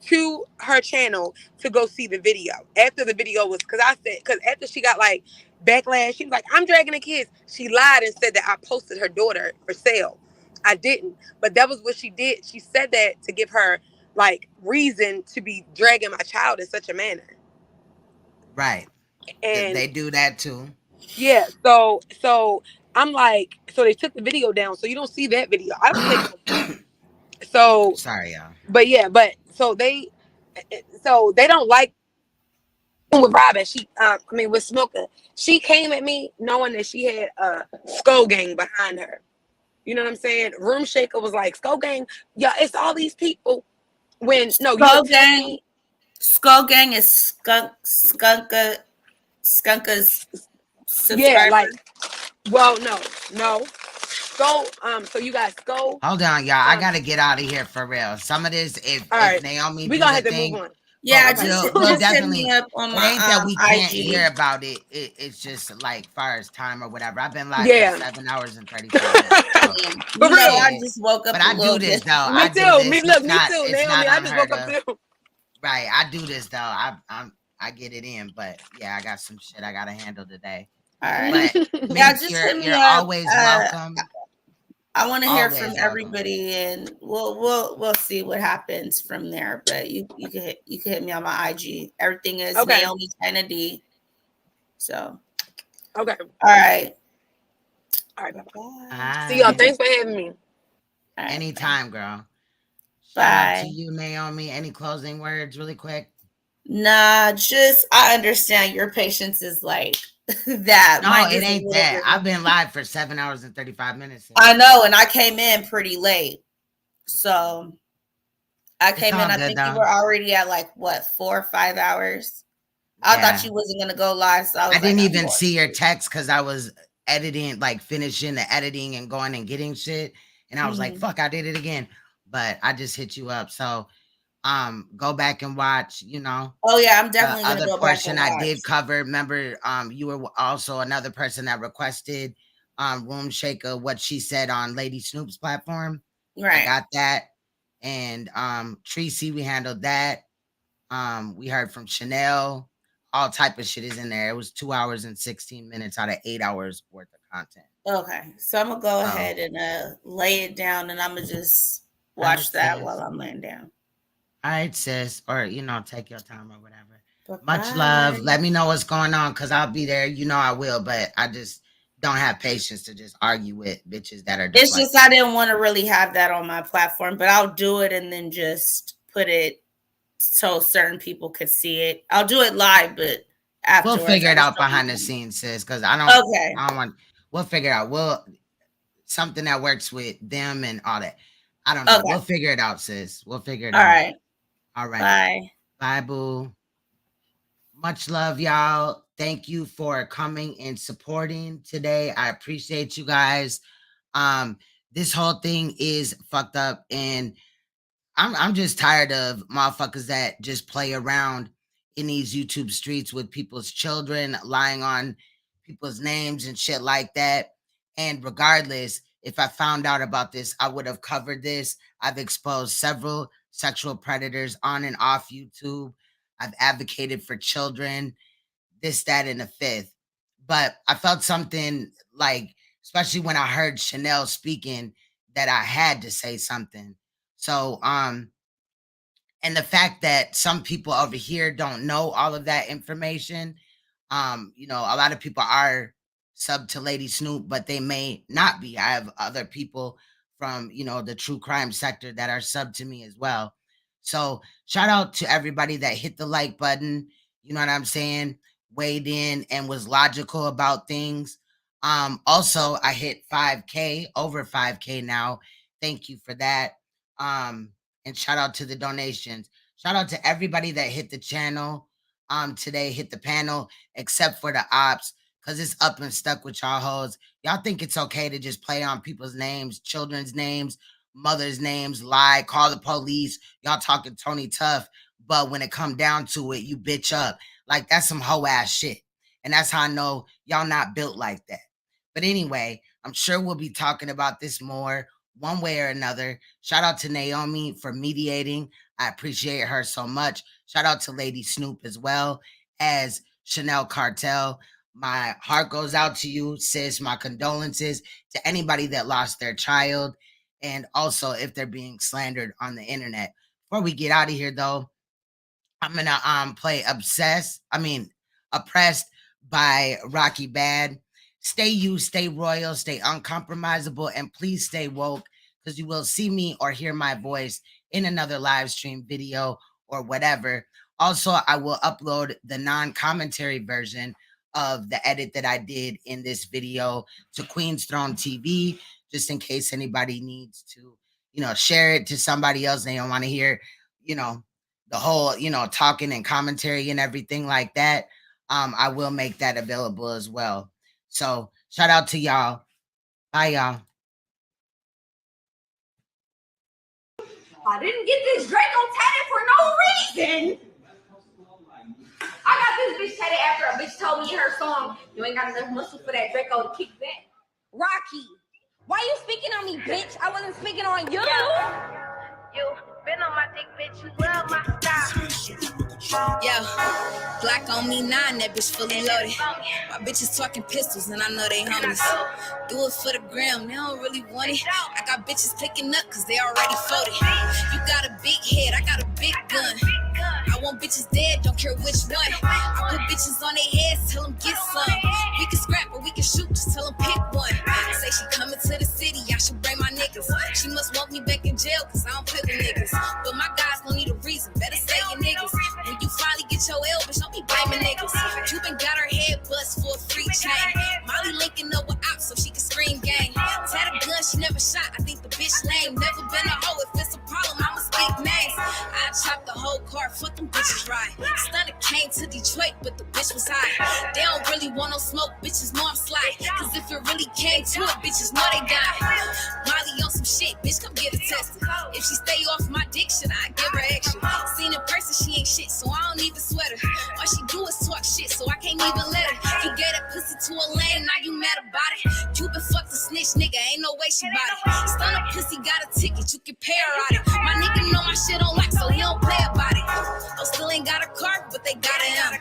to her channel to go see the video. After the video was, because after she got like backlash, she was like, I'm dragging the kids. She lied and said that I posted her daughter for sale. I didn't, but that was what she did. She said that to give her like reason to be dragging my child in such a manner. right. And They do that too. yeah, so I'm like, so they took the video down, so you don't see that video. I don't take so Sorry, y'all. but yeah, so they don't like with Robin. With Smoker. She came at me knowing that she had a Skull Gang behind her. You know what I'm saying? Room Shaker was like, Skull Gang, yeah, it's all these people. When no, Skull you Gang. Skull Gang is Skunka's subscriber. Yeah, like, well, no. Skull, so you got Skull. Hold on, y'all. I gotta get out of here for real. Some of this, if right. Naomi We do gonna the have to thing, move on. Yeah, we'll just hit definitely. me up on It my ain't that we can't IG. hear about it. It's just like far as time or whatever. I've been live Yeah. for 7 hours and 35 minutes. So, For real, I just woke up. But a I do little this bit. though. Me I too. do this. Me It's too. It's Naomi, not I just woke unheard up of. too. Right. I do this though. I get it in, but yeah, I got some shit I gotta handle today. All right. But Yeah, Mink, just hit me you're up. always welcome. I want to hear Always from welcome. everybody, and we'll see what happens from there. But you can hit me on my IG. Everything is Okay. Naomi Kennedy. So Okay. All right. Bye. See y'all. Thanks for having me. Anytime, girl. Bye. Shout out to you, Naomi. Any closing words, really quick? Nah, just I understand your patience is like that. No, Mine it is a ain't little that. bit- I've been live for 7 hours and 35 minutes. I know, and I came in pretty late. So I It's came all in, I good think you though. were already at like, what, 4 or 5 hours? I thought you wasn't going to go live, so I was I didn't like, even see your text because I was editing, like finishing the editing and going and getting shit. And I was like, fuck, I did it again. But I just hit you up. So go back and watch, you know. Oh yeah, I'm The definitely going to other go back portion and I watch. did cover. Remember, you were also another person that requested Room Shaker, what she said on Lady Snoop's platform. Right. I got that. And Treecey, we handled that. We heard from Chanel. All type of shit is in there. It was 2 hours and 16 minutes out of 8 hours worth of content. Okay, so I'm gonna go ahead and lay it down, and I'm gonna just watch that while I'm laying down. All right, sis, or you know, take your time or whatever. Bye-bye. Much love. Let me know what's going on because I'll be there. You know I will, but I just don't have patience to just argue with bitches that are. It's just I didn't want to really have that on my platform, but I'll do it and then just put it so certain people could see it. I'll do it live, but afterwards. We'll figure it out behind the scenes, sis, because I don't. Okay. I don't want. We'll figure it out. We'll something that works with them and all that. I don't know. Okay. We'll figure it out, sis. We'll figure it All out. right. All right. Bye. Bye, boo. Much love, y'all. Thank you for coming and supporting today. I appreciate you guys. This whole thing is fucked up, and I'm just tired of motherfuckers that just play around in these YouTube streets with people's children, lying on people's names and shit like that. And regardless, if I found out about this, I would have covered this. I've exposed several sexual predators on and off YouTube. I've advocated for children, this, that, and the fifth. But I felt something like, especially when I heard Chanel speaking, that I had to say something. So, and the fact that some people over here don't know all of that information, you know, a lot of people are sub to Lady Snoop, but they may not be. I have other people from, you know, the true crime sector that are sub to me as well. So shout out to everybody that hit the like button, you know what I'm saying, weighed in and was logical about things. Also, I hit 5K, over 5K now. Thank you for that. And shout out to the donations. Shout out to everybody that hit the channel today, hit the panel, except for the ops, because it's up and stuck with y'all hoes. Y'all think it's okay to just play on people's names, children's names, mothers' names, lie, call the police. Y'all talking Tony Tough, but when it come down to it, you bitch up. Like, that's some hoe ass shit. And that's how I know y'all not built like that. But anyway, I'm sure we'll be talking about this more one way or another. Shout out to Naomi for mediating. I appreciate her so much. Shout out to Lady Snoop as well as Chanel Cartel. My heart goes out to you, sis. My condolences to anybody that lost their child, and also if they're being slandered on the internet. Before we get out of here, though, I'm gonna play Oppressed by Rocky Bad. Stay you, stay royal, stay uncompromisable, and please stay woke, because you will see me or hear my voice in another live stream video or whatever. Also, I will upload the non-commentary version of the edit that I did in this video to Queen's Throne TV, just in case anybody needs to, you know, share it to somebody else. They don't want to hear, you know, the whole, you know, talking and commentary and everything like that. I will make that available as well. So shout out to y'all. Bye, y'all. I didn't get this Draco tatted for no reason. I got this bitch tatted after a bitch told me in her song, you ain't got enough muscle for that Draco to kick back. Rocky, why you speaking on me, bitch? I wasn't speaking on you. You been on my dick, bitch. You love my style. Yeah, Glock on me 9, that bitch fully loaded. My bitches talking pistols and I know they homies. Do it for the gram, they don't really want it. I got bitches picking up cause they already folded. You got a big head, I got a big gun. I want bitches dead, don't care which one. I put bitches on their heads, tell them get some. We can scrap or we can shoot, just tell them pick one. Say she coming to the city, I should bring my niggas. She must want me back in jail cause I don't play with niggas. But my guys don't need a reason, better say your niggas. When you finally get your L, bitch, don't be blaming niggas. Cuban got her head bust for a free chain. Molly linking up with ops so she can scream gang. Had a gun, she never shot, I think the bitch lame. Never been a hoe, if it's a problem, I'ma speak name. banks. I chopped the whole car, fuck them bitches right. Stunner came to Detroit, but the bitch was high. They don't really want no smoke, bitches know I'm sly. Cause if it really came to it, bitches know they die. Molly on some shit, bitch, come get it tested. If she stay off my dick, should I give her action? Seen in person, she ain't shit, so I don't even sweat her. All she do is talk shit, so I can't even let her. You gave that pussy to a lame, now you mad about it. You been fucked a snitch, nigga, ain't no way she bought it. Stunner pussy got a ticket, you can pay her out it. My nigga know my shit on lock, so he don't play about it. Oh, still ain't got a car, but they got a M.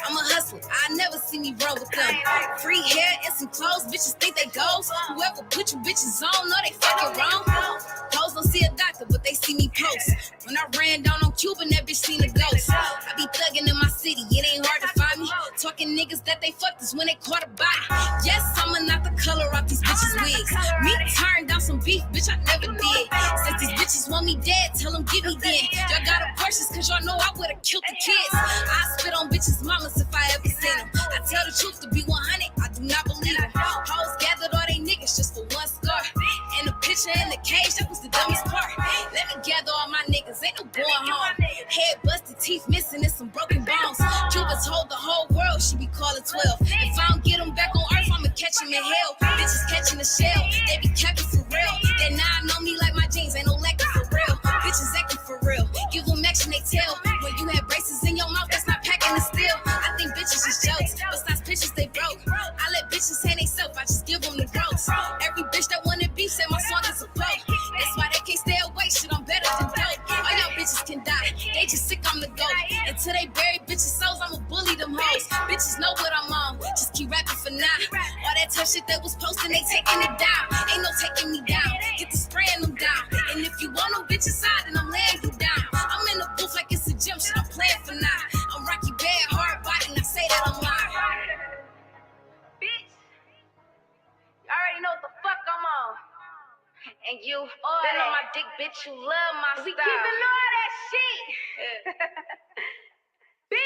I'm a hustler, I never see me roll with them. Free hair and some clothes, bitches think they goes. Whoever put you bitches on, know they fucking wrong. Hoes don't see a doctor, but they see me post. When I ran down on Cuban, that bitch seen a ghost. I be thugging in my city, it ain't hard to find me. Talking niggas that they fucked us when they caught a body. Yes, I'ma not the color of these bitches' wigs. Me turn down some beef, bitch, I never did. Since these bitches want me dead, tell them give me then. Y'all got abortions cause y'all know I would've killed the kids. I spit on bitches' mamas if I ever seen them. I tell the truth to be 100, I do not believe them. Hoes gathered all they niggas just for one scar. And the picture in the cage, that was the dumbest part. Let me gather all my niggas, ain't no going home. Head busted, teeth missing, and some broken bones. Cuba told the whole world she be calling 12. If I don't get them back on earth, I'ma catch them in hell. Bitches catching the shell, they be capping for real. They now know me like my jeans, ain't no lacking for real. Bitches acting for real, give them action, they tell. When you have braces in your mouth, that's not packing the steel. I think bitches is jokes, besides bitches they broke. I let bitches say they self, I just give them the gross. Every bitch that wanted beef said my song is a quote. That's why they can't stay away, shit, I'm better than dope. All y'all bitches can die, they just sick, I'm the goat. Until they bury bitches' souls, I'ma bully them hoes. Bitches know what I'm on, just keep rapping for now. All that tough shit that was posting, they taking it down. Ain't no taking me down, get to spraying them down. And if you want them bitches side, then I'm laying you down. I'm in the booth like it's a gym, shit, I'm playing for now. I'm Rocky Bad, hard body, and I say that I'm lying. Bitch, you already know what the fuck I'm on. And you been on my dick, bitch, you love my style. We keeping all that shit. B.